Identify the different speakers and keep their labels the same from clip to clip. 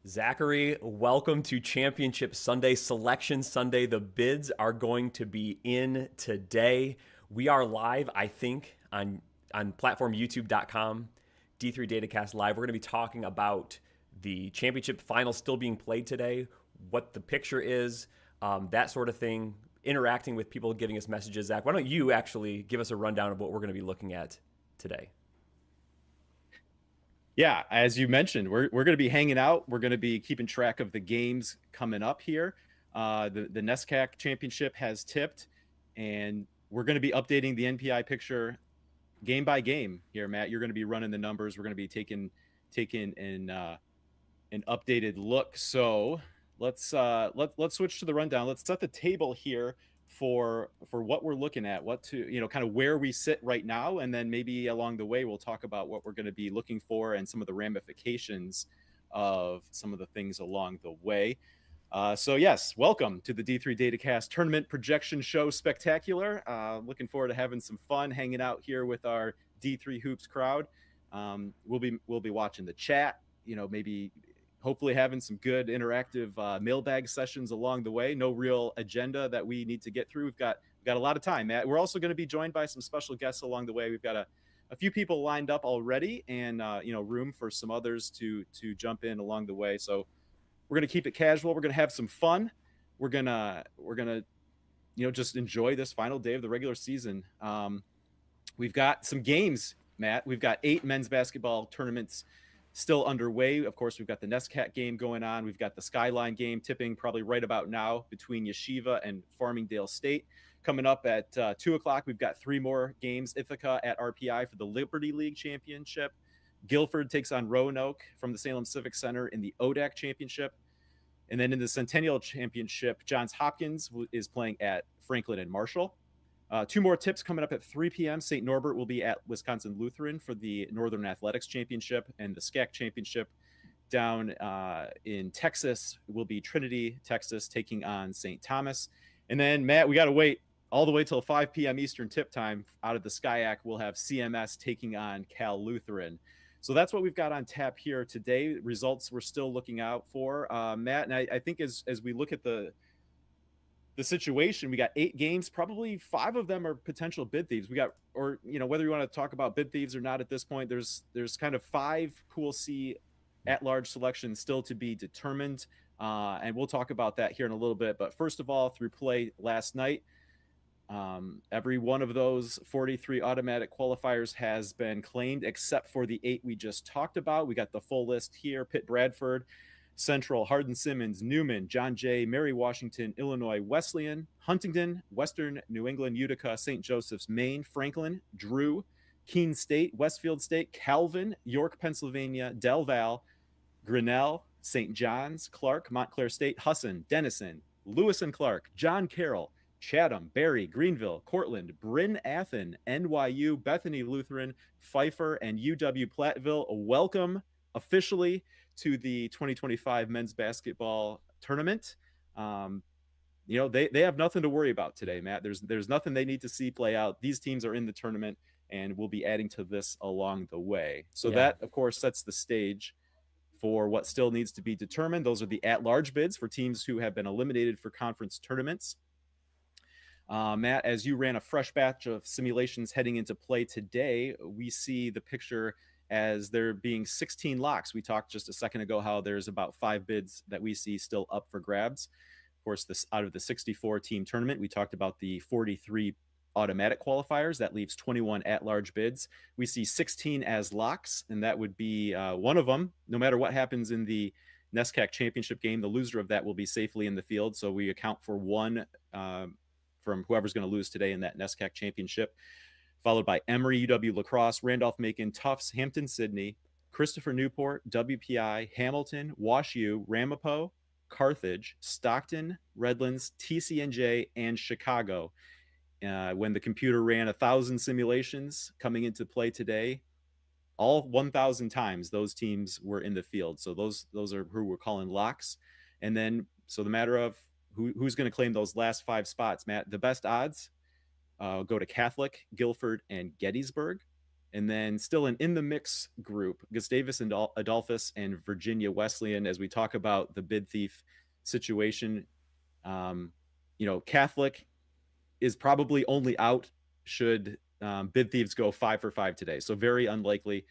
Speaker 1: Zachary, welcome to Championship Sunday, Selection Sunday. The bids are going to be in today. We are live, I think, on platform youtube.com, D3 Datacast Live. We're going to be talking about the championship final still being played today, what the picture is, that sort of thing, interacting with people giving us messages. Zach, why don't you actually give us a rundown of what we're going to be looking at today?
Speaker 2: Yeah, as you mentioned, we're going to be hanging out. We're going to be keeping track of the games coming up here. The NESCAC championship has tipped, and we're going to be updating the NPI picture game by game here, Matt. You're going to be running the numbers. We're going to be taking an updated look. So let's switch to the rundown. Let's set the table here for what we're looking at, what to kind of where we sit right now, and then maybe along the way we'll talk about what we're going to be looking for and some of the ramifications of some of the things along the way. So yes, welcome to the D3 Datacast Tournament Projection Show Spectacular. Looking forward to having some fun hanging out here with our D3 Hoops crowd. We'll be watching the chat. Maybe hopefully having some good interactive mailbag sessions along the way. No real agenda that we need to get through. We've got a lot of time, Matt. We're also going to be joined by some special guests along the way. We've got a few people lined up already, and room for some others to jump in along the way. So we're going to keep it casual. We're going to have some fun. We're gonna just enjoy this final day of the regular season. We've got some games, Matt. We've got 8 men's basketball tournaments still underway. Of course, we've got the NESCAC game going on. We've got the Skyline game tipping probably right about now between Yeshiva and Farmingdale State. Coming up at 2 o'clock, we've got 3 more games. Ithaca at RPI for the Liberty League Championship. Guilford takes on Roanoke from the Salem Civic Center in the ODAC Championship. And then in the Centennial Championship, Johns Hopkins is playing at Franklin and Marshall. 2 more tips coming up at 3 p.m. St. Norbert will be at Wisconsin Lutheran for the Northern Athletics Championship, and the SCAC Championship down in Texas will be Trinity, Texas, taking on St. Thomas. And then, Matt, we got to wait all the way till 5 p.m. Eastern tip time. Out of the SCIAC, we'll have CMS taking on Cal Lutheran. So that's what we've got on tap here today. Results we're still looking out for, Matt. And I think as we look at the situation, we got 8 games, probably 5 of them are potential bid thieves. We got, or whether you want to talk about bid thieves or not at this point, there's kind of 5 Pool C at-large selections still to be determined, and we'll talk about that here in a little bit. But first of all, through play last night, every one of those 43 automatic qualifiers has been claimed except for the 8 we just talked about. We got the full list here: Pitt Bradford, Central, Hardin-Simmons, Newman, John Jay, Mary Washington, Illinois Wesleyan, Huntington, Western New England, Utica, St. Joseph's, Maine, Franklin, Drew, Keene State, Westfield State, Calvin, York, Pennsylvania, Del Val, Grenell, St. John's, Clark, Montclair State, Husson, Denison, Lewis and Clark, John Carroll, Chatham, Barry, Greenville, Cortland, Bryn Athen, NYU, Bethany Lutheran, Pfeiffer, and UW Platteville. Welcome officially to the 2025 men's basketball tournament. They have nothing to worry about today, Matt. There's nothing they need to see play out. These teams are in the tournament, and we'll be adding to this along the way. So that, of course, sets the stage for what still needs to be determined. Those are the at-large bids for teams who have been eliminated for conference tournaments. Matt, as you ran a fresh batch of simulations heading into play today, we see the picture as there being 16 locks. We talked just a second ago how there's about 5 bids that we see still up for grabs. Of course, this out of the 64 team tournament, we talked about the 43 automatic qualifiers. That leaves 21 at-large bids. We see 16 as locks, and that would be one of them. No matter what happens in the NESCAC championship game, the loser of that will be safely in the field. So we account for one from whoever's going to lose today in that NESCAC championship, followed by Emory, UW La Crosse, Randolph-Macon, Tufts, Hampton-Sydney, Christopher Newport, WPI, Hamilton, WashU, Ramapo, Carthage, Stockton, Redlands, TCNJ, and Chicago. When the computer ran 1,000 simulations coming into play today, all 1,000 times those teams were in the field. So those are who we're calling locks. And then, so the matter of who's going to claim those last 5 spots, Matt, the best odds go to Catholic, Guilford, and Gettysburg. And then still in the mix group, Gustavus and Adolphus and Virginia Wesleyan, as we talk about the bid thief situation. Catholic is probably only out should bid thieves go 5 for 5 today. So very unlikely.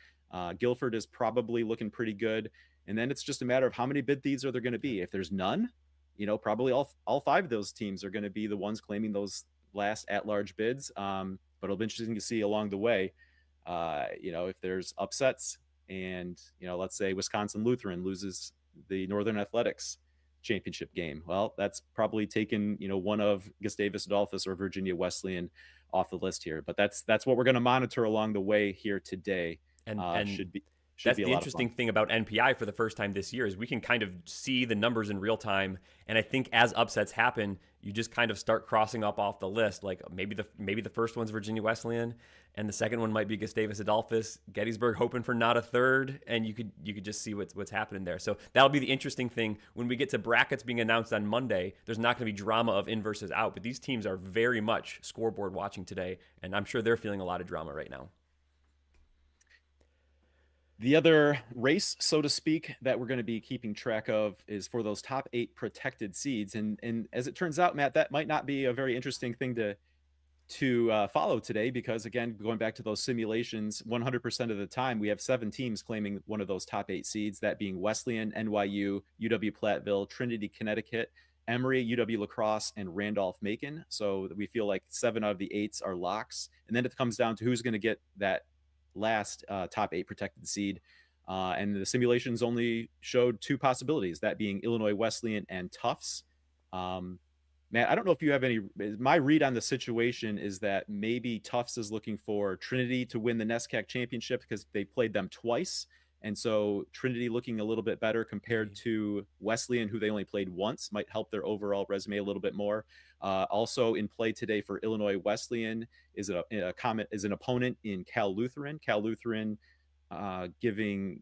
Speaker 2: Guilford is probably looking pretty good. And then it's just a matter of how many bid thieves are there going to be. If there's none, probably all 5 of those teams are going to be the ones claiming those last at-large bids. But it'll be interesting to see along the way, if there's upsets and, let's say Wisconsin Lutheran loses the Northern Athletics championship game. Well, that's probably taken, one of Gustavus Adolphus or Virginia Wesleyan off the list here. But that's what we're going to monitor along the way here today.
Speaker 1: And
Speaker 2: should be
Speaker 1: that's
Speaker 2: be a
Speaker 1: the
Speaker 2: lot
Speaker 1: interesting
Speaker 2: of fun.
Speaker 1: thing about NPI for the first time this year is we can kind of see the numbers in real time. And I think as upsets happen, you just kind of start crossing up off the list. Like maybe the first one's Virginia Wesleyan, and the second one might be Gustavus Adolphus, Gettysburg hoping for not a third, and you could just see what's happening there. So that'll be the interesting thing when we get to brackets being announced on Monday. There's not going to be drama of in versus out, but these teams are very much scoreboard watching today, and I'm sure they're feeling a lot of drama right now.
Speaker 2: The other race, so to speak, that we're going to be keeping track of is for those top 8 protected seeds. And as it turns out, Matt, that might not be a very interesting thing to follow today, because again, going back to those simulations, 100% of the time we have 7 teams claiming one of those top 8 seeds, that being Wesleyan, NYU, UW-Platteville, Trinity, Connecticut, Emory, UW-La Crosse, and Randolph-Macon. So we feel like 7 out of the 8s are locks. And then it comes down to who's going to get that last top 8 protected seed. And the simulations only showed 2 possibilities, that being Illinois Wesleyan and Tufts. Matt, I don't know if you have any. My read on the situation is that maybe Tufts is looking for Trinity to win the NESCAC championship because they played them twice. And so Trinity looking a little bit better compared to Wesleyan, who they only played once, might help their overall resume a little bit more. Also in play today for Illinois Wesleyan is an opponent in Cal Lutheran. Cal Lutheran giving,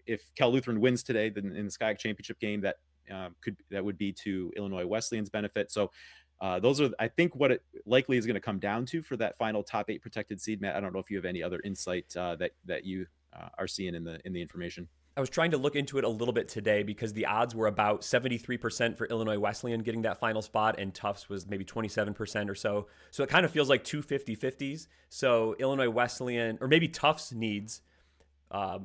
Speaker 2: if Cal Lutheran wins today, then in the SCIAC championship game, that would be to Illinois Wesleyan's benefit. So those are, I think, what it likely is going to come down to for that final top 8 protected seed. Matt, I don't know if you have any other insight that you are seeing in the information.
Speaker 1: I was trying to look into it a little bit today because the odds were about 73% for Illinois Wesleyan getting that final spot, and Tufts was maybe 27% or so. So it kind of feels like 2 50-50s. So Illinois Wesleyan, or maybe Tufts needs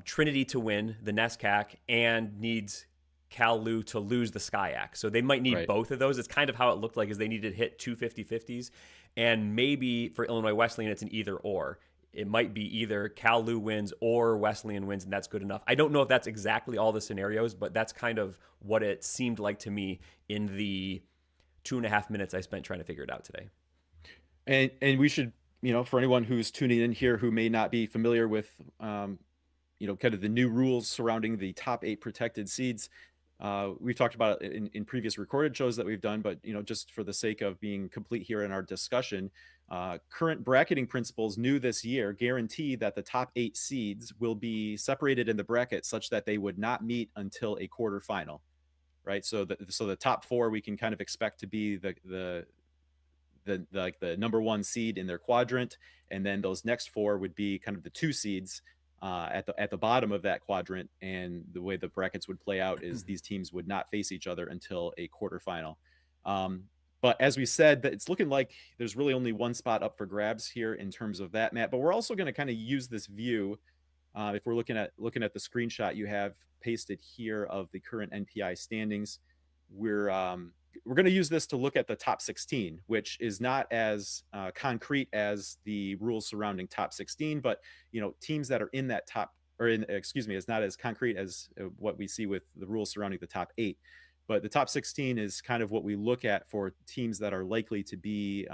Speaker 1: Trinity to win the NESCAC and needs Cal Lu to lose the SCIAC. So they might need both of those. It's kind of how it looked like, is they needed to hit 2 50-50s. And maybe for Illinois Wesleyan, it's an either or. It might be either Cal Lu wins or Wesleyan wins, and that's good enough. I don't know if that's exactly all the scenarios, but that's kind of what it seemed like to me in the 2.5 minutes I spent trying to figure it out today.
Speaker 2: And we should, for anyone who's tuning in here who may not be familiar with, kind of the new rules surrounding the top 8 protected seeds, we've talked about it in previous recorded shows that we've done, but just for the sake of being complete here in our discussion, current bracketing principles new this year guarantee that the top 8 seeds will be separated in the bracket such that they would not meet until a quarterfinal, right? So the top 4 we can kind of expect to be the number 1 seed in their quadrant, and then those next 4 would be kind of the 2 seeds at the bottom of that quadrant. And the way the brackets would play out is these teams would not face each other until a quarterfinal. But as we said, that it's looking like there's really only 1 spot up for grabs here in terms of that, Matt. But we're also going to kind of use this view. If we're looking at the screenshot you have pasted here of the current NPI standings, we're going to use this to look at the top 16, which is not as concrete as the rules surrounding top 16, but teams that are in that top, is not as concrete as what we see with the rules surrounding the top 8. But the top 16 is kind of what we look at for teams that are likely to be,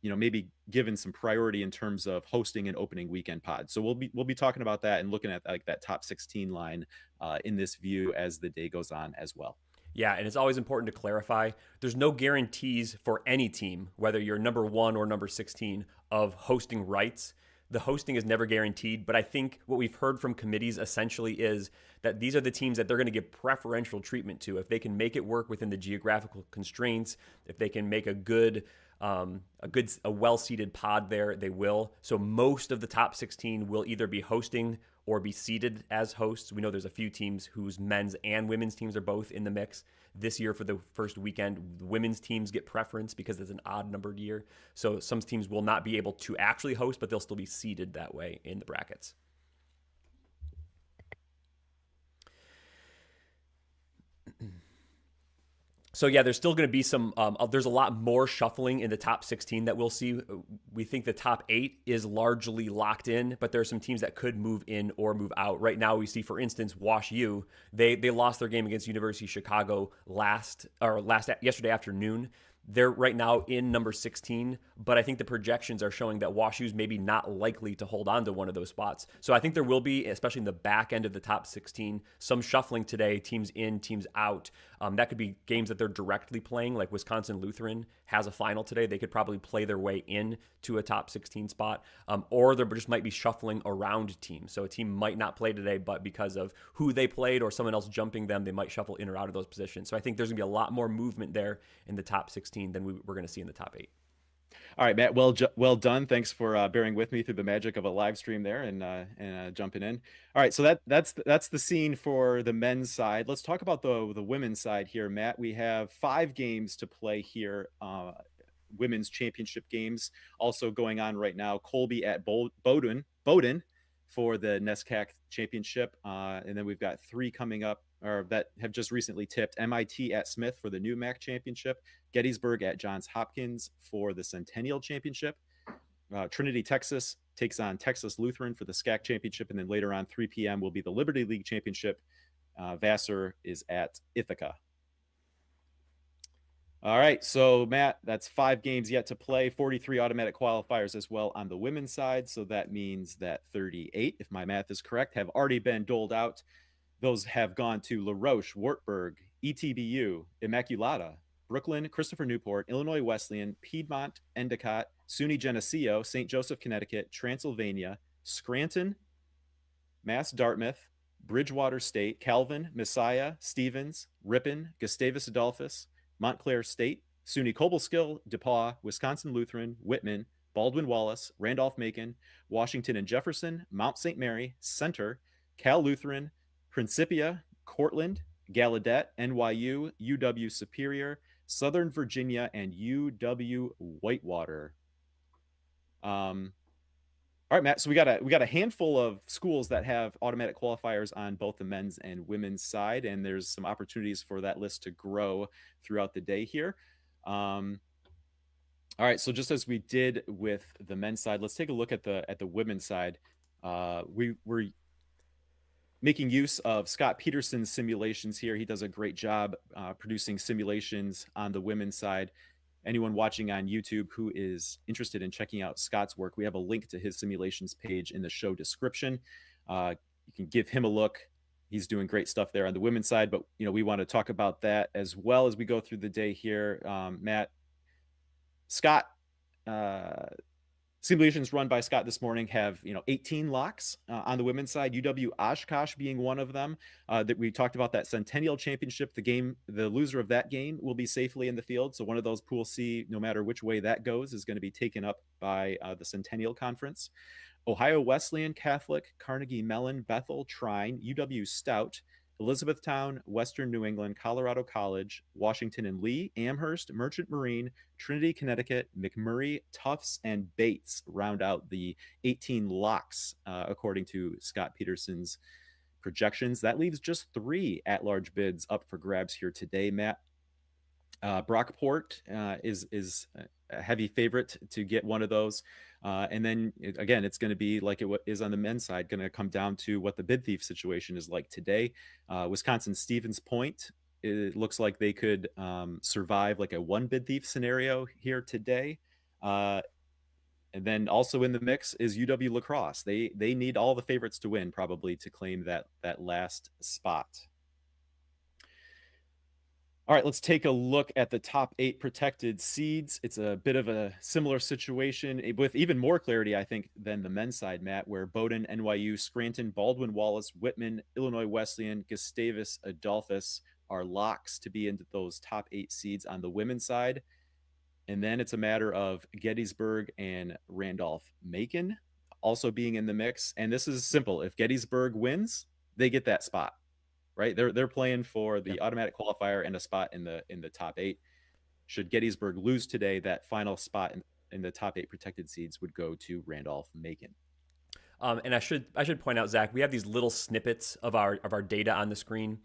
Speaker 2: maybe given some priority in terms of hosting an opening weekend pod. So we'll be talking about that and looking at like that top 16 line in this view as the day goes on as well.
Speaker 1: Yeah, and it's always important to clarify, there's no guarantees for any team, whether you're number 1 or number 16, of hosting rights. The hosting is never guaranteed, but I think what we've heard from committees essentially is that these are the teams that they're going to give preferential treatment to. If they can make it work within the geographical constraints, if they can make a good a well-seeded pod there. They will. So most of the top 16 will either be hosting or be seeded as hosts. We know there's a few teams whose men's and women's teams are both in the mix this year for the first weekend. The women's teams get preference because it's an odd numbered year. So some teams will not be able to actually host, but they'll still be seeded that way in the brackets. So yeah, there's still going to be some. There's a lot more shuffling in the top 16 that we'll see. We think the top 8 is largely locked in, but there are some teams that could move in or move out. Right now, we see, for instance, Wash U. They lost their game against University of Chicago yesterday afternoon. They're right now in number 16, but I think the projections are showing that WashU's maybe not likely to hold on to one of those spots. So I think there will be, especially in the back end of the top 16, some shuffling today, teams in, teams out. That could be games that they're directly playing, like Wisconsin Lutheran has a final today. They could probably play their way in to a top 16 spot, or there just might be shuffling around teams. So a team might not play today, but because of who they played or someone else jumping them, they might shuffle in or out of those positions. So I think there's going to be a lot more movement there in the top 16 than we're going to see in the top 8.
Speaker 2: All right, Matt. Well done. Thanks for bearing with me through the magic of a live stream there and jumping in. All right, so that's the scene for the men's side. Let's talk about the women's side here, Matt. We have 5 games to play here. Women's championship games also going on right now. Colby at Bowdoin for the NESCAC championship, and then we've got 3 coming up, or that have just recently tipped. MIT at Smith for the new MAC championship, Gettysburg at Johns Hopkins for the Centennial championship. Trinity, Texas takes on Texas Lutheran for the SCAC championship, and then later on 3 p.m. will be the Liberty League championship. Vassar is at Ithaca. All right, so Matt, that's 5 games yet to play, 43 automatic qualifiers as well on the women's side. So that means that 38, if my math is correct, have already been doled out. Those have gone to La Roche, Wartburg, ETBU, Immaculata, Brooklyn, Christopher Newport, Illinois Wesleyan, Piedmont, Endicott, SUNY Geneseo, St. Joseph, Connecticut, Transylvania, Scranton, Mass Dartmouth, Bridgewater State, Calvin, Messiah, Stevens, Ripon, Gustavus Adolphus, Montclair State, SUNY Cobleskill, DePauw, Wisconsin Lutheran, Whitman, Baldwin Wallace, Randolph-Macon, Washington and Jefferson, Mount St. Mary, Center, Cal Lutheran, Principia, Cortland, Gallaudet, NYU, UW Superior, Southern Virginia, and UW Whitewater. All right, Matt. So we got a handful of schools that have automatic qualifiers on both the men's and women's side, and there's some opportunities for that list to grow throughout the day here. All right, so just as we did with the men's side, let's take a look at the women's side. We're making use of Scott Peterson's simulations here. He does a great job producing simulations on the women's side. Anyone watching on YouTube who is interested in checking out Scott's work, we have a link to his simulations page in the show description. You can give him a look. He's doing great stuff there on the women's side, but we want to talk about that as well as we go through the day here. Matt, Scott, simulations run by Scott this morning have 18 locks on the women's side, UW Oshkosh being one of them. That we talked about that Centennial Championship. The loser of that game will be safely in the field. So one of those Pool C, no matter which way that goes, is going to be taken up by the Centennial Conference. Ohio Wesleyan, Catholic, Carnegie Mellon, Bethel, Trine, UW Stout, Elizabethtown, Western New England, Colorado College, Washington and Lee, Amherst, Merchant Marine, Trinity, Connecticut, McMurray, Tufts, and Bates round out the 18 locks, according to Scott Peterson's projections. That leaves just 3 at-large bids up for grabs here today, Matt. Brockport is a heavy favorite to get one of those. And then again, it's going to be like it is on the men's side, going to come down to what the bid thief situation is like today. Wisconsin Stevens Point, it looks like they could survive like a 1 bid thief scenario here today. And then also in the mix is UW La Crosse. They need all the favorites to win probably to claim that last spot. All right, let's take a look at the top 8 protected seeds. It's a bit of a similar situation with even more clarity, I think, than the men's side, Matt, where Bowdoin, NYU, Scranton, Baldwin Wallace, Whitman, Illinois Wesleyan, Gustavus Adolphus are locks to be into those top 8 seeds on the women's side. And then it's a matter of Gettysburg and Randolph-Macon also being in the mix. And this is simple. If Gettysburg wins, they get that spot, right? They're playing for the automatic qualifier and a spot in the top 8. Should Gettysburg lose today, that final spot in the top 8 protected seeds would go to Randolph-Macon.
Speaker 1: And I should point out, Zach, we have these little snippets of our data on the screen.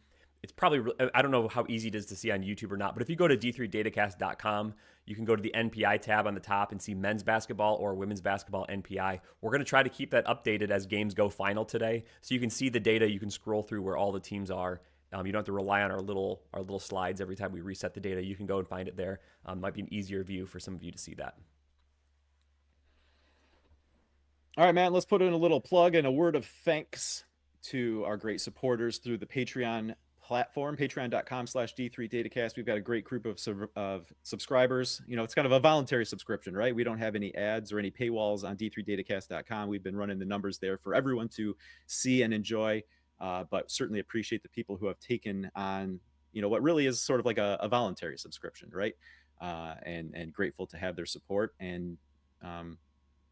Speaker 1: It's probably, I don't know how easy it is to see on YouTube or not, but if you go to d3datacast.com, you can go to the NPI tab on the top and see men's basketball or women's basketball NPI. We're going to try to keep that updated as games go final today, so you can see the data. You can scroll through where all the teams are. You don't have to rely on our little slides every time we reset the data. You can go and find it there. Might be an easier view for some of you to see that.
Speaker 2: All right, man, let's put in a little plug and a word of thanks to our great supporters through the Patreon platform, patreon.com/D3Datacast. We've got a great group of subscribers. It's kind of a voluntary subscription, right? We don't have any ads or any paywalls on D3Datacast.com. We've been running the numbers there for everyone to see and enjoy, but certainly appreciate the people who have taken on, what really is sort of like a voluntary subscription, right? And grateful to have their support and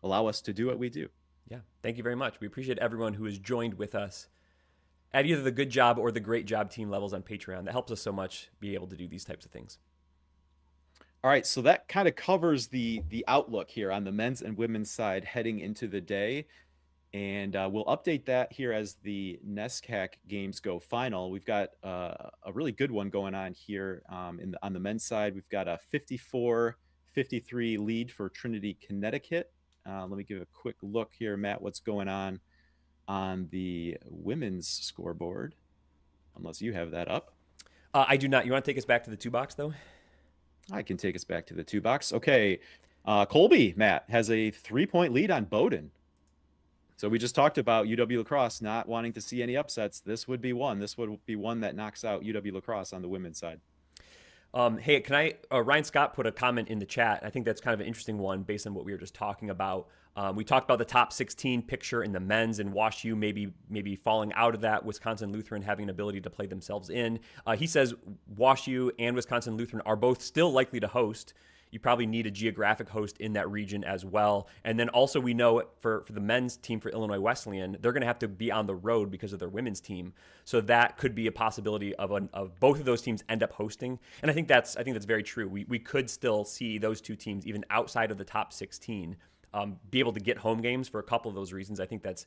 Speaker 2: allow us to do what we do.
Speaker 1: Yeah, thank you very much. We appreciate everyone who has joined with us at either the good job or the great job team levels on Patreon. That helps us so much be able to do these types of things.
Speaker 2: All right, so that kind of covers the outlook here on the men's and women's side heading into the day. And we'll update that here as the NESCAC games go final. We've got a really good one going on here on the men's side. We've got a 54-53 lead for Trinity, Connecticut. Let me give a quick look here, Matt, what's going on the women's scoreboard, unless you have that up.
Speaker 1: I do not. You want to take us back to the 2-box, though?
Speaker 2: I can take us back to the 2-box. Okay. Colby, Matt, has a 3-point lead on Bowdoin. So we just talked about UW La Crosse not wanting to see any upsets. This would be one. This would be one that knocks out UW La Crosse on the women's side.
Speaker 1: Hey, can I? Ryan Scott put a comment in the chat. I think that's kind of an interesting one based on what we were just talking about. We talked about the top 16 picture in the men's and Wash U maybe falling out of that. Wisconsin Lutheran having an ability to play themselves in. He says Wash U and Wisconsin Lutheran are both still likely to host. You probably need a geographic host in that region as well. And then also we know for the men's team for Illinois Wesleyan, they're going to have to be on the road because of their women's team. So that could be a possibility of both of those teams end up hosting. And I think that's very true. We could still see those two teams even outside of the top 16 be able to get home games for a couple of those reasons. I think that's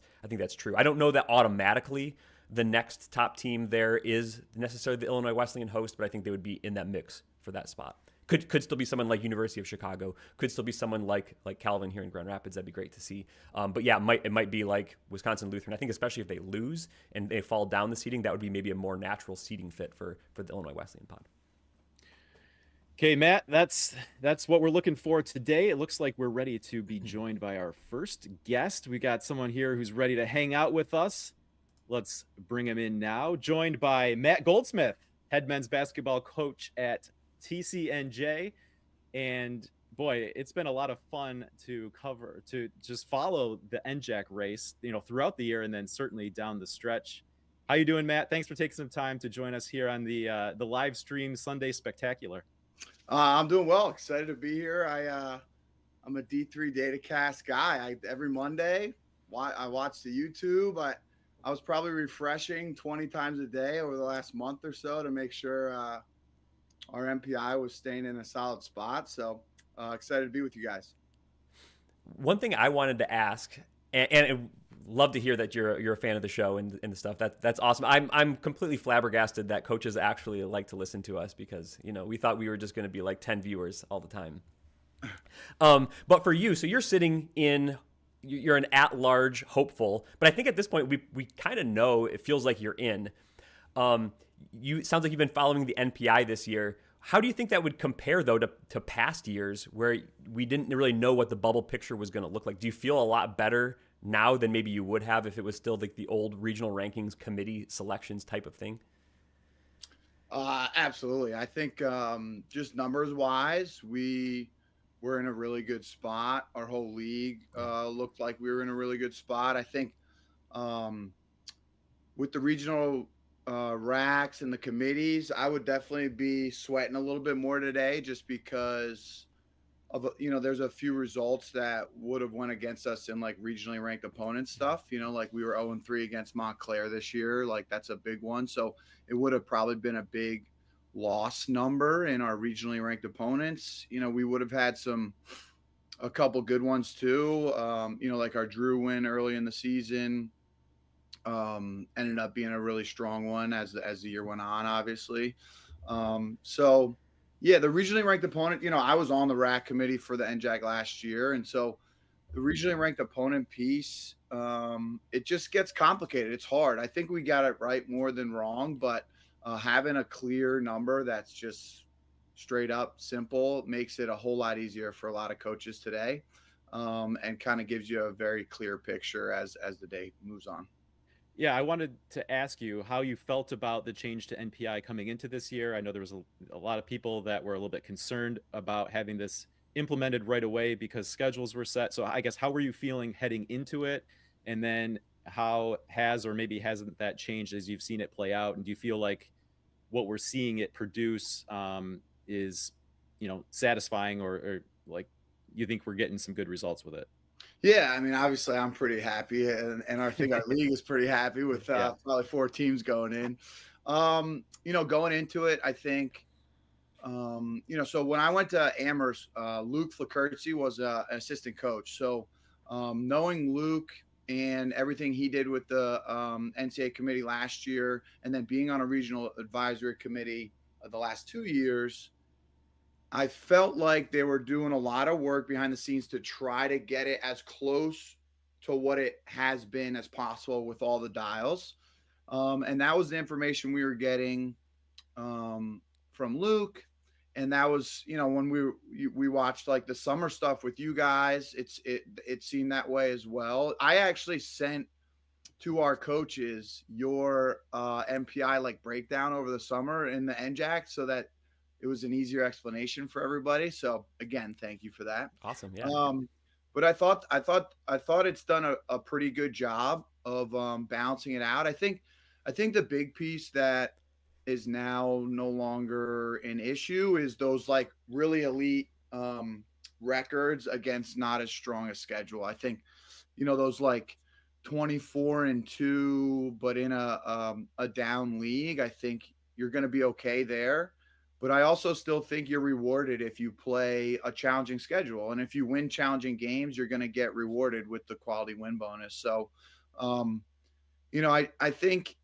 Speaker 1: true. I don't know that automatically the next top team there is necessarily the Illinois Wesleyan host, but I think they would be in that mix for that spot. Could still be someone like University of Chicago. Could still be someone like Calvin here in Grand Rapids. That'd be great to see. But yeah, it might be like Wisconsin Lutheran. I think especially if they lose and they fall down the seeding, that would be maybe a more natural seeding fit for the Illinois Wesleyan pod.
Speaker 2: Okay, Matt, that's what we're looking for today. It looks like we're ready to be joined by our first guest. We got someone here who's ready to hang out with us. Let's bring him in now. Joined by Matt Goldsmith, head men's basketball coach at TCNJ. And boy, it's been a lot of fun to just follow the NJAC race, throughout the year and then certainly down the stretch. How you doing, Matt? Thanks for taking some time to join us here on the live stream Sunday Spectacular.
Speaker 3: I'm doing well. Excited to be here. I'm a D3 Datacast guy. Every Monday, I watch the YouTube. I was probably refreshing 20 times a day over the last month or so to make sure our NPI was staying in a solid spot. So excited to be with you guys.
Speaker 1: One thing I wanted to ask, and love to hear that you're a fan of the show and the stuff. That's awesome. I'm completely flabbergasted that coaches actually like to listen to us because we thought we were just going to be like 10 viewers all the time. But for you, so you're an at-large hopeful, but I think at this point we kind of know it feels like you're in. It sounds like you've been following the NPI this year. How do you think that would compare, though, to past years where we didn't really know what the bubble picture was going to look like? Do you feel a lot better now than maybe you would have if it was still like the old regional rankings committee selections type of thing?
Speaker 3: Absolutely. I think just numbers-wise, we were in a really good spot. Our whole league looked like we were in a really good spot. I think with the regional racks and the committees, I would definitely be sweating a little bit more today just because there's a few results that would have went against us in like regionally ranked opponent stuff. Like we were 0-3 against Montclair this year. Like that's a big one. So it would have probably been a big loss number in our regionally ranked opponents. We would have had a couple good ones too. Like our Drew win early in the season ended up being a really strong one as the year went on, obviously. So yeah, the regionally ranked opponent, I was on the RAC committee for the NJAC last year. And so the regionally ranked opponent piece, it just gets complicated. It's hard. I think we got it right more than wrong, but having a clear number that's just straight up simple makes it a whole lot easier for a lot of coaches today, and kind of gives you a very clear picture as the day moves on.
Speaker 2: Yeah, I wanted to ask you how you felt about the change to NPI coming into this year. I know there was a lot of people that were a little bit concerned about having this implemented right away because schedules were set. So I guess how were you feeling heading into it? And then how has or maybe hasn't that changed as you've seen it play out? And do you feel like what we're seeing it produce is, satisfying or like you think we're getting some good results with it?
Speaker 3: Yeah, I mean, obviously, I'm pretty happy, and I think our league is pretty happy with
Speaker 2: Yeah.
Speaker 3: probably 4 teams going in. Going into it, I think, so when I went to Amherst, Luke Flakertzy was an assistant coach. So knowing Luke and everything he did with the NCAA committee last year, and then being on a regional advisory committee the last 2 years, I felt like they were doing a lot of work behind the scenes to try to get it as close to what it has been as possible with all the dials. And that was the information we were getting from Luke. And that was, when we watched like the summer stuff with you guys, it seemed that way as well. I actually sent to our coaches your NPI like breakdown over the summer in the NJAC so that it was an easier explanation for everybody. So again, thank you for that.
Speaker 1: Awesome. Yeah.
Speaker 3: But I thought it's done a pretty good job of balancing it out. I think the big piece that is now no longer an issue is those like really elite records against not as strong a schedule. I think, those like 24-2, but in a down league, I think you're going to be okay there. But I also still think you're rewarded if you play a challenging schedule. And if you win challenging games, you're going to get rewarded with the quality win bonus. So, I think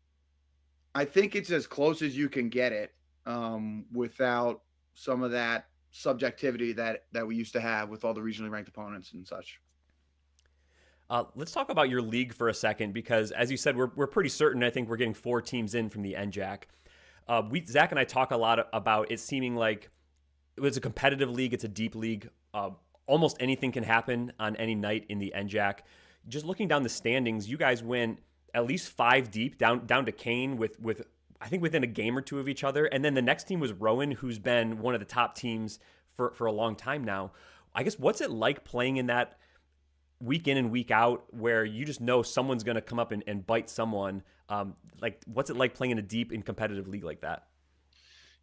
Speaker 3: it's as close as you can get it without some of that subjectivity that we used to have with all the regionally ranked opponents and such.
Speaker 1: Let's talk about your league for a second, because as you said, we're pretty certain. I think we're getting 4 teams in from the NJAC. Zach and I talk a lot about it seeming like it's a competitive league. It's a deep league. Almost anything can happen on any night in the NJAC. Just looking down the standings, you guys went at least 5 deep down to Kane with I think within a game or two of each other. And then the next team was Rowan, who's been one of the top teams for a long time now. I guess what's it like playing in that week in and week out where you just know someone's going to come up and bite someone? Like, what's it like playing in a deep and competitive league like that?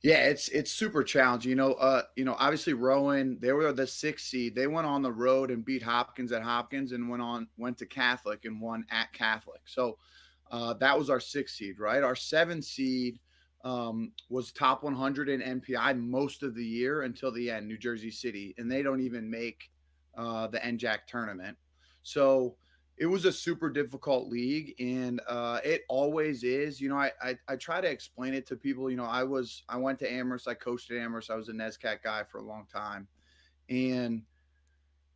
Speaker 3: Yeah, it's super challenging. Obviously Rowan, they were the 6th seed. They went on the road and beat Hopkins at Hopkins and went to Catholic and won at Catholic. So that was our 6th seed, right? Our 7th seed was top 100 in NPI most of the year until the end, New Jersey City, and they don't even make the NJAC tournament. So it was a super difficult league, and it always is. I try to explain it to people. I went to Amherst. I coached at Amherst. I was a NESCAC guy for a long time. And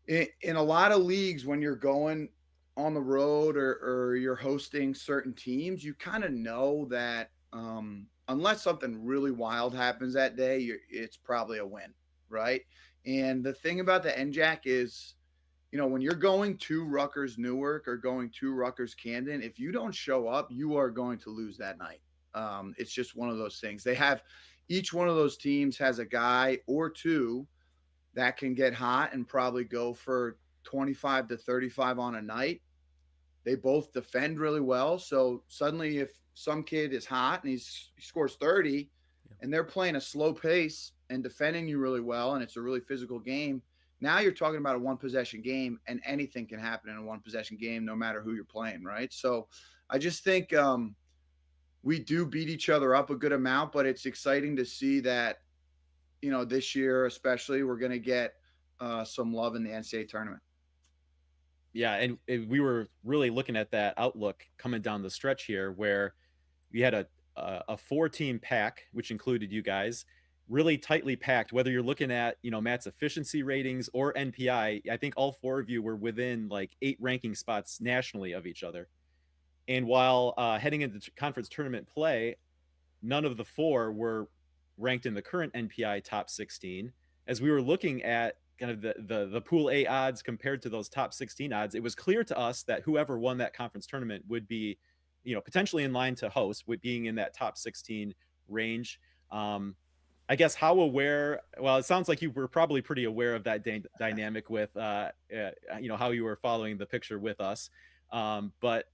Speaker 3: in a lot of leagues, when you're going on the road or you're hosting certain teams, you kind of know that unless something really wild happens that day, it's probably a win, right? And the thing about the NJAC is, when you're going to Rutgers Newark or going to Rutgers Camden, if you don't show up, you are going to lose that night. It's just one of those things. Each one of those teams has a guy or two that can get hot and probably go for 25 to 35 on a night. They both defend really well. So suddenly if some kid is hot and he scores 30 and they're playing a slow pace and defending you really well, and it's a really physical game, Now you're talking about a one possession game, and anything can happen in a one possession game, no matter who you're playing, right? So I just think we do beat each other up a good amount, but it's exciting to see that, this year especially, we're going to get some love in the NCAA tournament.
Speaker 2: Yeah, and we were really looking at that outlook coming down the stretch here, where we had a 4-team pack, which included you guys, really tightly packed. Whether you're looking at Matt's efficiency ratings or NPI, I think all 4 of you were within like 8 ranking spots nationally of each other. And while heading into conference tournament play, none of the 4 were ranked in the current NPI top 16. As we were looking at kind of the pool A odds compared to those top 16 odds, it was clear to us that whoever won that conference tournament would be, potentially in line to host, with being in that top 16 range. I guess how aware? Well, it sounds like you were probably pretty aware of that dynamic with, how you were following the picture with us. But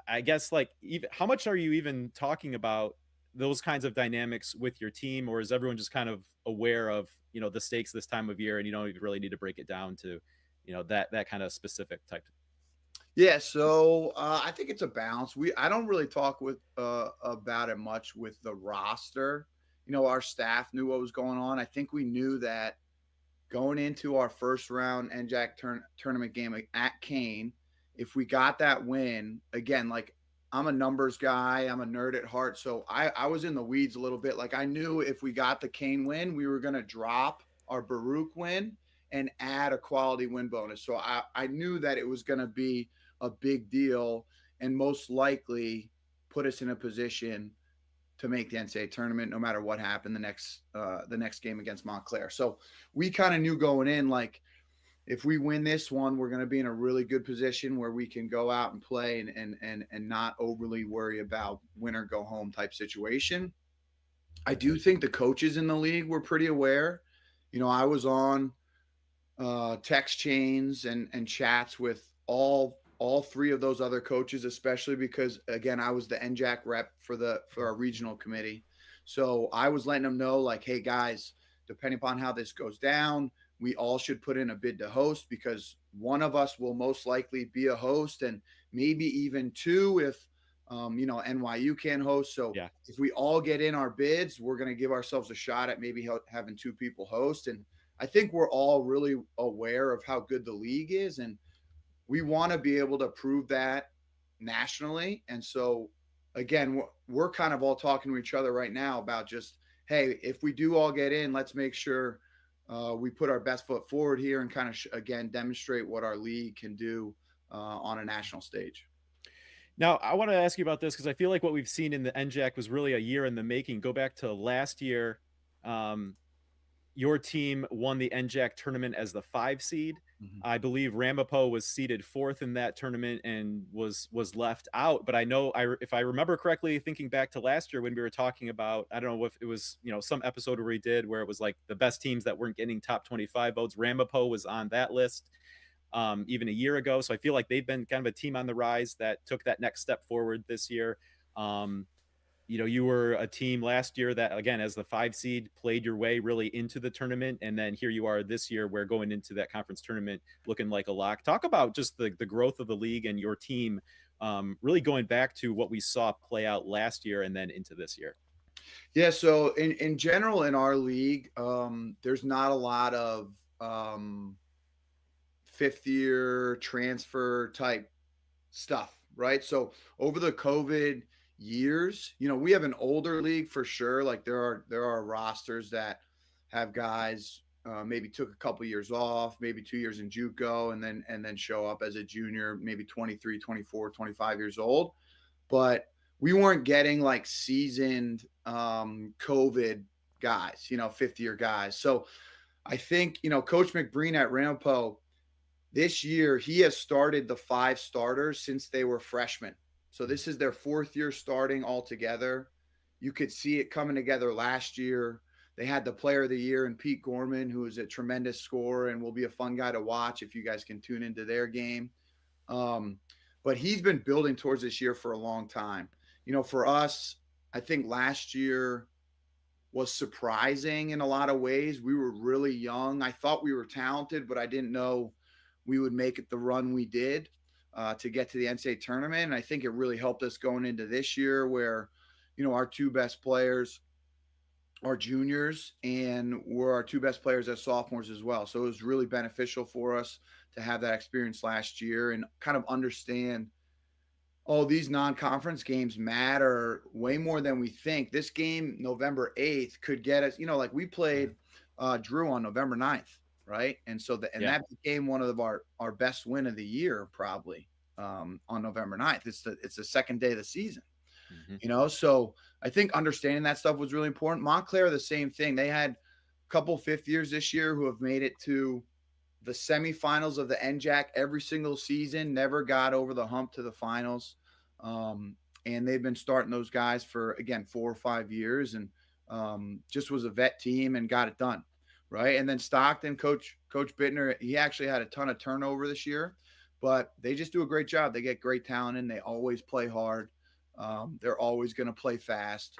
Speaker 2: I guess like, even how much are you even talking about those kinds of dynamics with your team, or is everyone just kind of aware of the stakes this time of year, and you don't really need to break it down to that kind of specific type?
Speaker 3: Yeah, so I think it's a balance. I don't really talk with about it much with the roster. Our staff knew what was going on. I think we knew that going into our first round NJAC tournament game at Kane, if we got that win, again, like, I'm a numbers guy, I'm a nerd at heart. So I was in the weeds a little bit. Like, I knew if we got the Kane win, we were going to drop our Baruch win and add a quality win bonus. So I knew that it was going to be a big deal and most likely put us in a position to make the NCAA tournament, no matter what happened the next game against Montclair. So we kind of knew going in, like, if we win this one, we're going to be in a really good position where we can go out and play and not overly worry about win or go home type situation. I do think the coaches in the league were pretty aware. I was on text chains and chats with all 3 of those other coaches, especially because, again, I was the NJAC rep for our regional committee. So I was letting them know, like, hey guys, depending upon how this goes down, we all should put in a bid to host, because one of us will most likely be a host, and maybe even 2 if NYU can host. So
Speaker 2: Yeah.
Speaker 3: if we all get in our bids, we're going to give ourselves a shot at maybe having 2 people host. And I think we're all really aware of how good the league is, and we want to be able to prove that nationally. And so, again, we're kind of all talking to each other right now about just, hey, if we do all get in, let's make sure we put our best foot forward here and kind of, again, demonstrate what our league can do on a national stage.
Speaker 2: Now, I want to ask you about this because I feel like what we've seen in the NJAC was really a year in the making. Go back to last year. Your team won the NJAC tournament as the 5 seed.
Speaker 3: Mm-hmm.
Speaker 2: I believe Ramapo was seeded 4th in that tournament and was left out. But I know, if I remember correctly, thinking back to last year when we were talking about, I don't know if it was some episode where we did where it was like the best teams that weren't getting top 25 votes. Ramapo was on that list even a year ago. So I feel like they've been kind of a team on the rise that took that next step forward this year. You were a team last year that, again, as the 5 seed, played your way really into the tournament. And then here you are this year, where going into that conference tournament looking like a lock. Talk about just the growth of the league and your team, really going back to what we saw play out last year and then into this year.
Speaker 3: Yeah. So in general, in our league, there's not a lot of 5th year transfer type stuff, right? So over the COVID years, we have an older league for sure. Like, there are rosters that have guys maybe took a couple years off, maybe 2 years in JUCO, and then show up as a junior, maybe 23, 24, 25 years old. But we weren't getting like seasoned COVID guys, 5th year guys. So I think, Coach McBreen at Ramapo this year, he has started the 5 starters since they were freshmen. So this is their 4th year starting all together. You could see it coming together last year. They had the player of the year in Pete Gorman, who is a tremendous scorer and will be a fun guy to watch if you guys can tune into their game. But he's been building towards this year for a long time. For us, I think last year was surprising in a lot of ways. We were really young. I thought we were talented, but I didn't know we would make it the run we did to get to the NCAA tournament. And I think it really helped us going into this year where, our two best players are juniors and we're our two best players as sophomores as well. So it was really beneficial for us to have that experience last year and kind of understand, oh, these non-conference games matter way more than we think. This game, November 8th, could get us, like we played Drew on November 9th, right? And so that became one of our best win of the year, probably on November 9th. It's the second day of the season. So I think understanding that stuff was really important. Montclair, the same thing. They had a couple fifth years this year who have made it to the semifinals of the NJAC every single season, never got over the hump to the finals. And they've been starting those guys for, again, 4 or 5 years, and just was a vet team and got it done. Right. And then Stockton, Coach Bittner, he actually had a ton of turnover this year, but they just do a great job. They get great talent in. They always play hard. They're always going to play fast.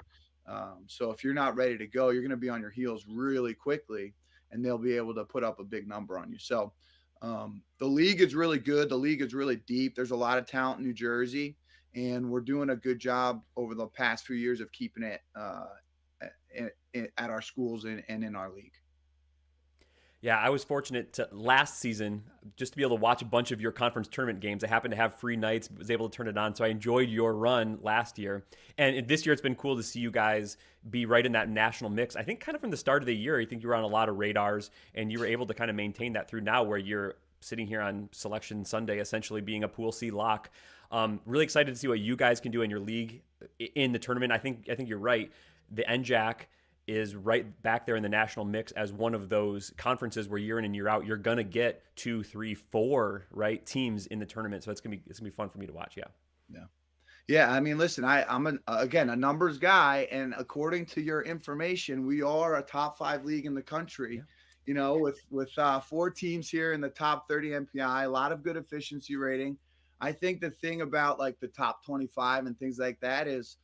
Speaker 3: So if you're not ready to go, you're going to be on your heels really quickly, and they'll be able to put up a big number on you. So the league is really good. The league is really deep. There's a lot of talent in New Jersey, and we're doing a good job over the past few years of keeping it at our schools and in our league.
Speaker 1: Yeah, I was fortunate to last season just to be able to watch a bunch of your conference tournament games. I happened to have free nights, was able to turn it on, so I enjoyed your run last year. And this year it's been cool to see you guys be right in that national mix. I think kind of from the start of the year, I think you were on a lot of radars, and you were able to kind of maintain that through now where you're sitting here on Selection Sunday, essentially being a Pool C lock. Really excited to see what you guys can do in your league in the tournament. I think you're right. The NJAC is right back there in the national mix as one of those conferences where year in and year out you're gonna get 2, 3, 4 right teams in the tournament. So it's gonna be fun for me to watch.
Speaker 3: Yeah. I mean, listen, I'm a numbers guy, and according to your information, we are a top 5 league in the country. Yeah. With 4 teams here in the top 30 NPI, a lot of good efficiency rating. I think the thing about like the top 25 and things like that is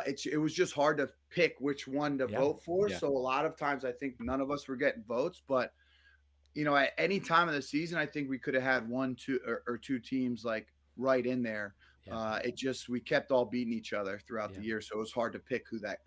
Speaker 3: it was just hard to pick which one to vote for. Yeah. So a lot of times I think none of us were getting votes, but at any time of the season, I think we could have had 1, 2 or 2 teams like right in there. Yeah. We kept all beating each other throughout the year. So it was hard to pick who that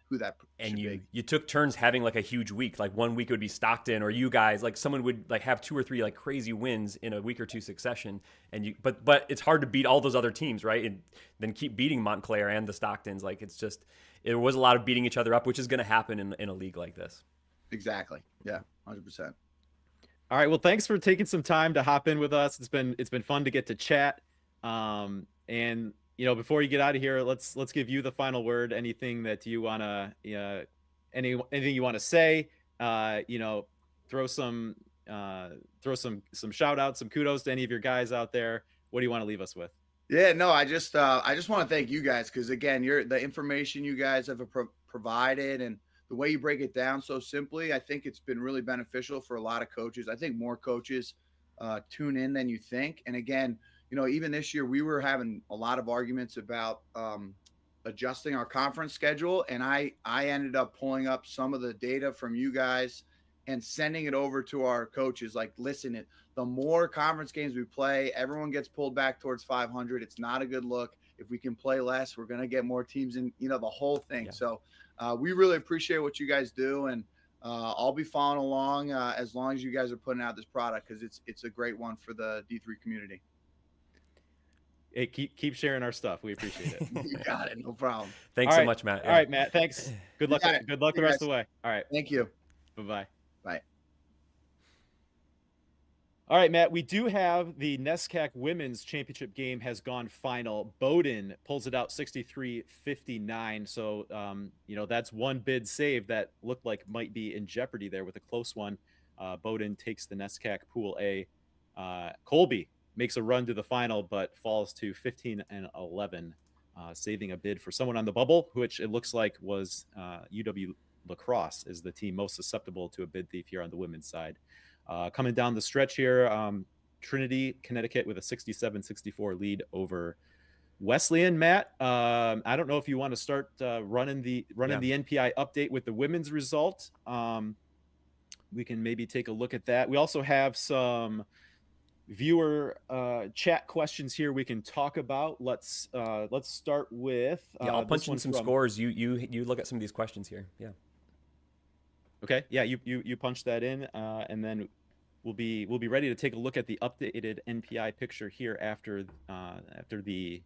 Speaker 1: and
Speaker 3: should be.
Speaker 1: You took turns having like a huge week. Like one week it would be Stockton, or you guys, like someone would like have 2 or 3 like crazy wins in a week or 2 succession. And but it's hard to beat all those other teams, right? And then keep beating Montclair and the Stocktons. Like it was a lot of beating each other up, which is going to happen in a league like this.
Speaker 3: Exactly. Yeah. 100%.
Speaker 2: All right. Well, thanks for taking some time to hop in with us. It's been fun to get to chat. And before you get out of here, let's give you the final word. Anything that you want to, anything you want to say, throw some shout outs, some kudos to any of your guys out there. What do you want to leave us with?
Speaker 3: Yeah, no, I just want to thank you guys, because again, the information you guys have provided and the way you break it down so simply, I think it's been really beneficial for a lot of coaches. I think more coaches tune in than you think. And again, even this year, we were having a lot of arguments about adjusting our conference schedule. And I ended up pulling up some of the data from you guys and sending it over to our coaches. Like, listen, the more conference games we play, everyone gets pulled back towards 500. It's not a good look. If we can play less, we're going to get more teams in, the whole thing. Yeah. So we really appreciate what you guys do. And I'll be following along as long as you guys are putting out this product, because it's a great one for the D3 community.
Speaker 2: Hey, keep sharing our stuff. We appreciate it.
Speaker 3: You got it. No problem.
Speaker 1: Thanks so much, Matt.
Speaker 2: Yeah. All right, Matt. Thanks. Good luck. Good luck the rest of the way. All right.
Speaker 3: Thank you.
Speaker 2: Bye-bye.
Speaker 3: Bye.
Speaker 2: All right, Matt, we do have the NESCAC Women's Championship game has gone final. Bowdoin pulls it out 63-59. So, that's one bid save that looked like might be in jeopardy there with a close one. Bowdoin takes the NESCAC Pool A. Colby makes a run to the final, but falls to 15-11, saving a bid for someone on the bubble, which it looks like was UW La Crosse is the team most susceptible to a bid thief here on the women's side. Coming down the stretch here, Trinity, Connecticut with a 67-64 lead over Wesleyan, Matt, I don't know if you want to start running the
Speaker 1: Yeah.
Speaker 2: NPI update with the women's result. We can maybe take a look at that. We also have some viewer chat questions here we can talk about. Let's start with
Speaker 1: Yeah, I'll punch
Speaker 2: this
Speaker 1: in
Speaker 2: one
Speaker 1: some
Speaker 2: from.
Speaker 1: scores. You look at some of these questions here. Yeah.
Speaker 2: Okay, yeah, you punch that in, and then we'll be ready to take a look at the updated NPI picture here after the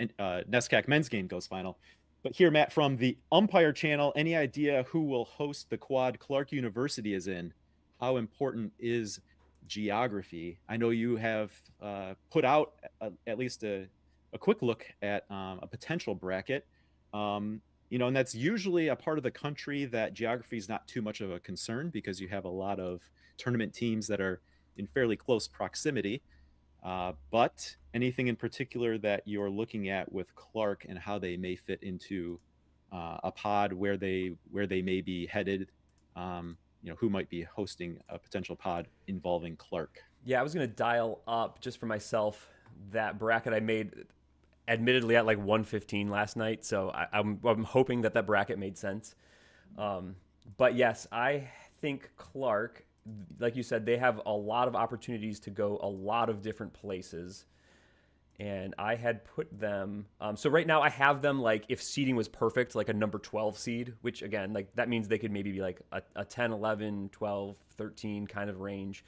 Speaker 2: NESCAC men's game goes final. But here, Matt, from the Umpire channel, any idea who will host the quad Clark University is in? How important is geography? I know you have put out at least a quick look at a potential bracket. And that's usually a part of the country that geography is not too much of a concern because you have a lot of tournament teams that are in fairly close proximity. But anything in particular that you're looking at with Clark and how they may fit into a pod, where they may be headed, who might be hosting a potential pod involving Clark?
Speaker 1: Yeah, I was going to dial up just for myself that bracket I made, admittedly at like 115 last night. So I'm hoping that bracket made sense. But yes, I think Clark, like you said, they have a lot of opportunities to go a lot of different places. And I had put them. So right now I have them like if seeding was perfect, like a number 12 seed, which again, like that means they could maybe be like a 10, 11, 12, 13 kind of range.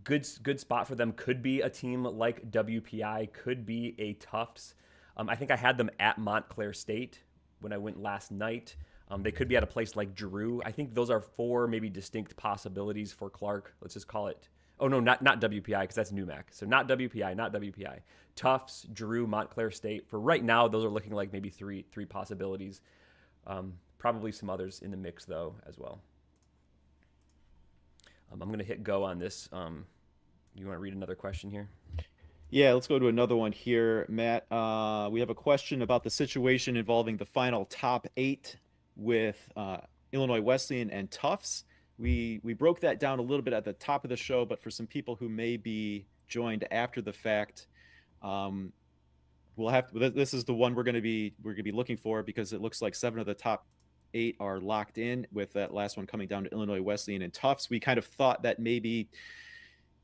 Speaker 1: Good spot for them could be a team like WPI, could be a Tufts. I think I had them at Montclair State when I went last night. They could be at a place like Drew. I think those are 4 maybe distinct possibilities for Clark. Let's just call it. Oh no, not WPI because that's NUMAC. So not WPI. Tufts, Drew, Montclair State. For right now, those are looking like maybe three possibilities. Probably some others in the mix though as well. I'm going to hit go on this. You want to read another question here?
Speaker 2: Yeah, let's go to another one here, Matt. We have a question about the situation involving the final top 8 with Illinois Wesleyan and Tufts. We broke that down a little bit at the top of the show, but for some people who may be joined after the fact, we'll have to, this is the one we're going to be looking for because it looks like 7 of the top 8 are locked in, with that last one coming down to Illinois Wesleyan and Tufts. We kind of thought that maybe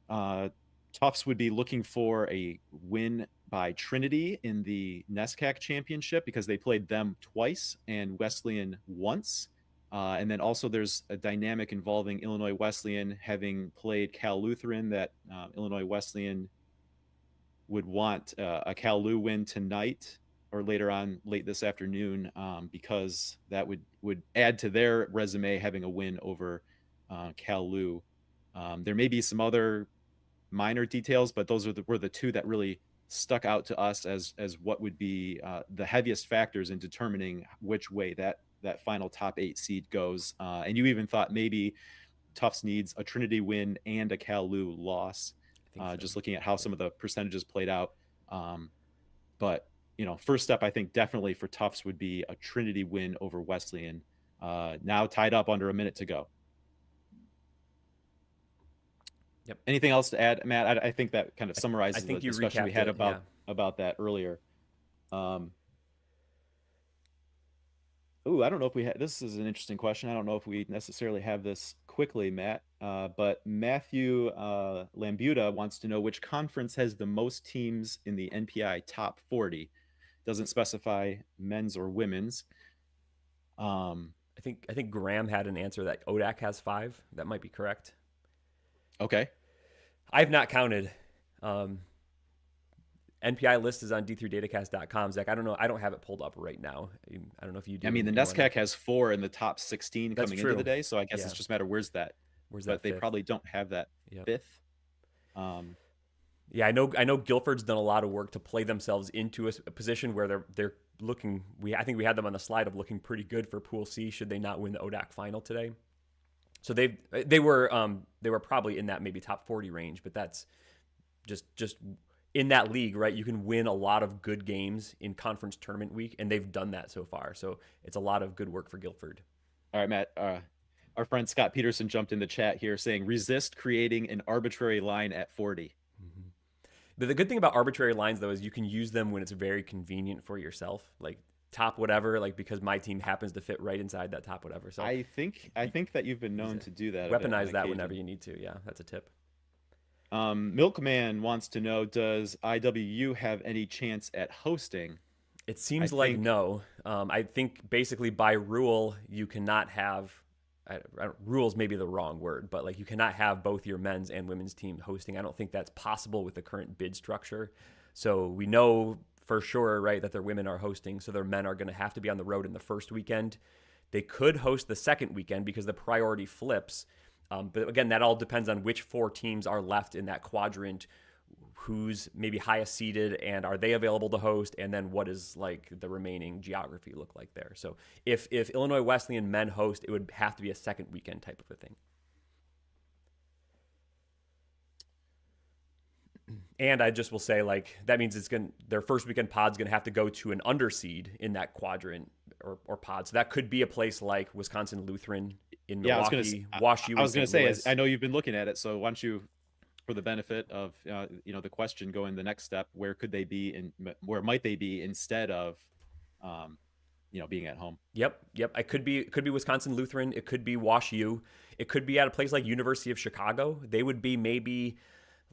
Speaker 2: Tufts would be looking for a win by Trinity in the NESCAC championship because they played them twice and Wesleyan once. And then also there's a dynamic involving Illinois Wesleyan having played Cal Lutheran that Illinois Wesleyan would want a Cal Lu win tonight or later on late this afternoon because that would add to their resume having a win over Cal Lu. There may be some other minor details, but those were the 2 that really stuck out to us as what would be the heaviest factors in determining which way that final top 8 seed goes. And you even thought maybe Tufts needs a Trinity win and a Cal Lu loss, just looking at how some of the percentages played out. But first step, I think definitely for Tufts would be a Trinity win over Wesleyan. Now tied up under a minute to go.
Speaker 1: Yep.
Speaker 2: Anything else to add, Matt? I think that kind of summarizes the discussion we had
Speaker 1: it,
Speaker 2: about that earlier. I don't know if we had. This is an interesting question. I don't know if we necessarily have this quickly, Matt. But Matthew Lambuta wants to know which conference has the most teams in the NPI top 40. Doesn't specify men's or women's.
Speaker 1: I think Graham had an answer that ODAC has 5. That might be correct.
Speaker 2: Okay.
Speaker 1: I've not counted. NPI list is on d3datacast.com. Zach, I don't know. I don't have it pulled up right now. I don't know if you do.
Speaker 2: I mean, the NESCAC has 4 in the top 16
Speaker 1: That's
Speaker 2: coming
Speaker 1: true.
Speaker 2: into the day, so I guess it's just a matter where's that. But they probably don't have that 5th.
Speaker 1: Yeah, I know Guilford's done a lot of work to play themselves into a position where they're looking. I think we had them on the slide of looking pretty good for Pool C should they not win the ODAC final today. So they were probably in that maybe top 40 range, but that's just in that league, right? You can win a lot of good games in conference tournament week, and they've done that so far. So it's a lot of good work for Guilford.
Speaker 2: All right, Matt. Our friend Scott Peterson jumped in the chat here saying, resist creating an arbitrary line at 40.
Speaker 1: Mm-hmm. The good thing about arbitrary lines, though, is you can use them when it's very convenient for yourself, like top whatever, like because my team happens to fit right inside that top whatever. So
Speaker 2: I think that you've been known to do that a bit on
Speaker 1: weaponize that
Speaker 2: occasion.
Speaker 1: whenever you need to. Yeah, that's a tip.
Speaker 2: Milkman wants to know, does IWU have any chance at hosting?
Speaker 1: It seems like no. I think basically by rule you cannot have rules may be the wrong word, but like you cannot have both your men's and women's team hosting. I don't think that's possible with the current bid structure. So we know for sure, right, that their women are hosting, so their men are going to have to be on the road in the first weekend. They could host the second weekend because the priority flips. But again, that all depends on which 4 teams are left in that quadrant, who's maybe highest seeded, and are they available to host, and then what is like the remaining geography look like there. So if Illinois Wesleyan men host, it would have to be a second weekend type of a thing. And I just will say, like, that means their first weekend pod's gonna have to go to an underseed in that quadrant or pod. So that could be a place like Wisconsin Lutheran in Milwaukee, Wash U.
Speaker 2: I was going to say,
Speaker 1: Louis.
Speaker 2: I know you've been looking at it, so why don't you, for the benefit of the question going the next step, where might they be instead of being at home?
Speaker 1: Yep. It could be Wisconsin Lutheran. It could be Wash U. It could be at a place like University of Chicago. They would be maybe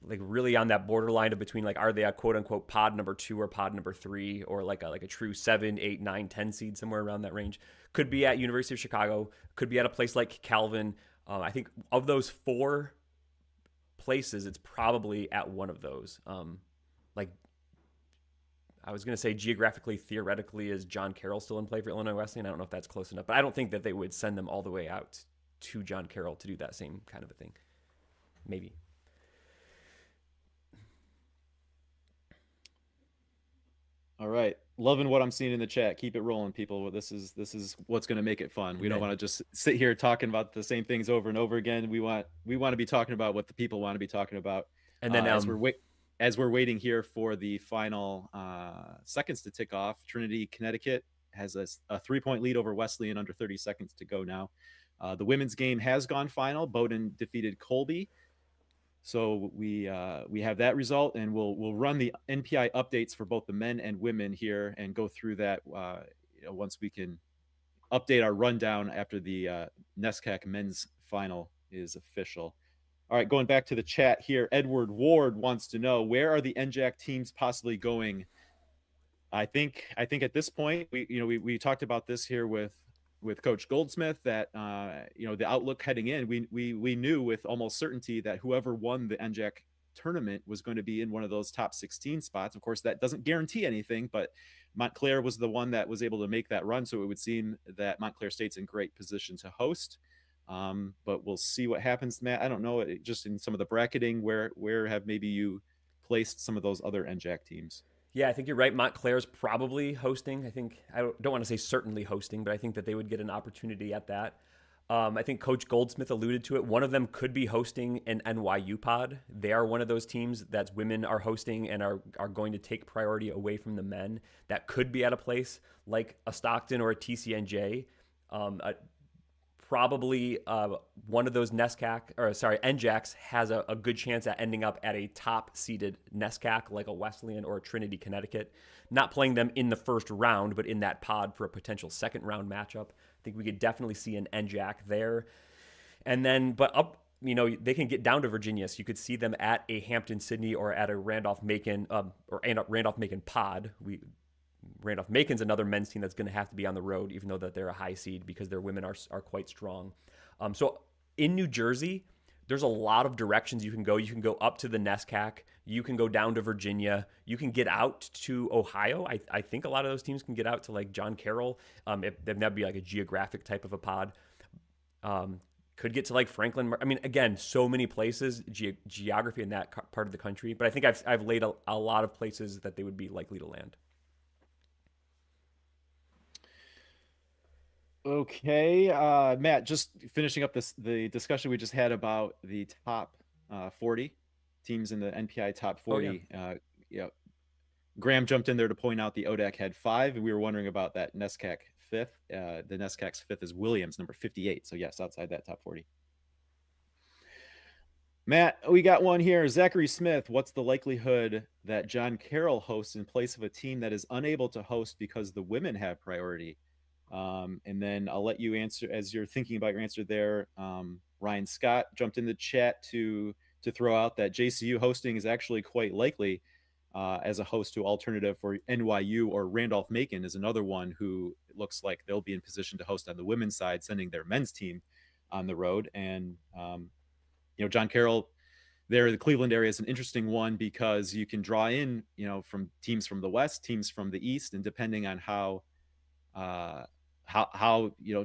Speaker 1: like really on that borderline of between, like, are they a quote unquote pod number 2 or pod number 3, or like a true 7, 8, 9, 10 seed, somewhere around that range. Could be at University of Chicago. Could be at a place like Calvin. I think of those 4 places, it's probably at one of those. Like, I was going to say geographically, theoretically, is John Carroll still in play for Illinois Wesleyan? I don't know if that's close enough, but I don't think that they would send them all the way out to John Carroll to do that same kind of a thing. Maybe.
Speaker 2: All right. Loving what I'm seeing in the chat. Keep it rolling, people. This is what's going to make it fun. We don't want to just sit here talking about the same things over and over again. We want to be talking about what the people want to be talking about. And then as we're waiting here for the final seconds to tick off, Trinity, Connecticut has a 3-point lead over Wesleyan, under 30 seconds to go now. The women's game has gone final. Bowdoin defeated Colby. So we have that result, and we'll run the NPI updates for both the men and women here and go through that once we can update our rundown after the NESCAC men's final is official. All right, going back to the chat here, Edward Ward wants to know, where are the NJAC teams possibly going? I think at this point we talked about this here with Coach Goldsmith, that the outlook heading in, we knew with almost certainty that whoever won the NJAC tournament was going to be in one of those top 16 spots. Of course, that doesn't guarantee anything, but Montclair was the one that was able to make that run, so it would seem that Montclair State's in great position to host. But we'll see what happens, Matt. I don't know, just in some of the bracketing, where have maybe you placed some of those other NJAC teams?
Speaker 1: Yeah, I think you're right. Montclair's probably hosting. I don't want to say certainly hosting, but I think that they would get an opportunity at that. I think Coach Goldsmith alluded to it. One of them could be hosting an NYU pod. They are one of those teams that women are hosting and are going to take priority away from the men. That could be at a place like a Stockton or a TCNJ. Probably one of those NJACs has a good chance at ending up at a top-seeded NESCAC, like a Wesleyan or a Trinity, Connecticut. Not playing them in the first round, but in that pod for a potential second-round matchup. I think we could definitely see an NJAC there. And then, but up, they can get down to Virginia, so you could see them at a Hampton-Sydney or at a Randolph-Macon Randolph-Macon pod. Randolph-Macon's another men's team that's going to have to be on the road, even though that they're a high seed, because their women are quite strong. So in New Jersey, there's a lot of directions you can go. You can go up to the NESCAC. You can go down to Virginia. You can get out to Ohio. I think a lot of those teams can get out to like John Carroll. That'd be like a geographic type of a pod. Could get to like Franklin. I mean, again, so many places, geography in that part of the country. But I think I've laid a lot of places that they would be likely to land.
Speaker 2: Okay, Matt, just finishing up the discussion we just had about the top 40 teams in the NPI top 40. Oh, yeah. Graham jumped in there to point out the ODAC had 5, and we were wondering about that NESCAC 5th. The NESCAC's 5th is Williams, number 58. So yes, outside that top 40. Matt, we got one here. Zachary Smith, what's the likelihood that John Carroll hosts in place of a team that is unable to host because the women have priority? And then I'll let you answer as you're thinking about your answer there. Ryan Scott jumped in the chat to throw out that JCU hosting is actually quite likely as a host to alternative for NYU, or Randolph-Macon is another one who it looks like they'll be in position to host on the women's side, sending their men's team on the road. And John Carroll there, the Cleveland area is an interesting one because you can draw in, from teams from the West, teams from the East, and depending on how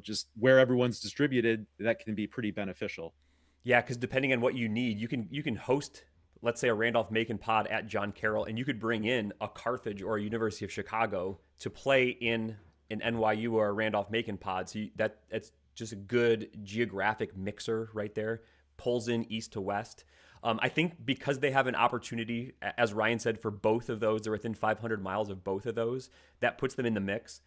Speaker 2: just where everyone's distributed, that can be pretty beneficial.
Speaker 1: Yeah, because depending on what you need, you can host, let's say, a Randolph-Macon pod at John Carroll, and you could bring in a Carthage or a University of Chicago to play in an NYU or a Randolph-Macon pod. So that's just a good geographic mixer right there. Pulls in east to west. I think because they have an opportunity, as Ryan said, for both of those, they're within 500 miles of both of those, that puts them in the mix.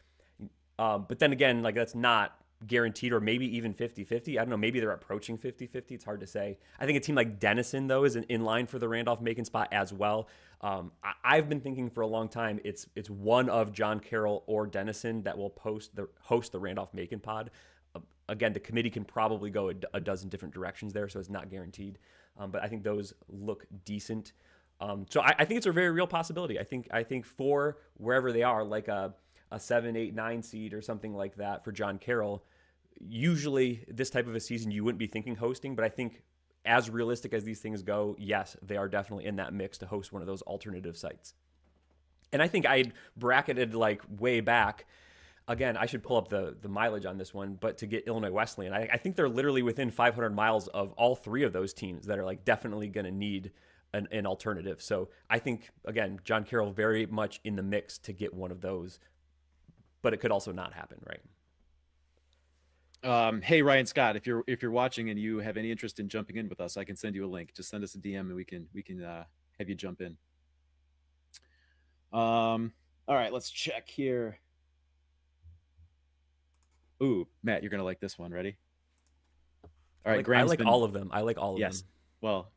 Speaker 1: But then again, like, that's not guaranteed, or maybe even 50-50. I don't know. Maybe they're approaching 50-50. It's hard to say. I think a team like Denison, though, is in line for the Randolph-Macon spot as well. I've been thinking for a long time it's one of John Carroll or Denison that will host the Randolph-Macon pod. Again, the committee can probably go a dozen different directions there, so it's not guaranteed. But I think those look decent. So I think it's a very real possibility. I think for wherever they are, like a 7, 8, 9 seed or something like that for John Carroll, usually this type of a season you wouldn't be thinking hosting, but I think as realistic as these things go, yes, they are definitely in that mix to host one of those alternative sites. And I think I bracketed like way back. Again, I should pull up the mileage on this one, but to get Illinois Wesleyan, I think they're literally within 500 miles of all three of those teams that are like definitely going to need an alternative. So I think, again, John Carroll very much in the mix to get one of those, but it could also not happen,
Speaker 2: right? Hey, Ryan Scott, if you're watching and you have any interest in jumping in with us, I can send you a link. Just send us a DM and we can have you jump in. All right, let's check here. Ooh, Matt, you're gonna like this one. Ready? All right,
Speaker 1: I like all of them. I like all of them.
Speaker 2: Yes. Well,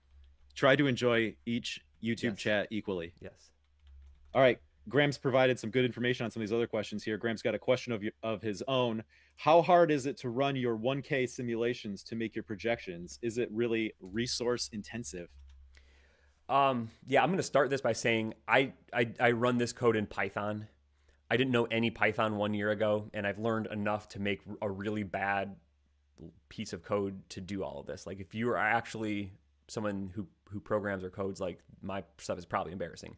Speaker 2: try to enjoy each YouTube chat equally.
Speaker 1: Yes.
Speaker 2: All right. Graham's provided some good information on some of these other questions here. Graham's got a question of his own. How hard is it to run your 1K simulations to make your projections? Is it really resource intensive?
Speaker 1: Yeah, I'm going to start this by saying I run this code in Python. I didn't know any Python 1 year ago, and I've learned enough to make a really bad piece of code to do all of this. Like, if you are actually someone who programs or codes, like, my stuff is probably embarrassing.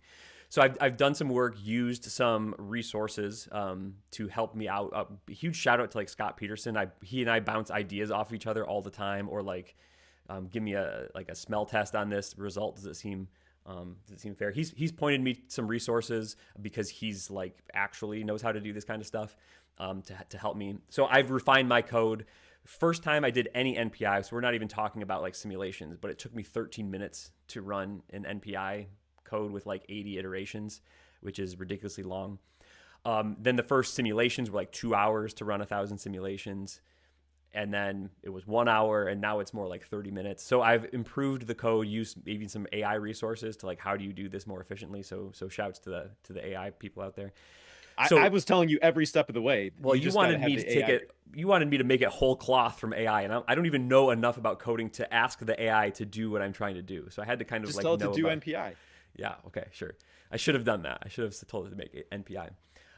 Speaker 1: So I've done some work, used some resources to help me out. A huge shout out to like Scott Peterson. He and I bounce ideas off each other all the time, or like give me a smell test on this result. Does it seem fair? He's pointed me some resources because he's like actually knows how to do this kind of stuff to help me. So I've refined my code. First time I did any NPI, so we're not even talking about like simulations, but it took me 13 minutes to run an NPI code with like 80 iterations, which is ridiculously long. Then the first simulations were like 2 hours to run 1,000 simulations. And then it was 1 hour, and now it's more like 30 minutes. So I've improved the code, used even some AI resources to like, how do you do this more efficiently? So shouts to the AI people out there.
Speaker 2: So, I was telling you every step of the way.
Speaker 1: Well, you wanted me to take it. You wanted me to make it whole cloth from AI, and I don't even know enough about coding to ask the AI to do what I'm trying to do. So I had to kind of
Speaker 2: just
Speaker 1: like
Speaker 2: tell it
Speaker 1: know
Speaker 2: to do
Speaker 1: about,
Speaker 2: NPI.
Speaker 1: Yeah. Okay. Sure. I should have done that. I should have told it to make it NPI.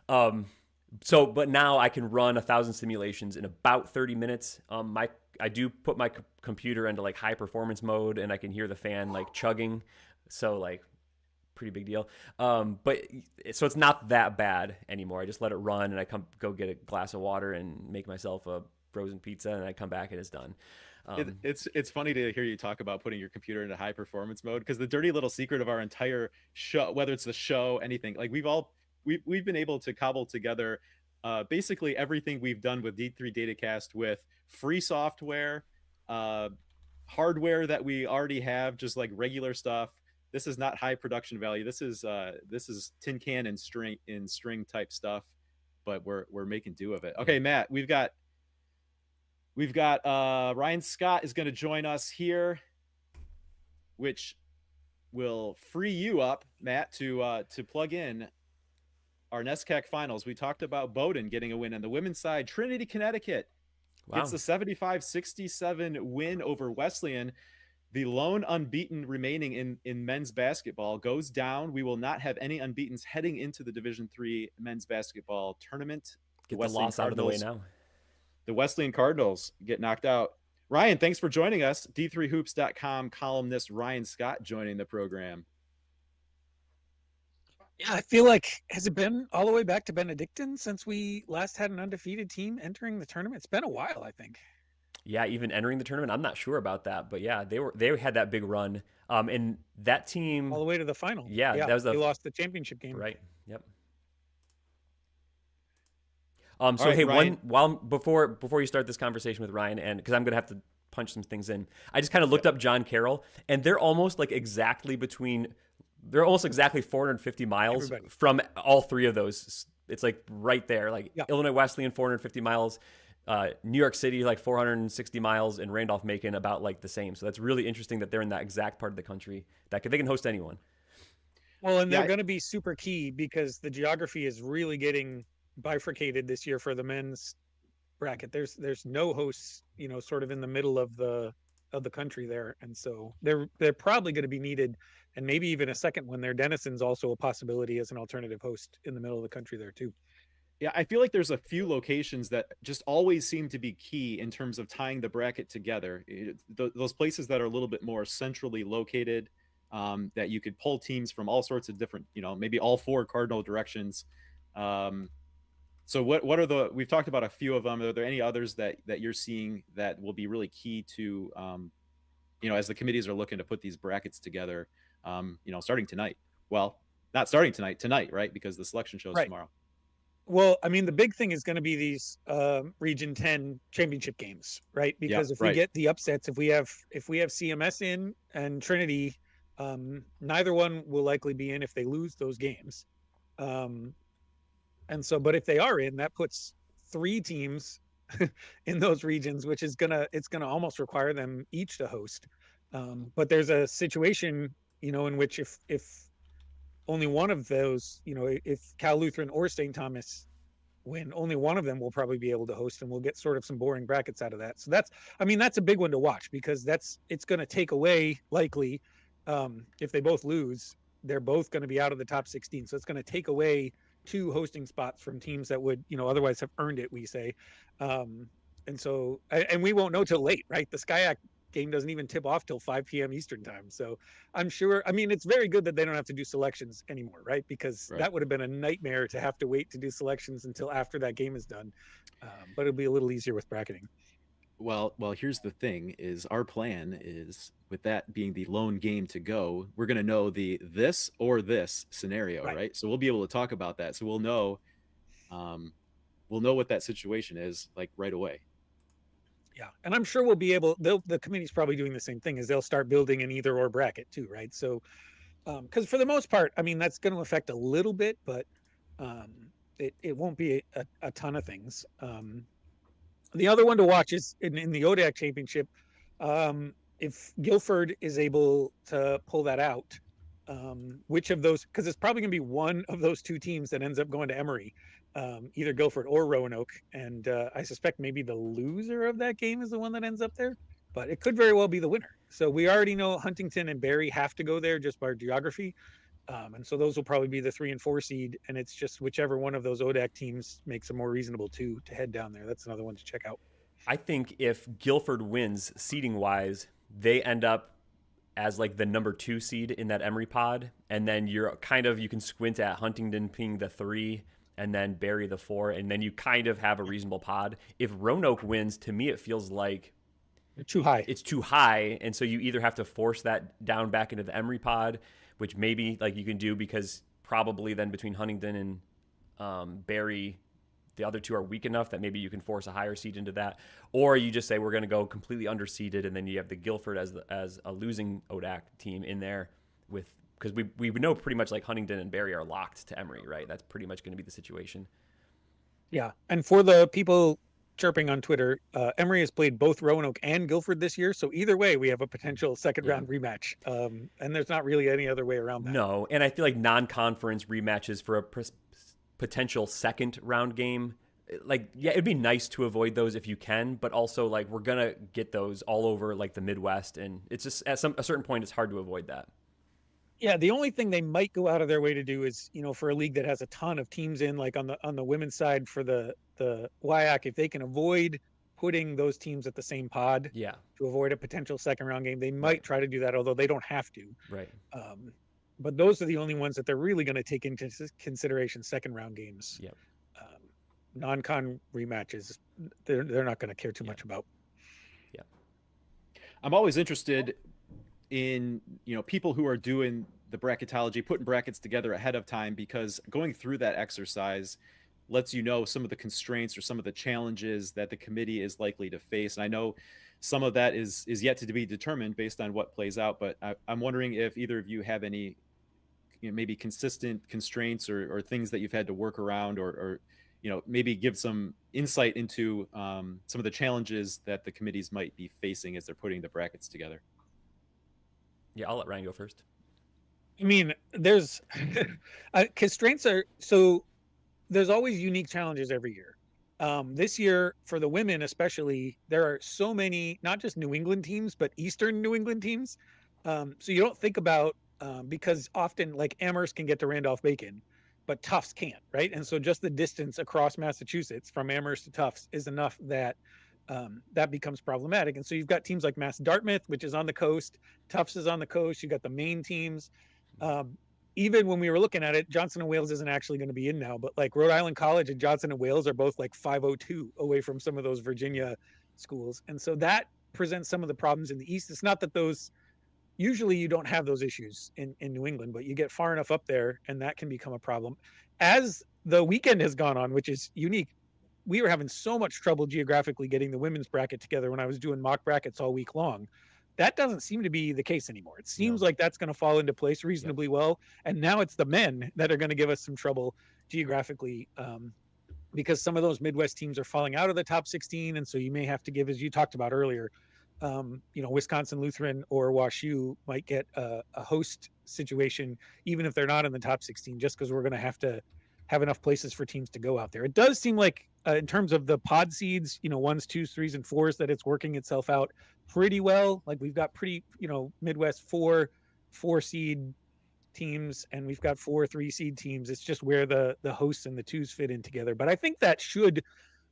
Speaker 1: But now I can run 1,000 simulations in about 30 minutes. I do put my computer into like high performance mode, and I can hear the fan like chugging. So like, pretty big deal. But so it's not that bad anymore. I just let it run, and I go get a glass of water and make myself a frozen pizza, and I come back and it's done.
Speaker 2: It's funny to hear you talk about putting your computer into high performance mode, because the dirty little secret of our entire show, whether it's the show, anything, like we've been able to cobble together basically everything we've done with D3 Datacast with free software, hardware that we already have, just like regular stuff. This is not high production value. This is tin can and string type stuff, but we're making do of it. Okay, Matt, we've got Ryan Scott is going to join us here. which will free you up, Matt, to plug in our NESCAC finals. We talked about Bowdoin getting a win on the women's side. Trinity, Connecticut gets a 75-67 win over Wesleyan. The lone unbeaten remaining in men's basketball goes down. We will not have any unbeatens heading into the Division III men's basketball tournament.
Speaker 1: Get the loss out of the way now.
Speaker 2: The Wesleyan Cardinals get knocked out. Ryan, thanks for joining us. D3hoops.com columnist Ryan Scott joining the program.
Speaker 4: Yeah, I feel like, has it been all the way back to Benedictine since we last had an undefeated team entering the tournament? It's been a while, I think.
Speaker 1: Yeah, even entering the tournament, I'm not sure about that, but yeah, they had that big run, and that team
Speaker 4: all the way to the final.
Speaker 1: Yeah, that was
Speaker 4: they lost the championship game.
Speaker 1: Right. Yep.
Speaker 2: So right, hey, Ryan.
Speaker 1: Before you start this conversation with Ryan, and because I'm gonna have to punch some things in, I just kind of looked up John Carroll, and they're almost exactly 450 miles from all three of those. It's right there, Illinois Wesleyan 450 miles. New York City 460 miles, and Randolph-Macon about the same. So that's really interesting that they're in that exact part of the country that they can host anyone.
Speaker 4: Well, and they're going to be super key because the geography is really getting bifurcated this year for the men's bracket. There's no hosts, sort of in the middle of the country there, and so they're probably going to be needed, and maybe even a second one there. Denison's also a possibility as an alternative host in the middle of the country there too.
Speaker 2: Yeah, I feel like there's a few locations that just always seem to be key in terms of tying the bracket together. Those places that are a little bit more centrally located, that you could pull teams from all sorts of different, maybe all four cardinal directions. So what are we've talked about a few of them. Are there any others that you're seeing that will be really key to, as the committees are looking to put these brackets together, starting tonight? Well, not starting tonight, right? Because the selection show's tomorrow.
Speaker 4: Well, I mean, the big thing is going to be these Region 10 championship games, right? Because we get the upsets, if we have CMS in and Trinity, neither one will likely be in if they lose those games. And so, but if they are in, that puts 3 teams in those regions, which is it's gonna almost require them each to host. But there's a situation, in which if only one of those, if Cal Lutheran or St. Thomas win, only one of them will probably be able to host, and we'll get sort of some boring brackets out of that. So that's a big one to watch, because it's going to take away likely, if they both lose, they're both going to be out of the top 16. So it's going to take away 2 hosting spots from teams that would, otherwise have earned it, we say. And so, and we won't know till late, right? The SCIAC game doesn't even tip off till 5 p.m. Eastern time. So I'm sure, it's very good that they don't have to do selections anymore, right? Because that would have been a nightmare to have to wait to do selections until after that game is done. But it'll be a little easier with bracketing.
Speaker 2: Well, here's the thing is our plan is, with that being the lone game to go, we're going to know the this or this scenario, right? So we'll be able to talk about that. So we'll know what that situation is right away.
Speaker 4: Yeah, and I'm sure we'll be able. The committee's probably doing the same thing, as they'll start building an either or bracket too, right? So, because for the most part, that's going to affect a little bit, but it won't be a ton of things. The other one to watch is in the ODAC championship. If Guilford is able to pull that out, which of those? Because it's probably going to be one of those 2 teams that ends up going to Emory. Either Guilford or Roanoke, and I suspect maybe the loser of that game is the one that ends up there, but it could very well be the winner. So we already know Huntington and Barry have to go there just by geography, and so those will probably be the 3 and 4 seed, and it's just whichever one of those ODAC teams makes a more reasonable to head down there. That's another one to check out.
Speaker 1: I think if Guilford wins seeding wise, they end up as the number 2 seed in that Emory pod, and then you can squint at Huntington being the 3 and then Barry the 4, and then you kind of have a reasonable pod. If Roanoke wins, to me it feels like
Speaker 4: too high.
Speaker 1: It's too high, and so you either have to force that down back into the Emory pod, which maybe you can do, because probably then between Huntington and Barry, the other 2 are weak enough that maybe you can force a higher seed into that, or you just say we're going to go completely underseeded, and then you have the Guilford as a losing ODAC team in there with. Because we know pretty much Huntington and Barry are locked to Emory, right? That's pretty much going to be the situation.
Speaker 4: Yeah, and for the people chirping on Twitter. Emory has played both Roanoke and Guilford this year, so either way, we have a potential second round rematch. And there's not really any other way around that.
Speaker 1: No, and I feel like non-conference rematches for a potential second round game, like, yeah, it'd be nice to avoid those if you can, but also like we're gonna get those all over like the Midwest, and it's just at a certain point it's hard to avoid that.
Speaker 4: Yeah, the only thing they might go out of their way to do is, for a league that has a ton of teams in, like on the women's side for the WIAC, if they can avoid putting those teams at the same pod
Speaker 1: Yeah.
Speaker 4: to avoid a potential second round game, they might try to do that, although they don't have to.
Speaker 1: Right.
Speaker 4: But those are the only ones that they're really going to take into consideration, second round games.
Speaker 1: Yep.
Speaker 4: Non-con rematches, they're not going to care too much about.
Speaker 1: Yeah.
Speaker 2: I'm always interested in people who are doing the bracketology, putting brackets together ahead of time, because going through that exercise lets you know some of the constraints or some of the challenges that the committee is likely to face. And I know some of that is yet to be determined based on what plays out, but I'm wondering if either of you have any maybe consistent constraints or things that you've had to work around, or maybe give some insight into some of the challenges that the committees might be facing as they're putting the brackets together.
Speaker 1: Yeah, I'll let Ryan go first.
Speaker 4: I mean, there's constraints so there's always unique challenges every year. This year, for the women especially, there are so many, not just New England teams, but Eastern New England teams. So you don't think about, because often like Amherst can get to Randolph-Macon, but Tufts can't, right? And so just the distance across Massachusetts from Amherst to Tufts is enough that that becomes problematic. And so you've got teams like Mass Dartmouth, which is on the coast. Tufts is on the coast. You've got the main teams. Even when we were looking at it, Johnson and Wales isn't actually going to be in now, but like Rhode Island College and Johnson and Wales are both like 502 away from some of those Virginia schools. And so that presents some of the problems in the East. It's not that usually you don't have those issues in New England, but you get far enough up there and that can become a problem. As the weekend has gone on, which is unique, we were having so much trouble geographically getting the women's bracket together when I was doing mock brackets all week long. That doesn't seem to be the case anymore. It seems like that's going to fall into place reasonably well. And now it's the men that are going to give us some trouble geographically, because some of those Midwest teams are falling out of the top 16. And so you may have to give, as you talked about earlier, Wisconsin Lutheran or WashU might get a host situation, even if they're not in the top 16, just because we're going to have enough places for teams to go out there. It does seem like in terms of the pod seeds, 1s, 2s, 3s, and 4s, that it's working itself out pretty well. Like we've got pretty, Midwest 4 seed teams, and we've got 4 3-seed teams. It's just where the hosts and the 2s fit in together. But I think that should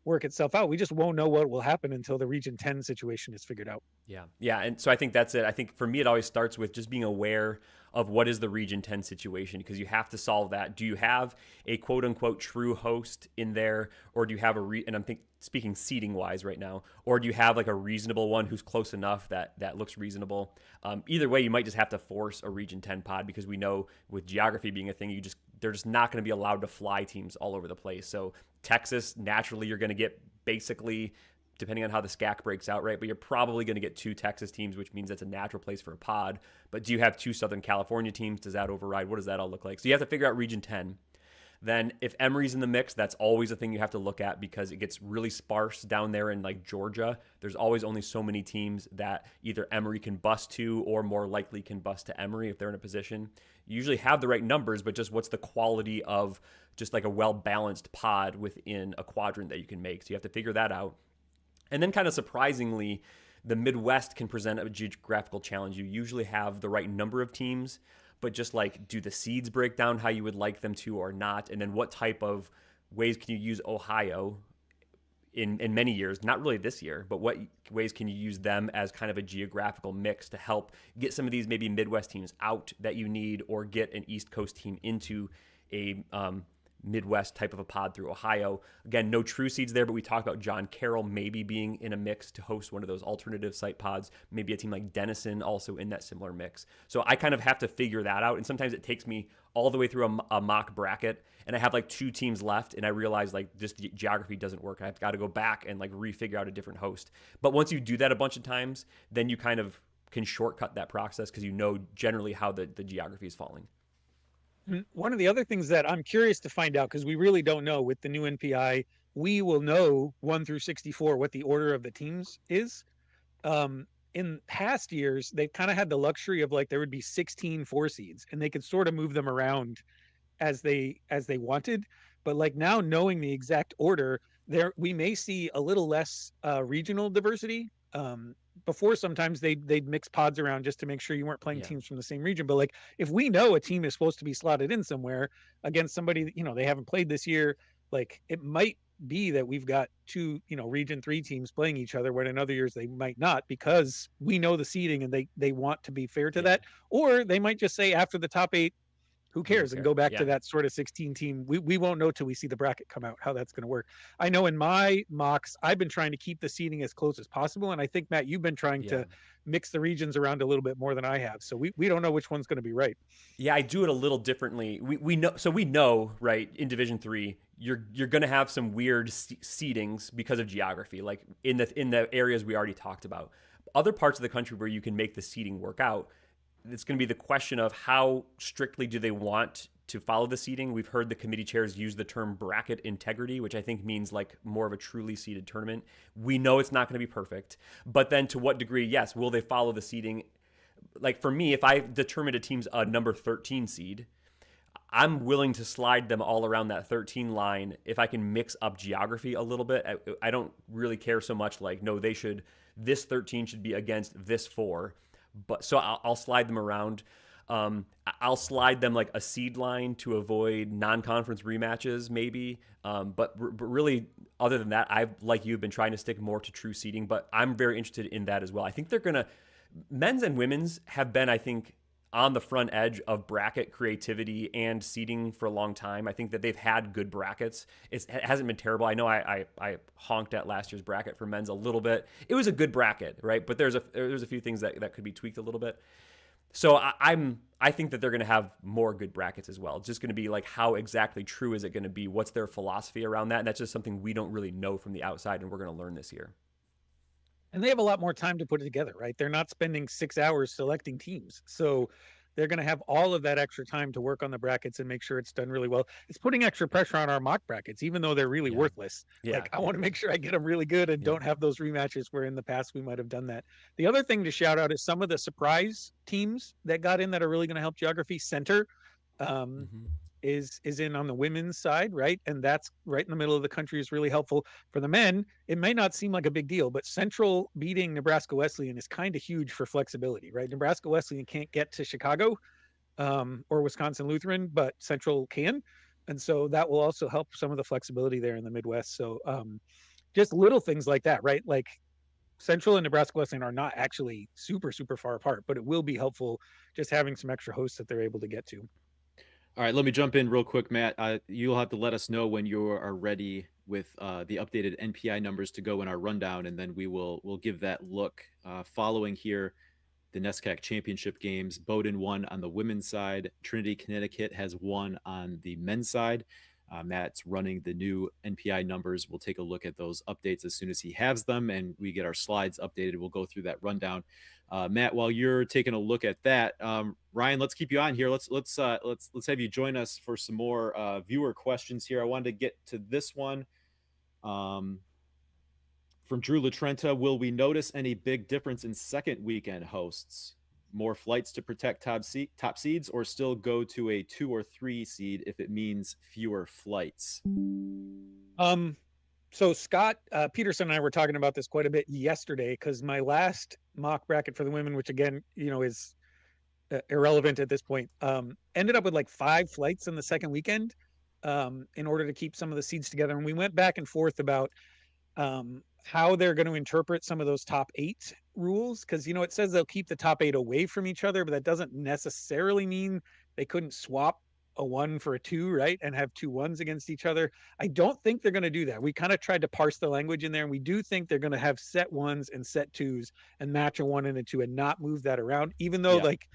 Speaker 4: work itself out. We just won't know what will happen until the Region 10 situation is figured out.
Speaker 1: Yeah. And so I think that's it. I think for me, it always starts with just being aware of what is the Region 10 situation, because you have to solve that. Do you have a quote unquote true host in there, or do you have and I'm speaking seating wise right now, or do you have like a reasonable one who's close enough that looks reasonable? Either way, you might just have to force a Region 10 pod, because we know with geography being a thing, they're just not going to be allowed to fly teams all over the place. So Texas, naturally, you're going to get basically, depending on how the SCAC breaks out, right? But you're probably going to get 2 Texas teams, which means that's a natural place for a pod. But do you have 2 Southern California teams? Does that override? What does that all look like? So you have to figure out Region 10. Then if Emory's in the mix, that's always a thing you have to look at, because it gets really sparse down there in like Georgia. There's always only so many teams that either Emory can bust to, or more likely can bust to Emory if they're in a position. You usually have the right numbers, but just what's the quality of just like a well-balanced pod within a quadrant that you can make. So you have to figure that out. And then kind of surprisingly, the Midwest can present a geographical challenge. You usually have the right number of teams, but just like, do the seeds break down how you would like them to or not? And then what type of ways can you use Ohio in many years, not really this year, but what ways can you use them as kind of a geographical mix to help get some of these maybe Midwest teams out that you need, or get an East Coast team into a Midwest type of a pod through Ohio? Again, no true seeds there, but we talked about John Carroll maybe being in a mix to host one of those alternative site pods, maybe a team like Denison also in that similar mix. So I kind of have to figure that out. And sometimes it takes me all the way through a mock bracket, and I have like 2 teams left, and I realize like just the geography doesn't work. I've got to go back and like refigure out a different host. But once you do that a bunch of times, then you kind of can shortcut that process, because you know generally how the geography is falling.
Speaker 4: One of the other things that I'm curious to find out, because we really don't know with the new NPI, we will know 1 through 64 what the order of the teams is. In past years, they've kind of had the luxury of like there would be 16 4 seeds, and they could sort of move them around as they wanted. But like now, knowing the exact order, there we may see a little less regional diversity. Before sometimes they'd mix pods around just to make sure you weren't playing teams from the same region. But like if we know a team is supposed to be slotted in somewhere against somebody that, they haven't played this year, like it might be that we've got two, region 3 teams playing each other, when in other years they might not, because we know the seeding and they want to be fair to that. Or they might just say after the top 8, who cares, and go back to that sort of 16 team. We won't know till we see the bracket come out how that's going to work. I know in my mocks, I've been trying to keep the seeding as close as possible. And I think, Matt, you've been trying to mix the regions around a little bit more than I have. So we don't know which one's going to be right.
Speaker 1: Yeah, I do it a little differently. We know, right, in Division 3, you're going to have some weird seedings because of geography, like in the areas we already talked about. Other parts of the country where you can make the seeding work out, it's going to be the question of how strictly do they want to follow the seeding. We've heard the committee chairs use the term bracket integrity, which I think means like more of a truly seeded tournament. We know it's not going to be perfect, but then to what degree, yes, will they follow the seeding? Like for me, if I determine a team's a number 13 seed, I'm willing to slide them all around that 13 line if I can mix up geography a little bit. I don't really care so much like, no, this 13 should be against this 4. But so I'll slide them around. I'll slide them like a seed line to avoid non-conference rematches, maybe. But really, other than that, I've, like you've been trying to stick more to true seeding. But I'm very interested in that as well. I think men's and women's have been, I think, on the front edge of bracket creativity and seeding for a long time. I think that they've had good brackets. It hasn't been terrible. I know I honked at last year's bracket for men's a little bit. It was a good bracket, right? But there's a few things that could be tweaked a little bit. So I think that they're going to have more good brackets as well. It's just going to be like, how exactly true is it going to be? What's their philosophy around that? And that's just something we don't really know from the outside, and we're going to learn this year.
Speaker 4: And they have a lot more time to put it together, right? They're not spending 6 hours selecting teams. So they're going to have all of that extra time to work on the brackets and make sure it's done really well. It's putting extra pressure on our mock brackets, even though they're really worthless. Like, I want to make sure I get them really good and don't have those rematches where in the past we might have done that. The other thing to shout out is some of the surprise teams that got in that are really going to help geography. Center is in on the women's side, right? And that's right in the middle of the country, is really helpful. For the men, it may not seem like a big deal, but Central beating Nebraska Wesleyan is kind of huge for flexibility, right? Nebraska Wesleyan can't get to Chicago or Wisconsin Lutheran, but Central can. And so that will also help some of the flexibility there in the Midwest. So just little things like that, right? Like Central and Nebraska Wesleyan are not actually super, super far apart, but it will be helpful just having some extra hosts that they're able to get to.
Speaker 2: All right, let me jump in real quick, Matt. You'll have to let us know when you are ready with the updated NPI numbers to go in our rundown, and then we'll give that look. Following here, the NESCAC championship games. Bowdoin won on the women's side. Trinity, Connecticut has won on the men's side. Matt's running the new NPI numbers. We'll take a look at those updates as soon as he has them, and we get our slides updated. We'll go through that rundown. Matt, while you're taking a look at that, Ryan, let's keep you on here. Let's have you join us for some more viewer questions here. I wanted to get to this one from Drew Latrenta. Will we notice any big difference in second weekend hosts? More flights to protect top seeds, or still go to a 2 or 3 seed if it means fewer flights?
Speaker 4: So Scott Peterson and I were talking about this quite a bit yesterday, because my last mock bracket for the women, which again, is irrelevant at this point, ended up with like 5 flights in the second weekend in order to keep some of the seeds together. And we went back and forth about how they're going to interpret some of those top 8 rules, because it says they'll keep the top 8 away from each other, but that doesn't necessarily mean they couldn't swap a 1 for a 2, right, and have 2 1s against each other. I don't think they're going to do that. We kind of tried to parse the language in there, and we do think they're going to have set 1s and set 2s and match a 1 and a 2 and not move that around, even though like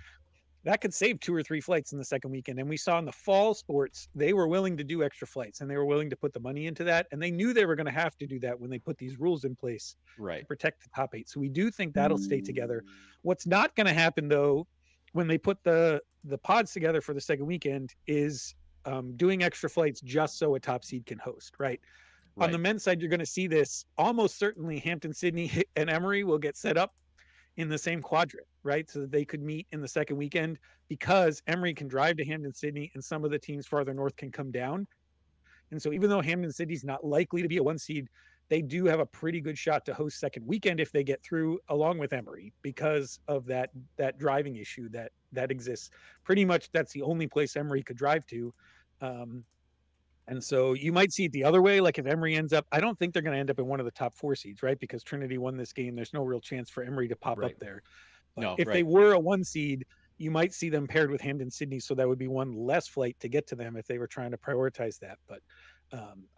Speaker 4: that could save 2 or 3 flights in the second weekend. And we saw in the fall sports, they were willing to do extra flights, and they were willing to put the money into that. And they knew they were going to have to do that when they put these rules in place to protect the top 8. So we do think that'll stay together. What's not going to happen, though, when they put the pods together for the second weekend is doing extra flights just so a top seed can host, right? On the men's side, you're going to see this almost certainly. Hampton, Sydney, and Emory will get set up in the same quadrant, right? So that they could meet in the second weekend, because Emory can drive to Hampton, Sydney, and some of the teams farther north can come down. And so even though Hampton City's not likely to be a one seed, they do have a pretty good shot to host second weekend if they get through, along with Emory, because of that driving issue that exists. Pretty much that's the only place Emory could drive to. And so you might see it the other way. Like if Emory ends up, I don't think they're going to end up in one of the top 4 seeds, right? Because Trinity won this game. There's no real chance for Emory to pop up there. But if they were a 1 seed, you might see them paired with Hampton Sydney. So that would be one less flight to get to them if they were trying to prioritize that. But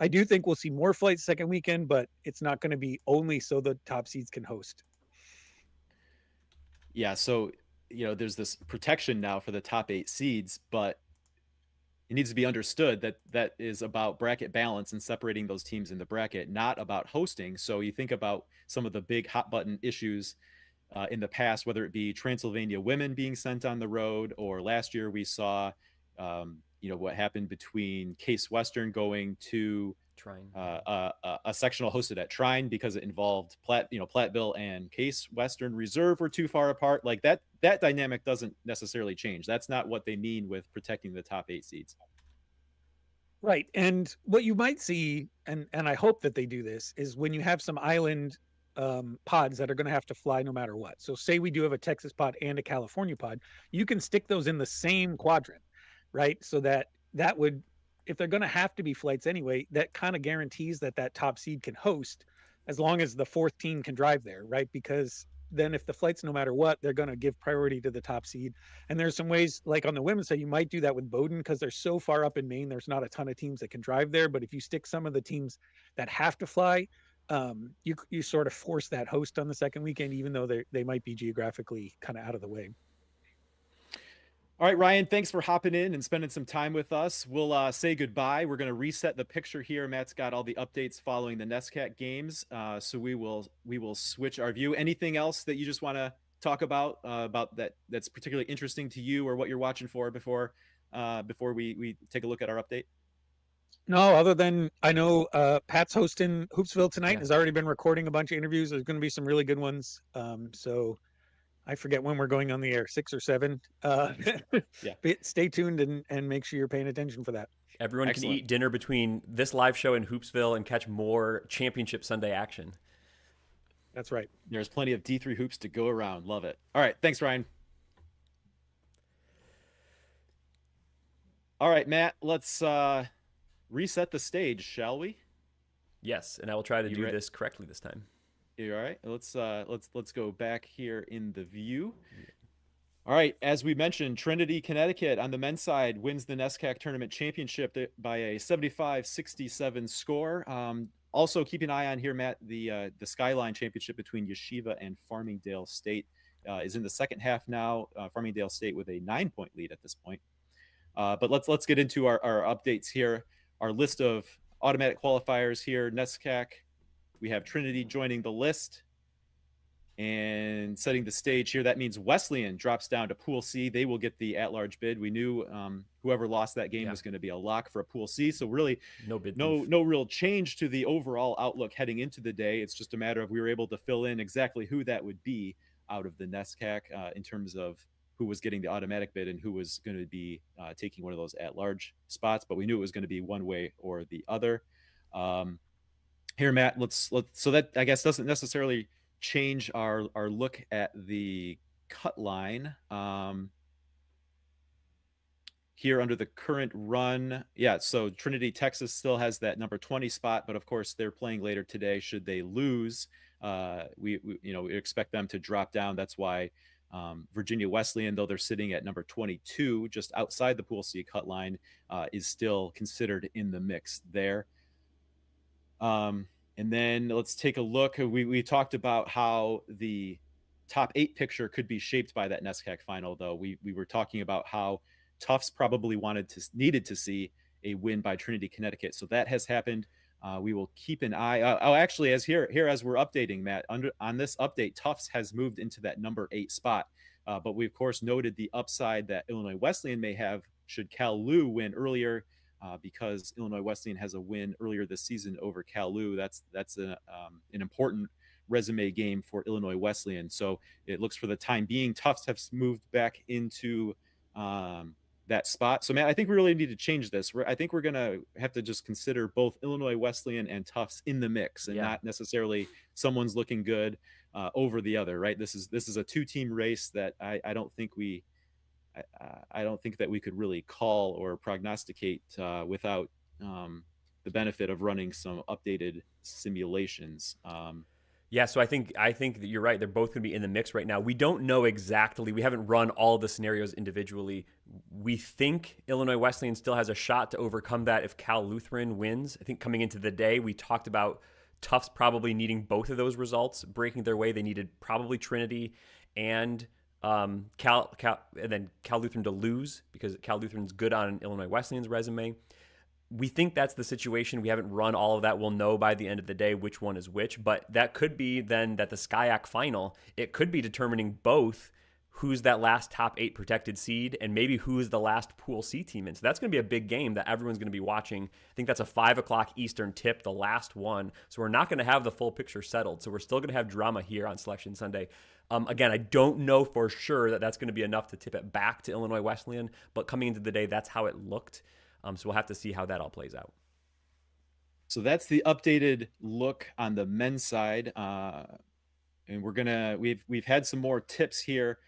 Speaker 4: I do think we'll see more flights second weekend, but it's not going to be only so the top seeds can host.
Speaker 2: Yeah. So, there's this protection now for the top 8 seeds, but it needs to be understood that that is about bracket balance and separating those teams in the bracket, not about hosting. So you think about some of the big hot button issues in the past, whether it be Transylvania women being sent on the road, or last year we saw, what happened between Case Western going to
Speaker 1: Trine,
Speaker 2: a sectional hosted at Trine because it involved Platteville and Case Western Reserve were too far apart. Like that dynamic doesn't necessarily change. That's not what they mean with protecting the top 8 seeds.
Speaker 4: Right. And what you might see, and I hope that they do this, is when you have some island pods that are going to have to fly no matter what. So say we do have a Texas pod and a California pod, you can stick those in the same quadrant, right? So that would, if they're going to have to be flights anyway, that kind of guarantees that top seed can host, as long as the 4th team can drive there, right? Because then if the flights, no matter what, they're going to give priority to the top seed. And there's some ways, like on the women's side, you might do that with Bowdoin because they're so far up in Maine, there's not a ton of teams that can drive there. But if you stick some of the teams that have to fly, you sort of force that host on the second weekend, even though they might be geographically kind of out of the way.
Speaker 2: All right, Ryan, thanks for hopping in and spending some time with us. We'll say goodbye. We're going to reset the picture here. Matt's got all the updates following the NESCAC games, so we will switch our view. Anything else that you just want to talk about that's particularly interesting to you, or what you're watching for before we take a look at our update?
Speaker 4: No, other than I know Pat's hosting Hoopsville tonight. Has already been recording a bunch of interviews. There's going to be some really good ones. So I forget when we're going on the air, 6 or 7. Stay tuned and make sure you're paying attention for that.
Speaker 1: Everyone can eat dinner between this live show in Hoopsville and catch more Championship Sunday action.
Speaker 4: That's right.
Speaker 2: There's plenty of D3 hoops to go around. Love it. All right. Thanks, Ryan. All right, Matt, let's reset the stage, shall we?
Speaker 1: Yes, and I will try to do this correctly this time.
Speaker 2: You all right? Let's go back here in the view. All right, as we mentioned, Trinity, Connecticut on the men's side wins the NESCAC Tournament Championship by a 75-67 score. Also, keep an eye on here, Matt, the Skyline Championship between Yeshiva and Farmingdale State is in the second half now. Farmingdale State with a 9-point lead at this point. But let's get into our updates here. Our list of automatic qualifiers here. NESCAC, we have Trinity joining the list and setting the stage here. That means Wesleyan drops down to Pool C. They will get the at-large bid. We knew whoever lost that game was going to be a lock for a Pool C. So really, no real change to the overall outlook heading into the day. It's just a matter of we were able to fill in exactly who that would be out of the NESCAC in terms of who was getting the automatic bid and who was going to be taking one of those at-large spots. But we knew it was going to be one way or the other. Here, Matt, let's so that I guess doesn't necessarily change our look at the cut line here under the current run. So Trinity, Texas still has that number 20 spot, but of course they're playing later today. Should they lose, we expect them to drop down. That's why Virginia Wesleyan, though they're sitting at number 22, just outside the Pool C cut line, is still considered in the mix there. And then let's take a look. We talked about how the top 8 picture could be shaped by that NESCAC final, though. We were talking about how Tufts probably needed to see a win by Trinity, Connecticut. So that has happened. We will keep an eye. As we're updating, Matt, on this update, Tufts has moved into that number 8 spot. But we, of course, noted the upside that Illinois Wesleyan may have should Cal Lu win earlier, because Illinois Wesleyan has a win earlier this season over Cal Lu. That's an important resume game for Illinois Wesleyan. So it looks for the time being, Tufts have moved back into that spot. So, man, I think we really need to change this. I think we're going to have to just consider both Illinois Wesleyan and Tufts in the mix, and not necessarily someone's looking good over the other, right? This is a two-team race that I don't think I don't think that we could really call or prognosticate without the benefit of running some updated simulations.
Speaker 1: Yeah, so I think that you're right. They're both going to be in the mix right now. We don't know exactly. We haven't run all the scenarios individually. We think Illinois Wesleyan still has a shot to overcome that if Cal Lutheran wins. I think coming into the day, we talked about Tufts probably needing both of those results, breaking their way. They needed probably Trinity and Cal Lutheran to lose, because Cal Lutheran's good on Illinois Wesleyan's resume. We think that's the situation. We haven't run all of that. We'll know by the end of the day which one is which, but that could be then that the SCIAC final, it could be determining both who's that last top 8 protected seed and maybe who's the last Pool C team in. So that's going to be a big game that everyone's going to be watching. I think that's a 5 o'clock Eastern tip, the last one. So we're not going to have the full picture settled. So we're still going to have drama here on Selection Sunday. Again, I don't know for sure that that's going to be enough to tip it back to Illinois Wesleyan, but coming into the day, that's how it looked. So we'll have to see how that all plays out.
Speaker 2: So that's the updated look on the men's side. And we've had some more tips here.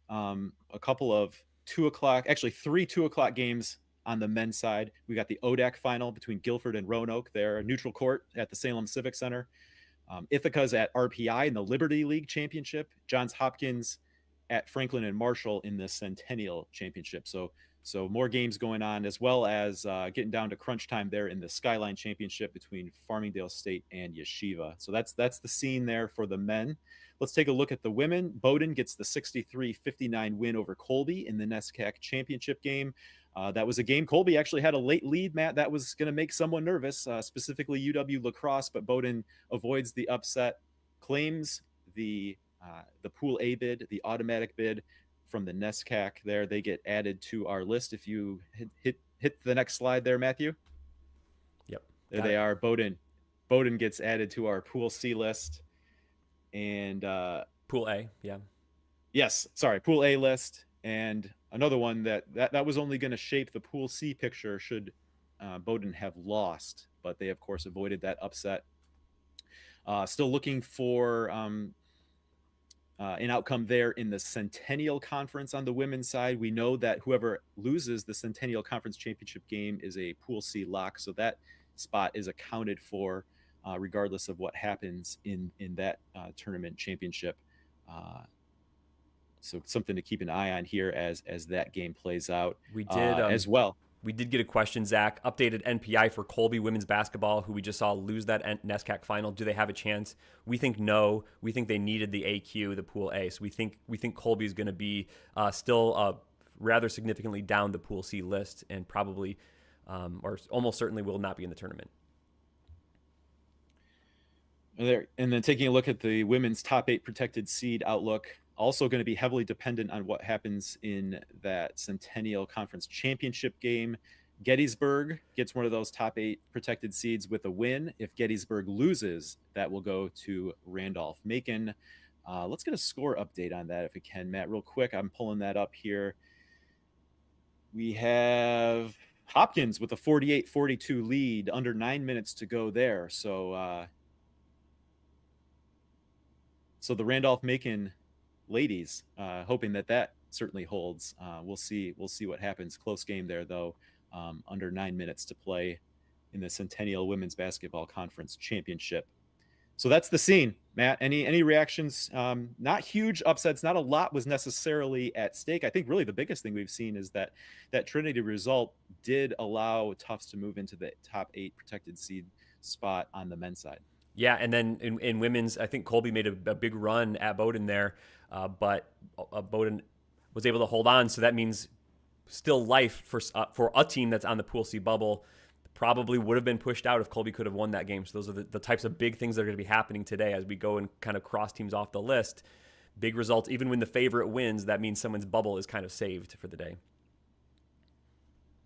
Speaker 2: A couple of 2 o'clock, actually 3 2 o'clock games on the men's side. We got the ODAC final between Guilford and Roanoke there, neutral court at the Salem Civic Center. Ithaca's at RPI in the Liberty League Championship. Johns Hopkins at Franklin and Marshall in the Centennial Championship. So more games going on, as well as getting down to crunch time there in the Skyline Championship between Farmingdale State and Yeshiva. So that's the scene there for the men. Let's take a look at the women. Bowdoin gets the 63-59 win over Colby in the NESCAC championship game. That was a game Colby actually had a late lead, Matt. That was going to make someone nervous, specifically UW Lacrosse, but Bowdoin avoids the upset, claims the Pool A bid, the automatic bid from the NESCAC there. They get added to our list. If you hit the next slide there, Matthew.
Speaker 1: Yep.
Speaker 2: There they are. Bowdoin gets added to our Pool C list. And
Speaker 1: Pool A, yeah.
Speaker 2: Yes, sorry, Pool A list. And another one that was only going to shape the Pool C picture should Bowdoin have lost, but they of course avoided that upset. Still looking for an outcome there in the Centennial Conference on the women's side. We know that whoever loses the Centennial Conference Championship game is a Pool C lock, so that spot is accounted for regardless of what happens in that tournament championship. So something to keep an eye on here as that game plays out.
Speaker 1: We did
Speaker 2: as well.
Speaker 1: We did get a question, Zach. Updated NPI for Colby women's basketball, who we just saw lose that NESCAC final. Do they have a chance? We think no. We think they needed the AQ, the Pool A. So we think Colby is going to be still rather significantly down the Pool C list, and probably or almost certainly will not be in the tournament.
Speaker 2: And then taking a look at the women's top 8 protected seed outlook, also going to be heavily dependent on what happens in that Centennial Conference Championship game. Gettysburg gets one of those top 8 protected seeds with a win. If Gettysburg loses, that will go to Randolph-Macon. Let's get a score update on that if we can, Matt, real quick. I'm pulling that up here. We have Hopkins with a 48-42 lead, under 9 minutes to go there. So the Randolph-Macon ladies, hoping that certainly holds. We'll see what happens. Close game there, though. Under 9 minutes to play in the Centennial Women's Basketball Conference Championship. So that's the scene, Matt. Any reactions? Not huge upsets. Not a lot was necessarily at stake. I think really the biggest thing we've seen is that Trinity result did allow Tufts to move into the top 8 protected seed spot on the men's side.
Speaker 1: Yeah, and then in women's, I think Colby made a big run at Bowdoin there, but Bowdoin was able to hold on. So that means still life for a team that's on the Pool C bubble. Probably would have been pushed out if Colby could have won that game. So those are the types of big things that are going to be happening today as we go and kind of cross teams off the list. big results. Even when the favorite wins, that means someone's bubble is kind of saved for the day.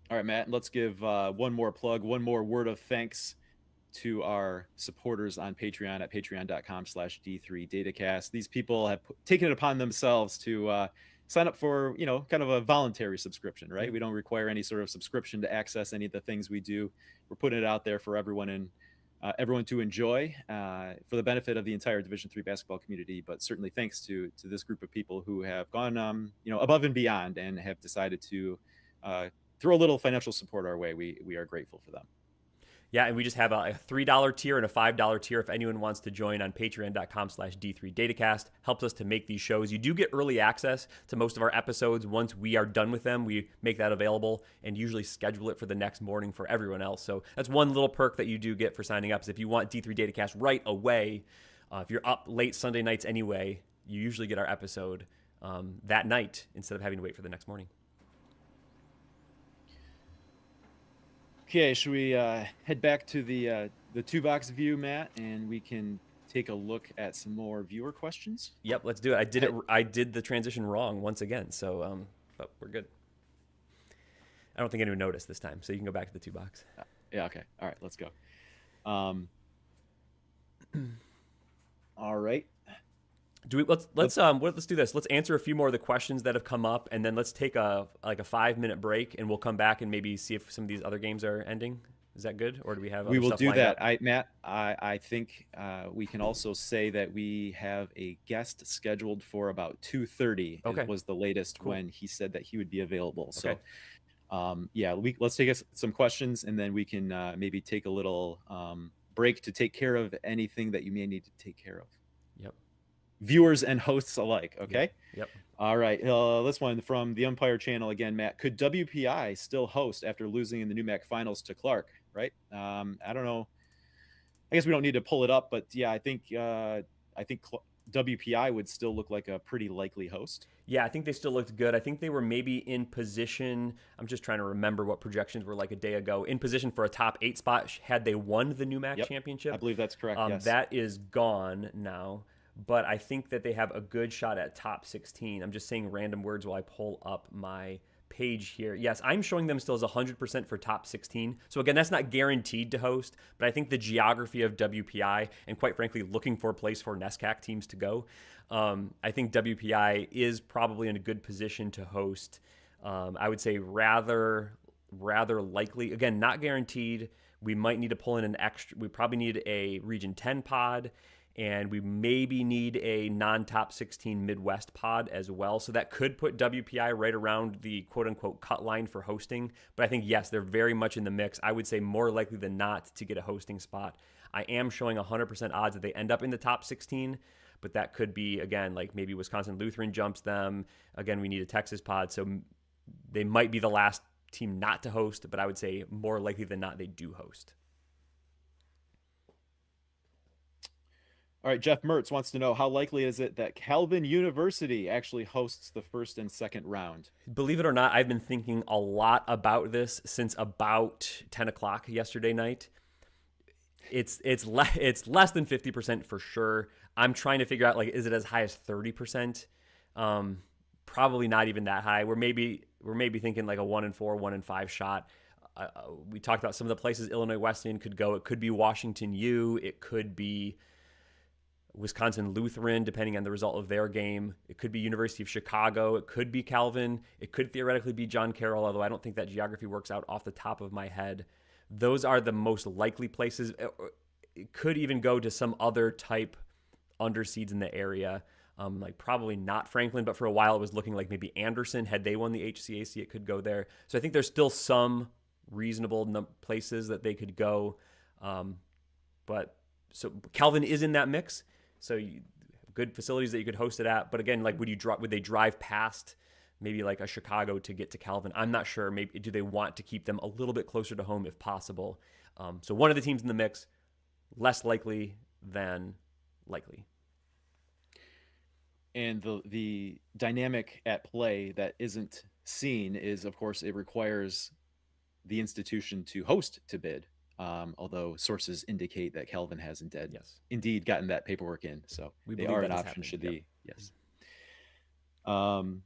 Speaker 2: All right, Matt, let's give one more plug, one more word of thanks to our supporters on Patreon at patreon.com/D3Datacast. These people have taken it upon themselves to sign up for, kind of a voluntary subscription, right?
Speaker 1: Mm-hmm.
Speaker 2: We don't require any sort of subscription to access any of the things we do. We're putting it out there for everyone everyone to enjoy for the benefit of the entire Division III basketball community. But certainly thanks to this group of people who have gone, above and beyond and have decided to throw a little financial support our way. We are grateful for them.
Speaker 1: Yeah, and we just have a $3 tier and a $5 tier if anyone wants to join on patreon.com/D3Datacast. Helps us to make these shows. You do get early access to most of our episodes. Once we are done with them, we make that available and usually schedule it for the next morning for everyone else. So that's one little perk that you do get for signing up is if you want D3 Datacast right away, if you're up late Sunday nights anyway, you usually get our episode that night instead of having to wait for the next morning.
Speaker 2: Okay, should we head back to the 2-box view, Matt, and we can take a look at some more viewer questions?
Speaker 1: Yep, let's do it. I did the transition wrong once again, so but we're good. I don't think anyone noticed this time, so you can go back to the 2-box.
Speaker 2: Yeah, okay. All right, let's go. All right.
Speaker 1: Let's do this. Let's answer a few more of the questions that have come up, and then let's take a 5-minute break, and we'll come back and maybe see if some of these other games are ending. Is that good, or do we have?
Speaker 2: We will do that.
Speaker 1: Up?
Speaker 2: Matt, I think we can also say that we have a guest scheduled for about 2:30.
Speaker 1: Okay.
Speaker 2: It was the latest when he said that he would be available.
Speaker 1: Okay.
Speaker 2: So, let's take some questions, and then we can maybe take a little break to take care of anything that you may need to take care of.
Speaker 1: Yep.
Speaker 2: Viewers and hosts alike. Okay.
Speaker 1: Yep.
Speaker 2: All right. This one from the Umpire Channel again, Matt. Could WPI still host after losing in the NEWMAC finals to Clark? Right. I don't know. I guess we don't need to pull it up, but yeah, I think WPI would still look like a pretty likely host.
Speaker 1: Yeah, I think they still looked good. I think they were maybe in position. I'm just trying to remember what projections were like a day ago. In position for a top 8 spot had they won the NEWMAC championship.
Speaker 2: I believe that's correct. Yes.
Speaker 1: That is gone now. But I think that they have a good shot at top 16. I'm just saying random words while I pull up my page here. Yes, I'm showing them still as 100% for top 16. So again, that's not guaranteed to host, but I think the geography of WPI and quite frankly, looking for a place for NESCAC teams to go, I think WPI is probably in a good position to host. I would say rather likely. Again, not guaranteed. We might need to pull in we probably need a Region 10 pod. And we maybe need a non-top 16 Midwest pod as well. So that could put WPI right around the quote-unquote cut line for hosting. But I think, yes, they're very much in the mix. I would say more likely than not to get a hosting spot. I am showing 100% odds that they end up in the top 16. But that could be, again, like maybe Wisconsin Lutheran jumps them. Again, we need a Texas pod. So they might be the last team not to host. But I would say more likely than not, they do host.
Speaker 2: All right, Jeff Mertz wants to know, how likely is it that Calvin University actually hosts the first and second round?
Speaker 1: Believe it or not, I've been thinking a lot about this since about 10 o'clock yesterday night. It's less than 50% for sure. I'm trying to figure out, like, is it as high as 30%? Probably not even that high. We're maybe thinking like a 1-4, 1-5 shot. We talked about some of the places Illinois Wesleyan could go. It could be Washington U. It could be Wisconsin Lutheran, depending on the result of their game. It could be University of Chicago. It could be Calvin. It could theoretically be John Carroll, although I don't think that geography works out off the top of my head. Those are the most likely places. It could even go to some other type underseeds in the area, like probably not Franklin, but for a while it was looking like maybe Anderson. Had they won the HCAC, it could go there. So I think there's still some reasonable places that they could go. But so Calvin is in that mix. So good facilities that you could host it at. But again, like would they drive past maybe like a Chicago to get to Calvin? I'm not sure. Maybe do they want to keep them a little bit closer to home if possible? So one of the teams in the mix, less likely than likely.
Speaker 2: And the dynamic at play that isn't seen is, of course, it requires the institution to host to bid. Although sources indicate that Calvin has indeed gotten that paperwork in. So they are an option should the, yes. Um,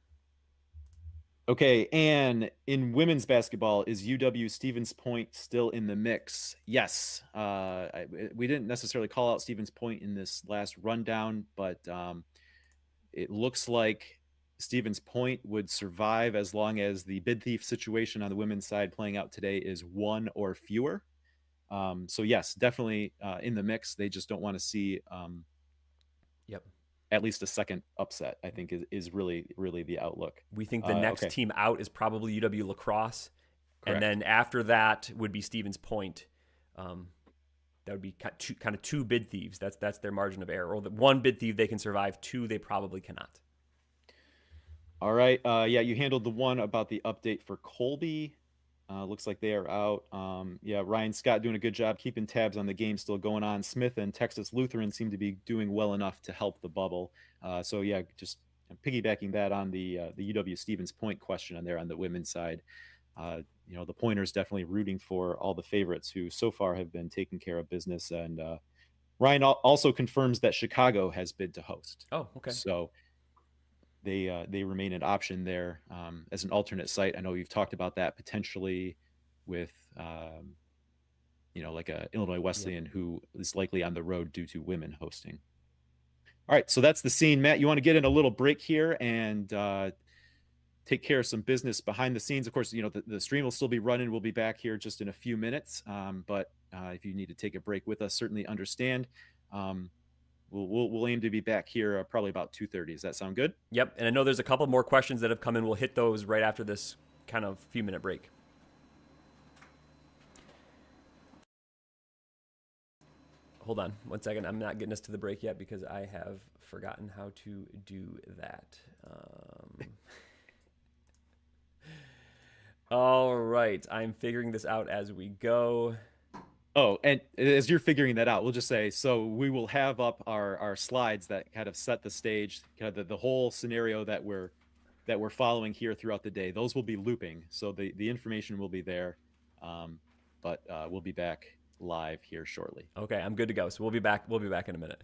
Speaker 2: okay, and in women's basketball, is UW Stevens Point still in the mix? Yes. We didn't necessarily call out Stevens Point in this last rundown, but it looks like Stevens Point would survive as long as the bid thief situation on the women's side playing out today is 1 or fewer. So yes, definitely in the mix. They just don't want to see
Speaker 1: Yep.
Speaker 2: at least a second upset, I think is really the outlook.
Speaker 1: We think the next
Speaker 2: Okay.
Speaker 1: team out is probably UW Lacrosse.
Speaker 2: Correct.
Speaker 1: And then after that would be Stevens Point. That would be kind of two bid thieves. That's their margin of error. Or the one bid thief they can survive, two they probably cannot.
Speaker 2: All right. Yeah, you handled the one about the update for Colby. Looks like they are out. Yeah, Ryan Scott doing a good job keeping tabs on the game still going on. Smith and Texas Lutheran seem to be doing well enough to help the bubble. So yeah, just piggybacking that on the UW Stevens Point question on there on the women's side. The Pointers definitely rooting for all the favorites who so far have been taking care of business. And Ryan also confirms that Chicago has bid to host.
Speaker 1: Oh, okay.
Speaker 2: So they remain an option there as an alternate site. I know you've talked about that potentially with like a Illinois Wesleyan who is likely on the road due to women hosting. All right, so that's the scene. Matt, you want to get in a little break here and take care of some business behind the scenes. Of course, the stream will still be running. We'll be back here just in a few minutes. But if you need to take a break with us, certainly understand. We'll aim to be back here probably about 2:30. Does that sound good?
Speaker 1: Yep. And I know there's a couple more questions that have come in. We'll hit those right after this kind of few minute break. Hold on 1 second. I'm not getting us to the break yet because I have forgotten how to do that. All right. I'm figuring this out as we go.
Speaker 2: Oh, and as you're figuring that out, we'll just say, so we will have up our slides that kind of set the stage, kind of the whole scenario that we're following here throughout the day. Those will be looping, so the information will be there, but we'll be back live here shortly.
Speaker 1: Okay, I'm good to go. So we'll be back in a minute.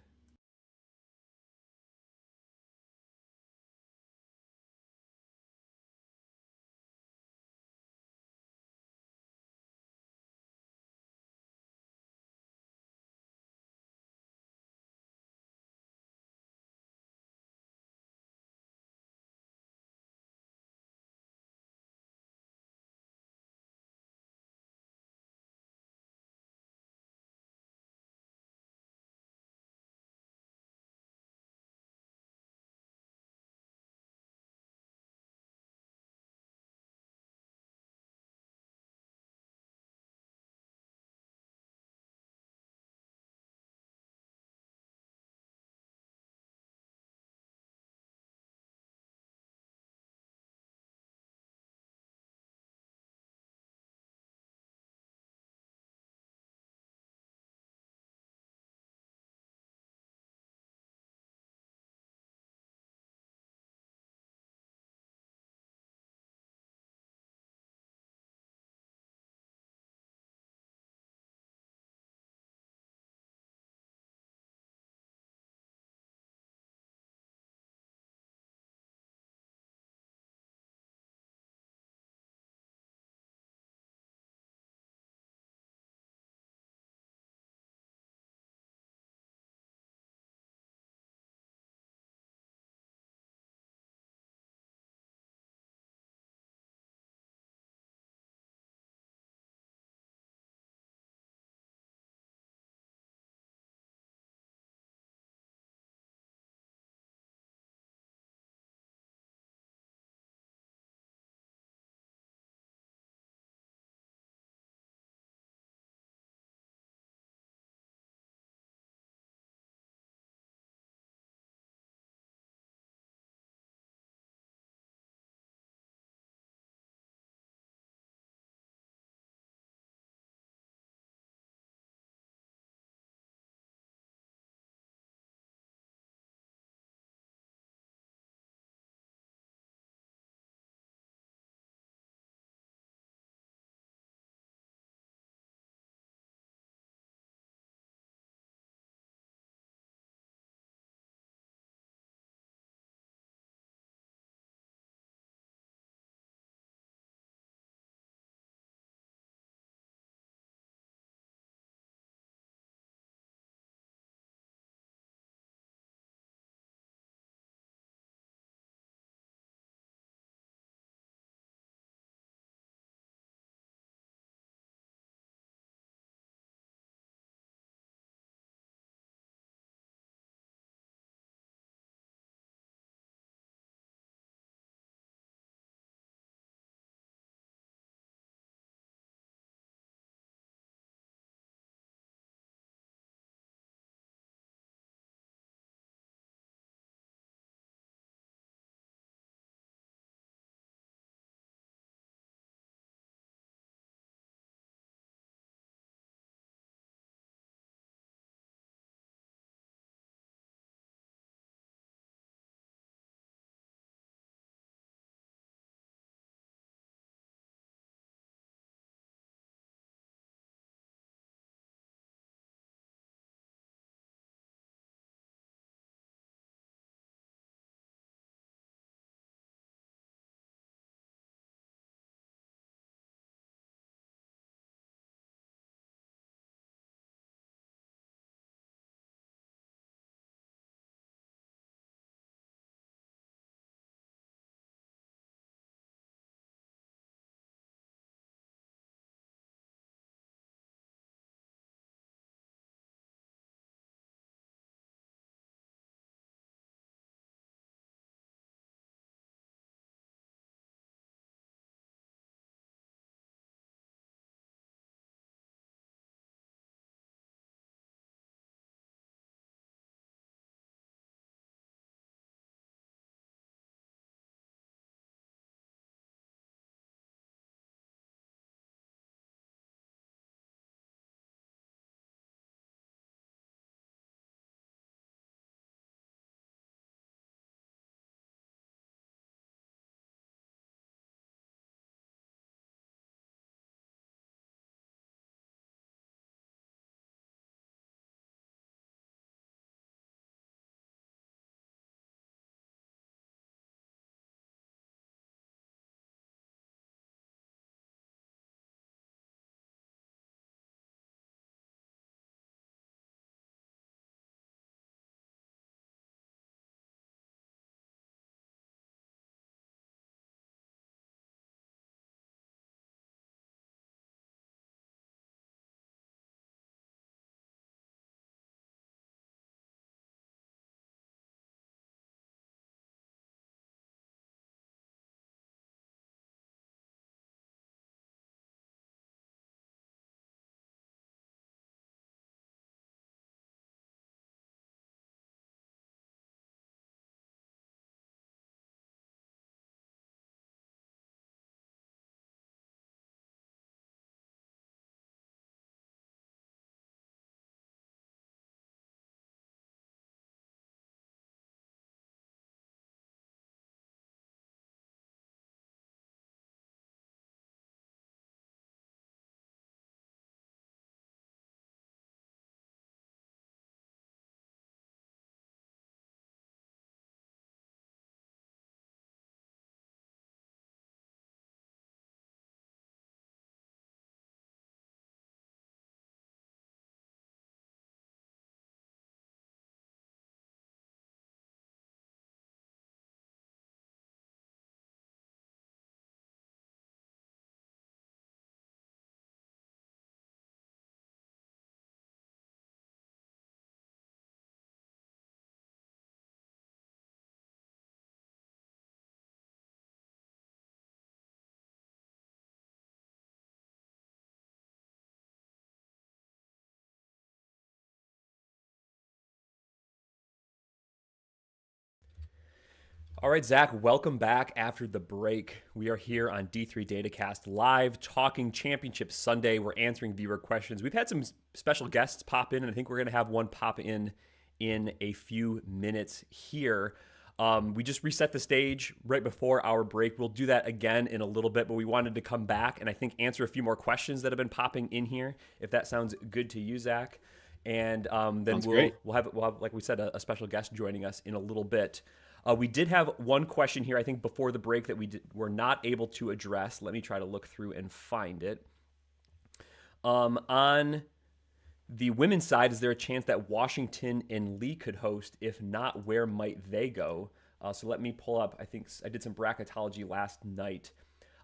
Speaker 1: All right, Zach, welcome back after the break. We are here on D3 Datacast live talking Championship Sunday. We're answering viewer questions. We've had some special guests pop in, and I think we're going to have one pop in a few minutes here. We just reset the stage right before our break. We'll do that again in a little bit, but we wanted to come back and I think answer a few more questions that have been popping in here, if that sounds good to you, Zach. And then we'll have, like we said, a special guest joining us in a little bit. We did have one question here, I think, before the break that were not able to address. Let me try to look through and find it. On the women's side, is there a chance that Washington and Lee could host? If not, where might they go? So let me pull up. I think I did some bracketology last night.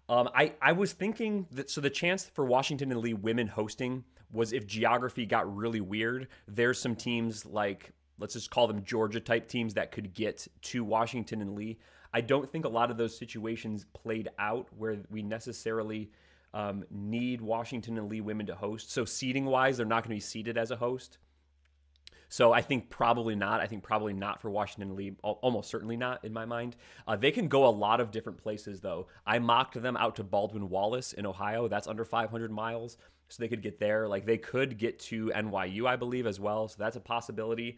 Speaker 1: I was thinking that, so the chance for Washington and Lee women hosting was if geography got really weird. There's some teams like, let's just call them Georgia type teams that could get to Washington and Lee. I don't think a lot of those situations played out where we necessarily need Washington and Lee women to host. So seeding wise, they're not going to be seeded as a host. So I think probably not. I think probably not for Washington and Lee. Almost certainly not in my mind. They can go a lot of different places though. I mocked them out to Baldwin-Wallace in Ohio. That's under 500 miles. So they could get there. Like they could get to NYU, I believe, as well. So that's a possibility.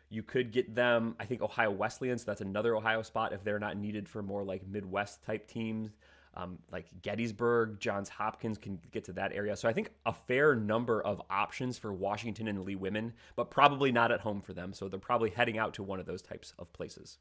Speaker 1: You could get them, I think, Ohio Wesleyan. So that's another Ohio spot if they're not needed for more like Midwest type teams. Like Gettysburg, Johns Hopkins can get to that area. So I think a fair number of options for Washington and Lee women, but probably not at home for them. So they're probably heading out to one of those types of places.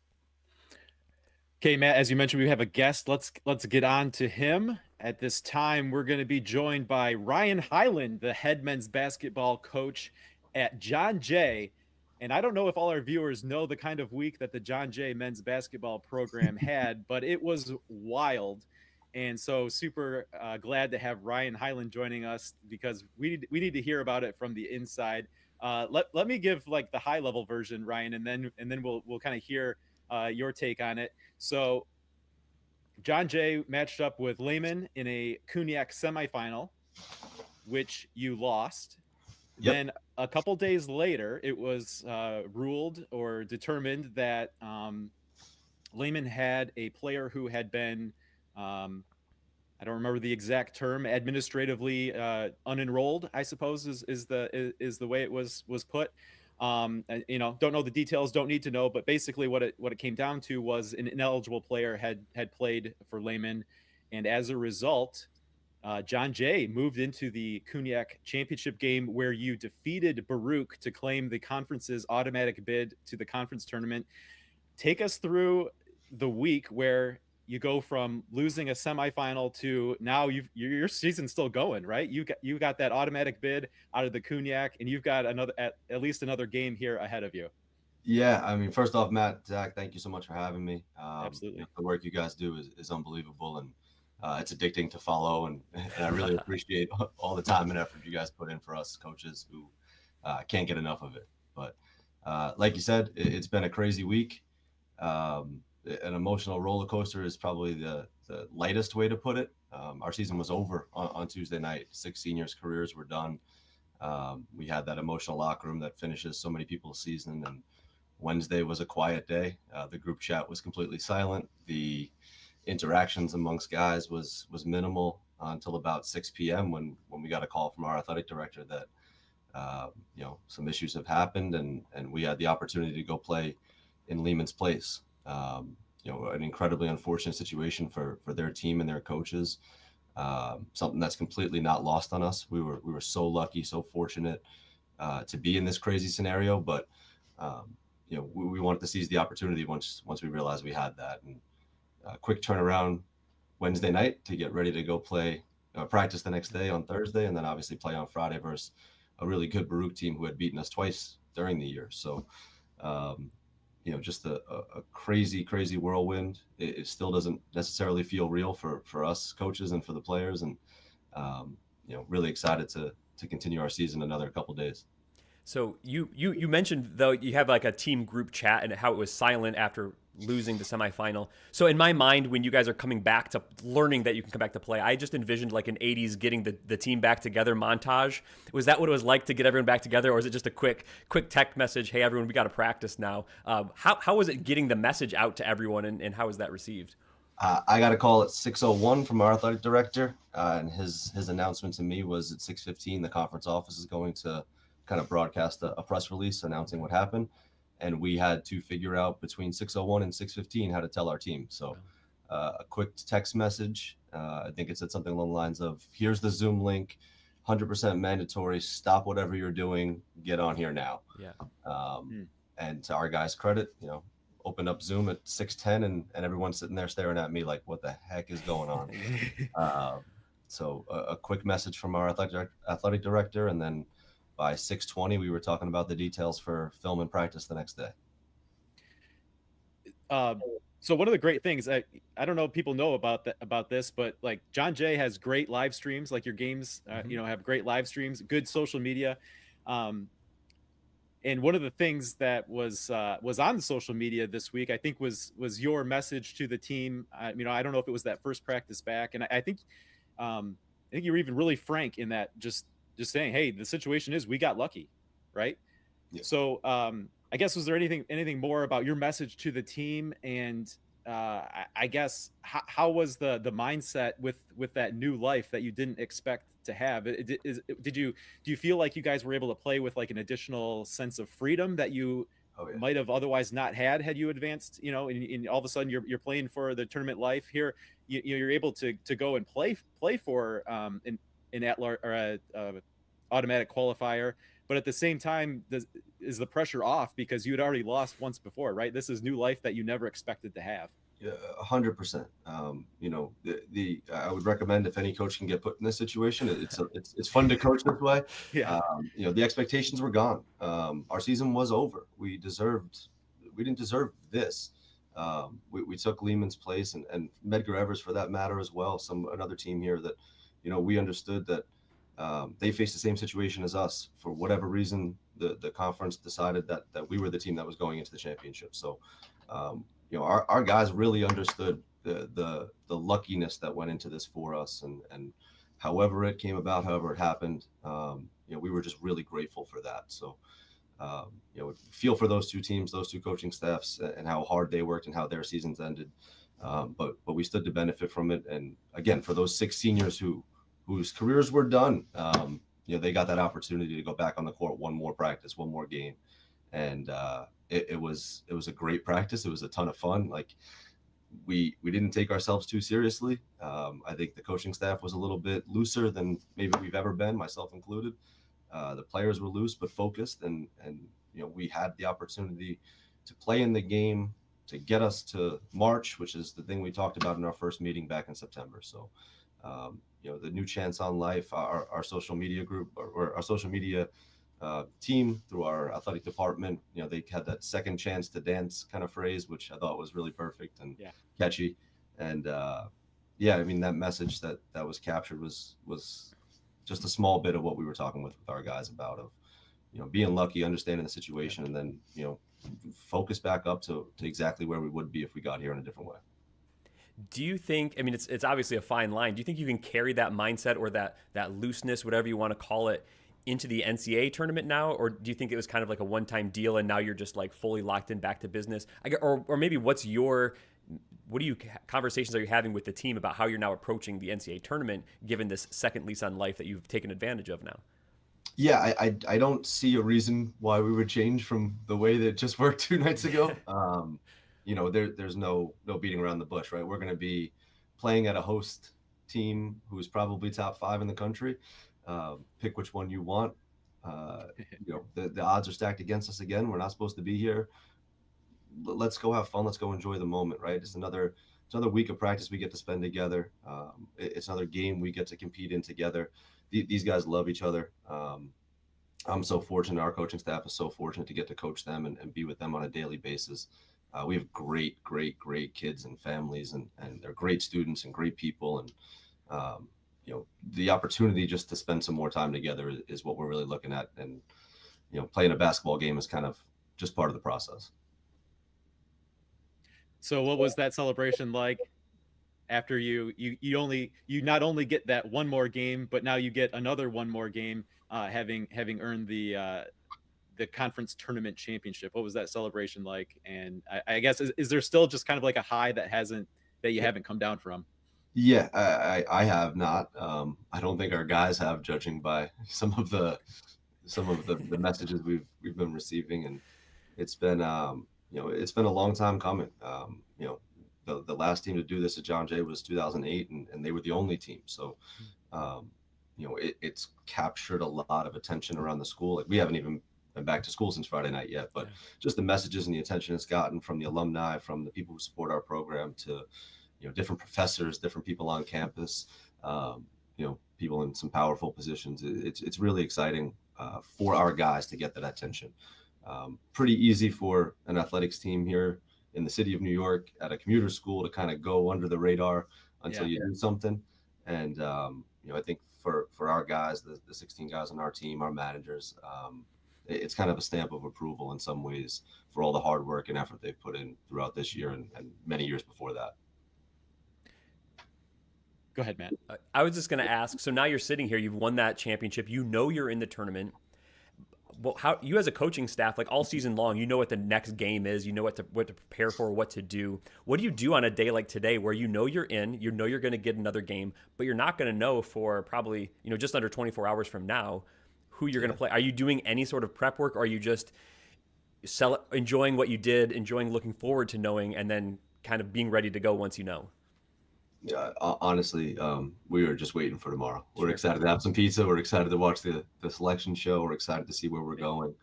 Speaker 2: Okay, Matt, as you mentioned, we have a guest. Let's get on to him. At this time, we're going to be joined by Ryan Hyland, the head men's basketball coach at John Jay. And I don't know if all our viewers know the kind of week that the John Jay men's basketball program had, but it was wild. And so super glad to have Ryan Hyland joining us because we need to hear about it from the inside. Let me give like the high level version, Ryan, and then we'll kind of hear your take on it. So John Jay matched up with Lehman in a Cognac semifinal, which you lost. Yep. Then a couple days later, it was ruled or determined that Lehman had a player who had been I don't remember the exact term, administratively unenrolled, I suppose is the way it was put. Don't know the details, don't need to know, but basically what it came down to was an ineligible player had played for Lehman, and as a result, John Jay moved into the Cognac championship game where you defeated Baruch to claim the conference's automatic bid to the conference tournament. Take us through the week where you go from losing a semifinal to now your season's still going, right? You got that automatic bid out of the Cognac, and you've got at least another game here ahead of you.
Speaker 5: Yeah, I mean, first off, Matt, Zach, thank you so much for having me.
Speaker 2: Absolutely,
Speaker 5: the work you guys do is unbelievable, and it's addicting to follow, and I really appreciate all the time and effort you guys put in for us coaches who can't get enough of it. But like you said, it's been a crazy week. An emotional roller coaster is probably the lightest way to put it. Our season was over on Tuesday night. 6 seniors' careers were done. We had that emotional locker room that finishes so many people's season. And Wednesday was a quiet day. The group chat was completely silent. The interactions amongst guys was minimal until about 6 p.m. when we got a call from our athletic director that some issues have happened, and we had the opportunity to go play in Lehman's place. An incredibly unfortunate situation for their team and their coaches. Something that's completely not lost on us. We were so lucky, so fortunate to be in this crazy scenario, but we wanted to seize the opportunity once we realized we had that. And quick turnaround Wednesday night to get ready to go play practice the next day on Thursday, and then obviously play on Friday versus a really good Baruch team who had beaten us twice during the year. So just a crazy whirlwind. It still doesn't necessarily feel real for us coaches and for the players, and really excited to continue our season another couple of days.
Speaker 1: So you mentioned, though, you have like a team group chat and how it was silent after losing the semifinal. So in my mind, when you guys are coming back to learning that you can come back to play, I just envisioned like an 80s getting the team back together montage. Was that what it was like to get everyone back together, or is it just a quick tech message? Hey, everyone, we got to practice now. How was it getting the message out to everyone, and how was that received?
Speaker 5: I got a call at 6:01 from our athletic director, and his announcement to me was at 6:15. The conference office is going to kind of broadcast a press release announcing what happened, and we had to figure out between 6:01 and 6:15 how to tell our team. So a quick text message. I think it said something along the lines of, "Here's the Zoom link, 100% mandatory. Stop whatever you're doing. Get on here now."
Speaker 1: Yeah.
Speaker 5: And to our guys' credit, opened up Zoom at 6:10 and everyone's sitting there staring at me like, what the heck is going on? So a quick message from our athletic director, and then by 6:20 we were talking about the details for film and practice the next day.
Speaker 2: So one of the great things, I don't know if people know about this, but like John Jay has great live streams, like your games, have great live streams, good social media. And one of the things that was on the social media this week, I think was your message to the team. I don't know if it was that first practice back, and I think you were even really frank in that, just saying, hey, the situation is we got lucky, right?
Speaker 5: Yeah.
Speaker 2: So I guess, was there anything more about your message to the team, and I guess how was the mindset with that new life that you didn't expect to have? Do you feel like you guys were able to play with like an additional sense of freedom that you might have otherwise not had you advanced, and all of a sudden you're playing for the tournament life here, you're able to go and play for an at-large or a automatic qualifier, but at the same time, is the pressure off because you had already lost once before, right? This is new life that you never expected to have.
Speaker 5: Yeah, 100%. I would recommend, if any coach can get put in this situation, it's fun to coach this way.
Speaker 2: Yeah.
Speaker 5: The expectations were gone. Our season was over. We didn't deserve this. We took Lehman's place and Medgar Evers for that matter as well. Another team here that, we understood that they faced the same situation as us. For whatever reason, the conference decided that we were the team that was going into the championship. So, our guys really understood the luckiness that went into this for us, and however it came about, however it happened, we were just really grateful for that. So, feel for those two teams, those two coaching staffs, and how hard they worked and how their seasons ended. But we stood to benefit from it. And again, for those 6 seniors whose careers were done, they got that opportunity to go back on the court, one more practice, one more game. And it was a great practice. It was a ton of fun. Like we didn't take ourselves too seriously. I think the coaching staff was a little bit looser than maybe we've ever been, myself included. The players were loose but focused, and we had the opportunity to play in the game to get us to March, which is the thing we talked about in our first meeting back in September. So the new chance on life, our social media group or our social media team through our athletic department, they had that second chance to dance kind of phrase, which I thought was really perfect and catchy. And that message that was captured was just a small bit of what we were talking with our guys about, of being lucky, understanding the situation, and then focus back up to exactly where we would be if we got here in a different way.
Speaker 1: Do you think, it's obviously a fine line. Do you think you can carry that mindset or that looseness, whatever you want to call it, into the NCAA tournament now? Or do you think it was kind of like a one-time deal and now you're just like fully locked in back to business? Or maybe conversations are you having with the team about how you're now approaching the NCAA tournament, given this second lease on life that you've taken advantage of now?
Speaker 5: Yeah, I don't see a reason why we would change from the way that it just worked 2 nights ago. There's no beating around the bush, right? We're going to be playing at a host team who's probably top 5 in the country. Pick which one you want. The odds are stacked against us again. We're not supposed to be here. Let's go have fun. Let's go enjoy the moment, right? It's another week of practice we get to spend together. It's another game we get to compete in together. These guys love each other. I'm so fortunate. Our coaching staff is so fortunate to get to coach them and be with them on a daily basis. We have great kids and families, and they're great students and great people. And, the opportunity just to spend some more time together is what we're really looking at. And, playing a basketball game is kind of just part of the process.
Speaker 2: So what was that celebration like after you not only get that one more game, but now you get another one more game, having earned the conference tournament championship? What was that celebration like? And I guess is there still just kind of like a high that you haven't come down from?
Speaker 5: Yeah, I have not. I don't think our guys have, judging by some of the messages we've been receiving, and it's been it's been a long time coming. The last team to do this at John Jay was 2008, and they were the only team. So it's captured a lot of attention around the school. Like, we haven't even been back to school since Friday night yet, but just the messages and the attention it's gotten from the alumni, from the people who support our program, to different professors, different people on campus, people in some powerful positions. It's really exciting for our guys to get that attention. Pretty easy for an athletics team here in the city of New York at a commuter school to kind of go under the radar until you do something. And I think for our guys, the 16 guys on our team, our managers, it's kind of a stamp of approval in some ways for all the hard work and effort they've put in throughout this year and many years before that.
Speaker 2: Go ahead, Matt.
Speaker 1: I was just going to ask, so now you're sitting here, you've won that championship, you're in the tournament. Well, how you as a coaching staff, like all season long, you know what the next game is, you know what to prepare for, what to do. What do you do on a day like today where you're in, you're going to get another game, but you're not going to know for probably, just under 24 hours from now who you're going to play? Are you doing any sort of prep work, or are you just enjoying what you did, enjoying looking forward to knowing, and then kind of being ready to go once you know?
Speaker 5: Yeah, honestly, we are just waiting for tomorrow. We're excited to have some pizza. We're excited to watch the selection show. We're excited to see where we're going.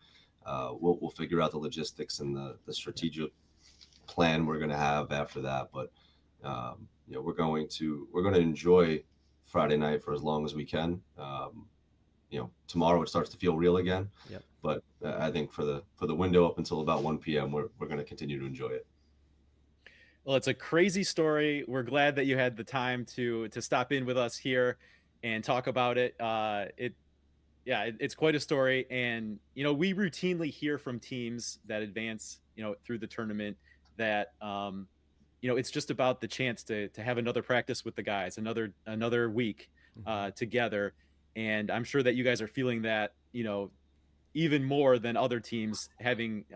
Speaker 5: We'll figure out the logistics and the strategic plan we're going to have after that. But we're going to enjoy Friday night for as long as we can. Tomorrow it starts to feel real again.
Speaker 1: Yep.
Speaker 5: But I think for the window up until about 1 p.m., we're going to continue to enjoy it.
Speaker 2: Well, it's a crazy story. We're glad that you had the time to stop in with us here and talk about it. It's quite a story. And, we routinely hear from teams that advance, through the tournament that, it's just about the chance to have another practice with the guys, another week together. And I'm sure that you guys are feeling that, even more than other teams, having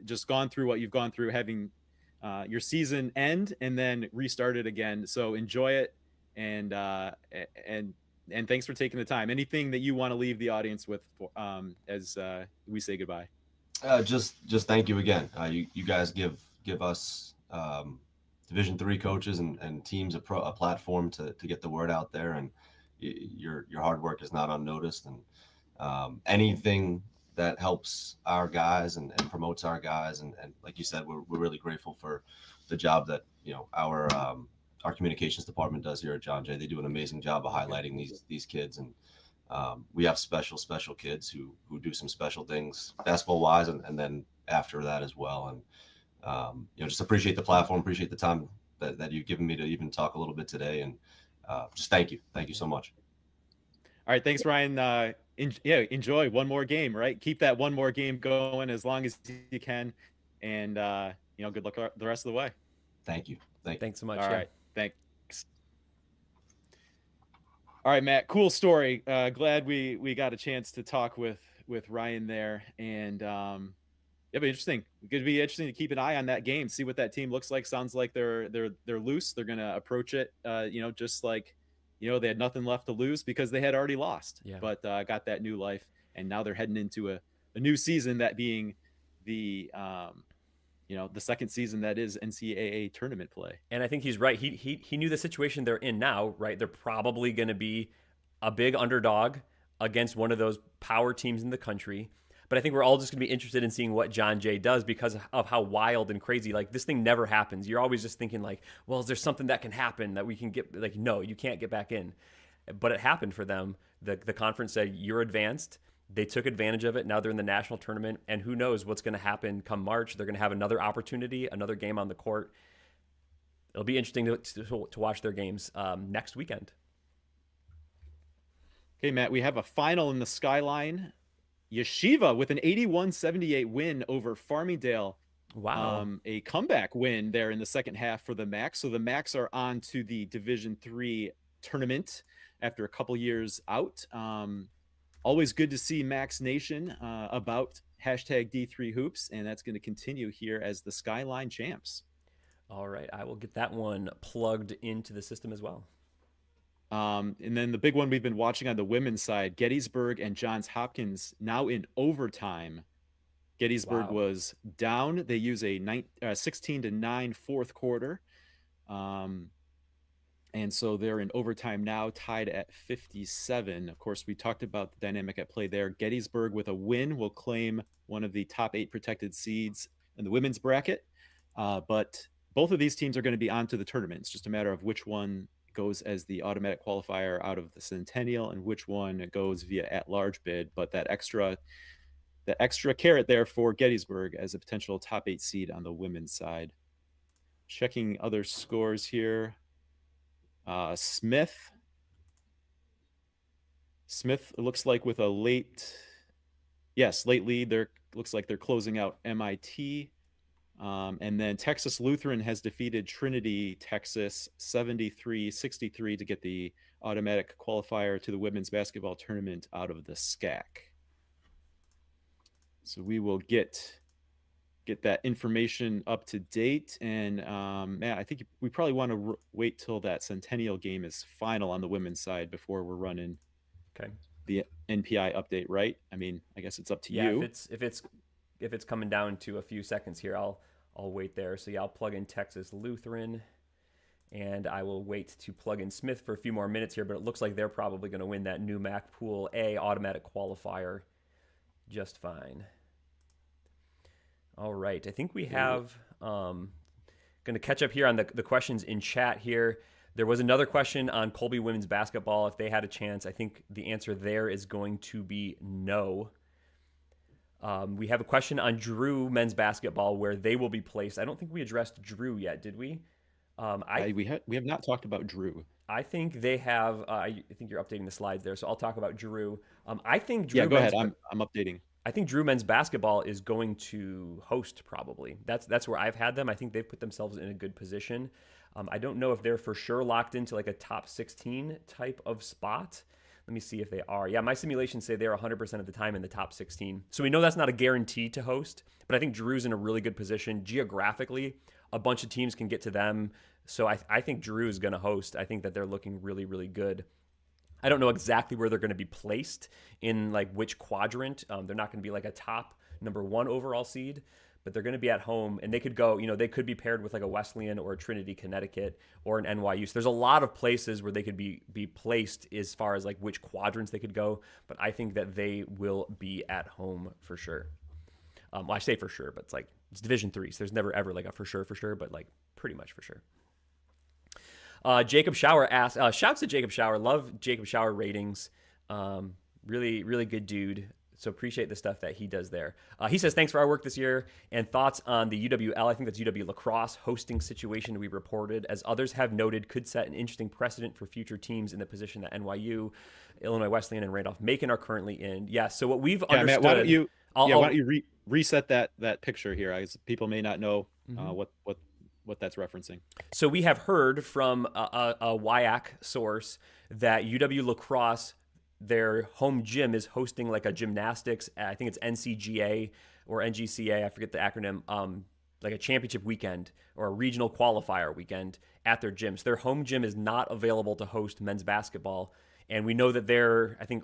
Speaker 2: just gone through what you've gone through, having your season end and then restart it again. So enjoy it, and thanks for taking the time. Anything that you want to leave the audience with as we say goodbye?
Speaker 5: Just thank you again. You guys give us Division III coaches and teams a platform to get the word out there, and your hard work is not unnoticed. And anything that helps our guys and promotes our guys. And like you said, we're really grateful for the job that, our communications department does here at John Jay. They do an amazing job of highlighting these kids. And we have special kids who do some special things basketball wise. And then after that as well. And, just appreciate the platform, appreciate the time that you've given me to even talk a little bit today. And just thank you. Thank you so much.
Speaker 2: All right. Thanks, Ryan. Enjoy one more game, right? Keep that one more game going as long as you can. And, good luck the rest of the way.
Speaker 5: Thank you.
Speaker 1: Thanks so much.
Speaker 2: All right. Thanks. All right, Matt, cool story. Glad we got a chance to talk with Ryan there. And it'll be interesting. It could be interesting to keep an eye on that game, see what that team looks like. Sounds like they're loose. They're going to approach it, just like, they had nothing left to lose because they had already lost, but got that new life. And now they're heading into a new season, that being the second season that is NCAA tournament play.
Speaker 1: And I think he's right. He knew the situation they're in now, right? They're probably going to be a big underdog against one of those power teams in the country. But I think we're all just going to be interested in seeing what John Jay does because of how wild and crazy, like, this thing never happens. You're always just thinking like, well, is there something that can happen that we can get? Like, no, you can't get back in. But it happened for them. The conference said, you're advanced. They took advantage of it. Now they're in the national tournament, and who knows what's going to happen come March. They're going to have another opportunity, another game on the court. It'll be interesting to watch their games next weekend.
Speaker 2: Okay, Matt, we have a final in the Skyline. Yeshiva with an 81-78 win over Farmingdale
Speaker 1: Wow.
Speaker 2: A comeback win there in the second half for the Macs. So the Macs are on to the Division III tournament after a couple years out. Always good to see Max Nation about hashtag D3 Hoops, and that's going to continue here as the Skyline champs.
Speaker 1: All right, I will get that one plugged into the system as well.
Speaker 2: And then the big one we've been watching on the women's side, Gettysburg and Johns Hopkins now in overtime. Gettysburg was down. They use a 16-9 fourth quarter. And so they're in overtime now, tied at 57. Of course, we talked about the dynamic at play there. Gettysburg with a win will claim one of the top 8 protected seeds in the women's bracket. But both of these teams are going to be on to the tournament. It's just a matter of which one goes as the automatic qualifier out of the Centennial and which one goes via at-large bid. But that extra carrot there for Gettysburg as a potential top 8 seed on the women's side. Checking other scores here. Smith looks like with a late lead. Looks like they're closing out MIT. And then Texas Lutheran has defeated Trinity, Texas 73-63 to get the automatic qualifier to the women's basketball tournament out of the SCAC. So we will get that information up to date. And man, I think we probably want to wait till that Centennial game is final on the women's side before we're running the NPI update, right? I mean, I guess it's up to you.
Speaker 1: If it's coming down to a few seconds here, I'll wait there. So yeah, I'll plug in Texas Lutheran, and I will wait to plug in Smith for a few more minutes here. But it looks like they're probably going to win that new MAC Pool A automatic qualifier just fine. All right, I think we have going to catch up here on the questions in chat here. There was another question on Colby women's basketball, if they had a chance. I think the answer there is going to be no. We have a question on Drew men's basketball, where they will be placed. I don't think we addressed Drew yet, did we?
Speaker 2: We have not talked about Drew.
Speaker 1: I think they have. I think you're updating the slides there, so I'll talk about Drew. I think Drew.
Speaker 2: Yeah, go ahead. I'm updating.
Speaker 1: I think Drew men's basketball is going to host probably. That's where I've had them. I think they've put themselves in a good position. I don't know if they're for sure locked into like a top 16 type of spot. Let me see if they are. Yeah, my simulations say they're 100% of the time in the top 16. So we know that's not a guarantee to host, but I think Drew's in a really good position. Geographically, a bunch of teams can get to them. So I think Drew is going to host. I think that they're looking really, really good. I don't know exactly where they're going to be placed in like which quadrant. They're not going to be like a top number 1 overall seed, but they're going to be at home, and they could go, they could be paired with like a Wesleyan or a Trinity, Connecticut, or an NYU. So there's a lot of places where they could be placed as far as like which quadrants they could go, but I think that they will be at home for sure. Well, I say for sure, but it's Division III, so there's never ever like a for sure, but like pretty much for sure. Jacob Shower asks, shouts to Jacob Shower. Love Jacob Shower ratings. Really, really good dude. So appreciate the stuff that he does there. He says, thanks for our work this year and thoughts on the UWL. I think that's UW lacrosse hosting situation we reported. As others have noted, could set an interesting precedent for future teams in the position that NYU, Illinois Wesleyan, and Randolph-Macon are currently in. Yeah, so what we've understood...
Speaker 2: Matt, why don't you reset that picture here? People may not know what that's referencing.
Speaker 1: So we have heard from a WIAC source that UW lacrosse, their home gym, is hosting like a gymnastics, I think it's NCGA or NGCA, I forget the acronym, like a championship weekend or a regional qualifier weekend at their gym. So their home gym is not available to host men's basketball. And we know that they're, I think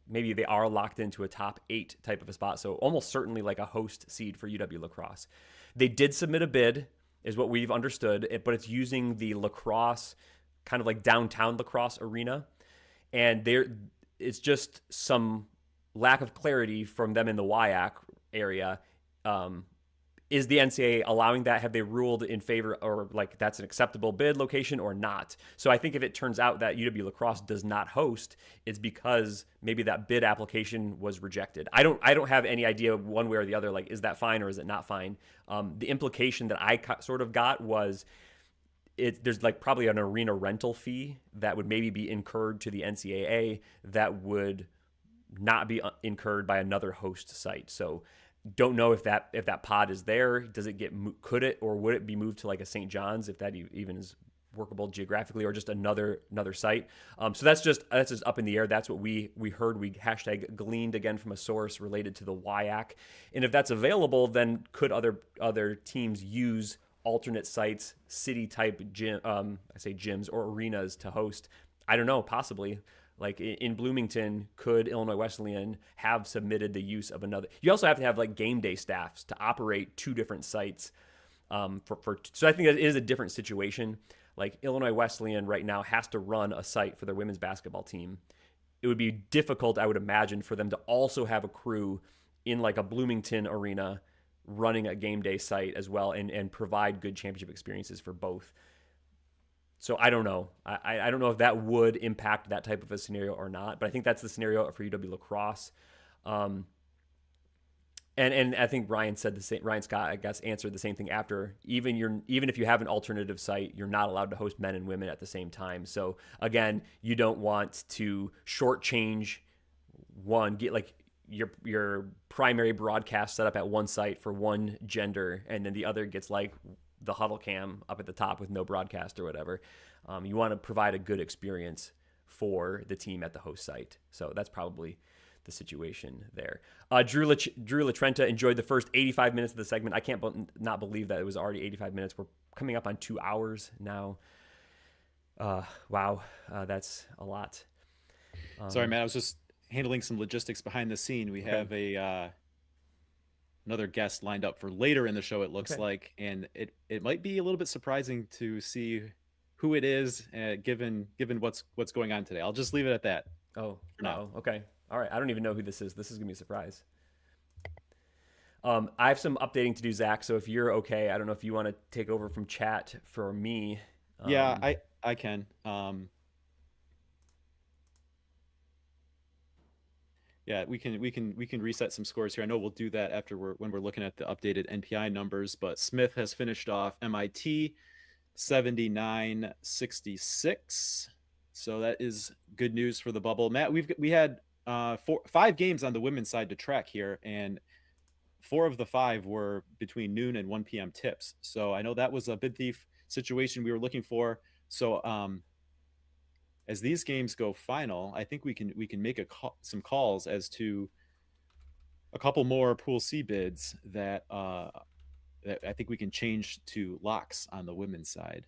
Speaker 1: maybe they are locked into a top 8 type of a spot. So almost certainly like a host seed for UW lacrosse. They did submit a bid, is what we've understood, but it's using the lacrosse, kind of like downtown lacrosse arena. And it's just some lack of clarity from them in the WIAC area. Is the NCAA allowing that? Have they ruled in favor, or like that's an acceptable bid location or not? So I think if it turns out that UW lacrosse does not host, it's because maybe that bid application was rejected. I don't have any idea one way or the other, like, is that fine or is it not fine? The implication that I sort of got was there's like probably an arena rental fee that would maybe be incurred to the NCAA that would not be incurred by another host site. So Don't know if that pod is there. Does it could it or would it be moved to like a St. John's, if that even is workable geographically, or just another site? So that's just up in the air. That's what we heard. We #gleaned again from a source related to the WIAC, and if that's available, then could other teams use alternate sites, city type gyms or arenas to host? I don't know, possibly. Like in Bloomington, could Illinois Wesleyan have submitted the use of another? You also have to have like game day staffs to operate 2 different sites. So I think that is a different situation. Like Illinois Wesleyan right now has to run a site for their women's basketball team. It would be difficult, I would imagine, for them to also have a crew in like a Bloomington arena running a game day site as well, and provide good championship experiences for both. So I don't know. I don't know if that would impact that type of a scenario or not, but I think that's the scenario for UW La Crosse. And I think Ryan Scott, I guess, answered the same thing after. Even if you have an alternative site, you're not allowed to host men and women at the same time. So again, you don't want to shortchange get like your primary broadcast set up at one site for one gender, and then the other gets like the huddle cam up at the top with no broadcast or whatever. You want to provide a good experience for the team at the host site. So that's probably the situation there. Drew LaTrenta enjoyed the first 85 minutes of the segment. I can't not believe that it was already 85 minutes. We're coming up on 2 hours now. Wow, that's a lot.
Speaker 2: Sorry, man. I was just handling some logistics behind the scene. We have another guest lined up for later in the show, it looks like, and it might be a little bit surprising to see who it is, given what's going on today. I'll just leave it at that.
Speaker 1: Oh, no. Okay. All right. I don't even know who this is. This is going to be a surprise. I have some updating to do, Zach, so if you're okay, I don't know if you want to take over from chat for me.
Speaker 2: Yeah, I can. Yeah, we can reset some scores here. I know we'll do that after when we're looking at the updated NPI numbers, but Smith has finished off MIT 79-66. So that is good news for the bubble. Matt, we had 5 games on the women's side to track here, and 4 of the 5 were between noon and 1 p.m. tips. So I know that was a bid thief situation we were looking for. So as these games go final, I think we can make some calls as to a couple more Pool C bids that that I think we can change to locks on the women's side.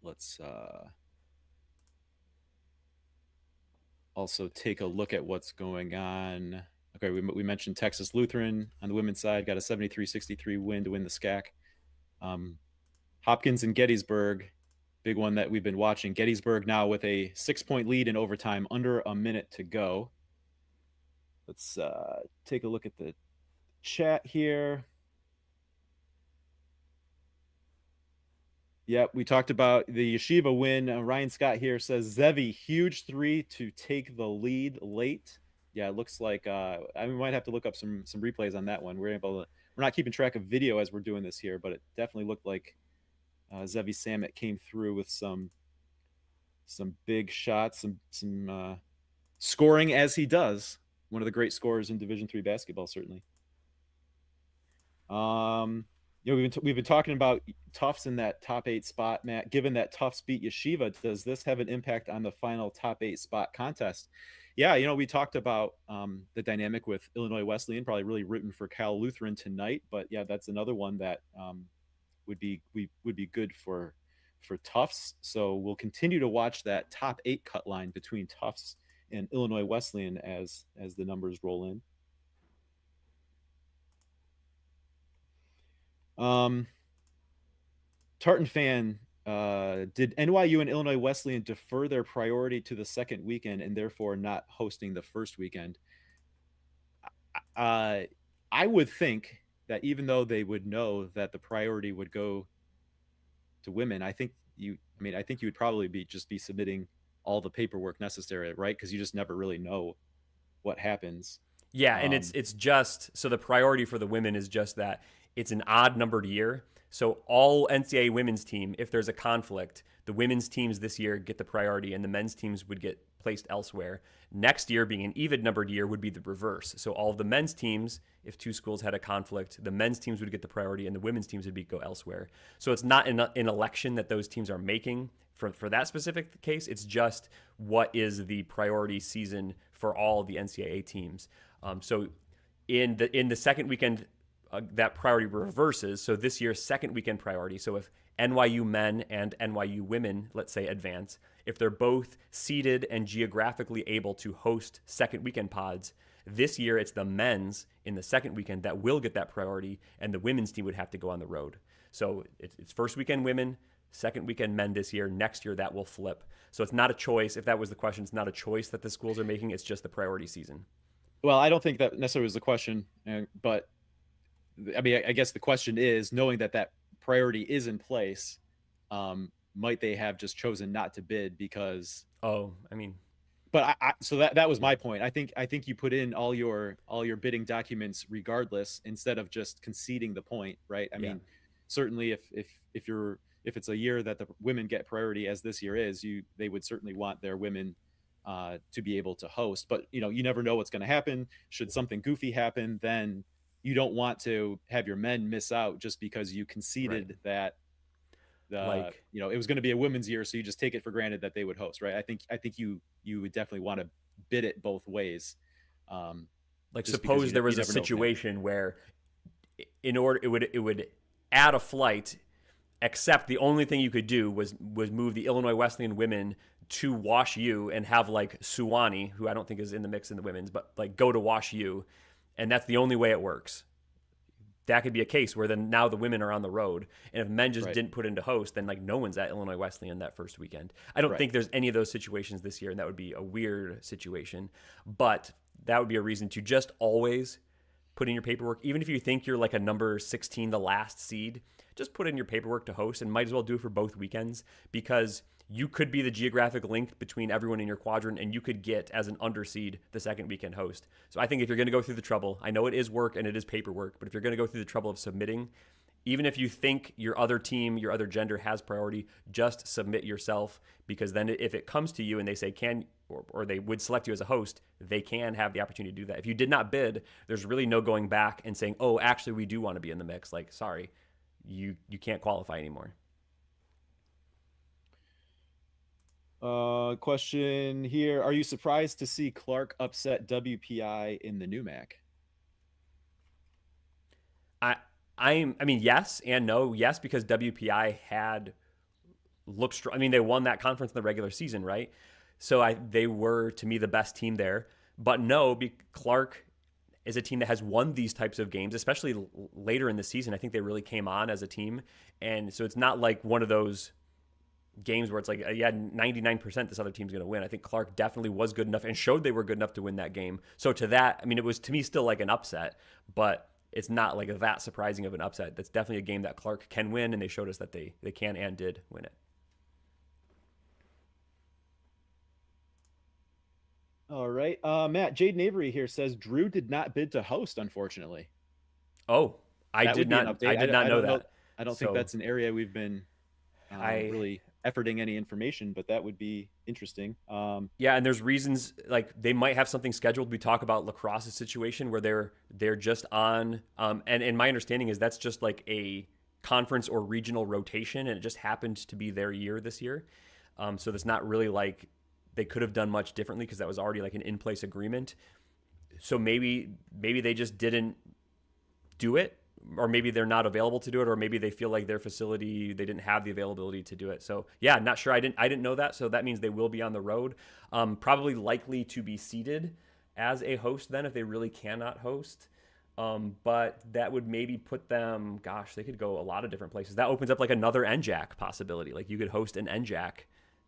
Speaker 2: Let's also take a look at what's going on. Okay, we mentioned Texas Lutheran on the women's side, got a 73-63 win to win the SCAC. Hopkins and Gettysburg, big one that we've been watching. Gettysburg now with a 6-point lead in overtime, under a minute to go. Let's take a look at the chat here. Yep, we talked about the Yeshiva win. Ryan Scott here says, Zevi, huge 3 to take the lead late. Yeah, it looks like we might have to look up some replays on that one. We're not keeping track of video as we're doing this here, but it definitely looked like Zevi Samet came through with some big shots, some scoring as he does. One of the great scorers in Division III basketball, certainly. We've been talking about Tufts in that top 8 spot, Matt. Given that Tufts beat Yeshiva, does this have an impact on the final top 8 spot contest? Yeah, we talked about the dynamic with Illinois Wesleyan, probably really rooting for Cal Lutheran tonight. But yeah, that's another one that would be good for Tufts. So we'll continue to watch that top 8 cut line between Tufts and Illinois Wesleyan as the numbers roll in. Tartan fan, did NYU and Illinois Wesleyan defer their priority to the second weekend and therefore not hosting the first weekend? I would think that even though they would know that the priority would go to women, I think you would probably be submitting all the paperwork necessary, right? Because you just never really know what happens.
Speaker 1: Yeah, and it's just so the priority for the women is just that it's an odd numbered year. So all NCAA women's team, if there's a conflict, the women's teams this year get the priority and the men's teams would get placed elsewhere. Next year, being an even numbered year, would be the reverse. So all of the men's teams, if two schools had a conflict, the men's teams would get the priority and the women's teams would go elsewhere. So it's not an election that those teams are making for that specific case. It's just what is the priority season for all of the NCAA teams. So in the second weekend, that priority reverses. So this year's second weekend priority. So if NYU men and NYU women, let's say, advance, if they're both seated and geographically able to host second weekend pods, this year it's the men's in the second weekend that will get that priority, and the women's team would have to go on the road. So it's first weekend women, second weekend men this year. Next year that will flip. So it's not a choice. If that was the question, it's not a choice that the schools are making. It's just the priority season.
Speaker 2: Well, I don't think that necessarily was the question, but I mean, I guess the question is, knowing that priority is in place, might they have just chosen not to bid because?
Speaker 1: Oh, I mean,
Speaker 2: but so that was my point. I think you put in all your bidding documents regardless, instead of just conceding the point, right? I mean, certainly if it's a year that the women get priority, as this year is, they would certainly want their women to be able to host. But you never know what's going to happen. Should something goofy happen, then you don't want to have your men miss out just because you conceded that it was going to be a women's year, so you just take it for granted that they would host, right? I think you would definitely want to bid it both ways.
Speaker 1: Suppose there was a situation where in order it would add a flight, except the only thing you could do was move the Illinois Wesleyan women to Wash U and have like Suwannee, who I don't think is in the mix in the women's, but like go to Wash U, and that's the only way it works. That could be a case where then now the women are on the road, and if men just didn't put into host, then like no one's at Illinois Wesleyan that first weekend. I don't think there's any of those situations this year, and that would be a weird situation. But that would be a reason to just always put in your paperwork, even if you think you're like a number 16, the last seed, just put in your paperwork to host, and might as well do it for both weekends, because you could be the geographic link between everyone in your quadrant, and you could get, as an underseed, the second weekend host. So I think if you're going to go through the trouble, I know it is work and it is paperwork, but if you're going to go through the trouble of submitting, even if you think your other team, your other gender has priority, just submit yourself, because then if it comes to you and they say or they would select you as a host, they can have the opportunity to do that. If you did not bid, there's really no going back and saying, oh, actually, we do want to be in the mix. Like, sorry, you can't qualify anymore.
Speaker 2: Question here: are you surprised to see Clark upset WPI in the NUMAC?
Speaker 1: I mean, yes and no. Yes, because WPI had looked strong. I mean, they won that conference in the regular season, right? So they were, to me, the best team there. But no, Clark is a team that has won these types of games, especially later in the season. I think they really came on as a team. And so it's not like one of those games where it's like, 99% this other team's going to win. I think Clark definitely was good enough and showed they were good enough to win that game. So to that, I mean, it was, to me, still like an upset, but it's not like that surprising of an upset. That's definitely a game that Clark can win, and they showed us that they can and did win it.
Speaker 2: All right. Matt, Jaden Avery here says Drew did not bid to host, unfortunately.
Speaker 1: Oh, I did not know that.
Speaker 2: I don't think that's an area we've been really efforting any information, but that would be interesting.
Speaker 1: Yeah, and there's reasons, like they might have something scheduled. We talk about lacrosse's situation where they're just on, and my understanding is that's just like a conference or regional rotation, and it just happened to be their year this year. So that's not really like they could have done much differently, because that was already like an in-place agreement. So maybe they just didn't do it, or maybe they're not available to do it, or maybe they feel like their facility, they didn't have the availability to do it. So yeah, not sure. I didn't know that. So that means they will be on the road, probably likely to be seated as a host then if they really cannot host. But that would maybe put them, they could go a lot of different places. That opens up like another NJAC possibility. Like you could host an NJAC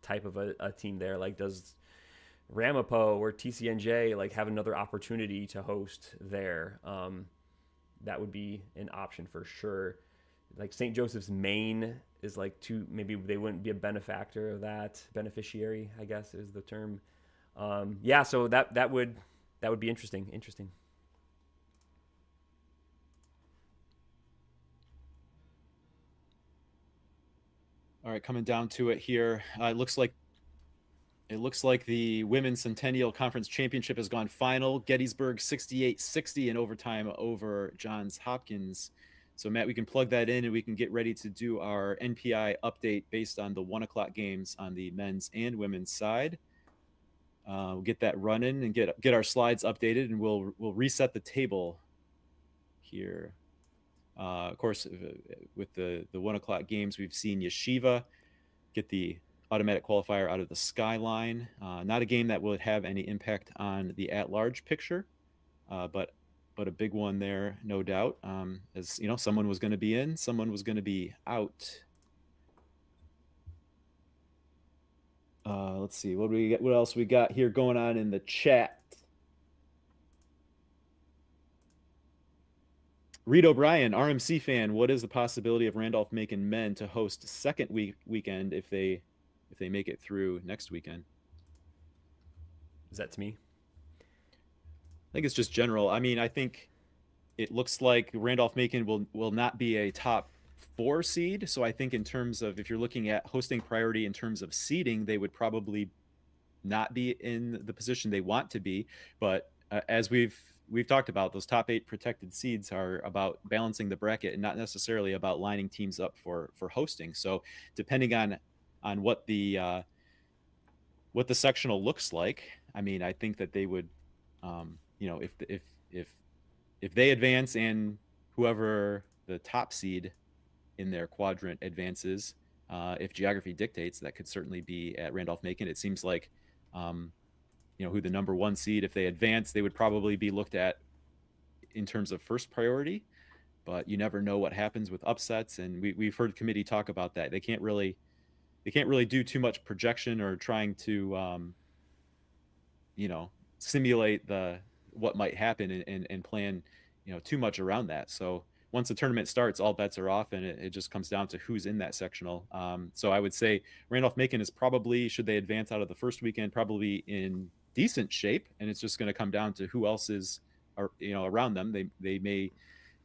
Speaker 1: type of a team there. Like does Ramapo or TCNJ like have another opportunity to host there? That would be an option for sure. Like St. Joseph's Maine is like maybe they wouldn't be a benefactor of that. Beneficiary, I guess is the term. Yeah, so that would be interesting.
Speaker 2: All right, coming down to it here. It looks like It looks like the Women's Centennial Conference Championship has gone final. Gettysburg 68-60 in overtime over Johns Hopkins. So, Matt, we can plug that in and we can get ready to do our NPI update based on the 1 o'clock games on the men's and women's side. We'll get that running and get our slides updated, and we'll reset the table here. Of course, with the 1 o'clock games, we've seen Yeshiva get the automatic qualifier out of the Skyline. Not a game that would have any impact on the at-large picture, but a big one there, no doubt. As you know, someone was going to be in, someone was going to be out. Let's see, what else we got here going on in the chat. Reed O'Brien, RMC fan, what is the possibility of Randolph-Macon men to host second weekend if they make it through next weekend?
Speaker 1: Is that to me?
Speaker 2: I think it's just general. I mean, I think it looks like Randolph-Macon will not be a top 4 seed. So I think in terms of, if you're looking at hosting priority in terms of seeding, they would probably not be in the position they want to be. But as we've talked about, those top 8 protected seeds are about balancing the bracket and not necessarily about lining teams up for hosting. So depending on what the sectional looks like, I mean, I think that they would, if they advance and whoever the top seed in their quadrant advances, if geography dictates, that could certainly be at Randolph-Macon. It seems like, who the number 1 seed, if they advance, they would probably be looked at in terms of first priority, but you never know what happens with upsets. And we've heard committee talk about that. They can't really do too much projection or trying to, simulate what might happen and plan, too much around that. So once the tournament starts, all bets are off, and it just comes down to who's in that sectional. So I would say Randolph-Macon is probably, should they advance out of the first weekend, probably in decent shape, and it's just going to come down to who else is, around them. They may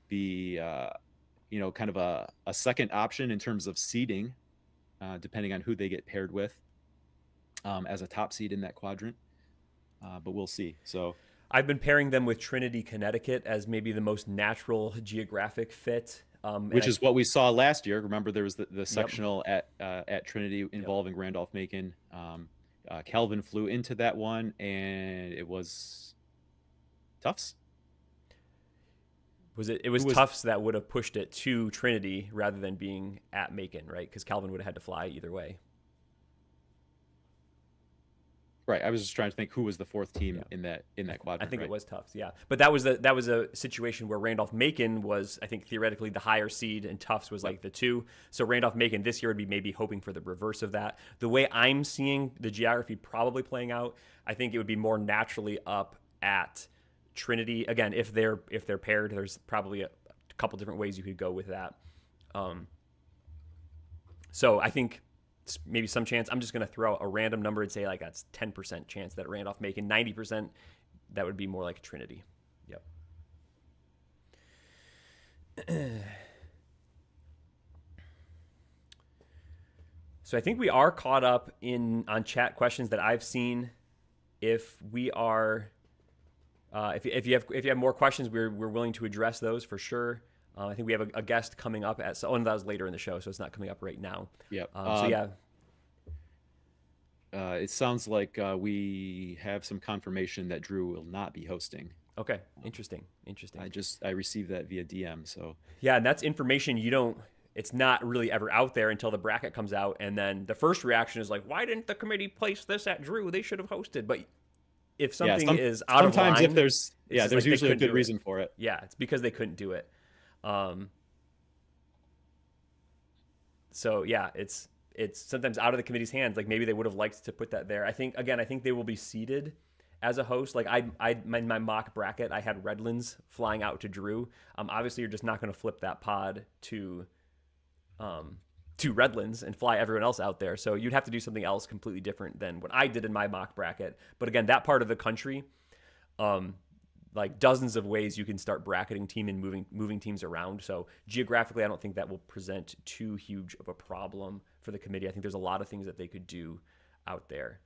Speaker 2: be, kind of a second option in terms of seeding, depending on who they get paired with as a top seed in that quadrant. But we'll see. So
Speaker 1: I've been pairing them with Trinity, Connecticut as maybe the most natural geographic fit.
Speaker 2: Which is what we saw last year. Remember, there was the sectional at Trinity involving Randolph-Macon. Calvin flew into that one, and it was Tufts.
Speaker 1: It was Tufts that would have pushed it to Trinity rather than being at Macon, right? Because Calvin would have had to fly either way.
Speaker 2: Right. I was just trying to think who was the 4th team in that quadrant.
Speaker 1: I think
Speaker 2: right?
Speaker 1: It was Tufts, yeah. But that was a situation where Randolph-Macon was, I think, theoretically the higher seed, and Tufts was like the 2. So Randolph-Macon this year would be maybe hoping for the reverse of that. The way I'm seeing the geography probably playing out, I think it would be more naturally up at Trinity. Again, if they're paired, there's probably a couple different ways you could go with that. So I think maybe some chance. I'm just going to throw out a random number and say like that's 10% chance that Randolph-Macon, 90% that would be more like Trinity. Yep. So I think we are caught up on chat questions that I've seen. If we are, if you have more questions, we're willing to address those for sure. I think we have a guest coming up that was later in the show, so it's not coming up right now.
Speaker 2: Yep. It sounds like we have some confirmation that Drew will not be hosting.
Speaker 1: Okay, interesting.
Speaker 2: I received that via DM. So
Speaker 1: yeah, and that's information it's not really ever out there until the bracket comes out, and then the first reaction is like, why didn't the committee place this at Drew? They should have hosted. But if something is out of line,
Speaker 2: sometimes if there's usually a good reason for it.
Speaker 1: Yeah, it's because they couldn't do it. So yeah, it's sometimes out of the committee's hands. Like maybe they would have liked to put that there. I think they will be seated as a host. Like my mock bracket, I had Redlands flying out to Drew. Obviously you're just not going to flip that pod to Redlands and fly everyone else out there. So you'd have to do something else completely different than what I did in my mock bracket. But again, that part of the country, like dozens of ways you can start bracketing team and moving teams around. So geographically, I don't think that will present too huge of a problem for the committee. I think there's a lot of things that they could do out there.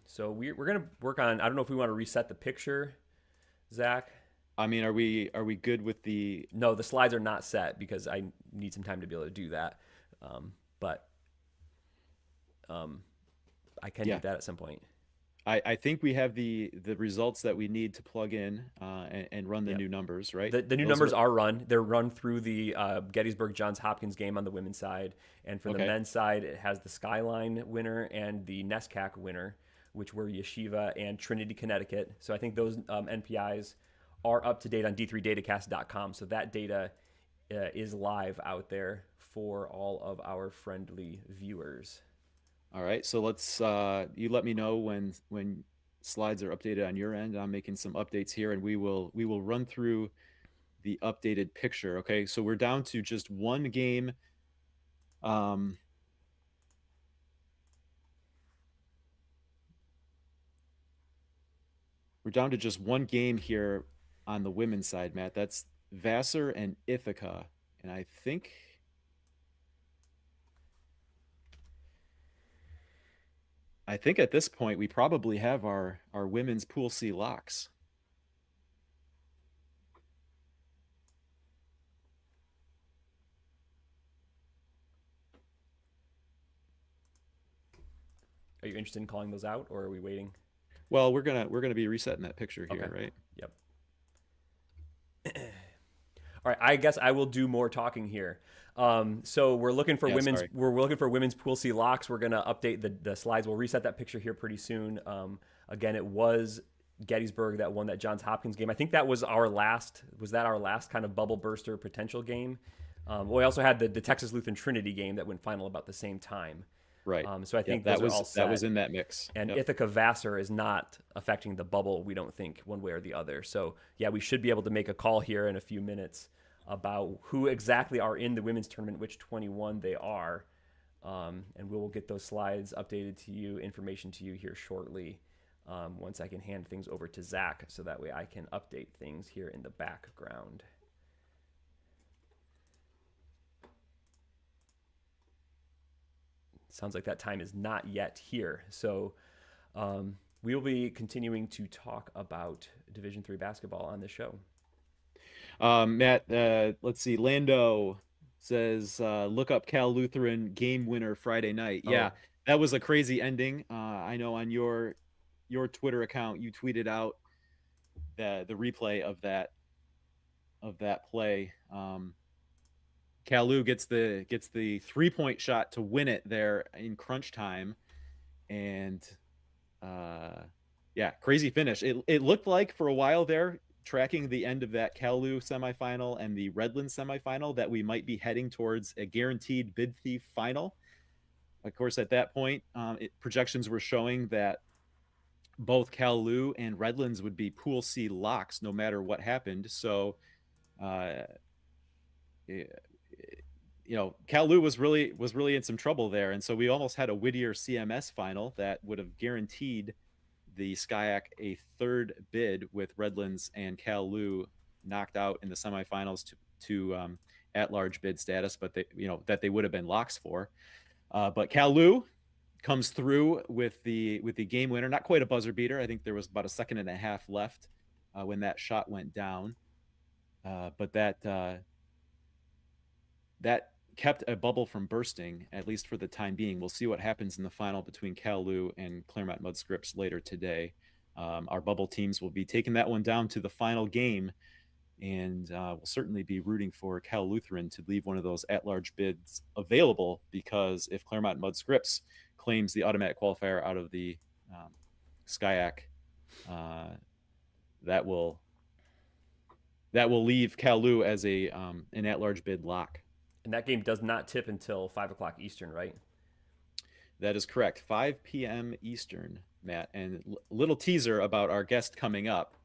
Speaker 1: So we're going to work on, I don't know if we want to reset the picture, Zach.
Speaker 2: I mean, are we good with the?
Speaker 1: No, the slides are not set because I need some time to be able to do that. But I can do that at some point.
Speaker 2: I think we have the results that we need to plug in and run the new numbers, right?
Speaker 1: The new numbers are run. They're run through the Gettysburg Johns Hopkins game on the women's side. And for the men's side, it has the Skyline winner and the NESCAC winner, which were Yeshiva and Trinity, Connecticut. So I think those NPIs are up to date on d3datacast.com. So that data is live out there for all of our friendly viewers.
Speaker 2: All right, so let's you let me know when slides are updated on your end. I'm making some updates here, and we will run through the updated picture. Okay, so we're down to just one game. We're down to just one game here on the women's side, Matt. That's Vassar and Ithaca, and I think at this point we probably have our women's Pool C locks.
Speaker 1: Are you interested in calling those out, or are we waiting?
Speaker 2: Well, we're gonna be resetting that picture here, right?
Speaker 1: Yep. All right, I guess I will do more talking here. So we're looking for women's.
Speaker 2: Sorry.
Speaker 1: We're looking for women's Pool C locks. We're gonna update the slides. We'll reset that picture here pretty soon. Again, it was Gettysburg that won that Johns Hopkins game. I think that was our last. Was that our last kind of bubble burster potential game? We also had the Texas Lutheran Trinity game that went final about the same time.
Speaker 2: Right.
Speaker 1: So I think
Speaker 2: that
Speaker 1: those are all set.
Speaker 2: that was in that mix.
Speaker 1: And Ithaca Vassar is not affecting the bubble, we don't think, one way or the other. So yeah, we should be able to make a call here in a few minutes about who exactly are in the women's tournament, which 21 they are. And we will get those slides updated to you, information to you here shortly, once I can hand things over to Zach, so that way I can update things here in the background. Sounds like that time is not yet here. So we will be continuing to talk about Division III basketball on the show.
Speaker 2: Matt, let's see. Lando says, look up Cal Lutheran game winner Friday night.
Speaker 1: Oh.
Speaker 2: Yeah, that was a crazy ending. I know on your Twitter account, you tweeted out the replay of that play. Kalu gets the 3-point shot to win it there in crunch time, and crazy finish. It looked like for a while there, tracking the end of that Kalu semifinal and the Redlands semifinal, that we might be heading towards a guaranteed bid thief final. Of course, at that point, projections were showing that both Kalu and Redlands would be Pool C locks no matter what happened. So, Kalu was really in some trouble there, and so we almost had a Whittier CMS final that would have guaranteed the SCIAC a third bid, with Redlands and Kalu knocked out in the semifinals to at-large bid status, but that they would have been locks for. But Kalu comes through with the game winner, not quite a buzzer beater. I think there was about a second and a half left when that shot went down, but that kept a bubble from bursting, at least for the time being. We'll see what happens in the final between Kalu and Claremont Mudscripts later today. Our bubble teams will be taking that one down to the final game, and we'll certainly be rooting for Cal Lutheran to leave one of those at-large bids available, because if Claremont Mudscripts claims the automatic qualifier out of the SCIAC, that will leave Kalu as an at-large bid lock.
Speaker 1: And that game does not tip until 5 o'clock Eastern, right?
Speaker 2: That is correct. 5 p.m. Eastern, Matt. And little teaser about our guest coming up.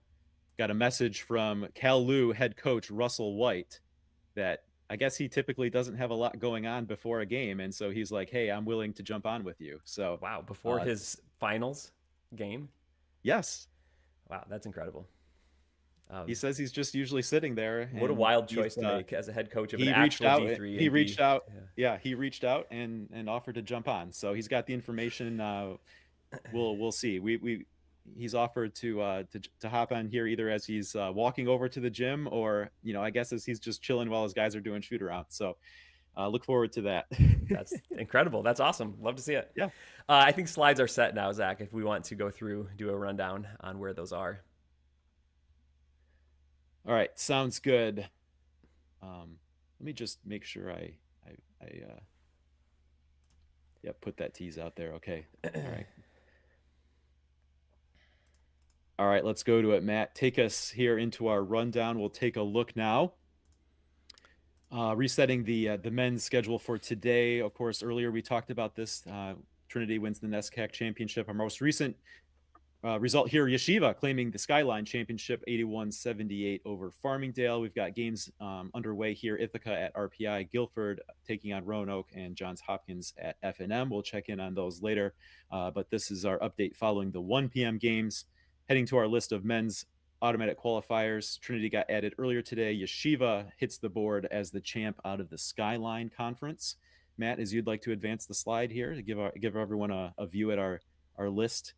Speaker 2: Got a message from Kalu head coach Russell White that I guess he typically doesn't have a lot going on before a game. And so he's like, hey, I'm willing to jump on with you. So
Speaker 1: wow, before his finals game?
Speaker 2: Yes.
Speaker 1: Wow, that's incredible.
Speaker 2: He says he's just usually sitting there.
Speaker 1: What a wild choice to make as a head coach of an actual D3.
Speaker 2: He reached out. Yeah, he reached out and offered to jump on. So he's got the information we'll see. He's offered to hop on here either as he's walking over to the gym, or I guess as he's just chilling while his guys are doing shoot around. So look forward to that.
Speaker 1: That's incredible. That's awesome. Love to see it.
Speaker 2: Yeah.
Speaker 1: I think slides are set now, Zach, if we want to go through, do a rundown on where those are.
Speaker 2: All right. Sounds good. Let me just make sure I put that tease out there. Okay. All right, let's go to it, Matt. Take us here into our rundown. We'll take a look now. Resetting the men's schedule for today. Of course, earlier we talked about this. Trinity wins the NESCAC championship. Our most recent result here, Yeshiva claiming the Skyline Championship, 81-78 over Farmingdale. We've got games underway here. Ithaca at RPI, Guilford taking on Roanoke, and Johns Hopkins at F&M. We'll check in on those later. But this is our update following the 1 p.m. games. Heading to our list of men's automatic qualifiers, Trinity got added earlier today. Yeshiva hits the board as the champ out of the Skyline Conference. Matt, as you'd like to advance the slide here to give everyone a view at our list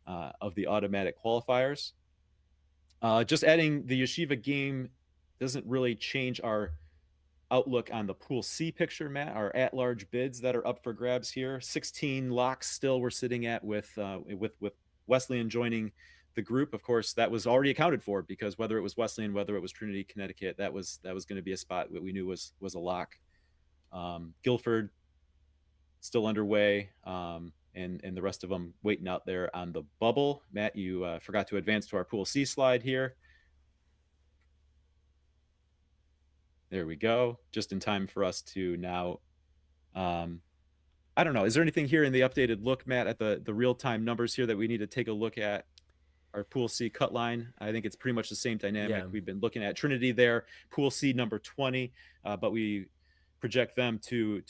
Speaker 2: of the automatic qualifiers. Just adding the Yeshiva game doesn't really change our outlook on the Pool C picture, Matt. Our at-large bids that are up for grabs here. 16 locks still we're sitting at with Wesleyan joining the group. Of course, that was already accounted for, because whether it was Wesleyan, whether it was Trinity, Connecticut, that was going to be a spot that we knew was a lock. Guilford still underway, and the rest of them waiting out there on the bubble. Matt, you forgot to advance to our Pool C slide here. There we go. Just in time for us to now. I don't know. Is there anything here in the updated look, Matt, at the real-time numbers here that we need to take a look at? Our Pool C cut line, I think it's pretty much the same dynamic.
Speaker 1: Yeah.
Speaker 2: We've been looking at Trinity there, Pool C number 20, but we project them to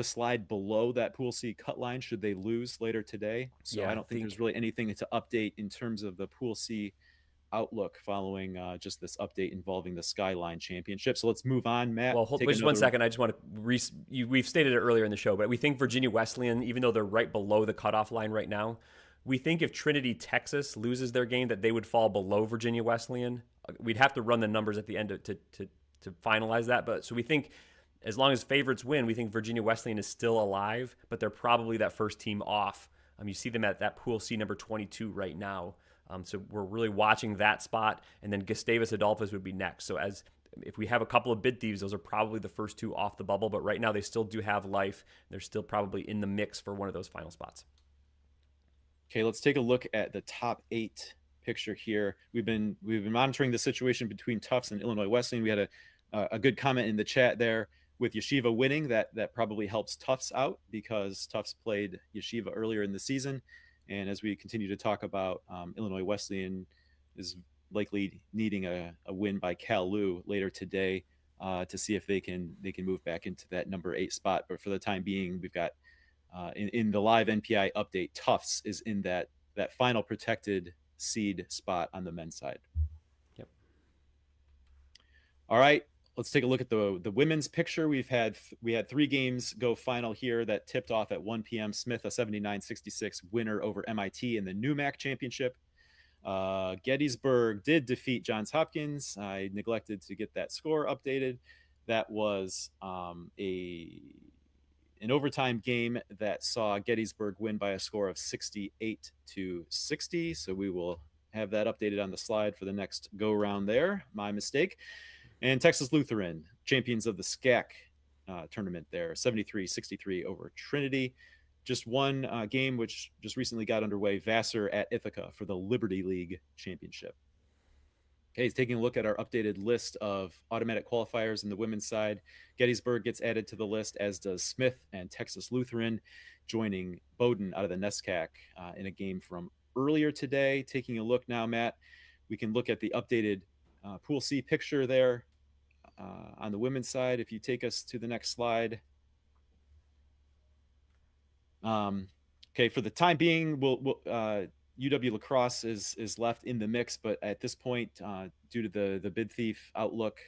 Speaker 2: slide below that Pool C cut line should they lose later today. So yeah, I don't think there's really anything to update in terms of the Pool C outlook following just this update involving the Skyline Championship. So let's move on, Matt.
Speaker 1: Well, just 1 second. I just want to we've stated it earlier in the show, but we think Virginia Wesleyan, even though they're right below the cutoff line right now, we think if Trinity Texas loses their game that they would fall below Virginia Wesleyan. We'd have to run the numbers at the end to finalize that. But so we think as long as favorites win, we think Virginia Wesleyan is still alive, but they're probably that first team off. You see them at that Pool C number 22 right now. So we're really watching that spot, and then Gustavus Adolphus would be next. So if we have a couple of bid thieves, those are probably the first two off the bubble, but right now they still do have life. They're still probably in the mix for one of those final spots.
Speaker 2: Okay, let's take a look at the top 8 picture here. We've been monitoring the situation between Tufts and Illinois Wesleyan. We had a good comment in the chat there with Yeshiva winning. That probably helps Tufts out because Tufts played Yeshiva earlier in the season. And as we continue to talk about, Illinois Wesleyan is likely needing a win by Cal Lu later today to see if they can move back into that number 8 spot. But for the time being, we've got in the live NPI update, Tufts is in that final protected seed spot on the men's side.
Speaker 1: Yep.
Speaker 2: All right, let's take a look at the women's picture. We had 3 games go final here that tipped off at 1 p.m. Smith, a 79-66 winner over MIT in the NEWMAC championship. Gettysburg did defeat Johns Hopkins. I neglected to get that score updated. That was an overtime game that saw Gettysburg win by a score of 68-60. So we will have that updated on the slide for the next go round there. My mistake. And Texas Lutheran, champions of the SCAC tournament there, 73-63 over Trinity. Just one game which just recently got underway, Vassar at Ithaca for the Liberty League Championship. Okay, taking a look at our updated list of automatic qualifiers in the women's side. Gettysburg gets added to the list, as does Smith and Texas Lutheran, joining Bowdoin out of the NESCAC in a game from earlier today. Taking a look now, Matt, we can look at the updated Pool C picture there on the women's side. If you take us to the next slide. Okay, for the time being, we'll UW La Crosse is left in the mix, but at this point, due to the bid thief outlook,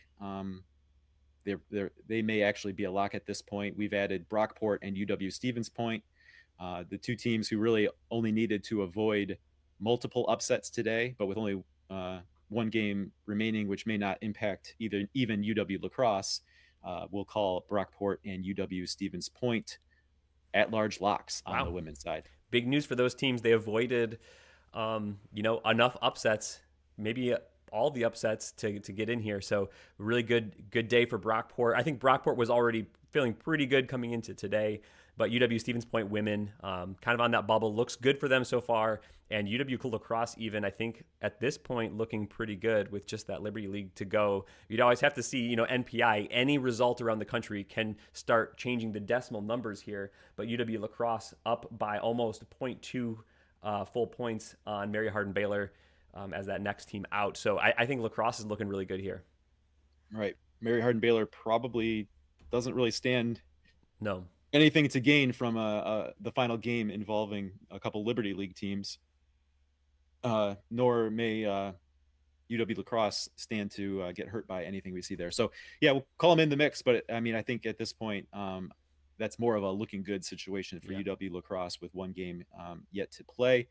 Speaker 2: they may actually be a lock at this point. We've added Brockport and UW Stevens Point The two teams who really only needed to avoid multiple upsets today, but with only one game remaining, which may not impact even UW La Crosse, we'll call Brockport and UW Stevens Point at-large locks on the women's side.
Speaker 1: Big news for those teams. They avoided, enough upsets, maybe all the upsets to get in here. So really good day for Brockport. I think Brockport was already feeling pretty good coming into today, but UW Stevens Point women kind of on that bubble. Looks good for them so far. And UW La Crosse even, I think, at this point, looking pretty good with just that Liberty League to go. You'd always have to see, NPI, any result around the country can start changing the decimal numbers here. But UW La Crosse up by almost 0.2 full points on Mary Hardin-Baylor as that next team out. So I think La Crosse is looking really good here.
Speaker 2: Right. Mary Hardin-Baylor probably doesn't really stand anything to gain from the final game involving a couple Liberty League teams. Nor may UW La Crosse stand to get hurt by anything we see there. So, yeah, we'll call them in the mix. But, I mean, I think at this point, that's more of a looking good situation for UW La Crosse with one game yet to play.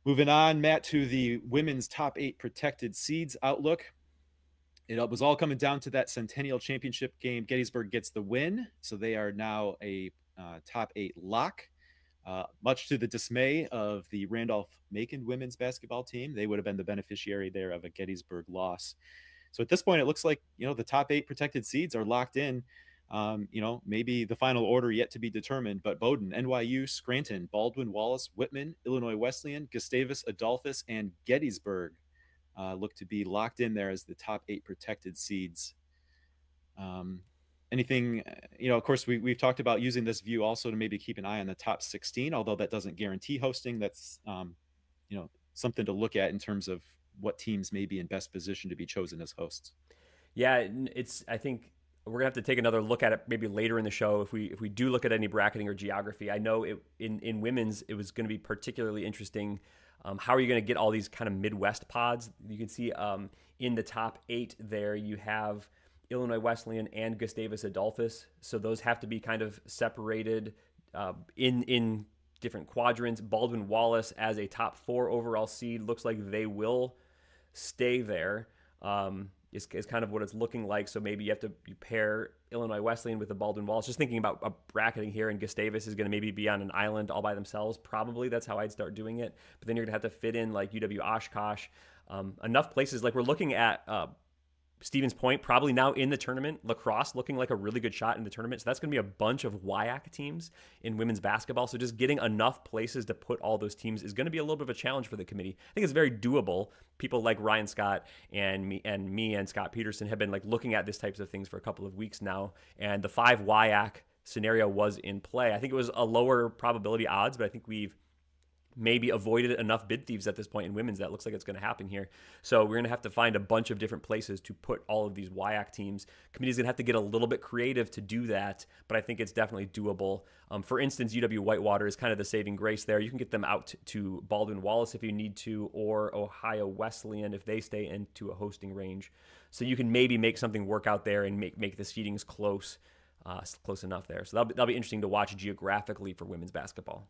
Speaker 2: Moving on, Matt, to the women's top 8 protected seeds outlook. It was all coming down to that Centennial Championship game. Gettysburg gets the win, so they are now a top 8 lock. Much to the dismay of the Randolph-Macon women's basketball team, they would have been the beneficiary there of a Gettysburg loss. So at this point, it looks like, the top 8 protected seeds are locked in. Maybe the final order yet to be determined, but Bowdoin, NYU, Scranton, Baldwin, Wallace, Whitman, Illinois Wesleyan, Gustavus, Adolphus, and Gettysburg look to be locked in there as the top 8 protected seeds. Anything, of course, we've talked about using this view also to maybe keep an eye on the top 16, although that doesn't guarantee hosting. That's, something to look at in terms of what teams may be in best position to be chosen as hosts.
Speaker 1: Yeah, I think we're gonna have to take another look at it maybe later in the show if we do look at any bracketing or geography. I know in women's it was going to be particularly interesting. How are you going to get all these kind of Midwest pods? You can see in the top 8 there you have Illinois Wesleyan and Gustavus Adolphus. So those have to be kind of separated in different quadrants. Baldwin Wallace as a top 4 overall seed looks like they will stay there. Is kind of what it's looking like. So maybe you pair Illinois Wesleyan with the Baldwin Wallace. Just thinking about bracketing here, and Gustavus is going to maybe be on an island all by themselves. Probably that's how I'd start doing it. But then you're going to have to fit in like UW Oshkosh. Enough places. Like we're looking at Stevens Point probably now in the tournament. La Crosse looking like a really good shot in the tournament. So that's going to be a bunch of WIAC teams in women's basketball. So just getting enough places to put all those teams is going to be a little bit of a challenge for the committee. I think it's very doable. People like Ryan Scott and me and Scott Peterson have been like looking at these types of things for a couple of weeks now. And the 5 WIAC scenario was in play. I think it was a lower probability odds, but I think we've maybe avoided enough bid thieves at this point in women's that looks like it's going to happen here. So we're going to have to find a bunch of different places to put all of these WIAC teams. Committee's going to have to get a little bit creative to do that, but I think it's definitely doable. For instance, UW Whitewater is kind of the saving grace there. You can get them out to Baldwin Wallace if you need to, or Ohio Wesleyan if they stay into a hosting range. So you can maybe make something work out there and make the seedings close enough there. So that'll be interesting to watch geographically for women's basketball.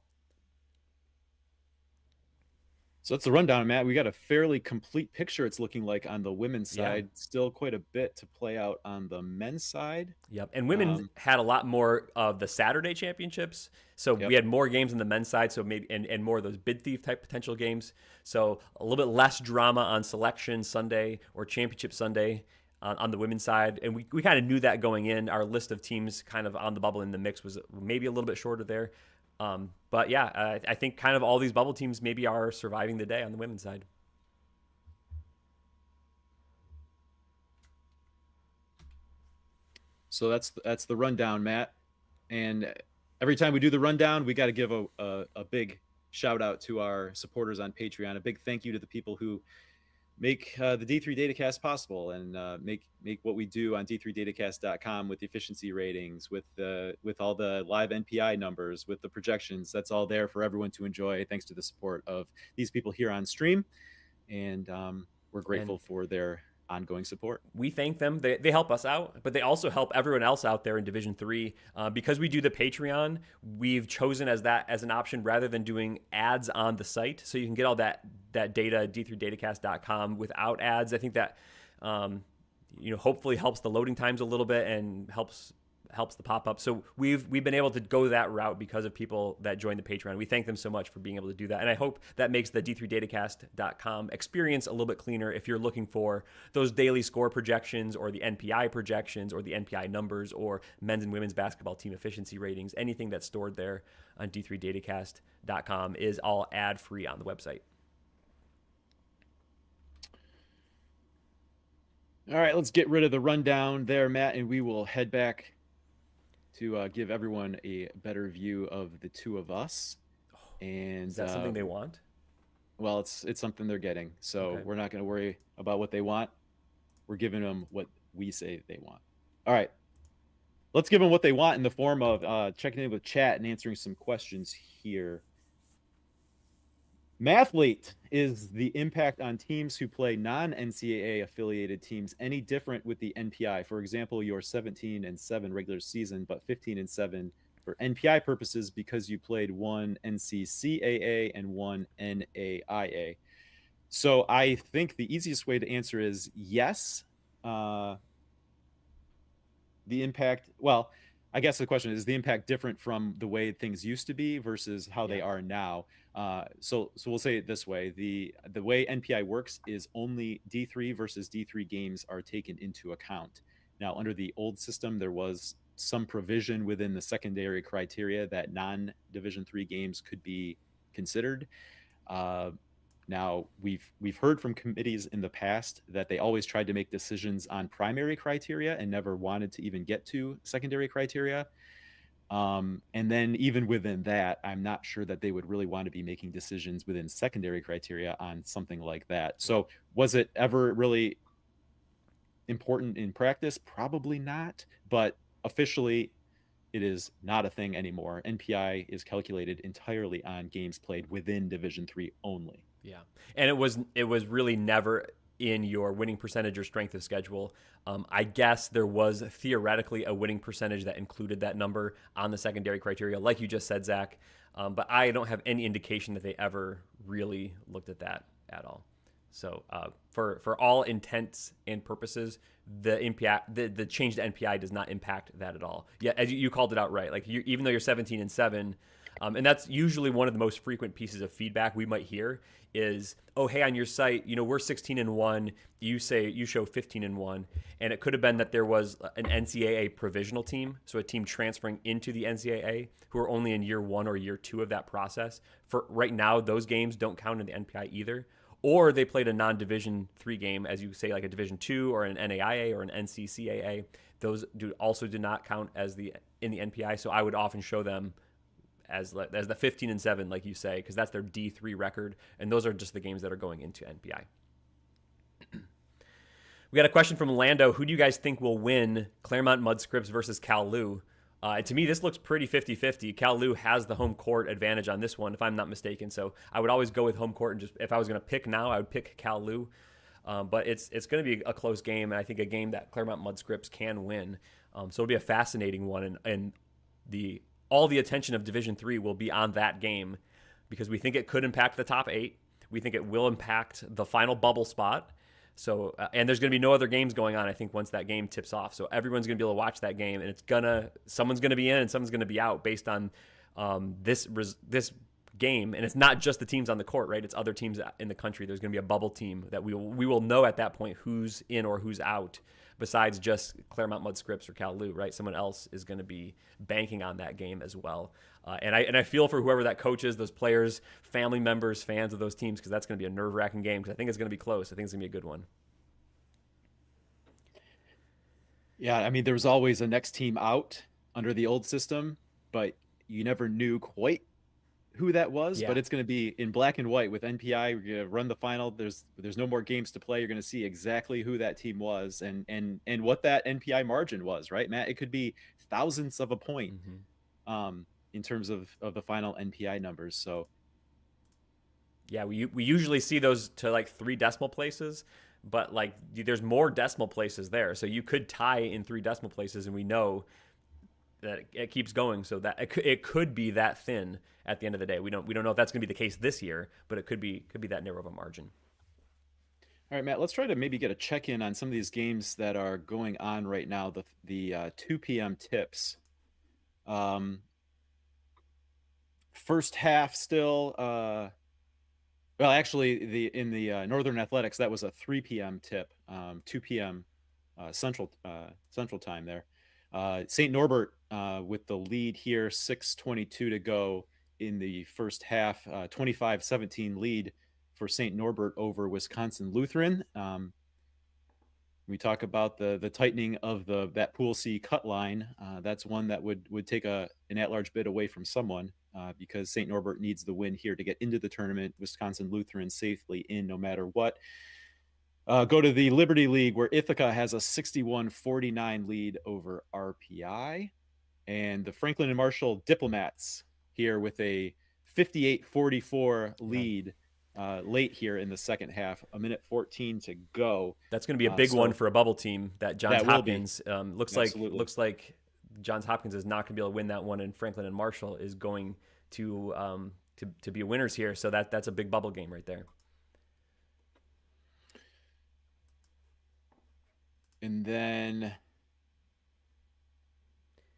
Speaker 2: So that's the rundown, Matt. We got a fairly complete picture, it's looking like, on the women's side. Still quite a bit to play out on the men's side.
Speaker 1: Yep. And women had a lot more of the Saturday championships. So we had more games on the men's side, so maybe and more of those bid thief type potential games. So a little bit less drama on selection Sunday or championship Sunday on the women's side. And we kind of knew that going in. Our list of teams kind of on the bubble in the mix was maybe a little bit shorter there. But yeah, I think kind of all these bubble teams maybe are surviving the day on the women's side.
Speaker 2: So that's the rundown, Matt. And every time we do the rundown, we got to give a big shout out to our supporters on Patreon. A big thank you to the people who make the D3 Datacast possible and make what we do on d3datacast.com with the efficiency ratings, with all the live NPI numbers, with the projections. That's all there for everyone to enjoy, thanks to the support of these people here on stream. And we're grateful for their ongoing support.
Speaker 1: We thank them. They help us out, but they also help everyone else out there in Division III. Because we do the Patreon, we've chosen as an option rather than doing ads on the site. So you can get all that data at d3datacast.com without ads. I think that hopefully helps the loading times a little bit and helps the pop-up. So we've been able to go that route because of people that join the Patreon. We thank them so much for being able to do that. And I hope that makes the d3datacast.com experience a little bit cleaner if you're looking for those daily score projections or the NPI projections or the NPI numbers or men's and women's basketball team efficiency ratings. Anything that's stored there on d3datacast.com is all ad-free on the website.
Speaker 2: All right, let's get rid of the rundown there, Matt, and we will head back to give everyone a better view of the two of us. And
Speaker 1: is that something they want?
Speaker 2: Well, it's something they're getting. So
Speaker 1: Okay.
Speaker 2: We're not going to worry about what they want. We're giving them what we say they want. All right. Let's give them what they want in the form of checking in with chat and answering some questions here. Mathlete, is the impact on teams who play non-NCAA affiliated teams any different with the NPI? For example, you're 17-7 regular season, but 15-7 for NPI purposes because you played one NCCAA and one NAIA. So I think the easiest way to answer is yes. The impact, well, I guess the question is the impact different from the way things used to be versus how they are now? So we'll say it this way. The way NPI works is only D3 versus D3 games are taken into account. Now, under the old system, there was some provision within the secondary criteria that non-Division III games could be considered. Now, we've heard from committees in the past that they always tried to make decisions on primary criteria and never wanted to even get to secondary criteria. And then even within that, I'm not sure that they would really want to be making decisions within secondary criteria on something like that. So was it ever really important in practice? Probably not, but officially it is not a thing anymore. NPI is calculated entirely on games played within Division III only.
Speaker 1: Yeah, and it was really never in your winning percentage or strength of schedule. I guess there was theoretically a winning percentage that included that number on the secondary criteria, like you just said, Zach. But I don't have any indication that they ever really looked at that at all. So for all intents and purposes, the NPI, the change to NPI does not impact that at all. Yeah, as you called it out right. Like even though you're 17-7. And that's usually one of the most frequent pieces of feedback we might hear is, oh, hey, on your site, we're 16-1. You show 15-1. And it could have been that there was an NCAA provisional team, so a team transferring into the NCAA who are only in year 1 or year 2 of that process. For right now, those games don't count in the NPI either. Or they played a non-Division III game, as you say, like a Division II or an NAIA or an NCCAA. Those also do not count as in the NPI. So I would often show them as the 15-7, like you say, because that's their D3 record, and those are just the games that are going into NPI. We got a question from Lando. Who do you guys think will win Claremont Mudscripts versus Cal Lu? To me, this looks pretty 50-50. Cal Lu has the home court advantage on this one, if I'm not mistaken. So I would always go with home court, and just if I was going to pick now, I would pick Cal Lu. But it's going to be a close game, and I think a game that Claremont Mudscripts can win. So it'll be a fascinating one, and all the attention of Division III will be on that game because we think it could impact the top 8. We think it will impact the final bubble spot. So, and there's going to be no other games going on, I think, once that game tips off. So everyone's going to be able to watch that game, and someone's going to be in and someone's going to be out based on this game. And it's not just the teams on the court, right? It's other teams in the country. There's going to be a bubble team that we will know at that point who's in or who's out, besides just Claremont Mudscripts or Cal Lu, right? Someone else is going to be banking on that game as well. And I feel for whoever that coach is, those players, family members, fans of those teams, because that's going to be a nerve-wracking game, because I think it's going to be close. I think it's going to be a good one.
Speaker 2: Yeah, I mean, there was always a next team out under the old system, but you never knew quite who that was.
Speaker 1: Yeah.
Speaker 2: But it's going to be in black and white with NPI. We're going to run the final. There's no more games to play. You're going to see exactly who that team was and what that NPI margin was, right, Matt? It could be thousandths of a point in terms of the final NPI numbers. So
Speaker 1: yeah, we usually see those to like 3 decimal places, but like there's more decimal places there. So you could tie in 3 decimal places, and we know that it keeps going. So that it could be that thin at the end of the day. We don't know if that's going to be the case this year, but it could be that narrow of a margin.
Speaker 2: All right, Matt, let's try to maybe get a check-in on some of these games that are going on right now, the 2 p.m. tips. First half still, well, actually, in the Northern Athletics, that was a 3 p.m. tip, 2 p.m. Central time there. St. Norbert with the lead here, 6:22 to go in the first half, 25-17 lead for St. Norbert over Wisconsin Lutheran. We talk about the tightening of that Pool C cut line. That's one that would take an at-large bid away from someone because St. Norbert needs the win here to get into the tournament. Wisconsin Lutheran safely in no matter what. Go to the Liberty League, where Ithaca has a 61-49 lead over RPI. And the Franklin and Marshall Diplomats here with a 58-44 lead late here in the second half, 1:14 to go.
Speaker 1: That's going to be a big one for a bubble team. That Johns Hopkins looks like Johns Hopkins is not going to be able to win that one, and Franklin and Marshall is going to be winners here. So that's a big bubble game right there.
Speaker 2: And then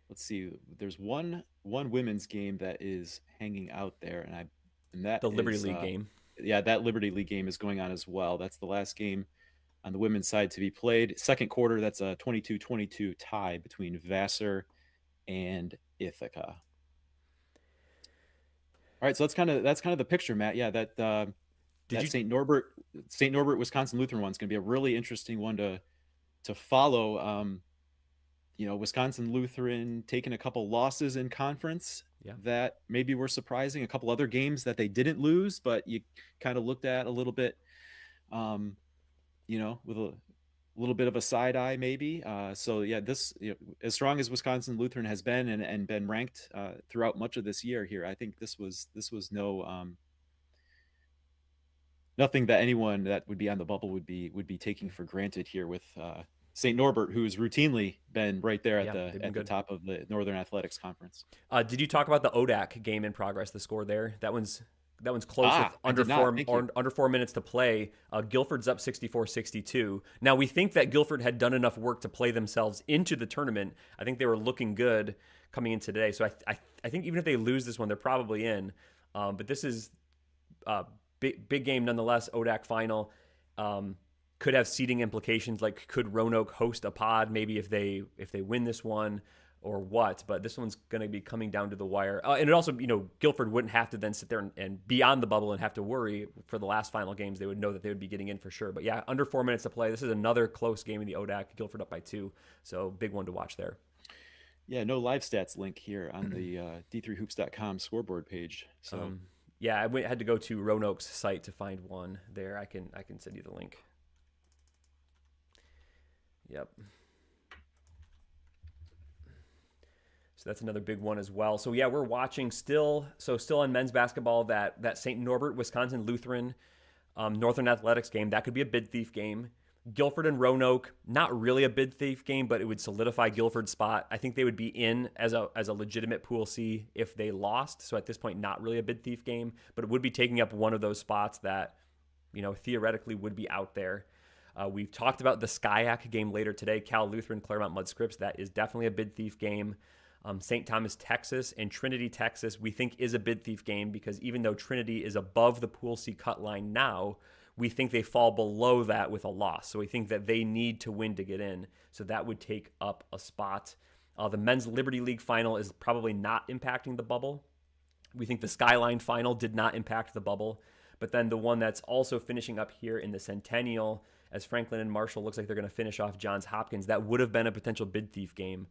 Speaker 2: let's see. There's one women's game that is hanging out there, and that
Speaker 1: the Liberty League game.
Speaker 2: Yeah, that Liberty League game is going on as well. That's the last game on the women's side to be played. Second quarter, that's a 22-22 tie between Vassar and Ithaca. All right, so that's kind of the picture, Matt. Yeah, that St. Norbert Wisconsin Lutheran one's going to be a really interesting one to follow. Wisconsin Lutheran taking a couple losses in conference that maybe were surprising. A couple other games that they didn't lose, but you kind of looked at a little bit, with a little bit of a side eye maybe. So yeah, this as strong as Wisconsin Lutheran has been and been ranked throughout much of this year here, I think this was nothing that anyone that would be on the bubble would be taking for granted here with St. Norbert, who's routinely been right there at the top of the Northern Athletics Conference.
Speaker 1: Did you talk about the ODAC game in progress? The score there, that one's close with under 4 minutes to play. Guilford's up 64-62. Now we think that Guilford had done enough work to play themselves into the tournament. I think they were looking good coming in today. So I think even if they lose this one, they're probably in. But this is a big game nonetheless. ODAC final. Could have seeding implications, like could Roanoke host a pod maybe if they win this one or what, but this one's going to be coming down to the wire. And it also, Guilford wouldn't have to then sit there and be on the bubble and have to worry for the last final games. They would know that they would be getting in for sure. But yeah, under 4 minutes to play. This is another close game in the ODAC. Guilford up by 2. So big one to watch there.
Speaker 2: Yeah, no live stats link here on the d3hoops.com scoreboard page. So
Speaker 1: yeah, I had to go to Roanoke's site to find one there. I can send you the link. Yep. So that's another big one as well. So yeah, we're watching still on men's basketball that St. Norbert, Wisconsin Lutheran, Northern Athletics game. That could be a bid thief game. Guilford and Roanoke, not really a bid thief game, but it would solidify Guilford's spot. I think they would be in as a legitimate Pool C if they lost. So at this point, not really a bid thief game, but it would be taking up one of those spots that, theoretically would be out there. We've talked about the SCIAC game later today, Cal Lutheran, Claremont Mud Scripps. That is definitely a bid thief game. St. Thomas, Texas, and Trinity, Texas, we think is a bid thief game because even though Trinity is above the Pool C cut line now, we think they fall below that with a loss. So we think that they need to win to get in. So that would take up a spot. The men's Liberty League final is probably not impacting the bubble. We think the Skyline final did not impact the bubble. But then the one that's also finishing up here in the Centennial, as Franklin and Marshall looks like they're going to finish off Johns Hopkins, that would have been a potential bid thief game.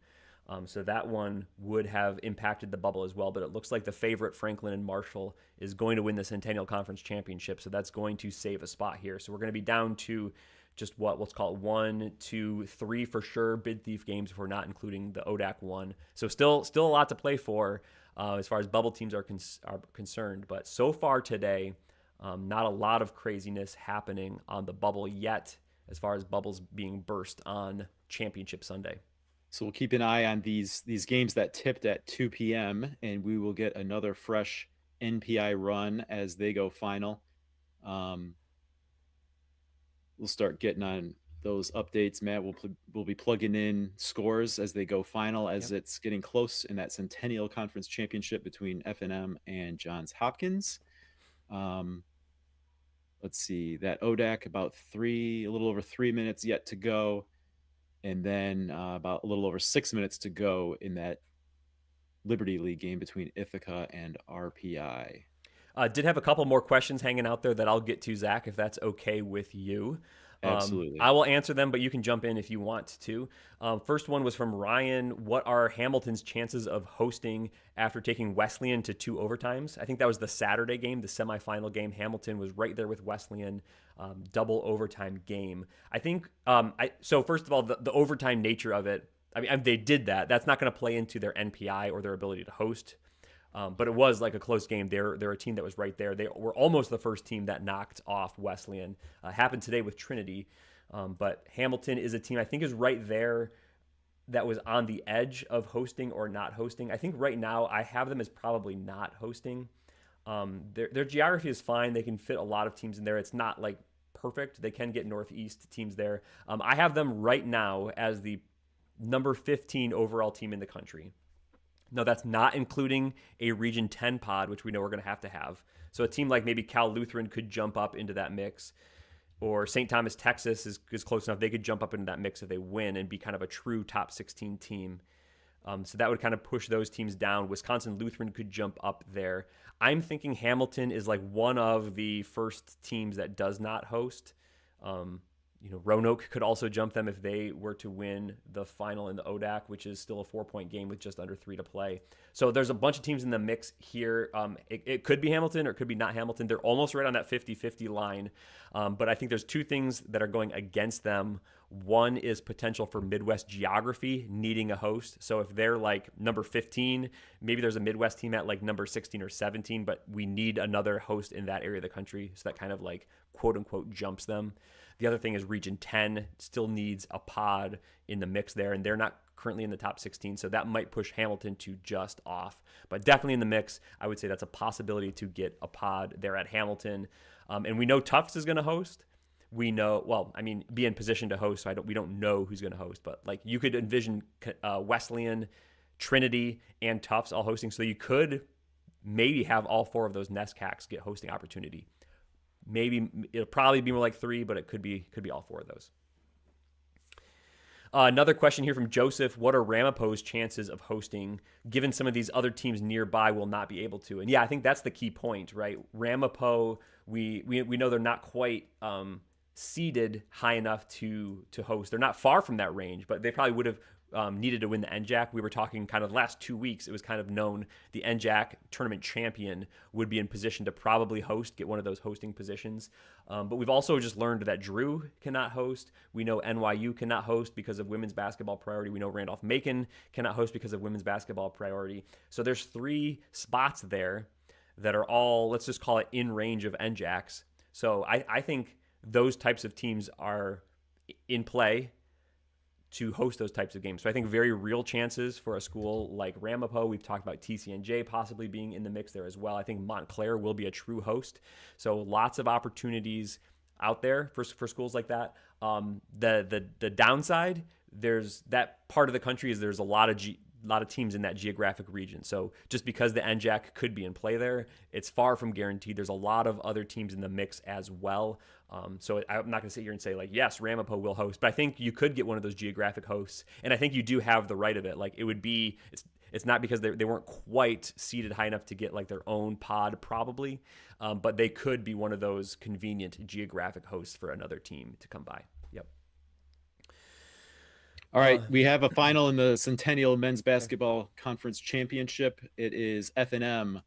Speaker 1: So that one would have impacted the bubble as well. But it looks like the favorite, Franklin and Marshall, is going to win the Centennial Conference Championship. So that's going to save a spot here. So we're going to be down to just let's call it 1, 2, 3 for sure bid thief games if we're not including the ODAC one. So still a lot to play for as far as bubble teams are concerned. But so far today, not a lot of craziness happening on the bubble yet. as far as bubbles being burst on Championship Sunday.
Speaker 2: So we'll keep an eye on these games that tipped at 2 p.m. and we will get another fresh NPI run as they go final. We'll start getting on those updates. Matt will be plugging in scores as they go final, as it's getting close in that Centennial Conference Championship between FNM and Johns Hopkins. Let's see, that ODAC a little over 3 minutes yet to go. And then about a little over 6 minutes to go in that Liberty League game between Ithaca and RPI.
Speaker 1: Did have a couple more questions hanging out there that I'll get to, Zach, if that's okay with you.
Speaker 2: Absolutely.
Speaker 1: I will answer them, but you can jump in if you want to. First one was from Ryan. What are Hamilton's chances of hosting after taking Wesleyan to 2 overtimes? I think that was the Saturday game, the semifinal game. Hamilton was right there with Wesleyan, double overtime game. I think, so first of all, the overtime nature of it, I mean, they did that. That's not going to play into their NPI or their ability to host. But it was like a close game. They're a team that was right there. They were almost the first team that knocked off Wesleyan. Happened today with Trinity. But Hamilton is a team I think is right there that was on the edge of hosting or not hosting. I think right now I have them as probably not hosting. Their geography is fine. They can fit a lot of teams in there. It's not like perfect. They can get Northeast teams there. I have them right now as the number 15 overall team in the country. No, that's not including a Region 10 pod, which we know we're going to have. So a team like maybe Cal Lutheran could jump up into that mix, or St. Thomas, Texas is close enough. They could jump up into that mix if they win and be kind of a true top 16 team. So that would kind of push those teams down. Wisconsin Lutheran could jump up there. I'm thinking Hamilton is like one of the first teams that does not host. Roanoke could also jump them if they were to win the final in the ODAC, which is still a 4-point game with just under 3 to play. So there's a bunch of teams in the mix here. It could be Hamilton or it could be not Hamilton. They're almost right on that 50-50 line. But I think there's 2 things that are going against them. One is potential for Midwest geography needing a host. So if they're like number 15, maybe there's a Midwest team at like number 16 or 17, but we need another host in that area of the country. So that kind of like quote unquote jumps them. The other thing is Region 10 still needs a pod in the mix there, and they're not currently in the top 16, so that might push Hamilton to just off. But definitely in the mix, I would say that's a possibility to get a pod there at Hamilton. And we know Tufts is going to host. We know, be in position to host, so we don't know who's going to host, but like you could envision Wesleyan, Trinity, and Tufts all hosting, so you could maybe have all 4 of those NESCACs get hosting opportunity. Maybe it'll probably be more like 3, but it could be all 4 of those. Another question here from Joseph. What are Ramapo's chances of hosting, given some of these other teams nearby will not be able to? And yeah, I think that's the key point, right? Ramapo, we know they're not quite seeded high enough to host. They're not far from that range, but they probably would have needed to win the NJAC. We were talking kind of last 2 weeks, it was kind of known the NJAC tournament champion would be in position to probably host, get one of those hosting positions. But we've also just learned that Drew cannot host. We know NYU cannot host because of women's basketball priority. We know Randolph-Macon cannot host because of women's basketball priority. So there's 3 spots there that are all, let's just call it in range of NJACs. So I think those types of teams are in play to host those types of games. So I think very real chances for a school like Ramapo. We've talked about TCNJ possibly being in the mix there as well. I think Montclair will be a true host. So lots of opportunities out there for schools like that. The downside, there's that part of the country is there's a lot of teams in that geographic region. So just because the NJAC could be in play there, it's far from guaranteed. There's a lot of other teams in the mix as well. So I'm not going to sit here and say like, yes, Ramapo will host, but I think you could get one of those geographic hosts. And I think you do have the right of it. Like it would be, it's not because they weren't quite seated high enough to get like their own pod probably, but they could be one of those convenient geographic hosts for another team to come by. Yep.
Speaker 2: All right, we have a final in the Centennial Men's Basketball Conference Championship. It is FNM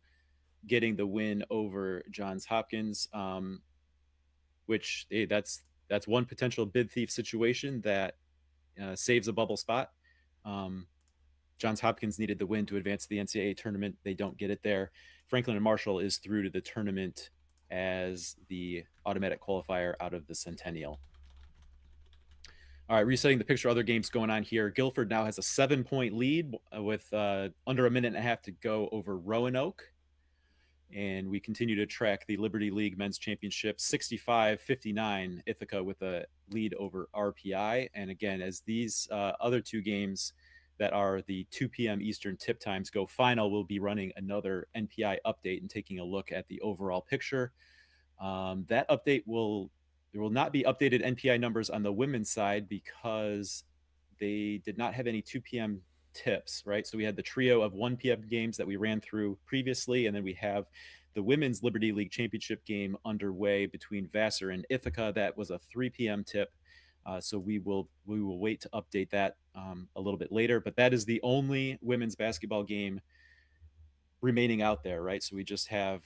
Speaker 2: getting the win over Johns Hopkins, which that's one potential bid thief situation that saves a bubble spot. Johns Hopkins needed the win to advance to the NCAA tournament. They don't get it there. Franklin and Marshall is through to the tournament as the automatic qualifier out of the Centennial. All right, resetting the picture, other games going on here. Guilford now has a 7-point lead with under a minute and a half to go over Roanoke. And we continue to track the Liberty League Men's Championship, 65-59, Ithaca with a lead over RPI. And again, as these other two games that are the 2 p.m. Eastern tip times go final, we'll be running another NPI update and taking a look at the overall picture. That update there will not be updated NPI numbers on the women's side because they did not have any 2 p.m. tips, right? So we had the trio of 1 p.m. games that we ran through previously, and then we have the Women's Liberty League Championship game underway between Vassar and Ithaca. That was a 3 p.m. tip. So we will wait to update that a little bit later, but that is the only women's basketball game remaining out there, right? So we just have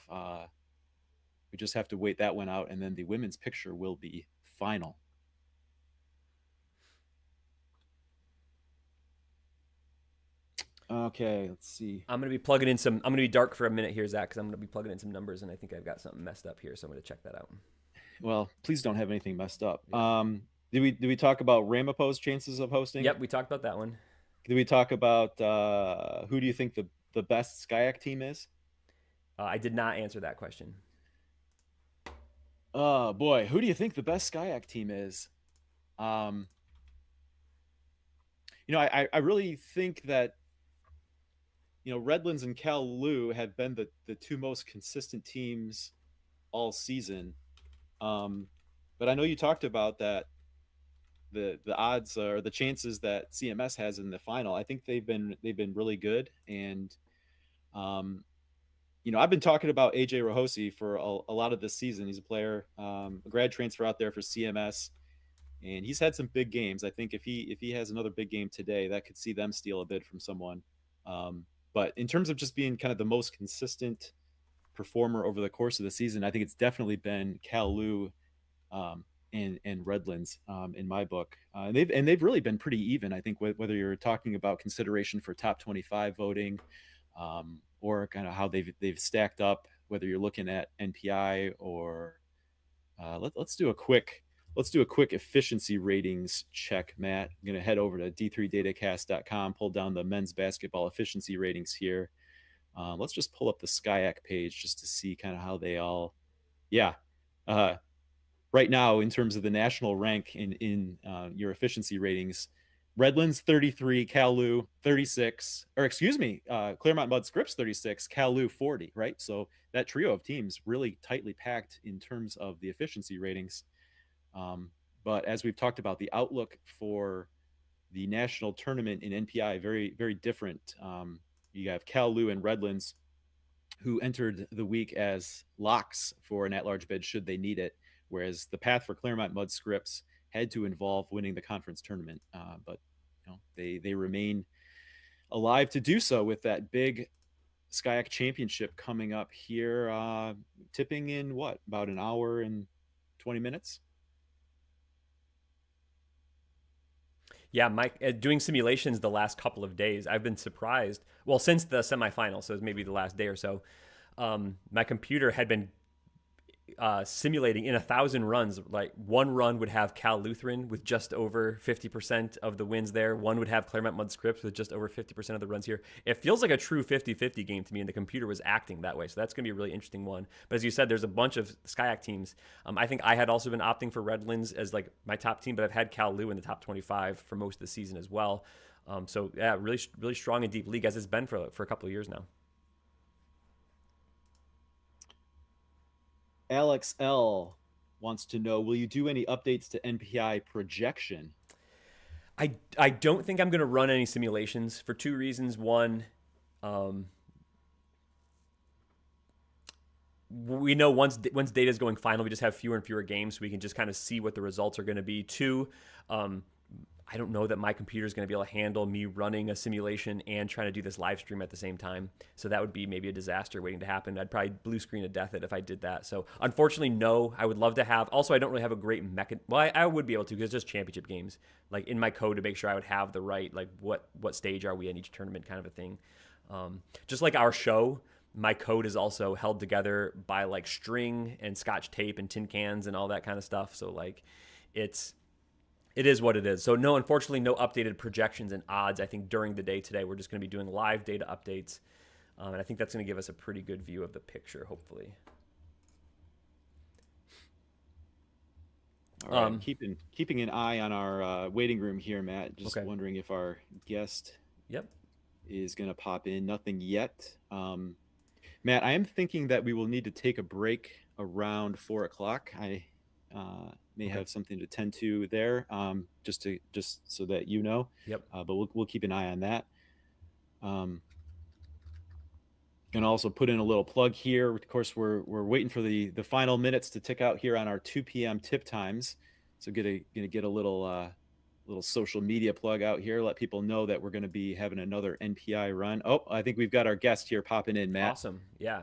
Speaker 2: to wait that one out, and then the women's picture will be final. Okay, let's see.
Speaker 1: I'm going to be plugging in I'm going to be dark for a minute here, Zach, because I'm going to be plugging in some numbers, and I think I've got something messed up here, so I'm going to check that out.
Speaker 2: Well, please don't have anything messed up. Yeah. Did we talk about Ramapo's chances of hosting?
Speaker 1: Yep, we talked about that one.
Speaker 2: Did we talk about who do you think the best SCIAC team is?
Speaker 1: I did not answer that question.
Speaker 2: Oh, boy. Who do you think the best SCIAC team is? I really think that, Redlands and Cal Lou have been the two most consistent teams all season. But I know you talked about that the odds or the chances that CMS has in the final. I think they've been really good. And, I've been talking about AJ Rohosi for a lot of this season. He's a player, a grad transfer out there for CMS, and he's had some big games. I think if he has another big game today, that could see them steal a bid from someone. But in terms of just being kind of the most consistent performer over the course of the season, I think it's definitely been Cal Lou and Redlands in my book. And they've really been pretty even. I think whether you're talking about consideration for top 25 voting, or kind of how they've stacked up, whether you're looking at NPI or let's do a quick efficiency ratings check, Matt. I'm going to head over to d3datacast.com, pull down the men's basketball efficiency ratings here. Let's just pull up the SCIAC page just to see kind of how they all, right now in terms of the national rank in your efficiency ratings, Redlands 33, Cal Lou 36, or excuse me, Claremont Mudd Scripps 36, Cal Lou 40, right? So that trio of teams really tightly packed in terms of the efficiency ratings. But as we've talked about, the outlook for the national tournament in NPI, very, very different. You have Cal Lou and Redlands, who entered the week as locks for an at-large bid should they need it, whereas the path for Claremont Mudd Scripps had to involve winning the conference tournament. But they remain alive to do so with that big SCIAC championship coming up here, tipping in about an hour and 20 minutes.
Speaker 1: Yeah, Mike, doing simulations the last couple of days, I've been surprised. Well, since the semifinal, so it was maybe the last day or so, my computer had been simulating in 1,000 runs. Like one run would have Cal Lutheran with just over 50% of the wins there. One would have Claremont Mudd Scripps with just over 50% of the runs here. It feels like a true 50-50 game to me, and the computer was acting that way. So that's going to be a really interesting one. But as you said, there's a bunch of SCIAC teams. I think I had also been opting for Redlands as like my top team, but I've had Cal Lou in the top 25 for most of the season as well. So yeah, really, really strong and deep league as it's been for a couple of years now.
Speaker 2: Alex L wants to know, will you do any updates to NPI projection?
Speaker 1: I don't think I'm going to run any simulations for two reasons. One, we know once data is going final, we just have fewer and fewer games, so we can just kind of see what the results are going to be. Two, I don't know that my computer is going to be able to handle me running a simulation and trying to do this live stream at the same time. So that would be maybe a disaster waiting to happen. I'd probably blue screen to death it if I did that. So unfortunately, no. I would love to have. Also, I don't really have a great Well, I would be able to because it's just championship games. Like in my code to make sure I would have the right, like what stage are we in each tournament kind of a thing. Just like our show, my code is also held together by like string and scotch tape and tin cans and all that kind of stuff. So like it's It is what it is. So no, unfortunately, no updated projections and odds. I think during the day today, we're just going to be doing live data updates. And I think that's going to give us a pretty good view of the picture, hopefully.
Speaker 2: All right, keeping an eye on our waiting room here, Matt. Just wondering if our guest is going to pop in. Nothing yet. Matt, I am thinking that we will need to take a break around 4 o'clock. I may have something to tend to there, just so that you know. But we'll keep an eye on that. Gonna also put in a little plug here. Of course, we're waiting for the final minutes to tick out here on our 2 p.m. tip times. So gonna get a little social media plug out here. Let people know that we're gonna be having another NPI run. Oh, I think we've got our guest here popping in, Matt.
Speaker 1: Awesome. Yeah.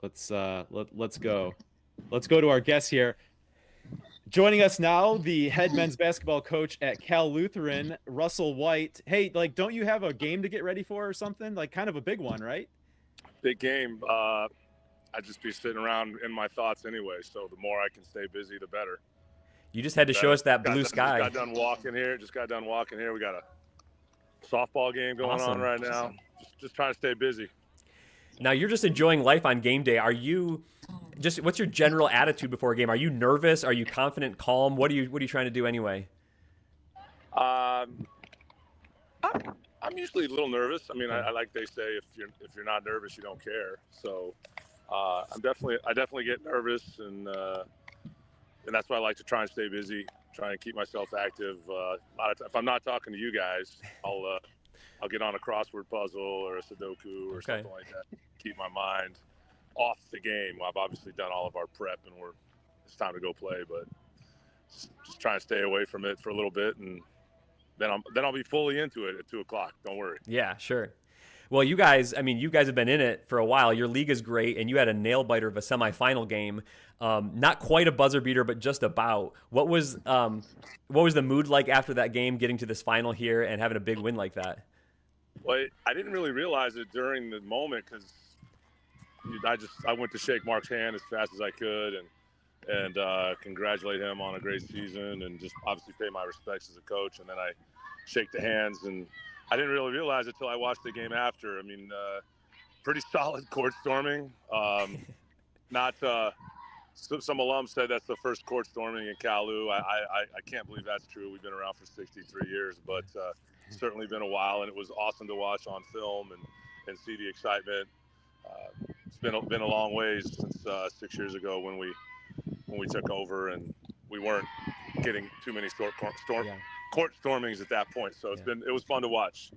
Speaker 2: Let's go. Let's go to our guest here. Joining us now, the head men's basketball coach at Cal Lutheran, Russell White. Hey, don't you have a game to get ready for or something? Kind of a big one, right?
Speaker 6: Big game. I'd just be sitting around in my thoughts anyway. So the more I can stay busy, the better.
Speaker 1: You just had to show us that blue sky.
Speaker 6: Just got done walking here. We got a softball game going on right now. Just trying to stay busy.
Speaker 1: Now you're just enjoying life on game day. Are you what's your general attitude before a game? Are you nervous? Are you confident, calm? What are you trying to do anyway?
Speaker 6: I'm usually a little nervous. I mean, I like they say, if you're not nervous, you don't care. So I definitely get nervous, and that's why I like to try and stay busy, try and keep myself active. A lot of times, if I'm not talking to you guys, I'll get on a crossword puzzle or a Sudoku or something like that. Keep my mind off the game. I've obviously done all of our prep, and it's time to go play, but just trying to stay away from it for a little bit, and then I'll be fully into it at 2 o'clock. Don't worry.
Speaker 1: Yeah, sure. Well, you guys have been in it for a while. Your league is great, and you had a nail biter of a semifinal game. Not quite a buzzer beater, but just about. What was the mood like after that game, getting to this final here and having a big win like that?
Speaker 6: Well, I didn't really realize it during the moment, because I went to shake Mark's hand as fast as I could and congratulate him on a great season, and just obviously pay my respects as a coach. And then I shake the hands, and I didn't really realize it until I watched the game after. I mean, pretty solid court storming. Some alums said that's the first court storming in Cal-Lu. I can't believe that's true. We've been around for 63 years, but certainly been a while, and it was awesome to watch on film and see the excitement. It's been a long ways since 6 years ago when we took over, and we weren't getting too many court stormings at that point. So it was fun to watch,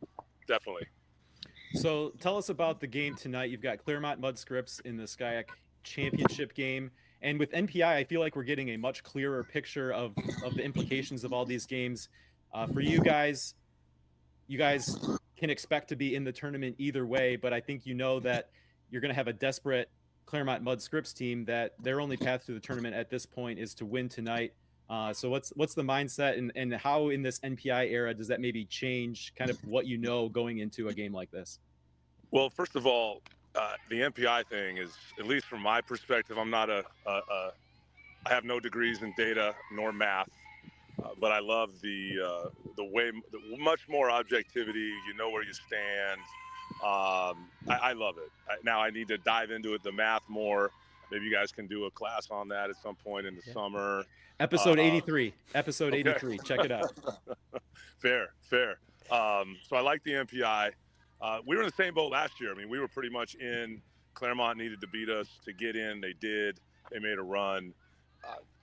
Speaker 6: definitely.
Speaker 2: So tell us about the game tonight. You've got Claremont Mudscripts in the SCIAC championship game, and with NPI, I feel like we're getting a much clearer picture of the implications of all these games. For you guys can expect to be in the tournament either way, but I think you know that you're going to have a desperate Claremont Mudscripts team that their only path to the tournament at this point is to win tonight. So what's the mindset, and how in this NPI era does that maybe change kind of what you know going into a game like this?
Speaker 6: Well, first of all, the NPI thing is, at least from my perspective, I have no degrees in data nor math, but I love the much more objectivity. You know where you stand. I love it. Now I need to dive into it, the math more. Maybe you guys can do a class on that at some point in the summer.
Speaker 2: Episode 83. Episode 83. Check it out.
Speaker 6: Fair. So I like the NPI. We were in the same boat last year. I mean, we were pretty much in. Claremont needed to beat us to get in. They did. They made a run.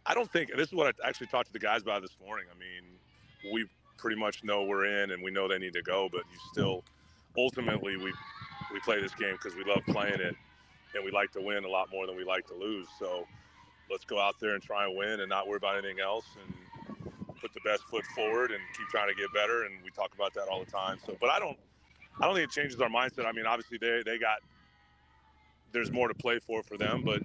Speaker 6: I don't think – this is what I actually talked to the guys about this morning. I mean, we pretty much know we're in, and we know they need to go, but you still – ultimately, we play this game because we love playing it, and we like to win a lot more than we like to lose. So let's go out there and try and win and not worry about anything else, and put the best foot forward and keep trying to get better. And we talk about that all the time. So, but I don't think it changes our mindset. I mean, obviously there's more to play for them, but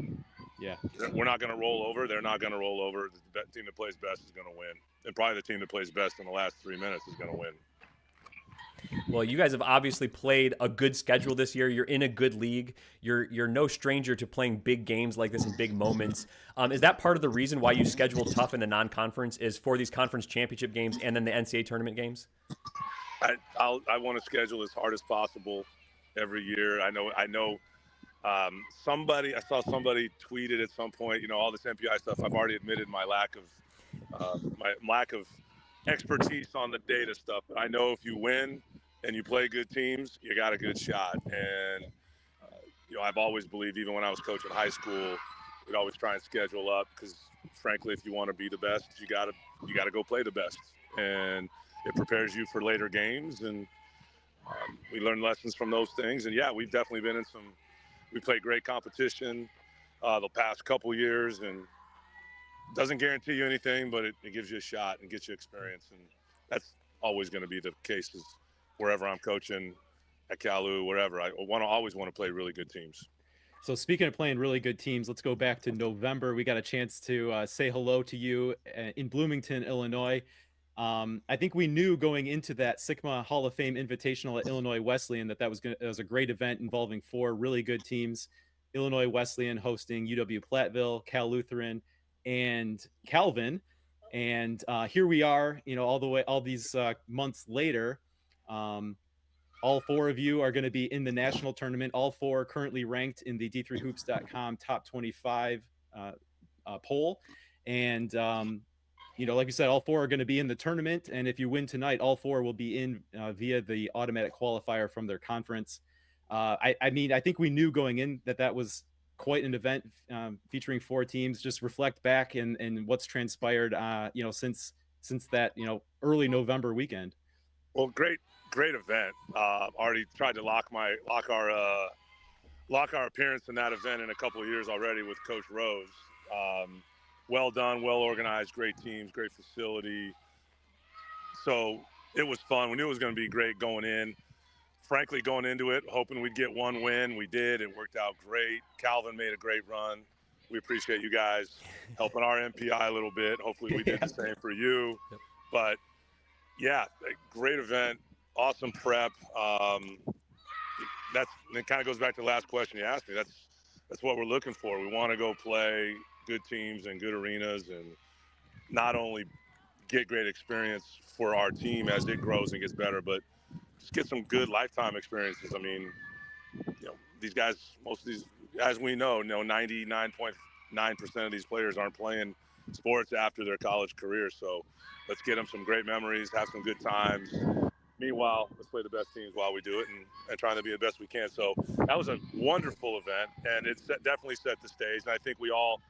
Speaker 2: yeah,
Speaker 6: we're not going to roll over. They're not going to roll over. The team that plays best is going to win, and probably the team that plays best in the last 3 minutes is going to win.
Speaker 1: Well, you guys have obviously played a good schedule this year. You're in a good league. You're no stranger to playing big games like this in big moments. Is that part of the reason why you schedule tough in the non-conference, is for these conference championship games and then the NCAA tournament games?
Speaker 6: I want to schedule as hard as possible every year. I know. I saw somebody tweeted at some point, all this NPI stuff. I've already admitted my lack of expertise on the data stuff. But I know if you win and you play good teams, you got a good shot. And I've always believed, even when I was coaching high school, we'd always try and schedule up because, frankly, if you want to be the best, you got to go play the best, and it prepares you for later games. And we learn lessons from those things. And yeah, we've definitely been in some. We played great competition the past couple years, and doesn't guarantee you anything, but it gives you a shot and gets you experience. And that's always going to be the case wherever I'm coaching, at Calu, wherever. I always want to play really good teams.
Speaker 2: So speaking of playing really good teams, let's go back to November. We got a chance to say hello to you in Bloomington, Illinois. I think we knew going into that Sigma Hall of Fame Invitational at Illinois Wesleyan that was a great event involving 4 really good teams. Illinois Wesleyan hosting UW Platteville, Cal Lutheran, and Calvin. And here we are, all these months later. All 4 of you are going to be in the national tournament. All 4 currently ranked in the D3Hoops.com top 25 poll. And like you said, all 4 are going to be in the tournament. And if you win tonight, all 4 will be in via the automatic qualifier from their conference. I think we knew going in that was quite an event featuring 4 teams. Just reflect back and what's transpired, since that, early November weekend.
Speaker 6: Well, great event. Already tried to lock our appearance in that event in a couple of years already with Coach Rose. Well done, well organized, great teams, great facility. So it was fun. We knew it was going to be great going in. Frankly, going into it, hoping we'd get 1 win. We did. It worked out great. Calvin made a great run. We appreciate you guys helping our NPI a little bit. Hopefully we did the same for you. Yep. But yeah, a great event, awesome prep. It kind of goes back to the last question you asked me. That's what we're looking for. We want to go play good teams and good arenas, and not only get great experience for our team as it grows and gets better, but just get some good lifetime experiences. I mean, these guys, most of these, as we know, 99.9% of these players aren't playing sports after their college career. So let's get them some great memories, have some good times. Meanwhile, let's play the best teams while we do it and trying to be the best we can. So that was a wonderful event, and it definitely set the stage. And I think we all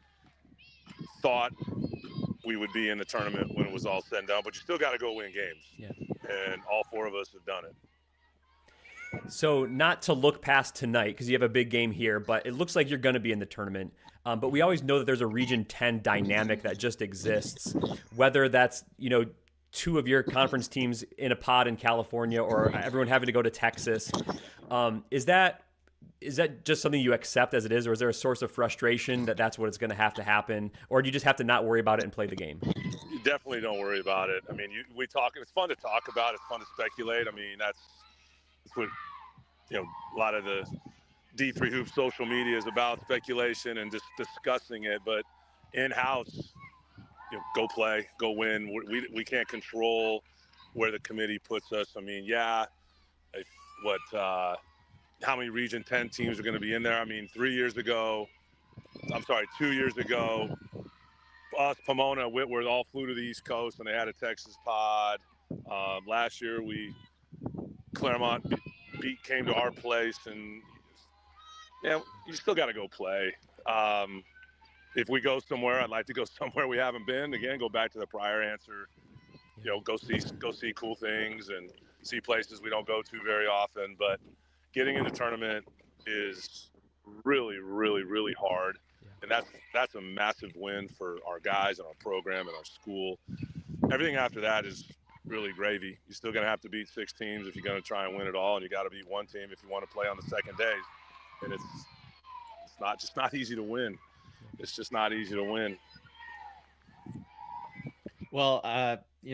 Speaker 6: thought we would be in the tournament when it was all said and done, but you still got to go win games.
Speaker 1: Yeah.
Speaker 6: And all 4 of us have done it.
Speaker 1: So not to look past tonight because you have a big game here, but it looks like you're going to be in the tournament. But we always know that there's a Region 10 dynamic that just exists, whether that's, 2 of your conference teams in a pod in California or everyone having to go to Texas. Is that just something you accept as it is, or is there a source of frustration that's what it's going to happen, or do you just have to not worry about it and play the game?
Speaker 6: You definitely don't worry about it. I mean, we talk, and it's fun to talk about. It's fun to speculate. I mean, that's what a lot of the D3 Hoop social media is about, speculation and just discussing it. But in-house, go play, go win. We can't control where the committee puts us. I mean, how many Region 10 teams are going to be in there? I mean, 2 years ago, us, Pomona, Whitworth all flew to the East Coast and they had a Texas pod. Last year, Claremont came to our place, and you still got to go play. If we go somewhere, I'd like to go somewhere we haven't been. Again, go back to the prior answer. Go see cool things and see places we don't go to very often. But getting in the tournament is really, really, really hard, and that's a massive win for our guys and our program and our school. Everything after that is really gravy. You're still going to have to beat 6 teams if you're going to try and win it all, and you got to beat 1 team if you want to play on the second day. And it's not easy to win. It's just not easy to win.
Speaker 2: Well,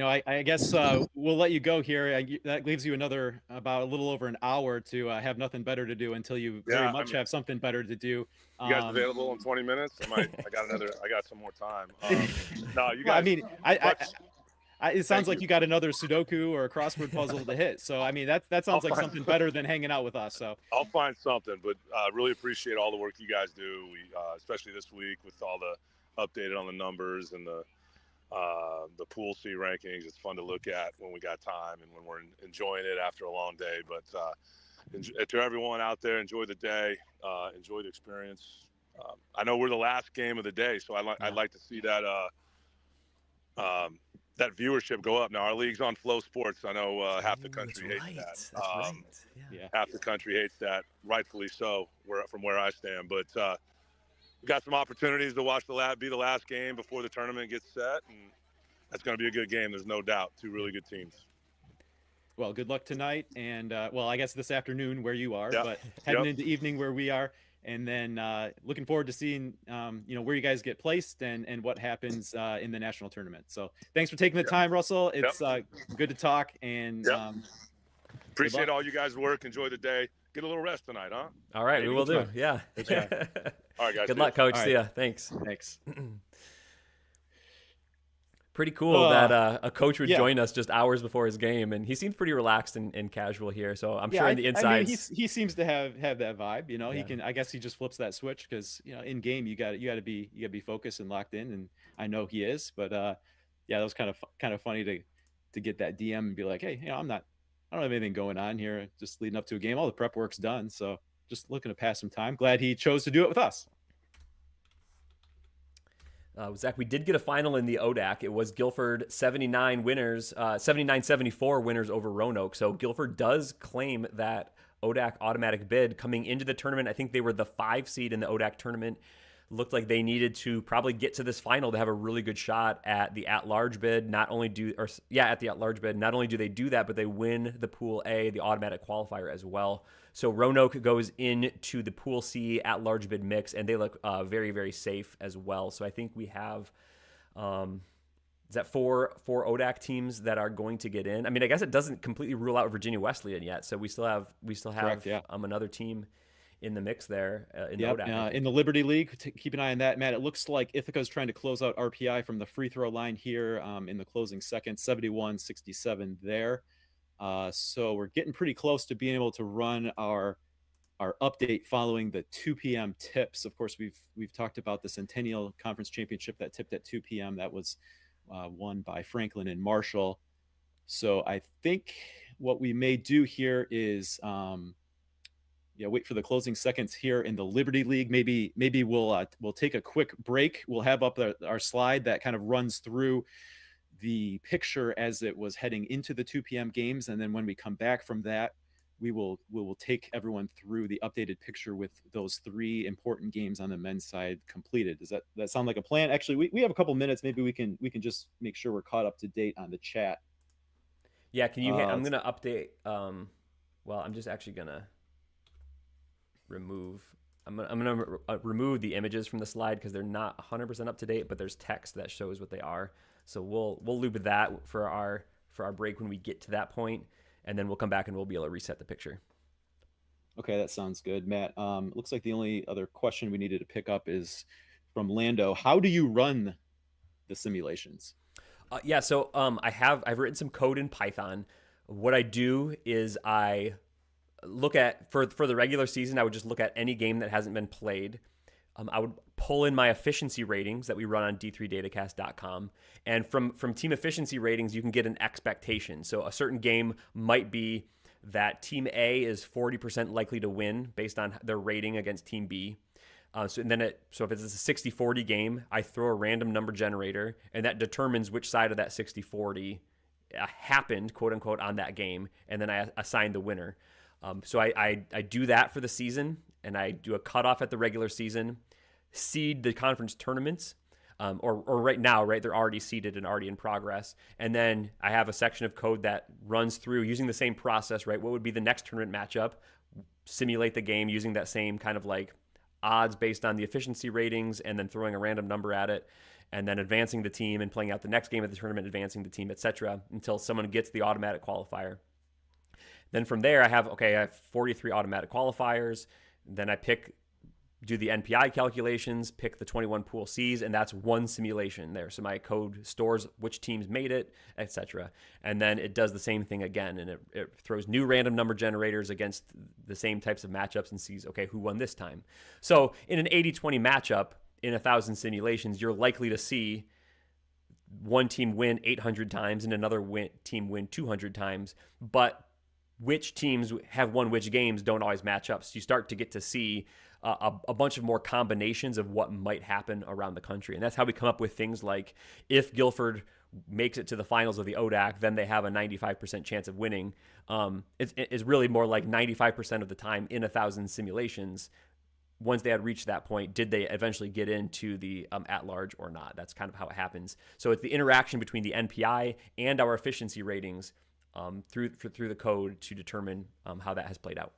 Speaker 2: I guess we'll let you go here. That leaves you about a little over an hour to have nothing better to do until you very much have something better to do.
Speaker 6: You guys available in 20 minutes? I got some more time. No, you guys.
Speaker 2: Well, I mean, it sounds like you got another Sudoku or a crossword puzzle to hit. So, I mean, that sounds like something better than hanging out with us. So
Speaker 6: I'll find something, but really appreciate all the work you guys do. We, especially this week with all the updated on the numbers and the Pool C rankings. It's fun to look at when we got time and when we're enjoying it after a long day. But to everyone out there, enjoy the day, enjoy the experience. I know we're the last game of the day, so I'd like to see that that viewership go up. Now our league's on Flow Sports. I know half the country hates that.
Speaker 1: That's right. Yeah.
Speaker 6: Half the country hates that, rightfully so. From where I stand, but we got some opportunities to be the last game before the tournament gets set, and that's going to be a good game. There's no doubt. Two really good teams.
Speaker 2: Well, good luck tonight, and I guess this afternoon where you are, but heading into evening where we are, and then looking forward to seeing where you guys get placed and what happens in the national tournament. So thanks for taking the time, Russell. It's good to talk, and
Speaker 6: appreciate all you guys' work. Enjoy the day. Get a little rest tonight, huh?
Speaker 1: All right, we will do. Yeah.
Speaker 6: All right, guys.
Speaker 1: Good luck, Coach.
Speaker 2: Right.
Speaker 1: See ya. Thanks. Pretty cool that a coach would join us just hours before his game, and he seems pretty relaxed and casual here. So I'm sure in the insides,
Speaker 2: I mean, he seems to have that vibe. He can. I guess he just flips that switch because in game you got to be focused and locked in, and I know he is. But that was kind of funny to get that DM and be like, hey, I don't have anything going on here. Just leading up to a game. All the prep work's done, so just looking to pass some time. Glad he chose to do it with us.
Speaker 1: Zach, we did get a final in the ODAC. It was Guilford 79-74 winners over Roanoke. So Guilford does claim that ODAC automatic bid coming into the tournament. I think they were the 5 seed in the ODAC tournament. Looked like they needed to probably get to this final to have a really good shot at the at-large bid. Not only do they do that, but they win the Pool A, the automatic qualifier as well. So Roanoke goes into the Pool C at-large bid mix, and they look very, very safe as well. So I think we have, is that four ODAC teams that are going to get in? I mean, I guess it doesn't completely rule out Virginia Wesleyan yet. So we still have
Speaker 2: Correct,
Speaker 1: another team in the mix there in the ODAC.
Speaker 2: In the Liberty League, keep an eye on that, Matt. It looks like Ithaca's trying to close out RPI from the free throw line here in the closing second, 71-67 there. So we're getting pretty close to being able to run our update following the 2 p.m. tips. Of course, we've talked about the Centennial Conference Championship that tipped at 2 p.m. That was won by Franklin and Marshall. So I think what we may do here is wait for the closing seconds here in the Liberty League. Maybe we'll take a quick break. We'll have up our slide that kind of runs through the picture as it was heading into the 2 p.m. games, and then when we come back from that, we will take everyone through the updated picture with those 3 important games on the men's side completed. Does that sound like a plan? Actually, we have a couple minutes. Maybe we can just make sure we're caught up to date on the chat.
Speaker 1: Yeah, can you? I'm gonna update. I'm just actually gonna remove. I'm gonna remove the images from the slide because they're not 100% up to date, but there's text that shows what they are. So we'll loop that for our break when we get to that point, and then we'll come back and we'll be able to reset the picture.
Speaker 2: Okay, that sounds good, Matt. Looks like the only other question we needed to pick up is from Lando. How do you run the simulations?
Speaker 1: So I've written some code in Python. What I do is I look at for the regular season, I would just look at any game that hasn't been played. I would pull in my efficiency ratings that we run on d3datacast.com. And from team efficiency ratings, you can get an expectation. So a certain game might be that team A is 40% likely to win based on their rating against team B. So if it's a 60-40 game, I throw a random number generator, and that determines which side of that 60-40 happened, quote unquote, on that game. And then I assign the winner. So I do that for the season, and I do a cutoff at the regular season, seed the conference tournaments, or right now, right, they're already seeded and already in progress. And then I have a section of code that runs through using the same process, right? What would be the next tournament matchup? Simulate the game using that same kind of like odds based on the efficiency ratings, and then throwing a random number at it. and then advancing the team and playing out the next game of the tournament, advancing the team, etc., until someone gets the automatic qualifier. Then from there, I have 43 automatic qualifiers. Then I do the NPI calculations, pick the 21 pool Cs, and that's one simulation there. So my code stores which teams made it, etc. And then it does the same thing again, and it throws new random number generators against the same types of matchups and sees, okay, who won this time. So in an 80-20 matchup, in 1,000 simulations, you're likely to see one team win 800 times and another team win 200 times, but which teams have won which games don't always match up. So you start to get to see a bunch of more combinations of what might happen around the country. And that's how we come up with things like, if Guilford makes it to the finals of the ODAC, then they have a 95% chance of winning. It's really more like 95% of the time in 1,000 simulations, once they had reached that point, did they eventually get into the at-large or not? That's kind of how it happens. So it's the interaction between the NPI and our efficiency ratings through the code to determine how that has played out.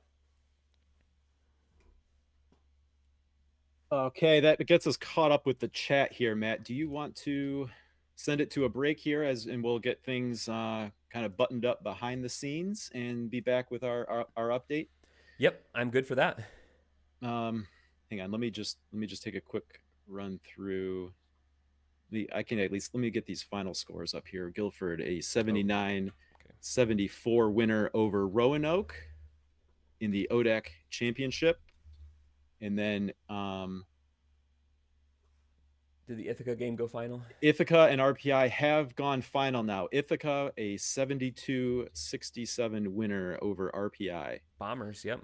Speaker 2: Okay, that gets us caught up with the chat here, Matt. Do you want to send it to a break here, and we'll get things kind of buttoned up behind the scenes and be back with our update?
Speaker 1: Yep, I'm good for that.
Speaker 2: Hang on, let me just take a quick run through let me get these final scores up here. Guilford, a 79-74 winner over Roanoke in the ODAC championship. And then
Speaker 1: did the Ithaca game go final?
Speaker 2: Ithaca and RPI have gone final now. Ithaca, a 72-67 winner over RPI.
Speaker 1: Bombers, yep.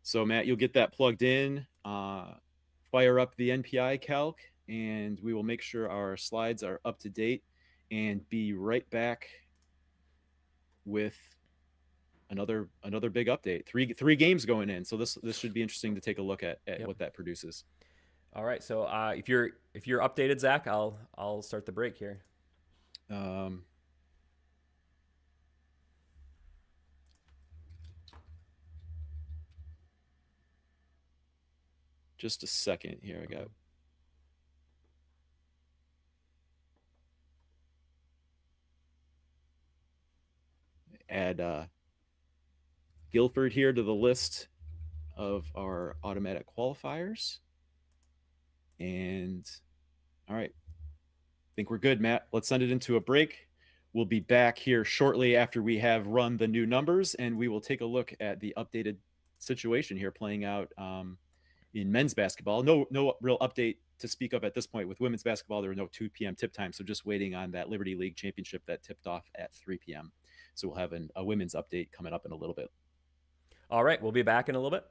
Speaker 2: So Matt, you'll get that plugged in, fire up the NPI calc, and we will make sure our slides are up to date and be right back with another big update. Three games going in, so this should be interesting to take a look at what that produces.
Speaker 1: All right, so if you're updated, Zach, I'll start the break here.
Speaker 2: Just a second here. I got add Guilford here to the list of our automatic qualifiers. And all right, I think we're good, Matt. Let's send it into a break. We'll be back here shortly after we have run the new numbers, and we will take a look at the updated situation here playing out in men's basketball. No real update to speak of at this point. With women's basketball, there were no 2 p.m. tip time, so just waiting on that Liberty League championship that tipped off at 3 p.m. So we'll have a women's update coming up in a little bit.
Speaker 1: All right, we'll be back in a little bit.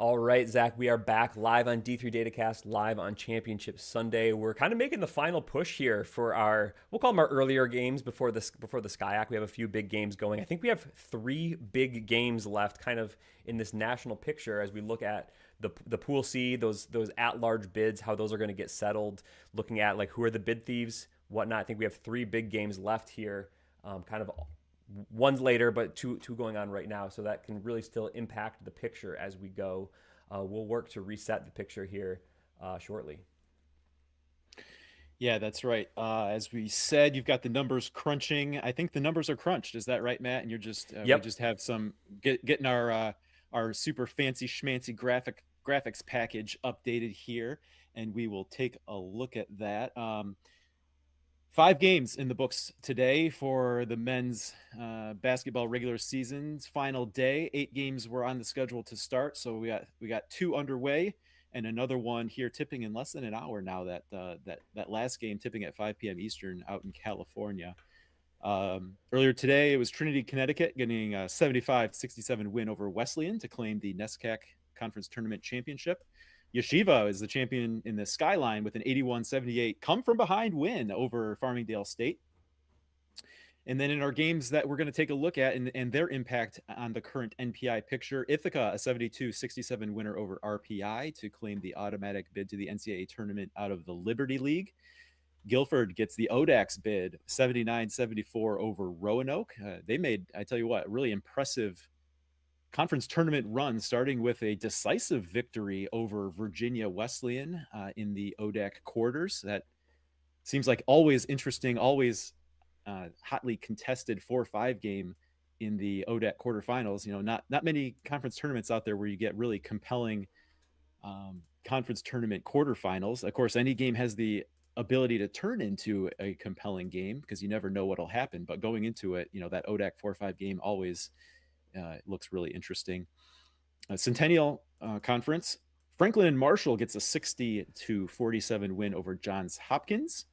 Speaker 1: All right, Zach, we are back live on D3 Datacast, live on Championship Sunday. We're kind of making the final push here for our, we'll call them our earlier games before the SCIAC. We have a few big games going. I think we have 3 big games left kind of in this national picture as we look at the Pool C, those at-large bids, how those are going to get settled, looking at like who are the bid thieves, whatnot. I think we have 3 big games left here, kind of one's later, but two going on right now, so that can really still impact the picture as we go. We'll work to reset the picture here shortly.
Speaker 2: Yeah, that's right. As we said, you've got the numbers crunching. I think the numbers are crunched. Is that right, Matt? And you're just
Speaker 1: Yep.
Speaker 2: We just have some getting our super fancy schmancy graphics package updated here, and we will take a look at that. 5 games in the books today for the men's basketball regular season's final day. 8 games were on the schedule to start, so we got 2 underway and another one here tipping in less than an hour now. That last game tipping at 5 p.m. Eastern out in California. Earlier today, it was Trinity, Connecticut, getting a 75-67 win over Wesleyan to claim the NESCAC Conference Tournament Championship. Yeshiva is the champion in the Skyline with an 81-78 come-from-behind win over Farmingdale State. And then in our games that we're going to take a look at and their impact on the current NPI picture, Ithaca, a 72-67 winner over RPI to claim the automatic bid to the NCAA Tournament out of the Liberty League. Guilford gets the ODAX bid, 79-74 over Roanoke. They made, I tell you what, a really impressive conference tournament run, starting with a decisive victory over Virginia Wesleyan in the ODAC quarters. That seems like always interesting, always hotly contested 4-5 game in the ODAC quarterfinals. You know, not many conference tournaments out there where you get really compelling conference tournament quarterfinals. Of course, any game has the ability to turn into a compelling game because you never know what'll happen. But going into it, you know, that ODAC 4-5 game always looks really interesting. Centennial Conference, Franklin and Marshall gets a 60-47 win over Johns Hopkins.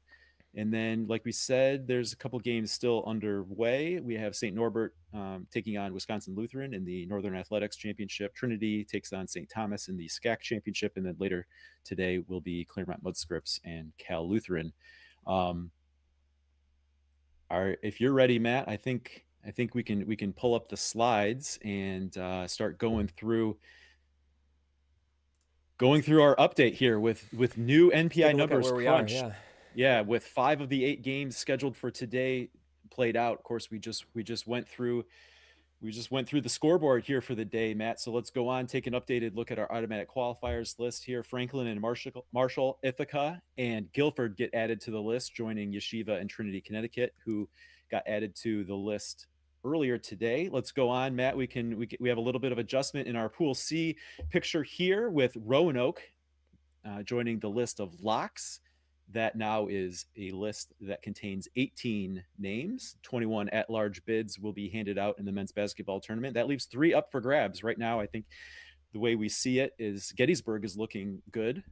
Speaker 2: And then, like we said, there's a couple games still underway. We have St. Norbert taking on Wisconsin Lutheran in the Northern Athletics Championship. Trinity takes on St. Thomas in the SCAC Championship. And then later today will be Claremont Mudscripts and Cal Lutheran. If you're ready, Matt, I think we can pull up the slides and start going through our update here with new NPI numbers crunched. Yeah, with 5 of the 8 games scheduled for today played out. Of course, we just went through the scoreboard here for the day, Matt. So let's go on, take an updated look at our automatic qualifiers list here. Franklin and Marshall, Ithaca, and Guilford get added to the list, joining Yeshiva and Trinity, Connecticut, who got added to the list earlier today. Let's go on, Matt. We have a little bit of adjustment in our Pool C picture here with Roanoke joining the list of locks. That now is a list that contains 18 names. 21 at-large bids will be handed out in the men's basketball tournament. That leaves 3 up for grabs right now. I think the way we see it is Gettysburg is looking good.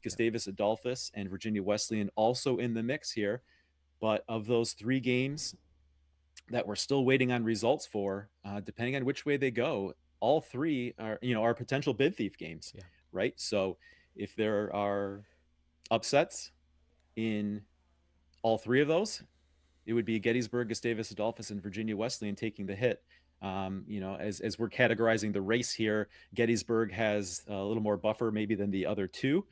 Speaker 2: Gustavus Adolphus and Virginia Wesleyan also in the mix here. But of those 3 games that we're still waiting on results for, depending on which way they go, all 3 are potential bid thief games, right? So if there are upsets in all 3 of those, it would be Gettysburg, Gustavus Adolphus, and Virginia Wesleyan taking the hit. As we're categorizing the race here, Gettysburg has a little more buffer maybe than the other 2.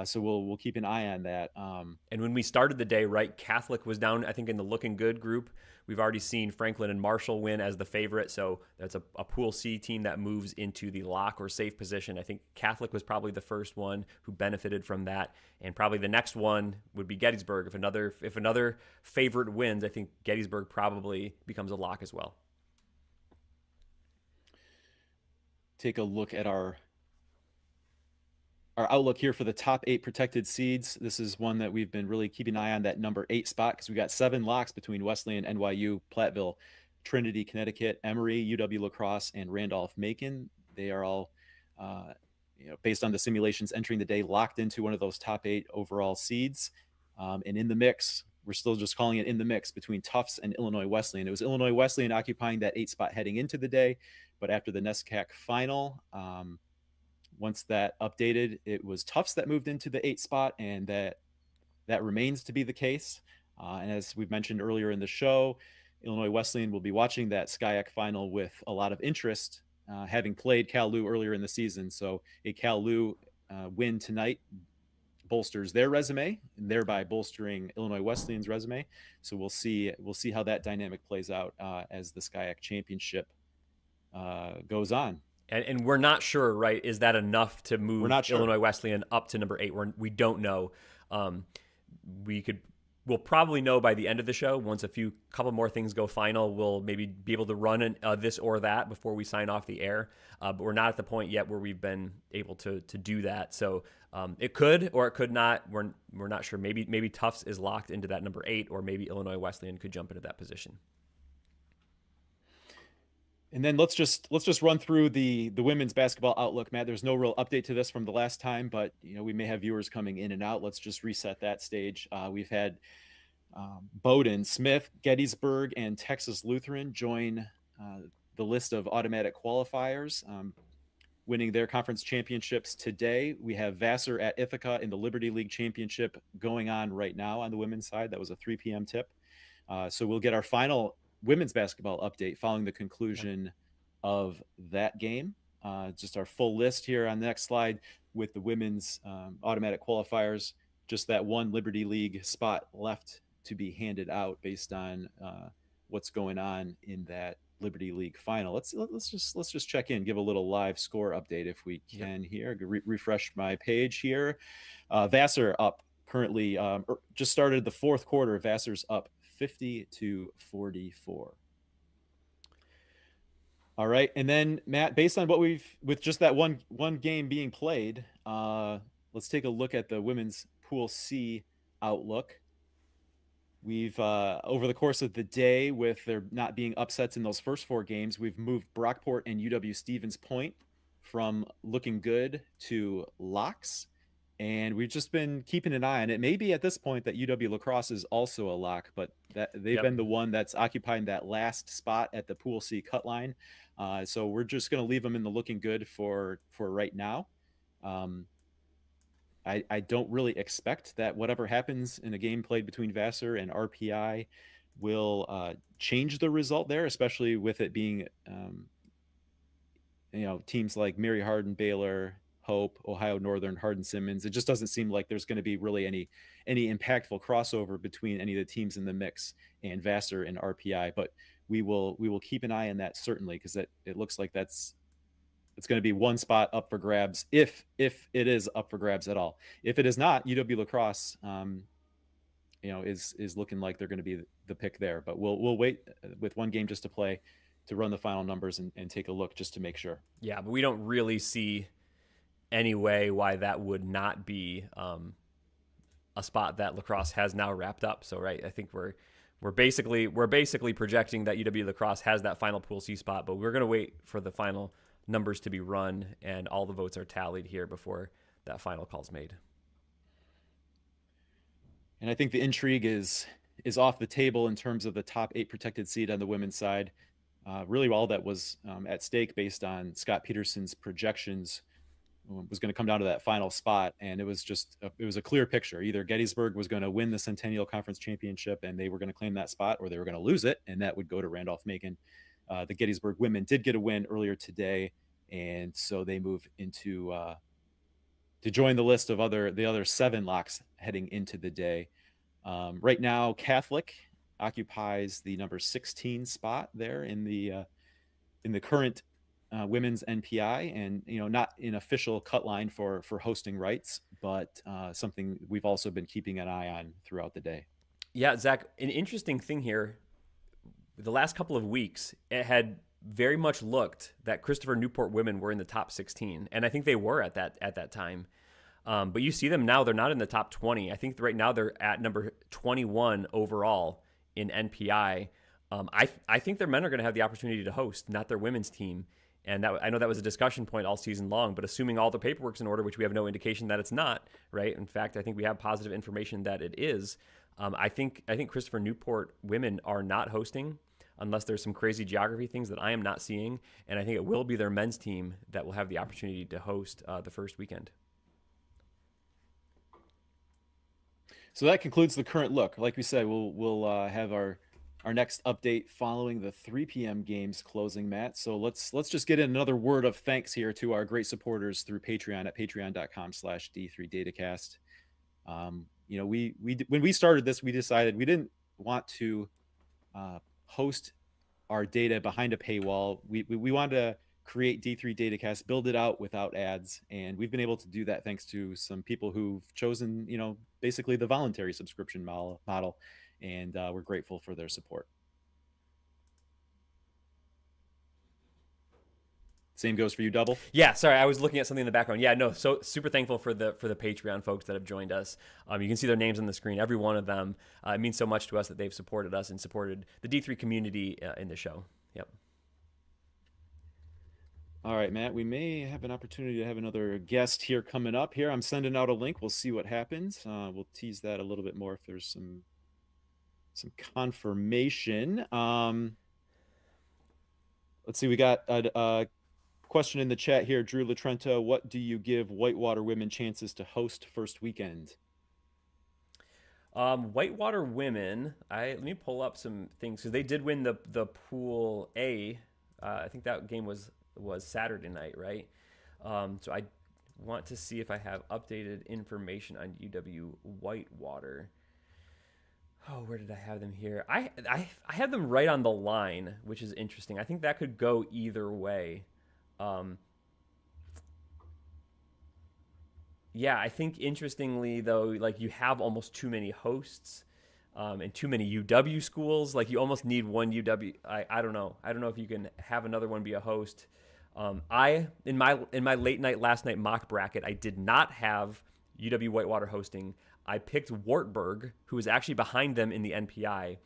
Speaker 2: So we'll keep an eye on that.
Speaker 1: And when we started the day, right, Catholic was down, I think, in the looking good group. We've already seen Franklin and Marshall win as the favorite. So that's a Pool C team that moves into the lock or safe position. I think Catholic was probably the first one who benefited from that. And probably the next one would be Gettysburg. If another favorite wins, I think Gettysburg probably becomes a lock as well.
Speaker 2: Take a look at our outlook here for the top 8 protected seeds. This is one that we've been really keeping an eye on, that number 8 spot, because we got 7 locks between Wesleyan, NYU, Platteville, Trinity, Connecticut, Emory, UW La Crosse, and Randolph-Macon. They are all, based on the simulations entering the day, locked into one of those top 8 overall seeds. And in the mix, we're still just calling it in the mix between Tufts and Illinois Wesleyan. It was Illinois Wesleyan occupying that 8 spot heading into the day, but after the NESCAC final, once that updated, it was Tufts that moved into the 8 spot, and that remains to be the case. And as we've mentioned earlier in the show, Illinois Wesleyan will be watching that SCIAC final with a lot of interest, having played Cal Lu earlier in the season. So a Cal Lu win tonight bolsters their resume, and thereby bolstering Illinois Wesleyan's resume. So we'll see how that dynamic plays out as the SCIAC championship goes on.
Speaker 1: And we're not sure, right? Is that enough to move Illinois Wesleyan up to number 8? We don't know. We'll probably know by the end of the show. Once couple more things go final, we'll maybe be able to run this or that before we sign off the air. But we're not at the point yet where we've been able to do that. So it could or it could not. We're not sure. Maybe Tufts is locked into that number 8, or maybe Illinois Wesleyan could jump into that position.
Speaker 2: And then let's just run through the women's basketball outlook, Matt. There's no real update to this from the last time, but we may have viewers coming in and out. Let's just reset that stage. We've had Bowdoin, Smith, Gettysburg, and Texas Lutheran join the list of automatic qualifiers, winning their conference championships today. We have Vassar at Ithaca in the Liberty League Championship going on right now on the women's side. That was a 3 p.m. tip. So we'll get our final women's basketball update following the conclusion of that game. Just our full list here on the next slide with the women's automatic qualifiers. Just that one Liberty League spot left to be handed out based on what's going on in that Liberty League final. Let's just check in, give a little live score update if we can here. Refresh my page here. Vassar up currently, just started the fourth quarter. Vassar's up 50-44. All right, and then Matt, based on what with just that one game being played, let's take a look at the women's Pool C outlook. We've over the course of the day, with there not being upsets in those first 4 games, we've moved Brockport and UW-Stevens Point from looking good to locks. And we've just been keeping an eye on it. Maybe at this point that UW-La Crosse is also a lock, but that they've been the one that's occupying that last spot at the Pool C cut line. So we're just going to leave them in the looking good for right now. I don't really expect that whatever happens in a game played between Vassar and RPI will change the result there, especially with it being, teams like Mary Hardin, Baylor, Hope, Ohio Northern, Hardin-Simmons. It just doesn't seem like there's going to be really any impactful crossover between any of the teams in the mix and Vassar and RPI. But we will keep an eye on that certainly, because it looks like it's going to be one spot up for grabs if it is up for grabs at all. If it is not, UW-La Crosse, is looking like they're going to be the pick there. But we'll wait with one game just to play to run the final numbers and take a look just to make sure.
Speaker 1: Yeah, but we don't really see any way why that would not be a spot that La Crosse has now wrapped up. So right, I think we're basically projecting that UW-La Crosse has that final Pool C spot, but we're going to wait for the final numbers to be run and all the votes are tallied here before that final call's made.
Speaker 2: And I think the intrigue is off the table in terms of the top 8 protected seed on the women's side. Really all that was at stake based on Scott Peterson's projections was going to come down to that final spot. And it was a clear picture. Either Gettysburg was going to win the Centennial Conference Championship and they were going to claim that spot, or they were going to lose it, and that would go to Randolph-Macon. The Gettysburg women did get a win earlier today, and so they move into to join the list of the other 7 locks heading into the day. Right now, Catholic occupies the number 16 spot there in the current women's NPI, and not an official cut line for hosting rights, but something we've also been keeping an eye on throughout the day.
Speaker 1: Yeah, Zach, an interesting thing here. The last couple of weeks, it had very much looked that Christopher Newport women were in the top 16, and I think they were at that time. But you see them now; they're not in the top 20. I think right now they're at number 21 overall in NPI. I think their men are going to have the opportunity to host, not their women's team. And I know that was a discussion point all season long, but assuming all the paperwork's in order, which we have no indication that it's not, right? In fact, I think we have positive information that it is. I think Christopher Newport women are not hosting. unless there's some crazy geography things that I am not seeing. And I think it will be their men's team that will have the opportunity to host the first weekend.
Speaker 2: So that concludes the current look. Like we said, we'll have our next update following the 3 p.m. games closing, Matt. So let's just get in another word of thanks here to our great supporters through Patreon at patreon.com/D3Datacast. You know, we when we started this, we decided we didn't want to host our data behind a paywall. We wanted to create D3 Datacast, build it out without ads, and we've been able to do that thanks to some people who've chosen, you know, basically the voluntary subscription model, and we're grateful for their support. Same goes for you, Double.
Speaker 1: Yeah, sorry, I was looking at something in the background. Yeah, no, so super thankful for the Patreon folks that have joined us. You can see their names on the screen, every one of them. It means so much to us that they've supported us and supported the D3 community in the show. Yep.
Speaker 2: All right, Matt, we may have an opportunity to have another guest here coming up here. I'm sending out a link. We'll see what happens. We'll tease that a little bit more if there's some confirmation. Let's see, we got a question in the chat here. Drew Latrenta, what do you give Whitewater women chances to host first weekend?
Speaker 1: Whitewater women, let me pull up some things because they did win the Pool A. I think that game was Saturday night, right? So I want to see if I have updated information on UW Whitewater. Oh, where did I have them here? I have them right on the line, which is interesting. I think that could go either way. Yeah, I think interestingly though, like you have almost too many hosts and too many UW schools. Like you almost need one UW. I don't know. I don't know if you can have another one be a host. In my late night last night mock bracket, I did not have UW Whitewater hosting. I picked Wartburg, who was actually behind them in the NPI,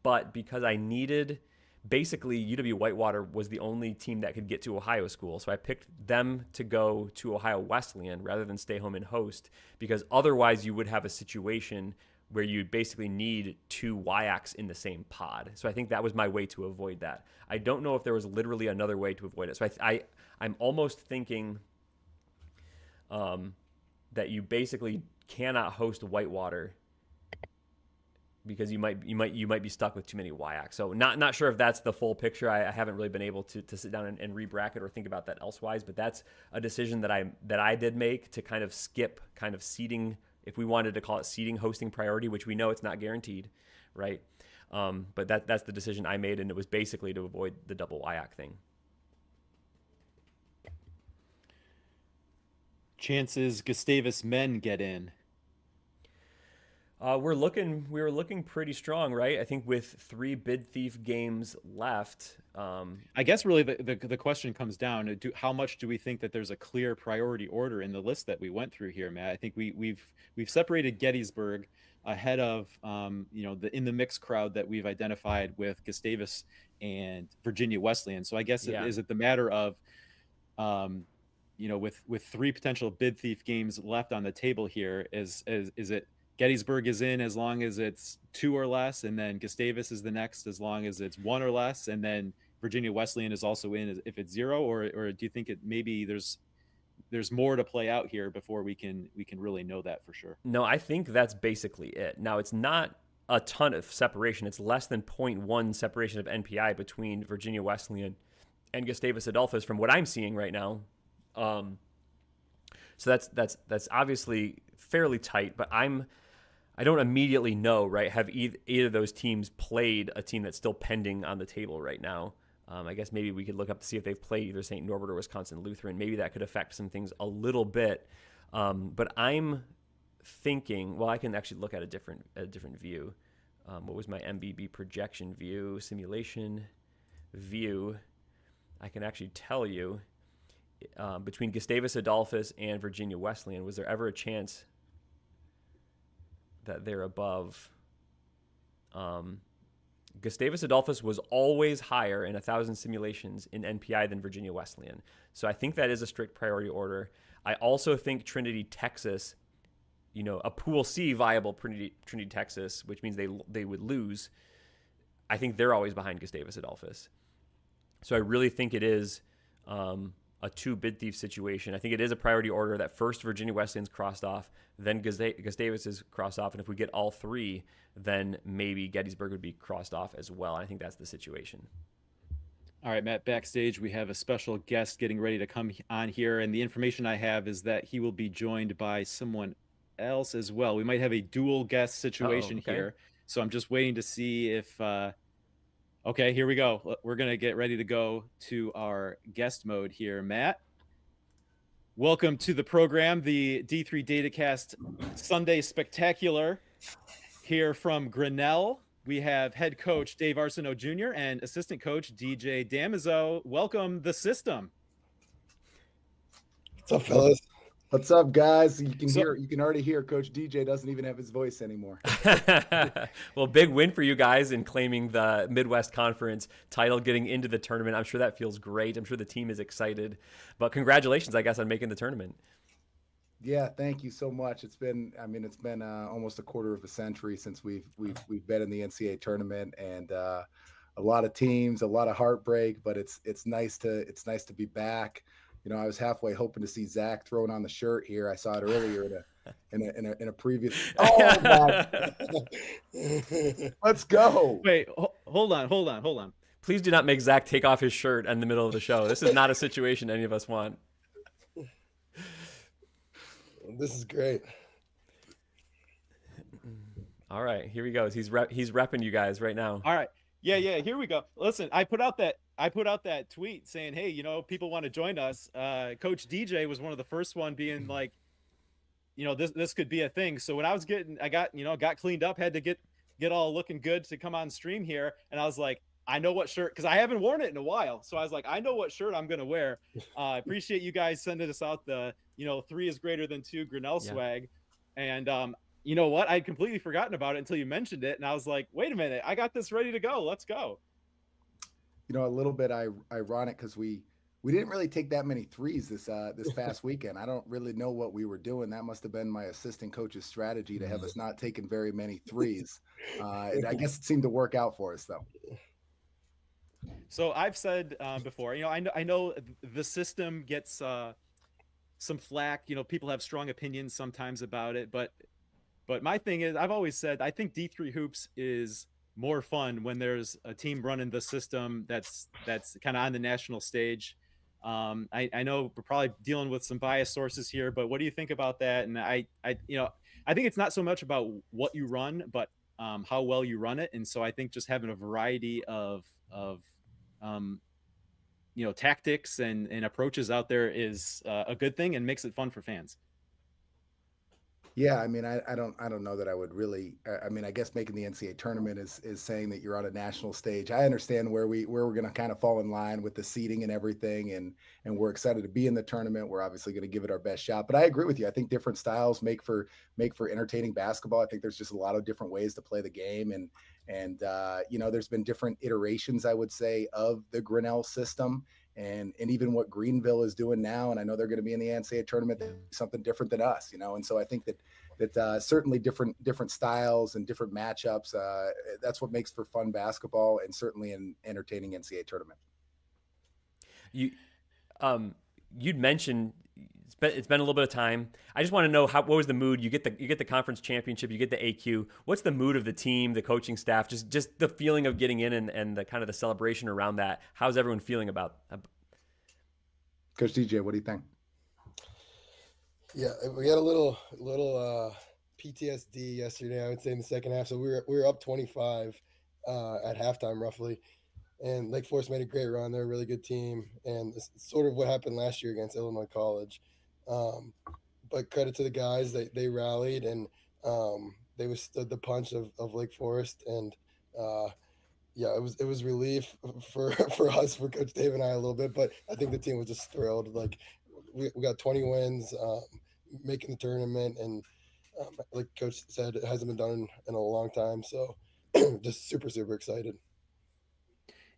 Speaker 1: but because I needed, basically UW Whitewater was the only team that could get to Ohio school, so I picked them to go to Ohio Wesleyan rather than stay home and host, because otherwise you would have a situation where you basically need two WIACs in the same pod. So I think that was my way to avoid that. I don't know if there was literally another way to avoid it. So I'm almost thinking that you basically cannot host Whitewater because you might be stuck with too many WIACs. So not sure if that's the full picture. I haven't really been able to sit down and re-bracket or think about that elsewise, but that's a decision that I did make to kind of skip kind of seeding, if we wanted to call it seeding hosting priority, which we know it's not guaranteed, right? But that's the decision I made, and it was basically to avoid the double WIAC thing.
Speaker 2: Chances Gustavus men get in?
Speaker 1: We were looking pretty strong, right? I think with 3 bid thief games left.
Speaker 2: I guess really the question comes down to how much do we think that there's a clear priority order in the list that we went through here, Matt? I think we've separated Gettysburg ahead of in the mixed crowd that we've identified with Gustavus and Virginia Wesleyan. So I guess is it the matter of with 3 potential bid thief games left on the table here, is it Gettysburg is in as long as it's 2 or less, and then Gustavus is the next as long as it's 1 or less, and then Virginia Wesleyan is also in if it's 0, or do you think it maybe there's more to play out here before we can really know that for sure?
Speaker 1: No, I think that's basically it. Now, it's not a ton of separation. It's less than 0.1 separation of NPI between Virginia Wesleyan and Gustavus Adolphus from what I'm seeing right now. So that's obviously fairly tight, but I don't immediately know, right? Have either of those teams played a team that's still pending on the table right now? I guess maybe we could look up to see if they've played either St. Norbert or Wisconsin Lutheran. Maybe that could affect some things a little bit. But I'm thinking, well, I can actually look at a different view. What was my MBB projection view, simulation view? I can actually tell you between Gustavus Adolphus and Virginia Wesleyan, was there ever a chance that they're above? Gustavus Adolphus was always higher in 1,000 simulations in NPI than Virginia Wesleyan. So I think that is a strict priority order. I also think Trinity, Texas, a Pool C viable Trinity, Texas, which means they would lose. I think they're always behind Gustavus Adolphus. So I really think it is a two bid thief situation. I think it is a priority order that first Virginia Wesleyan's crossed off, then Gustavus is crossed off, and if we get all three, then maybe Gettysburg would be crossed off as well. I think that's the situation.
Speaker 2: All right, Matt, backstage, we have a special guest getting ready to come on here, and the information I have is that he will be joined by someone else as well. We might have a dual guest situation here, so I'm just waiting to see if okay, here we go. We're going to get ready to go to our guest mode here. Matt, welcome to the program, the D3 Datacast Sunday Spectacular here from Grenell. We have head coach Dave Arsenault Jr. and assistant coach DJ Damizo. Welcome the system.
Speaker 7: What's up, fellas?
Speaker 3: What's up, guys? You can already hear Coach DJ doesn't even have his voice anymore.
Speaker 1: Well, big win for you guys in claiming the Midwest Conference title, getting into the tournament. I'm sure that feels great. I'm sure the team is excited. But congratulations, I guess, on making the tournament.
Speaker 3: Yeah, thank you so much. It's been almost a quarter of a century since we've been in the NCAA tournament, and a lot of teams, a lot of heartbreak. But it's nice to be back. You know, I was halfway hoping to see Zach throwing on the shirt here. I saw it earlier in a previous. Oh my! Let's go.
Speaker 2: Wait, hold on.
Speaker 1: Please do not make Zach take off his shirt in the middle of the show. This is not a situation any of us want.
Speaker 7: This is great.
Speaker 1: All right, here he goes. He's repping you guys right now.
Speaker 2: All right. Yeah, here we go. Listen, I put out that tweet saying, hey, you know, people want to join us. Coach DJ was one of the first one being like, you know, this could be a thing. So when I got cleaned up, had to get all looking good to come on stream here. And I was like, I know what shirt, because I haven't worn it in a while. So I was like, I know what shirt I'm going to wear. I appreciate you guys sending us out the, 3 is greater than 2 Grenell swag. And you know what? I'd completely forgotten about it until you mentioned it. And I was like, wait a minute, I got this ready to go. Let's go.
Speaker 3: You know, a little bit ironic because we didn't really take that many threes this past weekend. I don't really know what we were doing. That must have been my assistant coach's strategy to have us not taking very many threes. I guess it seemed to work out for us, though.
Speaker 2: So I've said before, I know the system gets some flack. You know, people have strong opinions sometimes about it, but my thing is, I've always said, I think D3 hoops is more fun when there's a team running the system that's kind of on the national stage. I know we're probably dealing with some biased sources here, but what do you think about that? And I think it's not so much about what you run, but how well you run it. And so I think just having a variety of tactics and approaches out there is a good thing and makes it fun for fans.
Speaker 3: Yeah, I mean, I don't know that I would really. I mean, I guess making the NCAA tournament is saying that you're on a national stage. I understand where we're going to kind of fall in line with the seating and everything, and we're excited to be in the tournament. We're obviously going to give it our best shot. But I agree with you. I think different styles make for entertaining basketball. I think there's just a lot of different ways to play the game, and there's been different iterations, I would say, of the Grenell system. And even what Greenville is doing now, and I know they're going to be in the NCAA tournament, something different than us, And so I think that certainly different styles and different matchups. That's what makes for fun basketball, and certainly an entertaining NCAA tournament.
Speaker 1: You'd mentioned it's been a little bit of time. I just want to know what was the mood? You get the conference championship, you get the AQ. What's the mood of the team, the coaching staff, just the feeling of getting in and the kind of the celebration around that? How's everyone feeling about?
Speaker 3: Coach DJ, what do you think?
Speaker 7: Yeah, we had a little PTSD yesterday, I would say, in the second half. So we were up 25 at halftime roughly. And Lake Forest made a great run. They're a really good team. And it's sort of what happened last year against Illinois College. But credit to the guys, they rallied and they withstood the punch of Lake Forest. And it was relief for us, for Coach Dave and I a little bit. But I think the team was just thrilled. Like we got 20 wins, making the tournament. And like Coach said, it hasn't been done in a long time. So just super, super excited.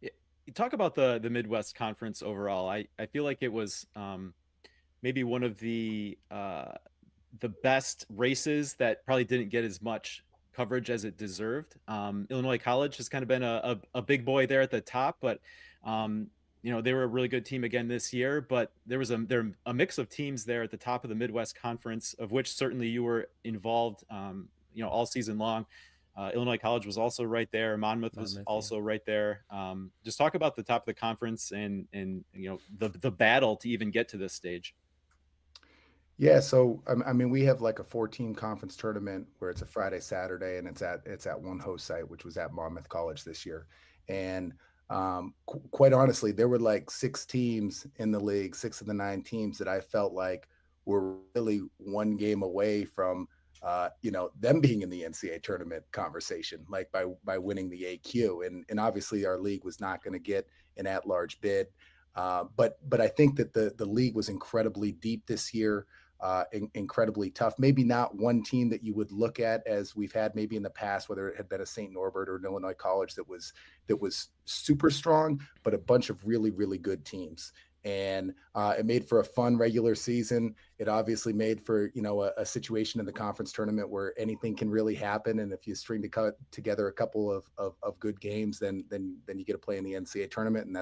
Speaker 2: You talk about the Midwest Conference overall. I feel like it was maybe one of the best races that probably didn't get as much coverage as it deserved. Illinois College has kind of been a big boy there at the top, but they were a really good team again this year. But there was a mix of teams there at the top of the Midwest Conference, of which certainly you were involved, all season long. Illinois College was also right there. Monmouth was also right there. Just talk about the top of the conference and the battle to even get to this stage.
Speaker 8: Yeah, so I mean, we have like a 4-team conference tournament where it's a Friday, Saturday, and it's at one host site, which was at Monmouth College this year. And quite honestly, there were like 6 teams in the league, 6 of the 9 teams that I felt like were really one game away from them being in the NCAA tournament conversation, like by winning the AQ. And obviously our league was not going to get an at-large bid. But I think that the league was incredibly deep this year. Incredibly tough. Maybe not one team that you would look at as we've had maybe in the past, whether it had been a St. Norbert or an Illinois College that was super strong, but a bunch of really, really good teams. And it made for a fun regular season. It obviously made for, a situation in the conference tournament where anything can really happen. And if you string together a couple of good games, then you get to play in the NCAA tournament. And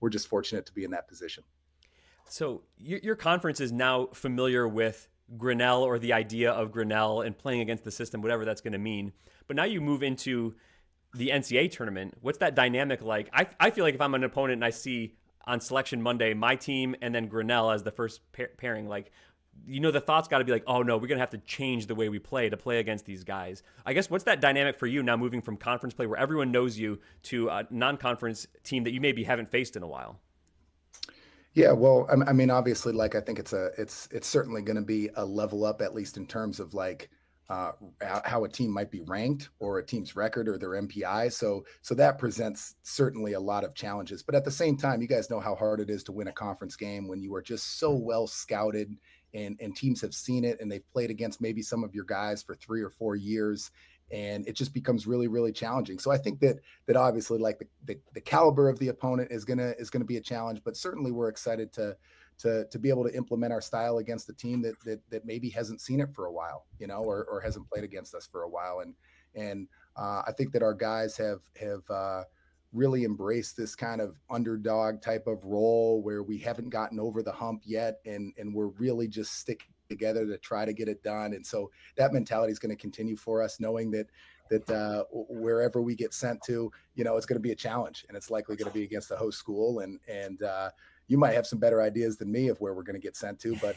Speaker 8: we're just fortunate to be in that position.
Speaker 1: So your conference is now familiar with Grenell, or the idea of Grenell, and playing against the system, whatever that's going to mean. But now you move into the NCAA tournament. What's that dynamic like? I feel like if I'm an opponent and I see on Selection Monday my team and then Grenell as the first pairing, like, the thought's got to be like, oh no, we're going to have to change the way we play to play against these guys. I guess what's that dynamic for you now, moving from conference play where everyone knows you to a non-conference team that you maybe haven't faced in a while?
Speaker 8: Yeah, well, I mean, obviously, like, I think it's certainly going to be a level up, at least in terms of like how a team might be ranked, or a team's record, or their NPI. So that presents certainly a lot of challenges. But at the same time, you guys know how hard it is to win a conference game when you are just so well scouted, and teams have seen it, and they've played against maybe some of your guys for 3 or 4 years. And it just becomes really, really challenging. So I think that obviously, like, the caliber of the opponent is gonna be a challenge, but certainly we're excited to be able to implement our style against a team that maybe hasn't seen it for a while, or hasn't played against us for a while. And I think that our guys have really embraced this kind of underdog type of role where we haven't gotten over the hump yet, and we're really just sticking together to try to get it done. And so that mentality is going to continue for us, knowing that wherever we get sent to, it's going to be a challenge, and it's likely going to be against the host school. And you might have some better ideas than me of where we're going to get sent to, but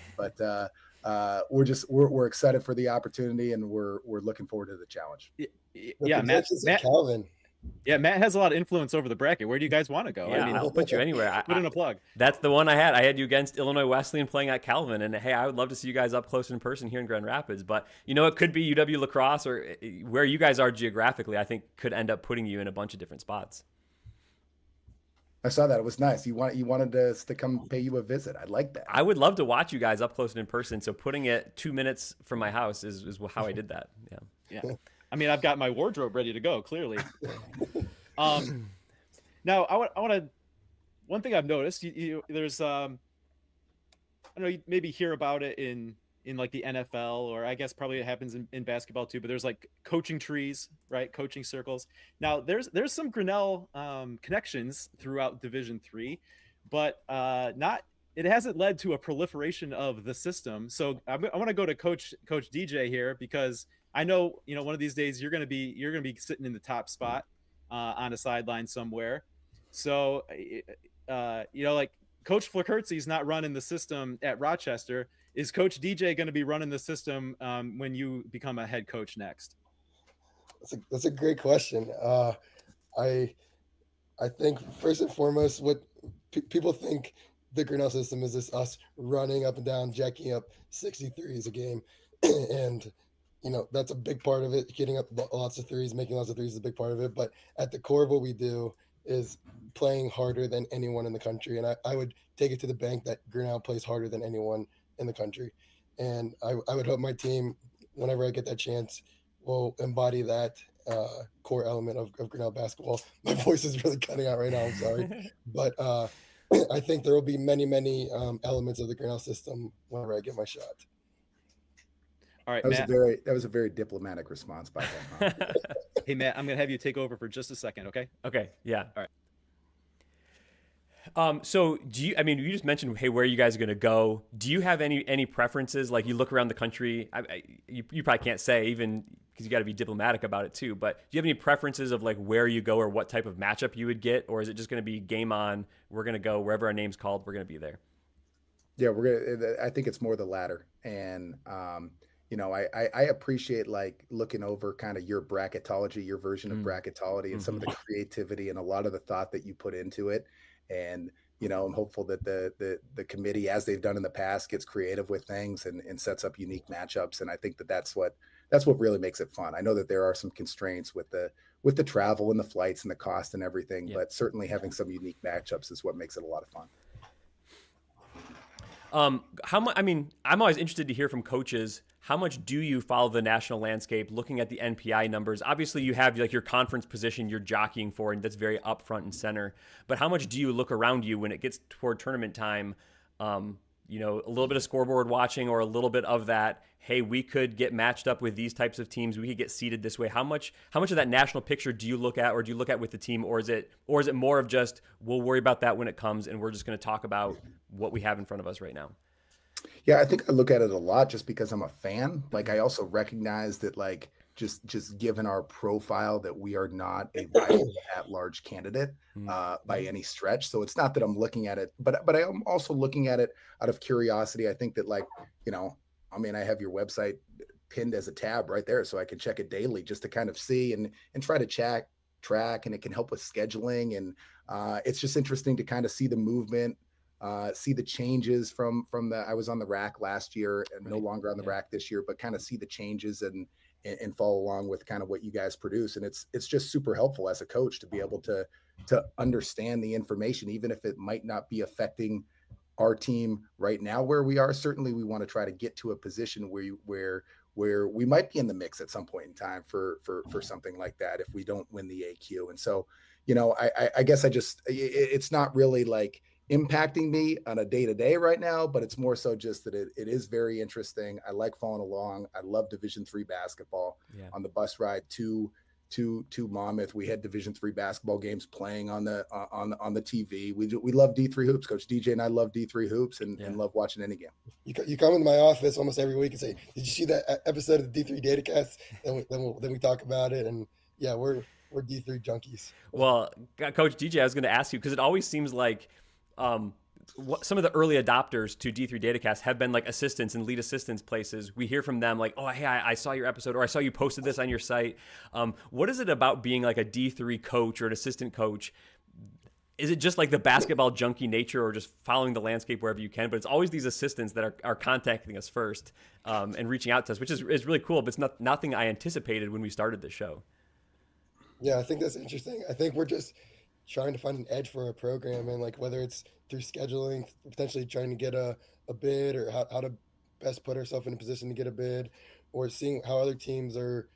Speaker 8: we're excited for the opportunity, and we're looking forward to the challenge.
Speaker 2: Yeah, Matt,
Speaker 7: Calvin.
Speaker 2: Yeah, Matt has a lot of influence over the bracket. Where do you guys want to go?
Speaker 1: Yeah, I'll put you anywhere.
Speaker 2: Put in a plug.
Speaker 1: That's the one I had. I had you against Illinois Wesleyan playing at Calvin. And hey, I would love to see you guys up close in person here in Grand Rapids. But, it could be UW La Crosse, or where you guys are geographically, I think could end up putting you in a bunch of different spots.
Speaker 8: I saw that. It was nice. You wanted us to come pay you a visit. I like that.
Speaker 1: I would love to watch you guys up close and in person. So putting it 2 minutes from my house is how I did that.
Speaker 2: Yeah. I mean, I've got my wardrobe ready to go, clearly. Now I want to, one thing I've noticed, there's, I don't know, you maybe hear about it in like the NFL, or I guess probably it happens in basketball too, but there's like coaching trees, right? Coaching circles. Now there's some Grenell connections throughout Division III, but it hasn't led to a proliferation of the system. So I want to go to Coach DJ here, because I know, one of these days you're going to be sitting in the top spot on a sideline somewhere. So, like Coach Flakertsy's not running the system at Rochester. Is Coach DJ going to be running the system when you become a head coach next?
Speaker 7: That's a great question. I think first and foremost, what people think the Grenell system is this us running up and down, jacking up 63s a game. And, that's a big part of it. Getting up lots of threes, making lots of threes is a big part of it. But at the core of what we do is playing harder than anyone in the country. And I would take it to the bank that Grenell plays harder than anyone in the country. And I would hope my team, whenever I get that chance, will embody that core element of Grenell basketball. My voice is really cutting out right now. I'm sorry. But I think there will be many, many elements of the Grenell system whenever I get my shot.
Speaker 2: All right,
Speaker 8: That
Speaker 2: Matt.
Speaker 8: was a very diplomatic response by him. Huh?
Speaker 2: Hey, Matt, I'm going to have you take over for just a second, okay?
Speaker 1: Okay, yeah.
Speaker 2: All right.
Speaker 1: So I mean, you just mentioned, hey, where are you guys going to go? Do you have any preferences? Like, you look around the country, you probably can't say, even because you got to be diplomatic about it too, but do you have any preferences of like where you go or what type of matchup you would get? Or is it just going to be game on? We're going to go wherever our name's called. We're going to be there.
Speaker 8: Yeah, I think it's more the latter. And, I appreciate like looking over kind of your bracketology, your version of bracketology, and some of the creativity and a lot of the thought that you put into it. And, I'm hopeful that the committee, as they've done in the past, gets creative with things and sets up unique matchups. And I think that's what really makes it fun. I know that there are some constraints with the travel and the flights and the cost and everything, but certainly having some unique matchups is what makes it a lot of fun.
Speaker 1: How much? I mean, I'm always interested to hear from coaches. How much do you follow the national landscape, looking at the NPI numbers? Obviously, you have like your conference position you're jockeying for, and that's very up front and center. But how much do you look around you when it gets toward tournament time? A little bit of scoreboard watching, or a little bit of that. Hey, we could get matched up with these types of teams. We could get seeded this way. How much of that national picture do you look at, or do you look at with the team, or is it more of just we'll worry about that when it comes, and we're just going to talk about what we have in front of us right now?
Speaker 8: Yeah, I think I look at it a lot just because I'm a fan. Like, I also recognize that, like, just given our profile, that we are not a viable at-large candidate by any stretch. So it's not that I'm looking at it, but I am also looking at it out of curiosity. I think that, like, I have your website pinned as a tab right there, so I can check it daily just to kind of see and try to track, and it can help with scheduling. And it's just interesting to kind of see the movement. See the changes from I was on the rack last year and no longer on the rack this year, but kind of see the changes and follow along with kind of what you guys produce. And it's just super helpful as a coach to be able to understand the information, even if it might not be affecting our team right now where we are. Certainly we want to try to get to a position where we might be in the mix at some point in time for something like that if we don't win the AQ. And so, I guess it's not really like impacting me on a day-to-day right now, but it's more so just that it is very interesting. I like following along. I love Division III basketball. On the bus ride to Monmouth, we had Division III basketball games playing on the TV. We love D3 hoops. Coach DJ and I love D3 hoops and love watching any game.
Speaker 7: You come into my office almost every week and say, "Did you see that episode of the D3 Datacast?" Then we talk about it, and yeah, we're D3 junkies.
Speaker 1: Well, Coach DJ, I was going to ask you, because it always seems like some of the early adopters to D3 Datacast have been like assistants and lead assistants places. We hear from them like, oh, hey, I saw your episode, or I saw you posted this on your site. What is it about being like a D3 coach or an assistant coach? Is it just like the basketball junkie nature, or just following the landscape wherever you can? But it's always these assistants that are contacting us first and reaching out to us, which is really cool. But it's nothing I anticipated when we started the show.
Speaker 7: Yeah, I think that's interesting. I think we're just trying to find an edge for our program, and like whether it's through scheduling, potentially trying to get a bid, or how to best put ourselves in a position to get a bid, or seeing how other teams are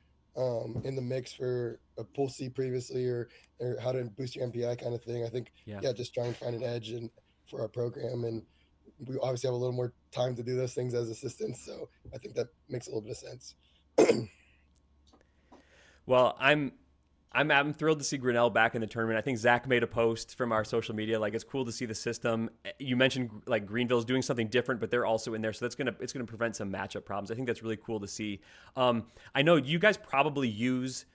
Speaker 7: in the mix for a pool C previously, or how to boost your MPI kind of thing. I think just trying to find an edge for our program, and we obviously have a little more time to do those things as assistants, so I think that makes a little bit of sense.
Speaker 1: Well, I'm thrilled to see Grenell back in the tournament. I think Zach made a post from our social media, like, it's cool to see the system. You mentioned like Greenville's doing something different, but they're also in there, so it's gonna prevent some matchup problems. I think that's really cool to see. I know you guys probably use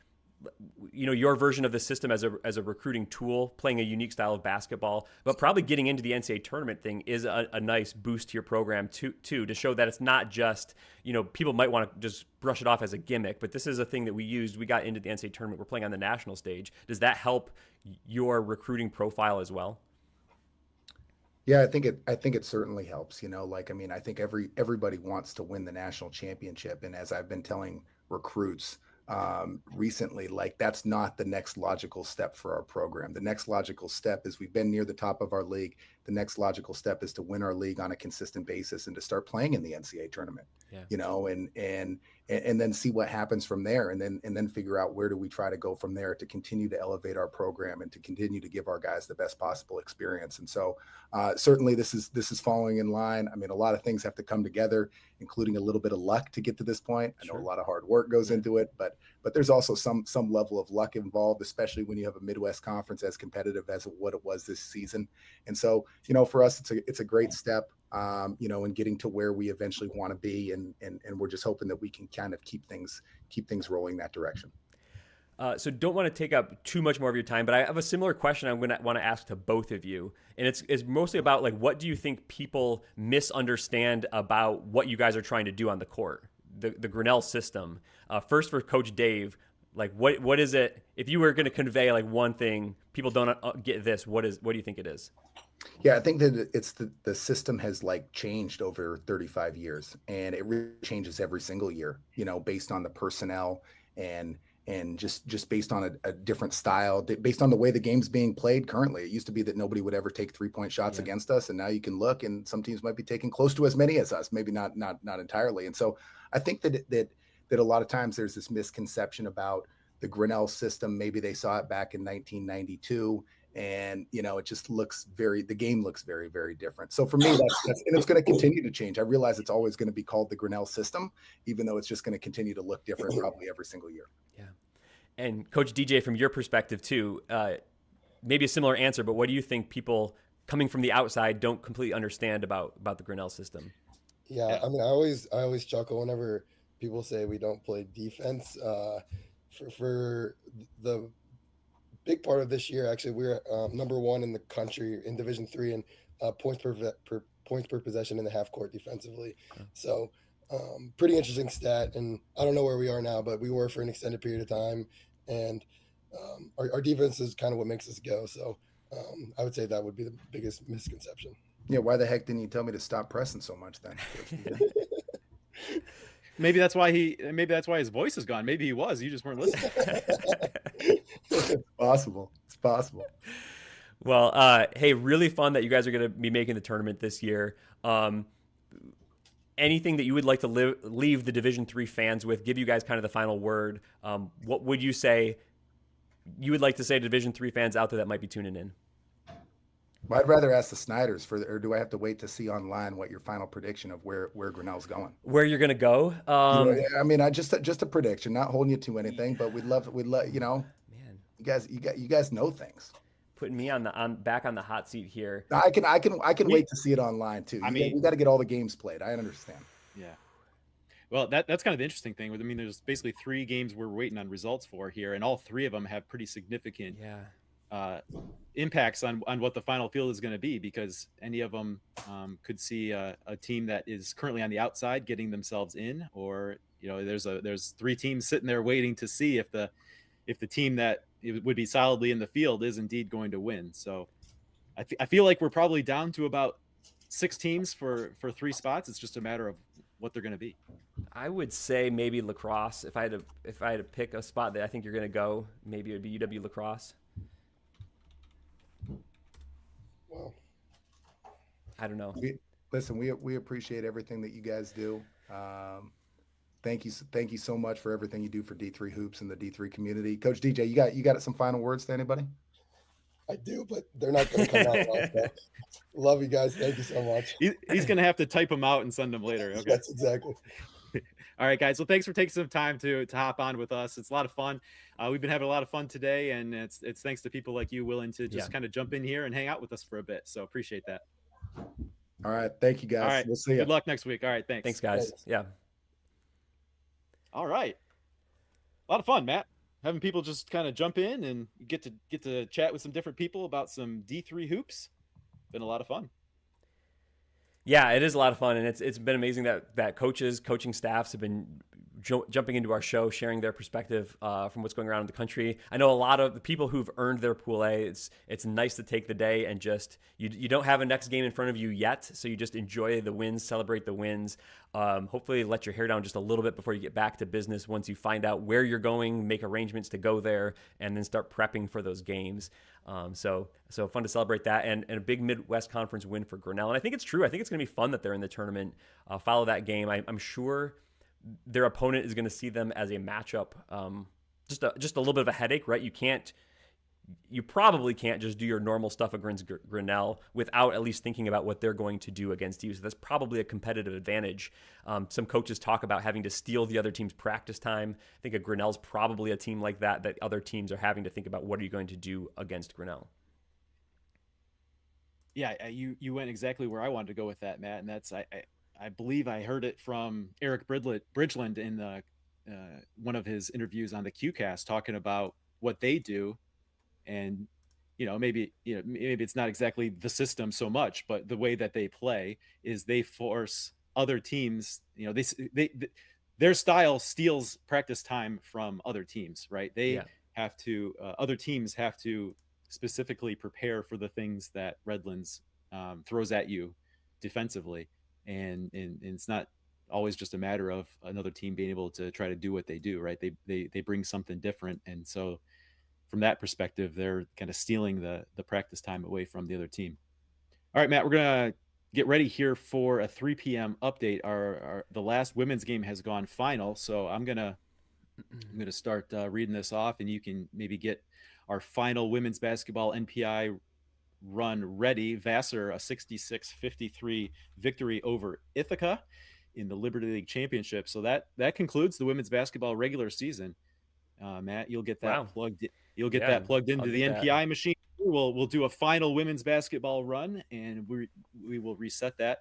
Speaker 1: your version of the system as a recruiting tool, playing a unique style of basketball, but probably getting into the NCAA tournament thing is a nice boost to your program too, to show that it's not just, people might want to just brush it off as a gimmick, but this is a thing that we used. We got into the NCAA tournament. We're playing on the national stage. Does that help your recruiting profile as well?
Speaker 8: Yeah, I think it certainly helps. I think everybody wants to win the national championship. And as I've been telling recruits, recently, like that's not the next logical step for our program. The next logical step is we've been near the top of our league. The next logical step is to win our league on a consistent basis and to start playing in the NCAA tournament, and then see what happens from there. And then figure out where do we try to go from there to continue to elevate our program and to continue to give our guys the best possible experience. And so certainly this is following in line. I mean, a lot of things have to come together, including a little bit of luck to get to this point. I know a lot of hard work goes into it, but there's also some level of luck involved, especially when you have a Midwest conference as competitive as what it was this season. And so, for us, it's a great step, in getting to where we eventually want to be. And we're just hoping that we can kind of keep things rolling that direction.
Speaker 1: So don't want to take up too much more of your time, but I have a similar question I'm going to want to ask to both of you. And it's mostly about, like, what do you think people misunderstand about what you guys are trying to do on the court, the Grenell system? First for Coach Dave, like what is it, if you were going to convey like one thing, people don't get this, what do you think it is?
Speaker 8: Yeah, I think that it's the system has like changed over 35 years, and it really changes every single year, based on the personnel and just based on a different style, based on the way the game's being played currently. It used to be that nobody would ever take 3-point shots against us, and now you can look, and some teams might be taking close to as many as us, maybe not entirely. And so I think that a lot of times there's this misconception about the Grenell system. Maybe they saw it back in 1992. And, it just the game looks very, very different. So for me, that's and it's going to continue to change. I realize it's always going to be called the Grenell system, even though it's just going to continue to look different probably every single year.
Speaker 1: Yeah. And Coach DJ, from your perspective too, maybe a similar answer, but what do you think people coming from the outside don't completely understand about the Grenell system?
Speaker 7: Yeah. I mean, I always chuckle whenever people say we don't play defense. For the big part of this year, actually, we're number one in the country in Division III in points per possession in the half court defensively. So pretty interesting stat. And I don't know where we are now, but we were for an extended period of time. And our defense is kind of what makes us go. So I would say that would be the biggest misconception.
Speaker 8: Yeah. Why the heck didn't you tell me to stop pressing so much then?
Speaker 2: Maybe that's why his voice is gone. Maybe he was. You just weren't listening.
Speaker 8: It's possible.
Speaker 1: Well, hey, really fun that you guys are going to be making the tournament this year. Anything that you would like to leave the Division III fans with, give you guys kind of the final word. What would you say you would like to say to Division III fans out there that might be tuning in?
Speaker 8: Well, I'd rather ask the Snyders or do I have to wait to see online what your final prediction of where Grenell's going?
Speaker 1: Where you're going to go?
Speaker 8: I mean, just a prediction, not holding you to anything, but we'd love, man, you guys know things.
Speaker 1: Putting me back on the hot seat here.
Speaker 8: I can wait to see it online too. We got to get all the games played. I understand.
Speaker 2: Yeah. Well, that's kind of the interesting thing. I mean, there's basically 3 games we're waiting on results for here, and all 3 of them have pretty significant impacts on what the final field is going to be, because any of them could see a team that is currently on the outside getting themselves in, or there's 3 teams sitting there waiting to see if the team that would be solidly in the field is indeed going to win. So I feel like we're probably down to about 6 teams for 3 spots. It's just a matter of what they're going to be.
Speaker 1: I would say maybe lacrosse. If I had to pick a spot that I think you're going to go, maybe it would be UW lacrosse.
Speaker 7: Well,
Speaker 1: I don't know.
Speaker 8: We appreciate everything that you guys do. Thank you so much for everything you do for D3 hoops and the D3 community. Coach DJ, you got some final words to anybody?
Speaker 7: I do, but they're not going to come out well. So. Love you guys. Thank you so much.
Speaker 2: He's going to have to type them out and send them later. Okay.
Speaker 7: That's exactly.
Speaker 2: All right, guys. Well, thanks for taking some time to hop on with us. It's a lot of fun. We've been having a lot of fun today, and it's thanks to people like you willing to just kind of jump in here and hang out with us for a bit. So appreciate that.
Speaker 8: All right. Thank you, guys.
Speaker 2: All right.
Speaker 8: We'll see you.
Speaker 2: Good luck next week. All right. Thanks.
Speaker 1: Thanks, guys.
Speaker 7: Thanks.
Speaker 1: Yeah.
Speaker 2: All right. A lot of fun, Matt. Having people just kind of jump in and get to chat with some different people about some D3 hoops. Been a lot of fun.
Speaker 1: Yeah, it is a lot of fun, and it's been amazing that coaching staffs have been jumping into our show, sharing their perspective from what's going around in the country. I know a lot of the people who've earned their Pool A. It's nice to take the day and just you don't have a next game in front of you yet, so you just enjoy the wins, celebrate the wins. Hopefully, let your hair down just a little bit before you get back to business. Once you find out where you're going, make arrangements to go there, and then start prepping for those games. So fun to celebrate that, and a big Midwest Conference win for Grenell. And I think it's true. I think it's going to be fun that they're in the tournament. Follow that game. I'm sure their opponent is going to see them as a matchup, just a little bit of a headache, right? You probably can't just do your normal stuff against Grenell without at least thinking about what they're going to do against you. So that's probably a competitive advantage. Some coaches talk about having to steal the other team's practice time. I think Grenell's probably a team like that other teams are having to think about what are you going to do against Grenell.
Speaker 2: Yeah, you went exactly where I wanted to go with that, Matt, and that's I believe I heard it from Eric Bridgeland in one of his interviews on the QCast talking about what they do, and maybe it's not exactly the system so much, but the way that they play is they force other teams. Their style steals practice time from other teams, right? They have to other teams have to specifically prepare for the things that Redlands throws at you defensively. And it's not always just a matter of another team being able to try to do what they do, right? They bring something different. And so from that perspective, they're kind of stealing the practice time away from the other team. All right, Matt, we're going to get ready here for a 3 p.m. update. The last women's game has gone final. So I'm going to start reading this off, and you can maybe get our final women's basketball NPI run ready. Vassar, a 66-53 victory over Ithaca in the Liberty League Championship. So that concludes the women's basketball regular season. Matt, you'll get that plugged in. You'll get that plugged into the NPI machine. We'll do a final women's basketball run, and we will reset that.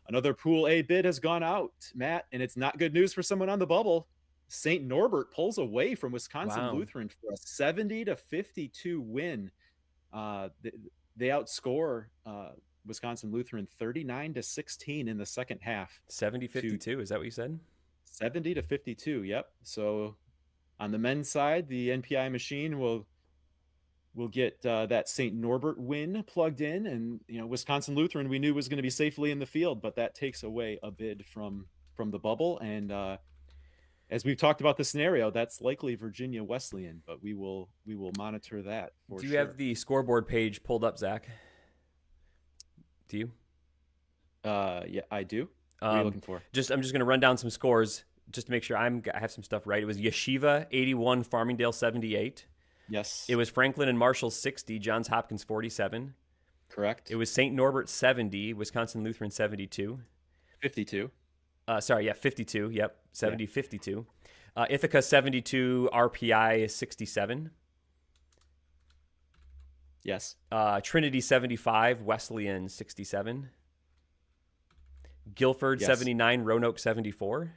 Speaker 2: Another Pool A bid has gone out, Matt, and it's not good news for someone on the bubble. St. Norbert pulls away from Wisconsin Lutheran for a 70-52 win. They outscore Wisconsin Lutheran 39-16 in the second half.
Speaker 1: 70-52, is that what you said?
Speaker 2: 70-52, yep. So on the men's side, the NPI machine will get that St. Norbert win plugged in, and Wisconsin Lutheran we knew was going to be safely in the field, but that takes away a bid from the bubble. And as we've talked about the scenario, that's likely Virginia Wesleyan, but we will monitor that for sure.
Speaker 1: Do you have the scoreboard page pulled up, Zach? Do you?
Speaker 2: Yeah, I do. What are you looking for?
Speaker 1: I'm just going to run down some scores just to make sure I have some stuff right. It was Yeshiva 81, Farmingdale 78.
Speaker 2: Yes.
Speaker 1: It was Franklin and Marshall 60, Johns Hopkins 47.
Speaker 2: Correct.
Speaker 1: It was St. Norbert 70, Wisconsin Lutheran 72.
Speaker 2: 52.
Speaker 1: 52. Yep. 70-52. Ithaca 72, RPI 67.
Speaker 2: Yes.
Speaker 1: Trinity 75, Wesleyan 67. Guilford 79, Roanoke 74.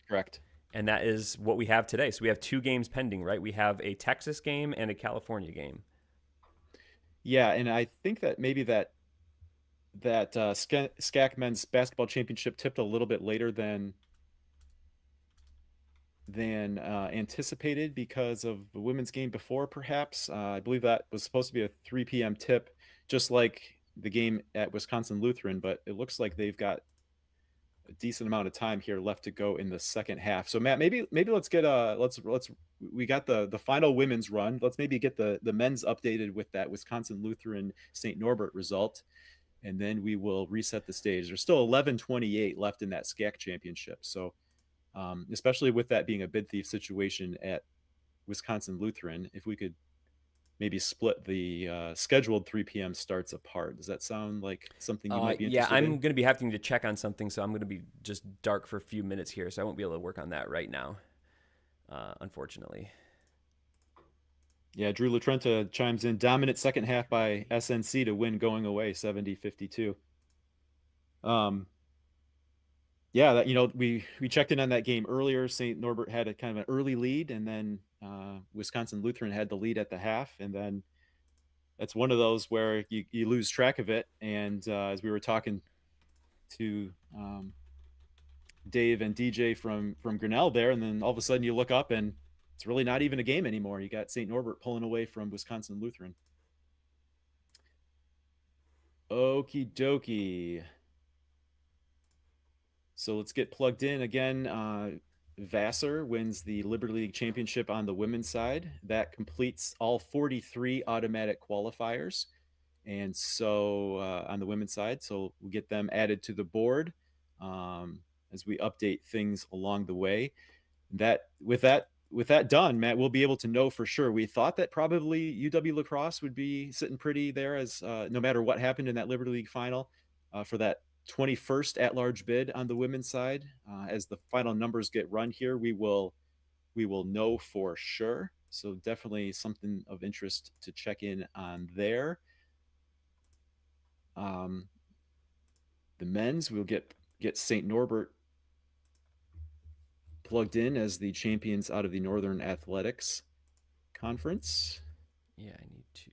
Speaker 2: Correct.
Speaker 1: And that is what we have today. So we have 2 games pending, right? We have a Texas game and a California game.
Speaker 2: Yeah, and I think that maybe that SCAC men's basketball championship tipped a little bit later than anticipated because of the women's game before, perhaps. I believe that was supposed to be a 3 p.m. tip, just like the game at Wisconsin Lutheran, but it looks like they've got a decent amount of time here left to go in the second half. So Matt, maybe let's get we got the final women's run. Let's maybe get the men's updated with that Wisconsin Lutheran St. Norbert result, and then we will reset the stage. There's still 11:28 left in that SCAC championship. So especially with that being a bid thief situation at Wisconsin Lutheran, if we could maybe split the scheduled 3 p.m. starts apart. Does that sound like something you might be interested in?
Speaker 1: I'm going to be having to check on something, so I'm going to be just dark for a few minutes here, so I won't be able to work on that right now, unfortunately.
Speaker 2: Yeah, Drew Latrenta chimes in. Dominant second half by SNC to win going away, 70-52. Yeah, that we checked in on that game earlier. St. Norbert had a kind of an early lead, and then Wisconsin Lutheran had the lead at the half, and then that's one of those where you lose track of it. And as we were talking to Dave and DJ from Grenell there, and then all of a sudden you look up and it's really not even a game anymore. You got St. Norbert pulling away from Wisconsin Lutheran. Okie dokie. So let's get plugged in again. Vassar wins the Liberty League Championship on the women's side. That completes all 43 automatic qualifiers. And so on the women's side, so we'll get them added to the board as we update things along the way. With that done, Matt, we'll be able to know for sure. We thought that probably UW La Crosse would be sitting pretty there as no matter what happened in that Liberty League final for that 21st at-large bid on the women's side. As the final numbers get run here, we will know for sure. So definitely something of interest to check in on there. The men's, we'll get St. Norbert plugged in as the champions out of the Northern Athletics Conference.
Speaker 1: Yeah, I need to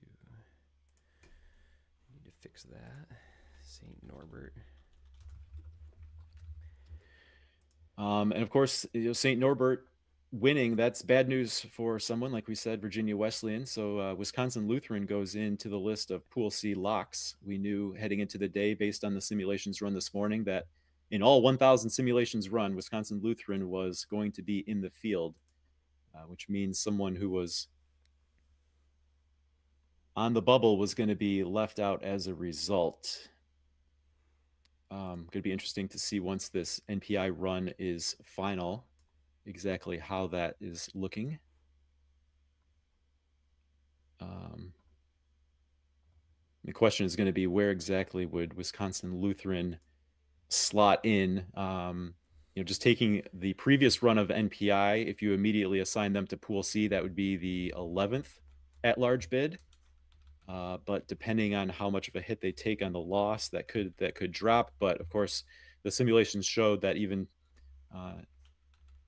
Speaker 1: fix that. St. Norbert.
Speaker 2: And of course, St. Norbert winning, that's bad news for someone, like we said, Virginia Wesleyan. So Wisconsin Lutheran goes into the list of Pool C locks. We knew heading into the day, based on the simulations run this morning, that in all 1,000 simulations run, Wisconsin Lutheran was going to be in the field, which means someone who was on the bubble was going to be left out as a result. Going to be interesting to see once this NPI run is final, exactly how that is looking. The question is going to be, where exactly would Wisconsin Lutheran slot in? Just taking the previous run of NPI, if you immediately assign them to Pool C, that would be the 11th at-large bid. But depending on how much of a hit they take on the loss, that could drop. But of course, the simulations showed that even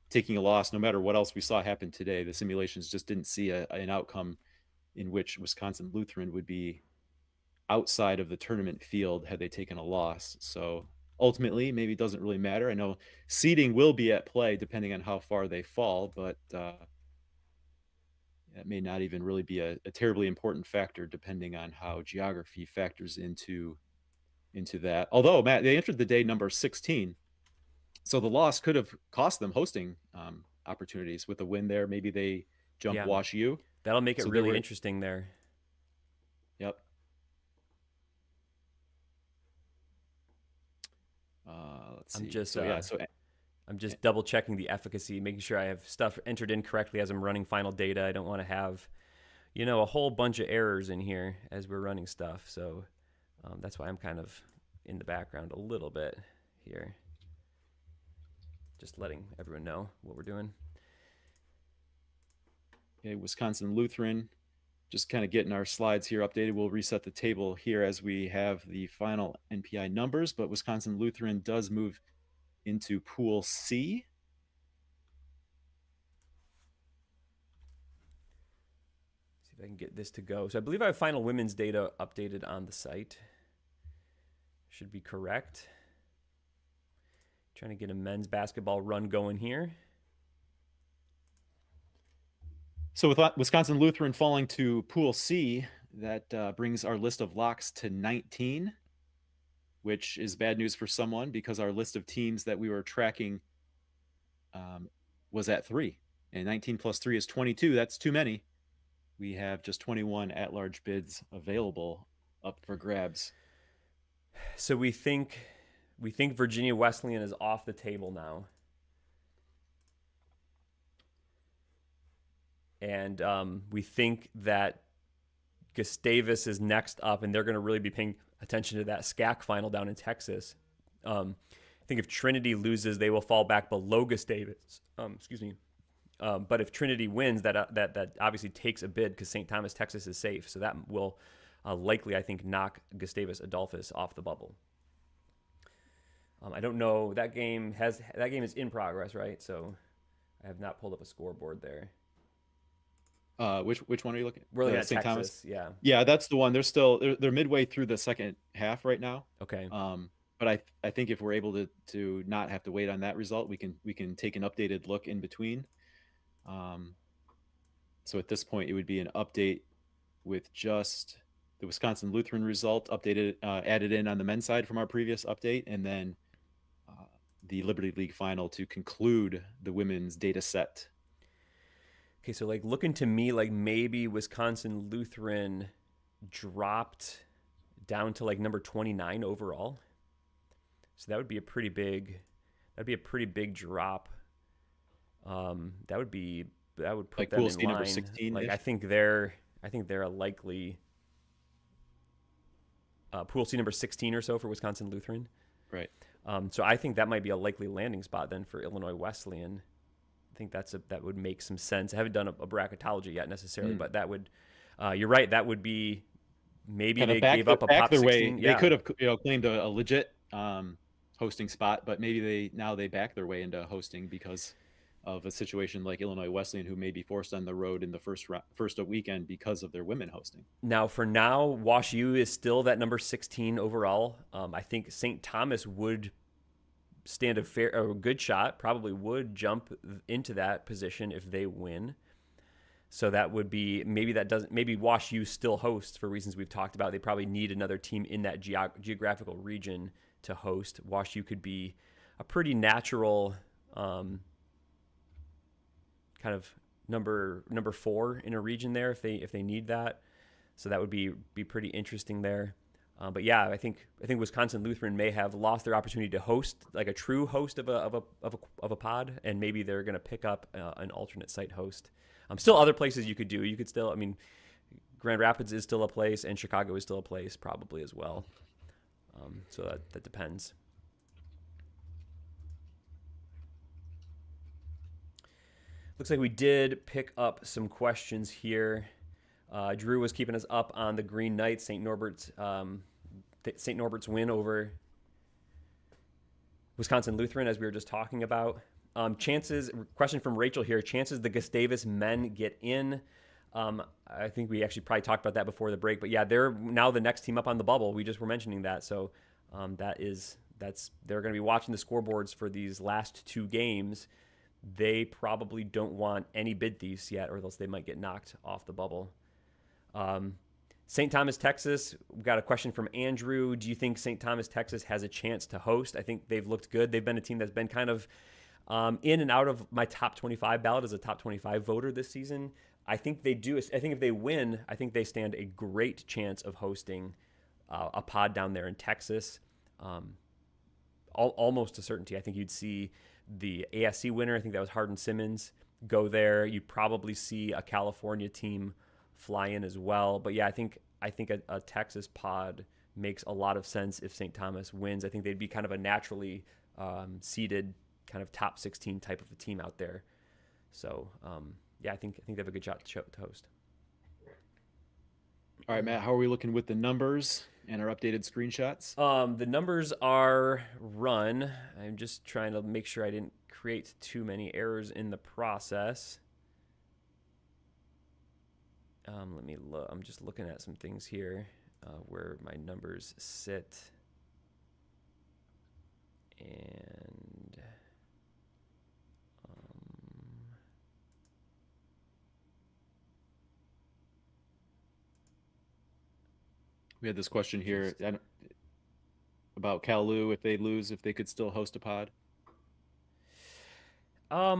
Speaker 2: taking a loss, no matter what else we saw happen today, the simulations just didn't see an outcome in which Wisconsin Lutheran would be outside of the tournament field had they taken a loss. So ultimately, maybe it doesn't really matter. I know seeding will be at play depending on how far they fall, but that may not even really be a terribly important factor depending on how geography factors into that. Although, Matt, they entered the day number 16. So the loss could have cost them hosting opportunities. With a win there, maybe they jump Wash U.
Speaker 1: That'll make it really interesting there.
Speaker 2: Yep. Let's see.
Speaker 1: I'm just double checking the efficacy, making sure I have stuff entered in correctly as I'm running final data. I don't want to have, a whole bunch of errors in here as we're running stuff. So that's why I'm kind of in the background a little bit here. Just letting everyone know what we're doing.
Speaker 2: Okay, Wisconsin Lutheran, just kind of getting our slides here updated. We'll reset the table here as we have the final NPI numbers, but Wisconsin Lutheran does move into Pool C.
Speaker 1: See if I can get this to go. So I believe I have final women's data updated on the site. Should be correct. Trying to get a men's basketball run going here.
Speaker 2: So with Wisconsin Lutheran falling to Pool C, that brings our list of locks to 19, which is bad news for someone because our list of teams that we were tracking was at 3. And 19 plus 3 is 22. That's too many. We have just 21 at-large bids available up for grabs.
Speaker 1: So we think Virginia Wesleyan is off the table now. And we think that Gustavus is next up, and they're going to really be paying attention to that SCAC final down in Texas. I think if Trinity loses, they will fall back below Gustavus. But if Trinity wins, that obviously takes a bid because St. Thomas, Texas is safe. So that will likely, I think, knock Gustavus Adolphus off the bubble. I don't know. That game is in progress, right? So I have not pulled up a scoreboard there.
Speaker 2: Which one are you looking at?
Speaker 1: We're looking at
Speaker 2: St.
Speaker 1: Texas,
Speaker 2: Thomas? Yeah, that's the one. They're midway through the second half right now.
Speaker 1: Okay.
Speaker 2: But but I think if we're able to not have to wait on that result, we can take an updated look in between. So at this point, it would be an update with just the Wisconsin Lutheran result updated, added in on the men's side from our previous update, and then the Liberty League final to conclude the women's data set.
Speaker 1: Okay, so like looking to me like maybe Wisconsin Lutheran dropped down to like number 29 overall. So that would be a pretty big drop. That would put
Speaker 2: like
Speaker 1: them
Speaker 2: Pool
Speaker 1: in
Speaker 2: C
Speaker 1: line.
Speaker 2: number 16.
Speaker 1: Like I think they're a likely Pool C number 16 or so for Wisconsin Lutheran.
Speaker 2: Right.
Speaker 1: So I think that might be a likely landing spot then for Illinois Wesleyan. I think that would make some sense. I haven't done a bracketology yet necessarily, but that would, you're right. That would be maybe
Speaker 2: kind
Speaker 1: they
Speaker 2: of
Speaker 1: gave up a pop 16.
Speaker 2: They could have claimed a legit hosting spot, but maybe they back their way into hosting because of a situation like Illinois Wesleyan, who may be forced on the road in the first weekend because of their women hosting.
Speaker 1: Now, for now, Wash U is still that number 16 overall. I think St. Thomas would stand a good shot, probably would jump into that position if they win. So that would be maybe Wash U still hosts for reasons we've talked about. They probably need another team in that geographical region to host. Wash U could be a pretty natural kind of number 4 in a region there if they need that. So that would be pretty interesting there. But yeah, I think Wisconsin Lutheran may have lost their opportunity to host, like a true host of a pod, and maybe they're going to pick up an alternate site host. Still other places you could do. You could still, I mean, Grand Rapids is still a place, and Chicago is still a place probably as well. So that depends. Looks like we did pick up some questions here. Drew was keeping us up on the Green Knights, St. Norbert's win over Wisconsin Lutheran, as we were just talking about. Question from Rachel here, chances the Gustavus men get in. I think we actually probably talked about that before the break, but yeah, they're now the next team up on the bubble. We just were mentioning that. So they're going to be watching the scoreboards for these last 2 games. They probably don't want any bid thieves yet, or else they might get knocked off the bubble. St. Thomas, Texas, we've got a question from Andrew. Do you think St. Thomas, Texas has a chance to host? I think they've looked good. They've been a team that's been kind of in and out of my top 25 ballot as a top 25 voter this season. I think they do. I think if they win, I think they stand a great chance of hosting a pod down there in Texas. Almost a certainty. I think you'd see the ASC winner, I think that was Hardin Simmons, go there. You'd probably see a California team fly in as well. But yeah, I think a Texas pod makes a lot of sense if St. Thomas wins. I think they'd be kind of a naturally seeded kind of top 16 type of a team out there. So yeah, I think they have a good shot to host.
Speaker 2: All right, Matt, how are we looking with the numbers and our updated screenshots?
Speaker 1: The numbers are run. I'm just trying to make sure I didn't create too many errors in the process. Let me look. I'm just looking at some things here where my numbers sit. And
Speaker 2: we had this question here about Cal-Lu, if they lose, if they could still host a pod.
Speaker 1: I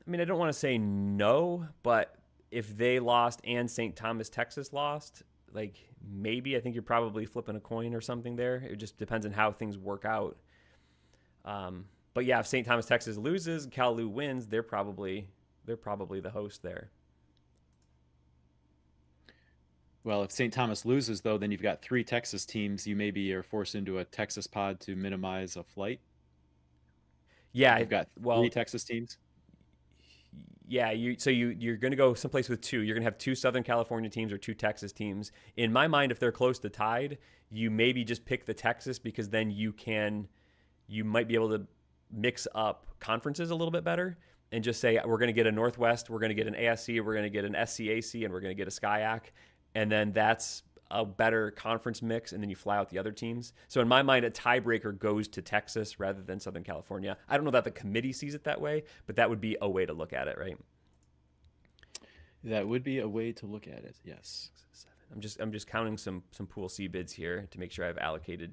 Speaker 1: mean, I don't want to say no, but if they lost and St. Thomas, Texas lost, like maybe I think you're probably flipping a coin or something there. It just depends on how things work out. But yeah, if St. Thomas, Texas loses, Cal-Lu wins, they're probably the host there.
Speaker 2: Well, if St. Thomas loses, though, then you've got 3 Texas teams. You maybe are forced into a Texas pod to minimize a flight.
Speaker 1: Yeah,
Speaker 2: you've got 3 Texas teams.
Speaker 1: Yeah, you're going to go someplace with 2. You're going to have 2 Southern California teams or 2 Texas teams. In my mind, if they're close to tied, you maybe just pick the Texas because then you might be able to mix up conferences a little bit better and just say we're going to get a Northwest, we're going to get an ASC, we're going to get an SCAC, and we're going to get a SCIAC. And then that's a better conference mix, and then you fly out the other teams. So in my mind, a tiebreaker goes to Texas rather than Southern California. I don't know that the committee sees it that way, but that would be a way to look at it, right?
Speaker 2: That would be a way to look at it. Yes.
Speaker 1: I'm just counting some Pool C bids here to make sure I've allocated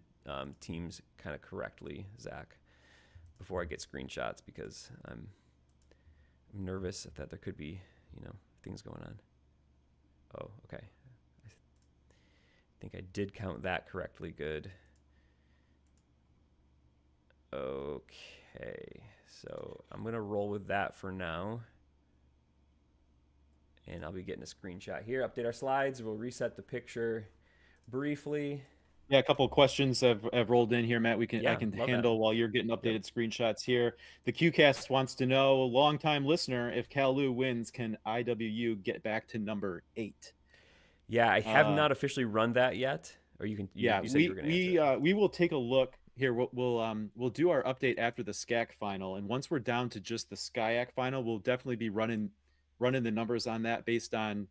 Speaker 1: teams kind of correctly, Zach, before I get screenshots, because I'm nervous that there could be, things going on. Oh, okay. I think I did count that correctly. Good. Okay, so I'm gonna roll with that for now. And I'll be getting a screenshot here. Update our slides. We'll reset the picture briefly.
Speaker 2: Yeah, a couple of questions have rolled in here, Matt. I can handle
Speaker 1: that
Speaker 2: while you're getting updated screenshots here. The QCast wants to know, longtime listener, if Cal Lu wins, can IWU get back to number 8?
Speaker 1: Yeah, I have not officially run that yet. Or you can. You said you were gonna answer.
Speaker 2: We will take a look here. We'll do our update after the SCAC final, and once we're down to just the SCIAC final, we'll definitely be running the numbers on that based on,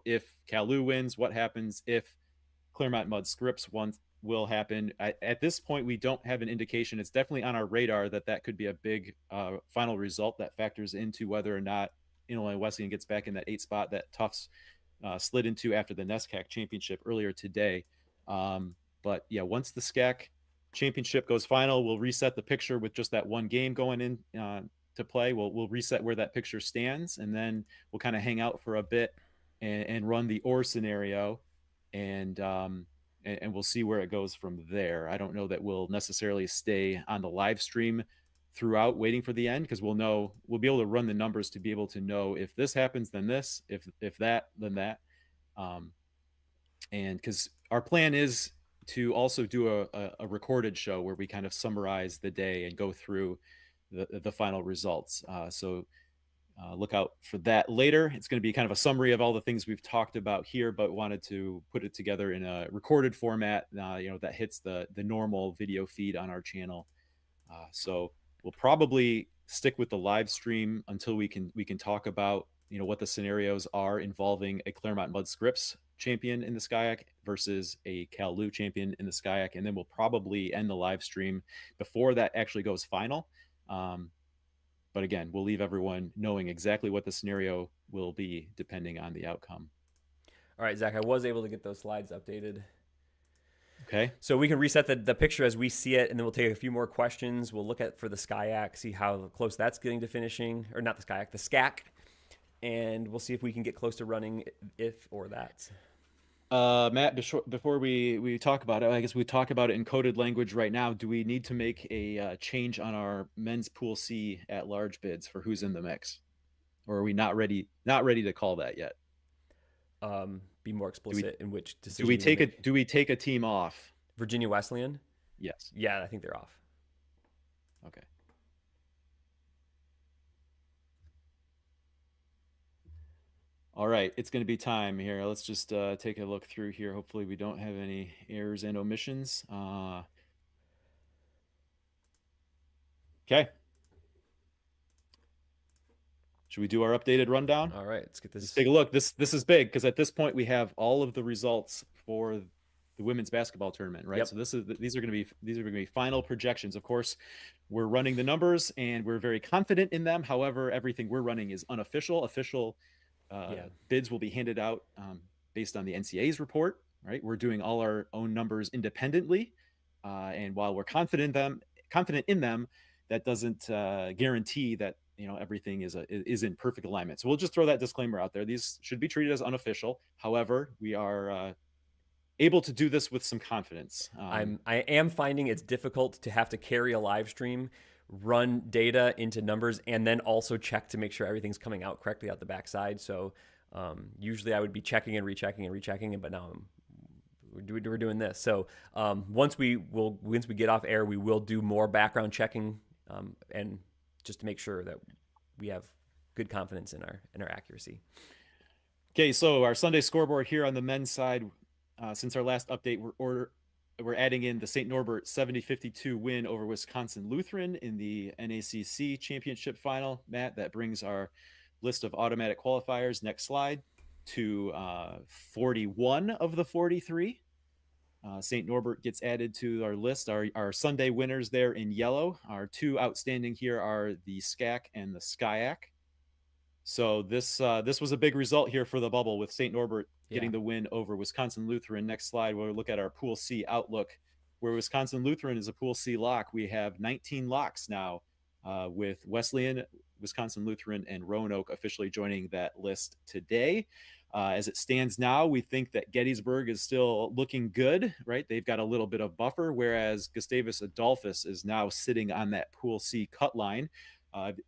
Speaker 2: if Cal Lu wins, what happens, if Claremont Mud Scripps will happen. At this point, we don't have an indication. It's definitely on our radar that could be a big final result that factors into whether or not Illinois Wesleyan gets back in that 8 spot that Tufts slid into after the NESCAC championship earlier today. But yeah, once the SCAC championship goes final, we'll reset the picture with just that one game going in to play. We'll reset where that picture stands, and then we'll kind of hang out for a bit and run the OR scenario, and we'll see where it goes from there. I don't know that we'll necessarily stay on the live stream throughout waiting for the end, because we'll be able to run the numbers to be able to know if this happens, then this, if that, then that. And because our plan is to also do a recorded show where we kind of summarize the day and go through the final results. So look out for that later. It's going to be kind of a summary of all the things we've talked about here, but wanted to put it together in a recorded format, that hits the normal video feed on our channel. So we'll probably stick with the live stream until we can talk about, what the scenarios are involving a Claremont Mud Scripps champion in the SCIAC versus a Cal Lu champion in the SCIAC. And then we'll probably end the live stream before that actually goes final. But again, we'll leave everyone knowing exactly what the scenario will be depending on the outcome.
Speaker 1: All right, Zach, I was able to get those slides updated.
Speaker 2: Okay.
Speaker 1: So we can reset the picture as we see it, and then we'll take a few more questions. We'll look at for the SCIAC, see how close that's getting to finishing, or not the SCIAC, the SCAC, and we'll see if we can get close to running if or that.
Speaker 2: Matt, before we talk about it, I guess we talk about it in coded language right now. Do we need to make a change on our men's Pool C at large bids for who's in the mix, or are we not ready to call that yet?
Speaker 1: Be more explicit in which decision.
Speaker 2: Do we take a team off?
Speaker 1: Virginia Wesleyan?
Speaker 2: Yes.
Speaker 1: Yeah, I think they're off.
Speaker 2: Okay. All right, it's going to be time here. Let's just take a look through here. Hopefully we don't have any errors and omissions. Okay. Should we do our updated rundown?
Speaker 1: All right, let's get this.
Speaker 2: Let's take a look. This is big because at this point we have all of the results for the women's basketball tournament, right?
Speaker 1: Yep.
Speaker 2: So these are going to be final projections. Of course, we're running the numbers and we're very confident in them. However, everything we're running is unofficial. Official bids will be handed out based on the NCAA's report, right? We're doing all our own numbers independently, and while we're confident in them, that doesn't guarantee that everything is in perfect alignment. So we'll just throw that disclaimer out there. These should be treated as unofficial. However, we are able to do this with some confidence.
Speaker 1: I am finding it's difficult to have to carry a live stream, run data into numbers, and then also check to make sure everything's coming out correctly out the backside. So usually I would be checking and rechecking, but now we're doing this. So once we get off air, we will do more background checking and just to make sure that we have good confidence in our accuracy.
Speaker 2: Okay, so our Sunday scoreboard here on the men's side, since our last update, we're adding in the St. Norbert 70-52 win over Wisconsin Lutheran in the NACC championship final. Matt, that brings our list of automatic qualifiers. Next slide to 41 of the 43. St. Norbert gets added to our list. Our Sunday winners there in yellow. Our two outstanding here are the SCAC and the SCIAC. So this was a big result here for the bubble, with St. Norbert getting the win over Wisconsin Lutheran. Next slide, we'll look at our Pool C outlook, where Wisconsin Lutheran is a Pool C lock. We have 19 locks now, with Wesleyan, Wisconsin Lutheran, and Roanoke officially joining that list today. As it stands now, we think that Gettysburg is still looking good, right? They've got a little bit of buffer, whereas Gustavus Adolphus is now sitting on that Pool C cut line.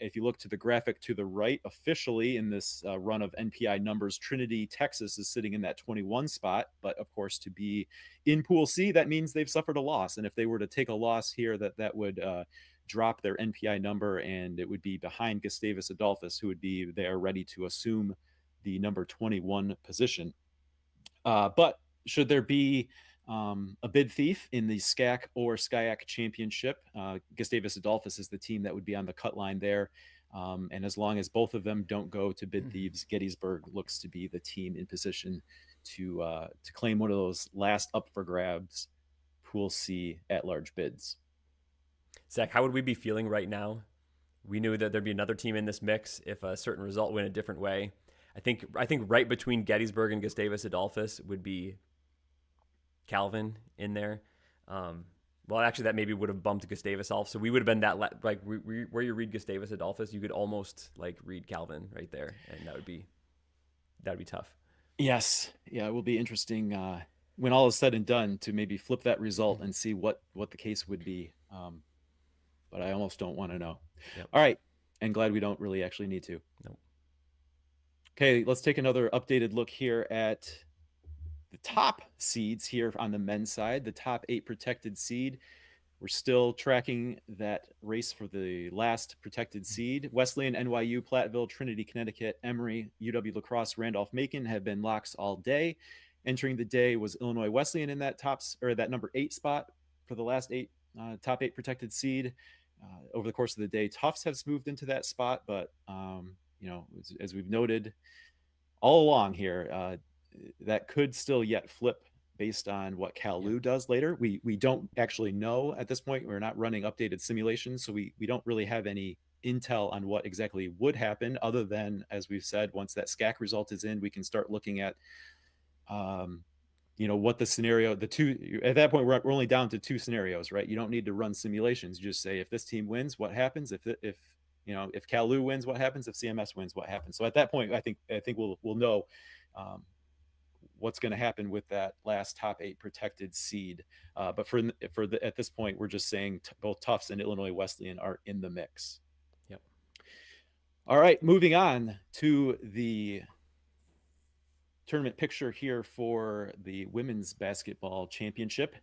Speaker 2: If you look to the graphic to the right, officially in this run of NPI numbers, Trinity, Texas is sitting in that 21 spot. But of course, to be in Pool C, that means they've suffered a loss. And if they were to take a loss here, that would drop their NPI number, and it would be behind Gustavus Adolphus, who would be there ready to assume the number 21 position. But should there be a bid thief in the SCAC or SCIAC championship, Gustavus Adolphus is the team that would be on the cut line there. And as long as both of them don't go to bid thieves, Gettysburg looks to be the team in position to claim one of those last up for grabs Pool C at-large bids.
Speaker 1: Zach, how would we be feeling right now? We knew that there'd be another team in this mix if a certain result went a different way. I think right between Gettysburg and Gustavus Adolphus would be Calvin in there. Well, actually, that maybe would have bumped Gustavus off. So we would have been that where you read Gustavus Adolphus, you could almost read Calvin right there, and that'd be tough.
Speaker 2: Yes, yeah, it will be interesting when all is said and done to maybe flip that result and see what the case would be. But I almost don't want to know.
Speaker 1: Yep.
Speaker 2: All right, and glad we don't really actually need to.
Speaker 1: Nope.
Speaker 2: Okay, let's take another updated look here at the top seeds here on the men's side, the top 8 protected seed. We're still tracking that race for the last protected seed. Wesleyan, NYU, Platteville, Trinity, Connecticut, Emory, UW La Crosse, Randolph-Macon have been locks all day. Entering the day was Illinois Wesleyan in that that number 8 spot for the last top 8 protected seed. Over the course of the day, Tufts has moved into that spot, but as we've noted all along here, that could still yet flip based on what Cal-Lu does later. We don't actually know at this point. We're not running updated simulations, so we don't really have any intel on what exactly would happen, other than, as we've said, once that SCAC result is in, we can start looking at what the scenario, at that point, we're only down to 2 scenarios, right? You don't need to run simulations. You just say, if this team wins, what happens? If Cal-Lu wins, what happens? If CMS wins, what happens? So at that point, I think we'll know what's going to happen with that last top 8 protected seed. But at this point, we're just saying both Tufts and Illinois Wesleyan are in the mix.
Speaker 1: Yep.
Speaker 2: All right, moving on to the tournament picture here for the women's basketball championship.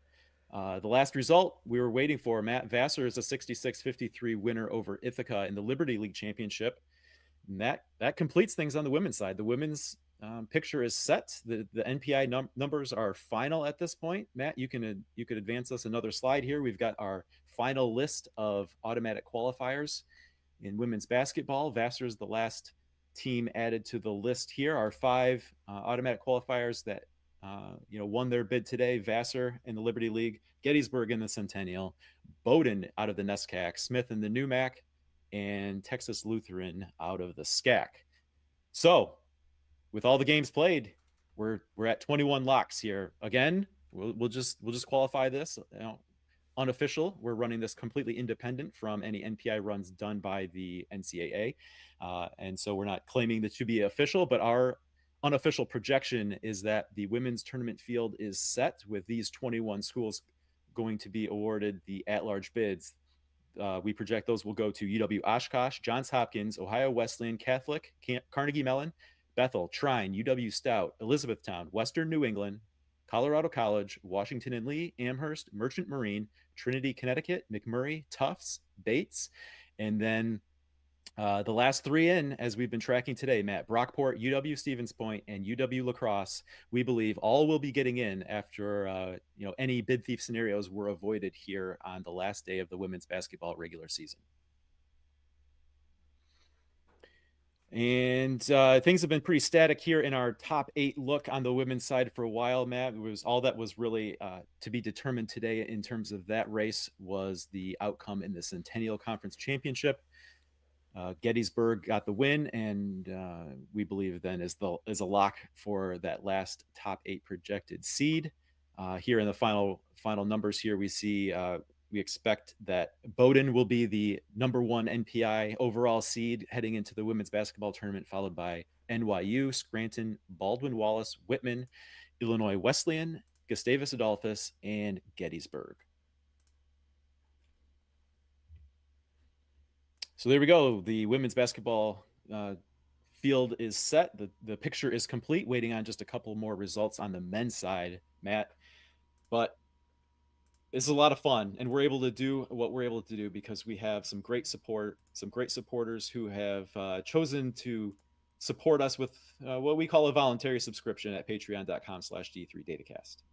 Speaker 2: The last result we were waiting for, Matt Vassar is a 66-53 winner over Ithaca in the Liberty League championship. And that completes things on the women's side. The women's picture is set. The NPI numbers are final at this point. Matt, you could advance us another slide here. We've got our final list of automatic qualifiers in women's basketball. Vassar is the last team added to the list here. Our 5 automatic qualifiers that won their bid today: Vassar in the Liberty League, Gettysburg in the Centennial, Bowdoin out of the NESCAC, Smith in the NUMAC, and Texas Lutheran out of the SCAC. So with all the games played, we're at 21 locks here. Again, we'll just qualify this unofficial. We're running this completely independent from any NPI runs done by the NCAA. And so we're not claiming that to be official, but our unofficial projection is that the women's tournament field is set, with these 21 schools going to be awarded the at-large bids. We project those will go to UW Oshkosh, Johns Hopkins, Ohio Wesleyan, Catholic, Carnegie Mellon, Bethel, Trine, UW Stout, Elizabethtown, Western New England, Colorado College, Washington and Lee, Amherst, Merchant Marine, Trinity, Connecticut, McMurray, Tufts, Bates, and then the last 3 in, as we've been tracking today, Matt, Brockport, UW Stevens Point, and UW La Crosse, we believe all will be getting in after any bid thief scenarios were avoided here on the last day of the women's basketball regular season. And things have been pretty static here in our top 8 look on the women's side for a while, Matt. It was all that was really to be determined today in terms of that race was the outcome in the Centennial Conference Championship. Gettysburg got the win, and we believe then is a lock for that last top 8 projected seed. Here in the final numbers here, we see we expect that Bowdoin will be the #1 NPI overall seed heading into the women's basketball tournament, followed by NYU, Scranton, Baldwin-Wallace, Whitman, Illinois Wesleyan, Gustavus Adolphus, and Gettysburg. So there we go. The women's basketball field is set. The picture is complete, waiting on just a couple more results on the men's side, Matt. But it's a lot of fun, and we're able to do what we're able to do because we have some great supporters who have chosen to support us with what we call a voluntary subscription at patreon.com/D3Datacast.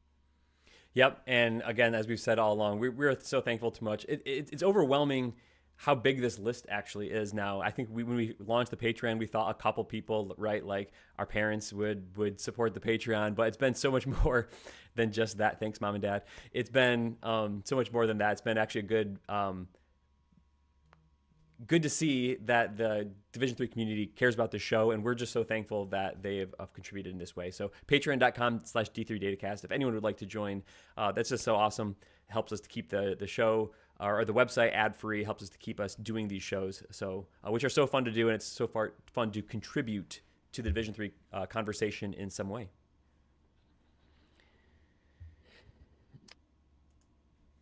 Speaker 1: Yep. And again, as we've said all along, we're so thankful too much. It's overwhelming how big this list actually is now. I think when we launched the Patreon, we thought a couple people, right, like our parents would support the Patreon, but it's been so much more than just that. Thanks, Mom and Dad. It's been so much more than that. It's been actually good to see that the Division III community cares about the show, and we're just so thankful that they have contributed in this way. So patreon.com/D3Datacast. If anyone would like to join, that's just so awesome. It helps us to keep the show or the website ad-free, helps us to keep us doing these shows, so which are so fun to do, and it's so fun to contribute to the Division III conversation in some way.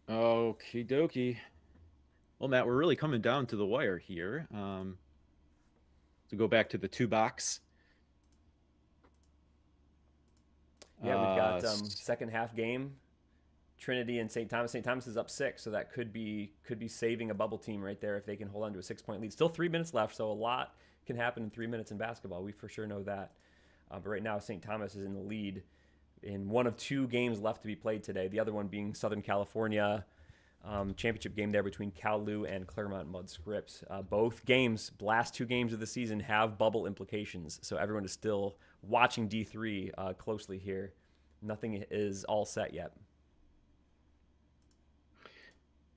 Speaker 2: Okie dokie. Well, Matt, we're really coming down to the wire here. To go back to the 2-box.
Speaker 1: Yeah, we've got second half game. Trinity and St. Thomas. St. Thomas is up 6, so that could be saving a bubble team right there if they can hold on to a 6-point lead. Still 3 minutes left, so a lot can happen in 3 minutes in basketball. We for sure know that. But right now, St. Thomas is in the lead in one of 2 games left to be played today. The other one being Southern California championship game there between Cal-Lu and Claremont Mudd Scripps. Both games, last 2 games of the season, have bubble implications, so everyone is still watching D3 closely here. Nothing is all set yet.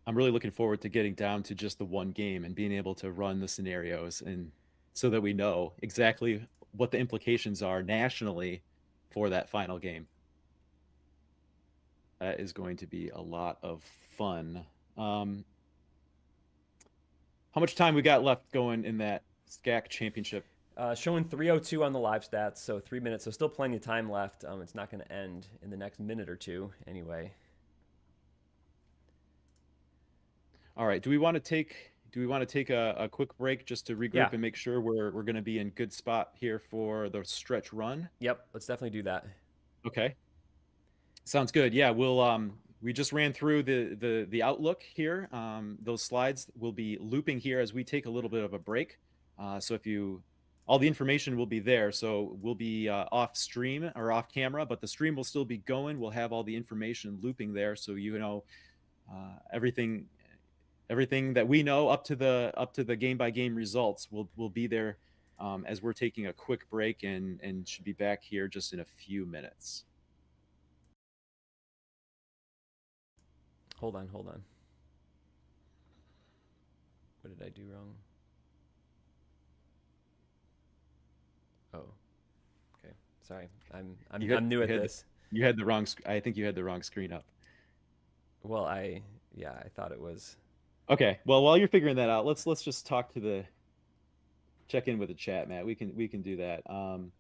Speaker 2: I'm really looking forward to getting down to just the one game and being able to run the scenarios, and so that we know exactly what the implications are nationally for that final game. That is going to be a lot of fun. How much time we got left going in that SCAC championship?
Speaker 1: Showing 3:02 on the live stats, so 3 minutes. So still plenty of time left. It's not going to end in the next minute or 2 anyway.
Speaker 2: All right. Do we want to take a quick break just to regroup and make sure we're going to be in good spot here for the stretch run?
Speaker 1: Yep, let's definitely do that.
Speaker 2: Okay. Sounds good. Yeah, we'll we just ran through the outlook here. Those slides will be looping here as we take a little bit of a break. So all the information will be there. So we'll be off stream or off camera, but the stream will still be going. We'll have all the information looping there, so you know everything that we know up to the game by game results will be there as we're taking a quick break and should be back here just in a few minutes.
Speaker 1: Hold on. What did I do wrong? Oh, okay. Sorry, I'm new at this.
Speaker 2: You had the wrong. I think you had the wrong screen up.
Speaker 1: Well, I thought it was.
Speaker 2: Okay. Well, while you're figuring that out, let's just check in with the chat, Matt. We can do that. All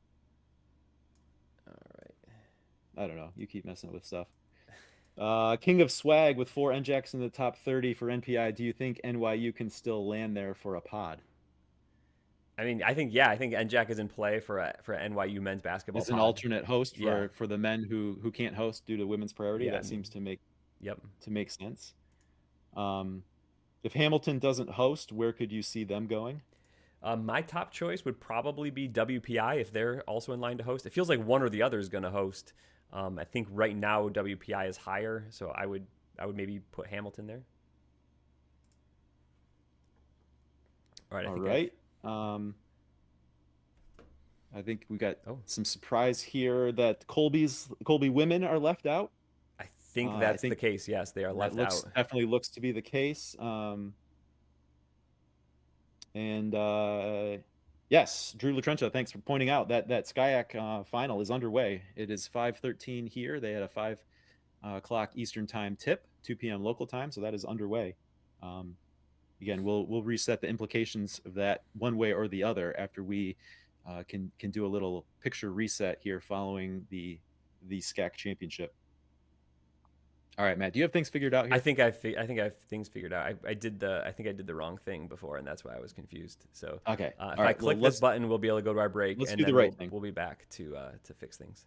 Speaker 1: right.
Speaker 2: I don't know. You keep messing with stuff. King of Swag with 4 NJACs in the top 30 for NPI. Do you think NYU can still land there for a pod?
Speaker 1: I mean, I think NJAC is in play for NYU men's basketball.
Speaker 2: As an alternate host for the men who can't host due to women's priority. Yeah. That seems to make sense. If Hamilton doesn't host, where could you see them going?
Speaker 1: My top choice would probably be WPI if they're also in line to host. It feels like one or the other is going to host. I think right now WPI is higher, so I would maybe put Hamilton there. All right.
Speaker 2: I think we got
Speaker 1: Oh.
Speaker 2: some surprise here that Colby women are left out.
Speaker 1: I think that's the case. Yes, they are left out.
Speaker 2: Definitely looks to be the case. Yes, Drew Latrentia, thanks for pointing out that SCIAC final is underway. It is 5:13 here. They had a 5 o'clock Eastern time tip, 2 p.m. local time, so that is underway. Again, we'll reset the implications of that one way or the other after we can do a little picture reset here following the SCAC championship. All right, Matt, do you have things figured out here?
Speaker 1: I think I have things figured out. I think I did the wrong thing before, and that's why I was confused. So
Speaker 2: okay,
Speaker 1: if I click this button, we'll be able to go to our break,
Speaker 2: let's
Speaker 1: and
Speaker 2: do
Speaker 1: then
Speaker 2: the right thing.
Speaker 1: We'll be back to fix things.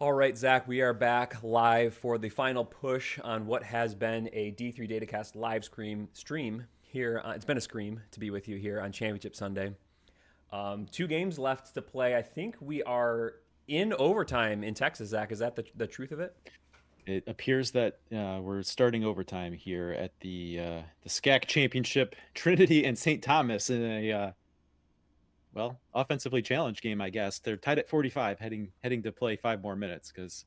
Speaker 1: All right, Zach, we are back live for the final push on what has been a D3 Datacast live stream here. It's been a scream to be with you here on Championship Sunday. 2 games left to play. I think we are in overtime in Texas, Zach. Is that the truth of it?
Speaker 2: It appears that we're starting overtime here at the SCAC Championship, Trinity and St. Thomas in a offensively challenged game, I guess. They're tied at 45, heading to play 5 more minutes because,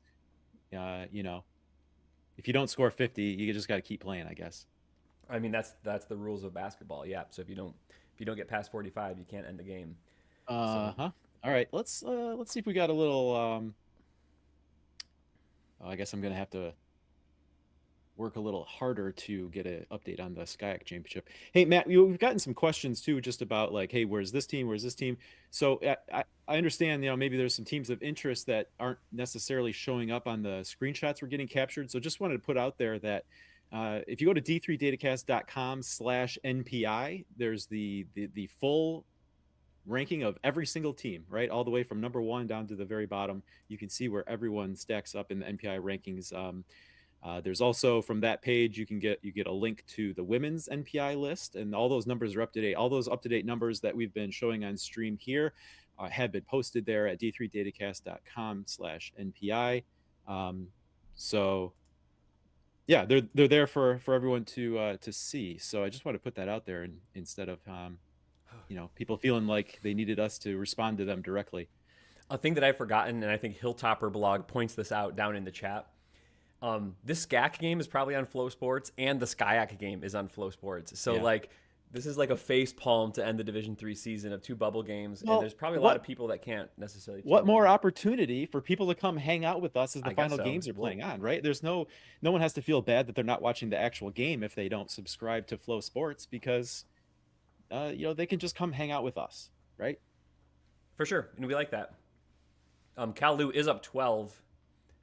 Speaker 2: if you don't score 50, you just got to keep playing, I guess.
Speaker 1: I mean, that's the rules of basketball. Yeah. So if you don't get past 45, you can't end the game.
Speaker 2: All right, let's see if we got a little. I guess I'm gonna have to work a little harder to get an update on the SCIAC Championship. Hey, Matt, we've gotten some questions too, just about like, hey, where's this team? Where's this team? So I understand, maybe there's some teams of interest that aren't necessarily showing up on the screenshots we're getting captured. So just wanted to put out there that if you go to d3datacast.com/NPI, there's the full ranking of every single team, right? All the way from number 1 down to the very bottom. You can see where everyone stacks up in the NPI rankings. There's also, from that page, you get a link to the women's NPI list, and all those numbers are up to date. All those up-to-date numbers that we've been showing on stream here have been posted there at d3datacast.com/NPI. So yeah, they're there for everyone to see. So I just want to put that out there, and instead of people feeling like they needed us to respond to them directly.
Speaker 1: A thing that I've forgotten, and I think Hilltopper blog points this out down in the chat. This SCAC game is probably on Flow Sports, and the SCIAC game is on Flow Sports. So this is like a face palm to end the Division III season of 2 bubble games, and there's probably a lot of people that can't necessarily.
Speaker 2: What more opportunity for people to come hang out with us as the final games are playing on, right? There's no one has to feel bad that they're not watching the actual game if they don't subscribe to Flow Sports, because they can just come hang out with us, right?
Speaker 1: For sure, and we like that. Cal Lou is up 12,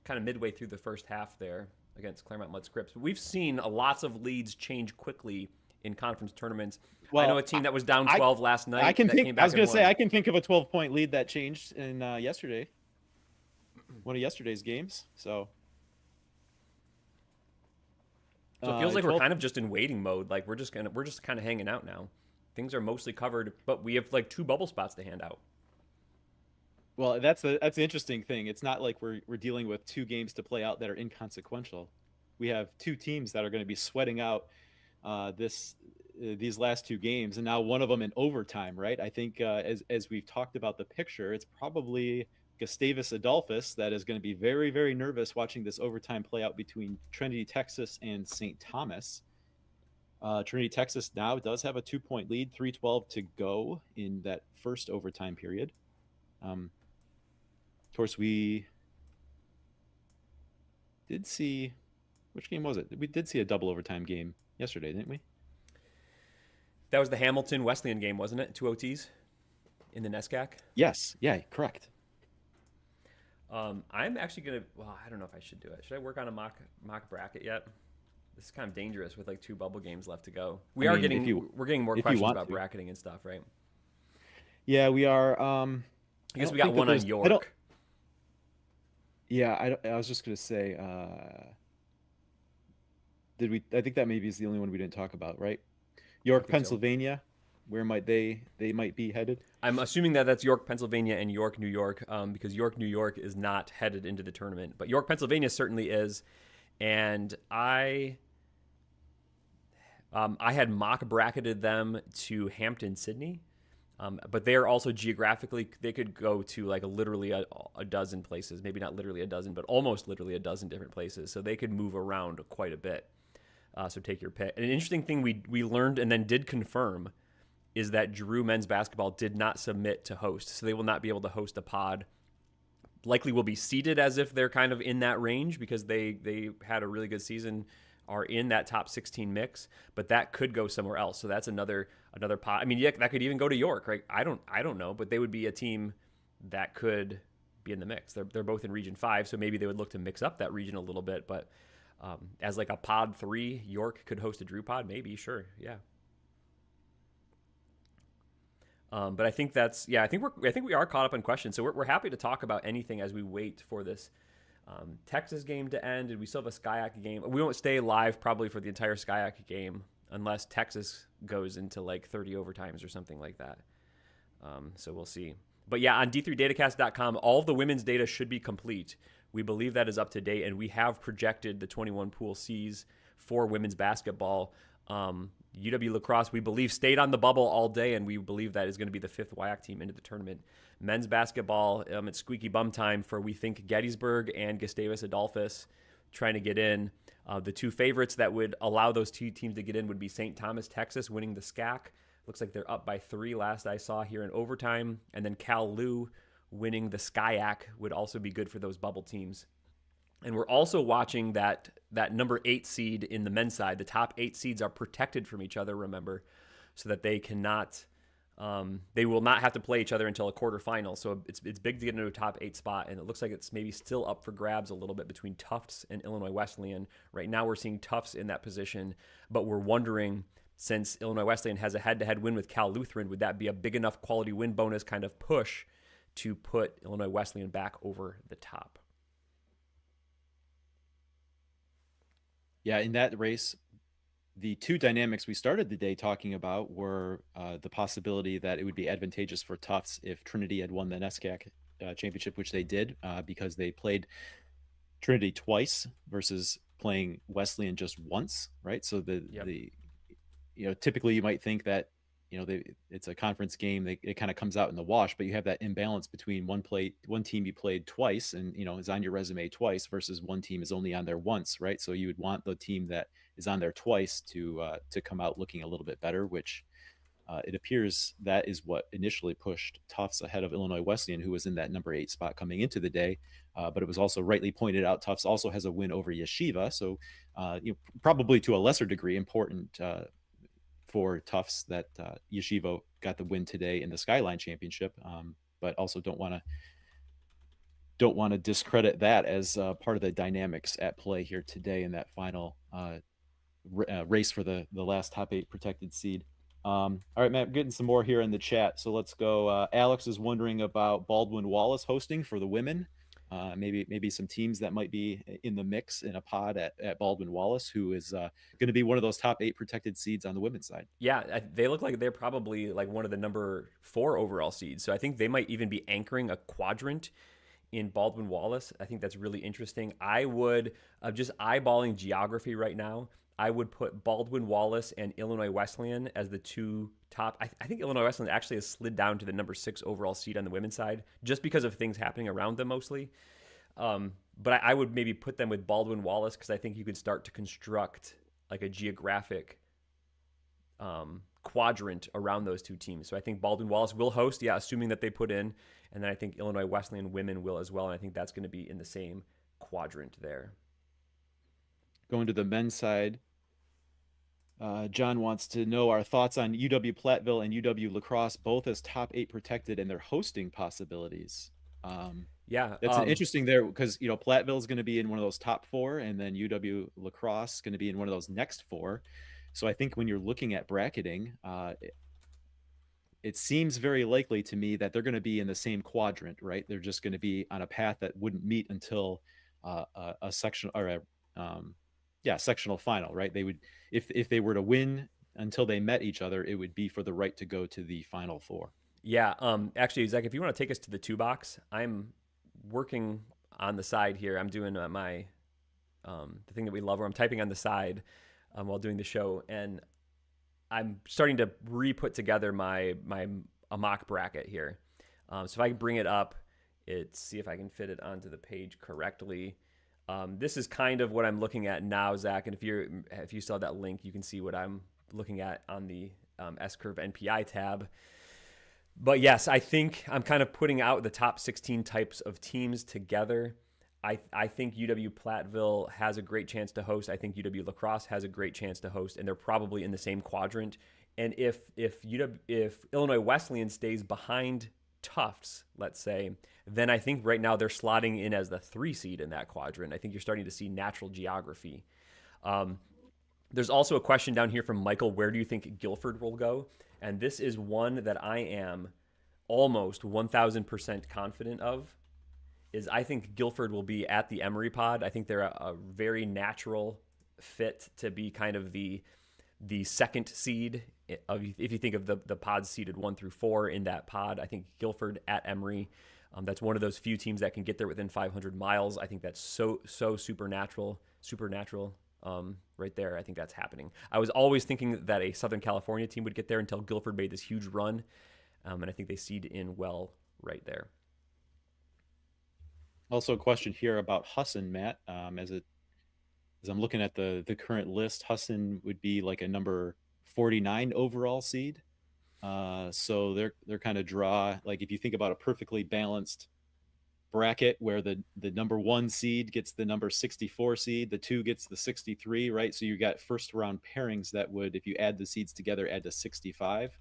Speaker 1: kind of midway through the first half there against Claremont Mudd Scripps. We've seen lots of leads change quickly in conference tournaments. Well, I know a team that was down 12 last night.
Speaker 2: I can think of a 12-point lead that changed in yesterday, one of yesterday's games. So
Speaker 1: it feels like we're kind of just in waiting mode. Like we're just kind of hanging out now. Things are mostly covered, but we have like 2 bubble spots to hand out.
Speaker 2: Well, that's the interesting thing. It's not like we're dealing with 2 games to play out that are inconsequential. We have 2 teams that are going to be sweating out these last 2 games, and now one of them in overtime, right? I think as we've talked about the picture, it's probably Gustavus Adolphus that is going to be very, very nervous watching this overtime play out between Trinity, Texas, and St. Thomas. Trinity, Texas now does have a 2-point lead, 3:12 to go in that first overtime period. Of course, we did see, which game was it? We did see a double overtime game yesterday, didn't we?
Speaker 1: That was the Hamilton Wesleyan game, wasn't it? 2 OTs in the NESCAC?
Speaker 2: Yes. Yeah, correct.
Speaker 1: I'm actually going to, I don't know if I should do it. Should I work on a mock bracket yet? This is kind of dangerous with like 2 bubble games left to go. We're getting more questions about bracketing and stuff, right?
Speaker 2: Yeah, we are.
Speaker 1: I guess we got one on York.
Speaker 2: I was just going to say, did we? I think that maybe is the only one we didn't talk about, right? York, Pennsylvania. So. Where might they might be headed?
Speaker 1: I'm assuming that's York, Pennsylvania, and York, New York, because York, New York is not headed into the tournament, but York, Pennsylvania certainly is. And I had mock bracketed them to Hampton, Sydney, but they are also geographically, they could go to like literally a dozen places, maybe not literally a dozen, but almost literally a dozen different places. So they could move around quite a bit. So take your pick. And an interesting thing we learned and then did confirm is that Drew men's basketball did not submit to host, so they will not be able to host a pod. Likely will be seated as if they're kind of in that range because they had a really good season, are in that top 16 mix, but that could go somewhere else. So that's another pod. I mean, yeah, that could even go to York, right? I don't know, but they would be a team that could be in the mix. They're both in Region 5, so maybe they would look to mix up that region a little bit. But as like a pod 3, York could host a Drew pod, maybe, sure, yeah. But I think I think we are caught up on questions. So we're happy to talk about anything as we wait for this Texas game to end, and we still have a Skyhockey game. We won't stay live probably for the entire Skyhockey game unless Texas goes into like 30 overtimes or something like that. So we'll see. But yeah, on d3datacast.com, all of the women's data should be complete. We believe that is up to date, and we have projected the 21 Pool Cs for women's basketball. UW Lacrosse, we believe, stayed on the bubble all day, and we believe that is going to be the 5th WIAC team into the tournament. Men's basketball, it's squeaky bum time for, we think, Gettysburg and Gustavus Adolphus trying to get in. The two favorites that would allow those two teams to get in would be St. Thomas, Texas, winning the SCAC. Looks like they're up by 3 last I saw here in overtime. And then Cal Lu winning the SCIAC would also be good for those bubble teams. And we're also watching that number 8 seed in the men's side. The top 8 seeds are protected from each other, remember, so that they cannot, they will not have to play each other until a quarterfinal. So it's big to get into a top 8 spot, and it looks like it's maybe still up for grabs a little bit between Tufts and Illinois Wesleyan. Right now we're seeing Tufts in that position, but we're wondering, since Illinois Wesleyan has a head-to-head win with Cal Lutheran, would that be a big enough quality win bonus kind of push to put Illinois Wesleyan back over the top?
Speaker 2: Yeah, in that race, the two dynamics we started the day talking about were the possibility that it would be advantageous for Tufts if Trinity had won the NESCAC championship, which they did, because they played Trinity twice versus playing Wesleyan just once, right? So typically you might think that, it's a conference game, it kind of comes out in the wash, but you have that imbalance between one team you played twice and, is on your resume twice versus one team is only on there once, right? So you would want the team that is on there twice to come out looking a little bit better, which it appears that is what initially pushed Tufts ahead of Illinois Wesleyan, who was in that number 8 spot coming into the day. But it was also rightly pointed out, Tufts also has a win over Yeshiva. So, probably to a lesser degree important for Tufts that Yeshiva got the win today in the Skyline Championship, but also don't want to discredit that as part of the dynamics at play here today in that final race for the last top 8 protected seed. All right, Matt, getting some more here in the chat, so let's go. Alex is wondering about Baldwin Wallace hosting for the women. Maybe some teams that might be in the mix in a pod at Baldwin Wallace, who is going to be one of those top 8 protected seeds on the women's side.
Speaker 1: Yeah, they look like they're probably like one of the number 4 overall seeds. So I think they might even be anchoring a quadrant in Baldwin Wallace. I think that's really interesting. I would, just eyeballing geography right now, I would put Baldwin Wallace and Illinois Wesleyan as the two top. I think Illinois Wesleyan actually has slid down to the number 6 overall seed on the women's side just because of things happening around them mostly. But I would maybe put them with Baldwin Wallace because I think you could start to construct like a geographic quadrant around those two teams. So I think Baldwin Wallace will host, assuming that they put in. And then I think Illinois Wesleyan women will as well. And I think that's going to be in the same quadrant there.
Speaker 2: Going to the men's side, John wants to know our thoughts on UW Platteville and UW Lacrosse, both as top 8 protected and their hosting possibilities. That's an interesting there because, Platteville is going to be in one of those top 4, and then UW Lacrosse is going to be in one of those next 4. So I think when you're looking at bracketing, it seems very likely to me that they're going to be in the same quadrant, right? They're just going to be on a path that wouldn't meet until a section or sectional final, right? They would, if they were to win until they met each other, it would be for the right to go to the final 4.
Speaker 1: Yeah. Actually, Zach, if you want to take us to the 2 box, I'm working on the side here. I'm doing my the thing that we love, where I'm typing on the side while doing the show, and I'm starting to re-put together a mock bracket here. So if I can bring it up, see if I can fit it onto the page correctly. This is kind of what I'm looking at now, Zach. And if you still have that link, you can see what I'm looking at on the S-Curve NPI tab. But yes, I think I'm kind of putting out the top 16 types of teams together. I think UW Platteville has a great chance to host. I think UW Lacrosse has a great chance to host, and they're probably in the same quadrant. And if Illinois Wesleyan stays behind Tufts, let's say, then I think right now they're slotting in as the 3 seed in that quadrant. I think you're starting to see natural geography. There's also a question down here from Michael, where do you think Guilford will go? And this is one that I am almost 1,000% confident of. is I think Guilford will be at the Emory pod. I think they're a very natural fit to be kind of the second seed if you think of the pods seeded 1 through 4 in that pod. I think Guilford at Emory, that's one of those few teams that can get there within 500 miles. I think that's so supernatural right there. I think that's happening. I was always thinking that a Southern California team would get there until Guilford made this huge run, and I think they seed in well right there.
Speaker 2: Also, a question here about Husson, Matt. As I'm looking at the current list, Husson would be like a number 49 overall seed. So they're kind of draw, like if you think about a perfectly balanced bracket where the number 1 seed gets the number 64 seed, the 2 gets the 63, right? So you got first round pairings that would, if you add the seeds together, add to 65.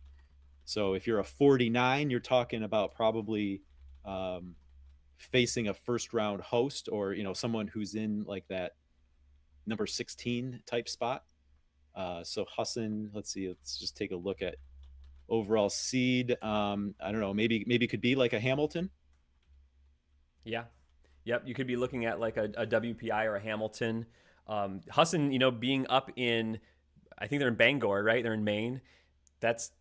Speaker 2: So if you're a 49, you're talking about probably facing a first round host, or someone who's in like that number 16 type spot. So Husson, let's just take a look at overall seed. I don't know, maybe it could be like a Hamilton.
Speaker 1: Yeah. Yep. You could be looking at like a WPI or a Hamilton. Husson, being up in, I think they're in Bangor, right? They're in Maine. That's,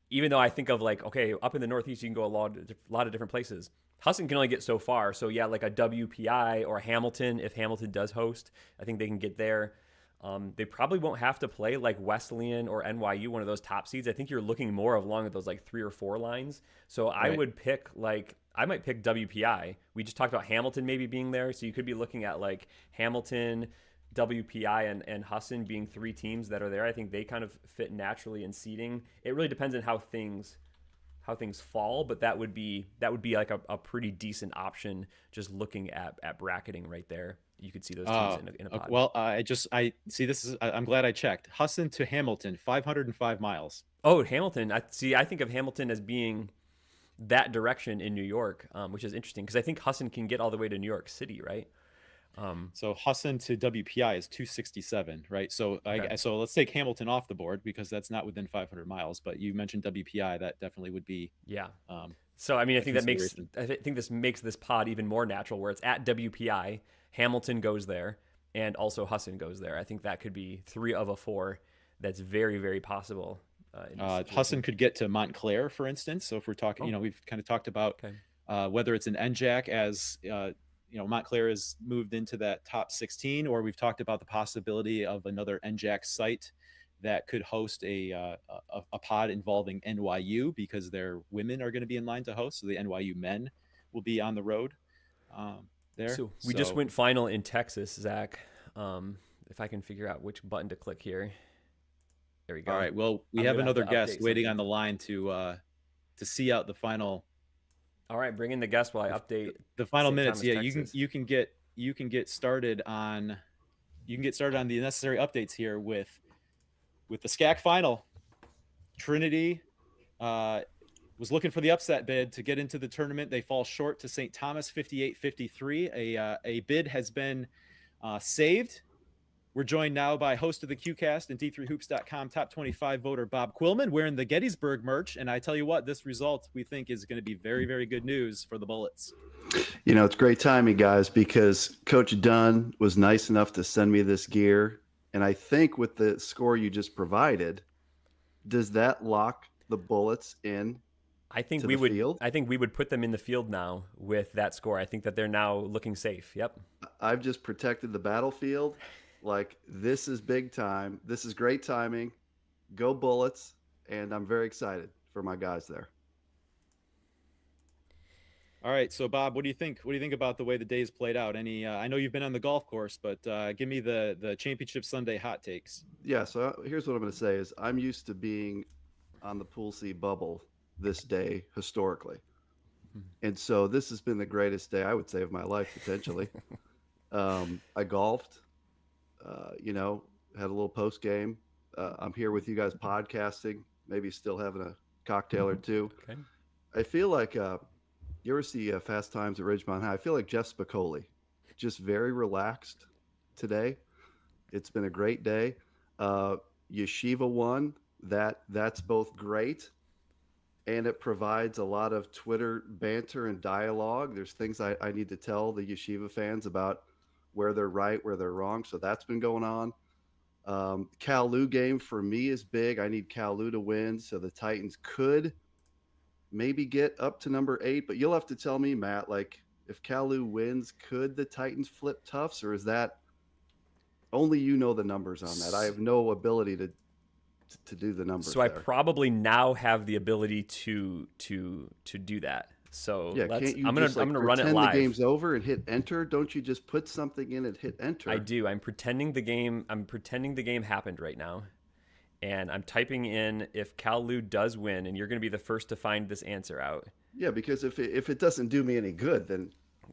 Speaker 1: even though I think of like, okay, up in the Northeast, you can go a lot of different places. Husson can only get so far. So yeah, like a WPI or a Hamilton, if Hamilton does host, I think they can get there. They probably won't have to play like Wesleyan or NYU, one of those top seeds. I think you're looking more along those like 3 or 4 lines. So I would pick I might pick WPI. We just talked about Hamilton maybe being there. So you could be looking at like Hamilton, WPI, and Husson being 3 teams that are there. I think they kind of fit naturally in seeding. It really depends on how things fall, but that would be like a pretty decent option just looking at bracketing right there. You could see those teams in a pod.
Speaker 2: Well, I see this is, I'm glad I checked. Husson to Hamilton, 505 miles.
Speaker 1: Oh, Hamilton. I think of Hamilton as being that direction in New York, which is interesting because I think Husson can get all the way to New York City, right?
Speaker 2: So Husson to WPI is 267, right? So
Speaker 1: Okay.
Speaker 2: So let's take Hamilton off the board because that's not within 500 miles. But you mentioned WPI, that definitely would be.
Speaker 1: Yeah. So I mean, I think this makes this pod even more natural, where it's at WPI, Hamilton goes there, and also Husson goes there. I think that could be 3 of a 4. That's very, very possible.
Speaker 2: Husson could get to Montclair, for instance. So if we're talking, we've kind of talked about whether it's an NJAC as Montclair has moved into that top 16, or we've talked about the possibility of another NJAC site that could host a pod involving NYU because their women are going to be in line to host. So the NYU men will be on the road there.
Speaker 1: So we just went final in Texas, Zach. If I can figure out which button to click here. There we go.
Speaker 2: All right. Well, we have another guest waiting on the line to see out the final.
Speaker 1: All right, bring in the guest while I update
Speaker 2: the final minutes. Yeah, you can get started on the necessary updates here with the SCAC final. Trinity was looking for the upset bid to get into the tournament. They fall short to St. Thomas 58-53. A bid has been saved. We're joined now by host of the QCast and D3Hoops.com top 25 voter Bob Quillman wearing the Gettysburg merch. And I tell you what, this result we think is going to be very, very good news for the Bullets.
Speaker 9: It's great timing, guys, because Coach Dunn was nice enough to send me this gear. And I think with the score you just provided, does that lock the Bullets in?
Speaker 1: I think we would put them in the field now with that score. I think that they're now looking safe. Yep.
Speaker 9: I've just protected the battlefield. Like, this is big time. This is great timing. Go Bullets. And I'm very excited for my guys there.
Speaker 2: All right. So, Bob, what do you think? What do you think about the way the days played out? I know you've been on the golf course, but give me the Championship Sunday hot takes.
Speaker 9: Yeah. So here's what I'm going to say is I'm used to being on the Pool C bubble this day historically. And so this has been the greatest day, I would say, of my life, potentially. I golfed. Had a little post game. I'm here with you guys podcasting, maybe still having a cocktail or two.
Speaker 1: Okay.
Speaker 9: I feel like you ever see Fast Times at Ridgemont High? I feel like Jeff Spicoli, just very relaxed today. It's been a great day. Yeshiva won. That's both great and it provides a lot of Twitter banter and dialogue. There's things I need to tell the Yeshiva fans about where they're right, where they're wrong. So that's been going on. Cal Lou game for me is big. I need Cal Lou to win, so the Titans could maybe get up to number 8. But you'll have to tell me, Matt, like if Cal Lou wins, could the Titans flip Tufts, or is that only you know the numbers on that? I have no ability to do the numbers.
Speaker 1: So I probably now have the ability to do that. So
Speaker 9: yeah, can't you
Speaker 1: I'm gonna run it live.
Speaker 9: The game's over and hit enter. Don't you just put something in and hit enter?
Speaker 1: I do. I'm pretending the game happened right now, and I'm typing in if Cal Lou does win, and you're going to be the first to find this answer out.
Speaker 9: Yeah, because if it doesn't do me any good,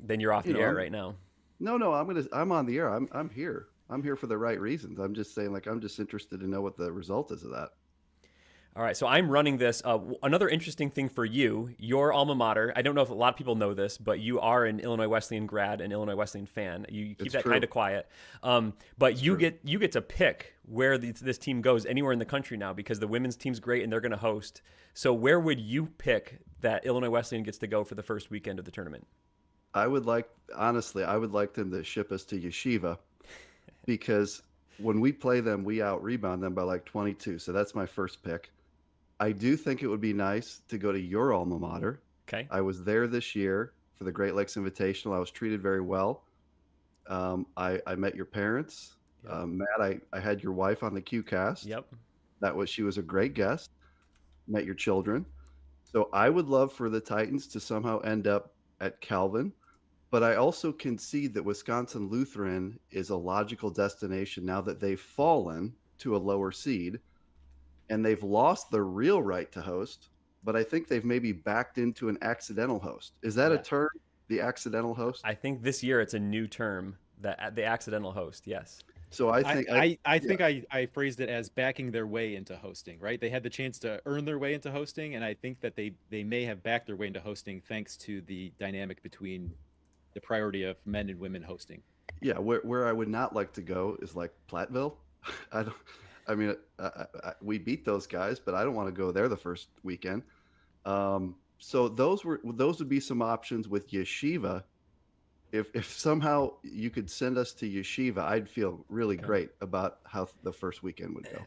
Speaker 1: then you're off the air right now.
Speaker 9: No, I'm on the air. I'm here. I'm here for the right reasons. I'm just saying, like, I'm just interested to know what the result is of that.
Speaker 1: All right, so I'm running this. Another interesting thing for you, your alma mater, I don't know if a lot of people know this, but you are an Illinois Wesleyan grad, an Illinois Wesleyan fan. You keep that kind of quiet. But you get to pick where this team goes anywhere in the country now, because the women's team's great and they're going to host. So where would you pick that Illinois Wesleyan gets to go for the first weekend of the tournament?
Speaker 9: Honestly, I would like them to ship us to Yeshiva, because when we play them, we out-rebound them by like 22. So that's my first pick. I do think it would be nice to go to your alma mater.
Speaker 1: Okay.
Speaker 9: I was there this year for the Great Lakes Invitational. I was treated very well. I met your parents. Yep. Matt, I had your wife on the QCast.
Speaker 1: Yep.
Speaker 9: She was a great guest. Met your children. So I would love for the Titans to somehow end up at Calvin. But I also concede that Wisconsin Lutheran is a logical destination now that they've fallen to a lower seed. And they've lost the real right to host, but I think they've maybe backed into an accidental host. Is that a term, the accidental host?
Speaker 1: I think this year it's a new term, the accidental host, yes.
Speaker 9: So I think
Speaker 2: I phrased it as backing their way into hosting, right? They had the chance to earn their way into hosting, and I think that they may have backed their way into hosting thanks to the dynamic between the priority of men and women hosting.
Speaker 9: Yeah, where I would not like to go is like Platteville. We beat those guys, but I don't want to go there the first weekend. So those would be some options with Yeshiva. If somehow you could send us to Yeshiva, I'd feel really great about how the first weekend would go.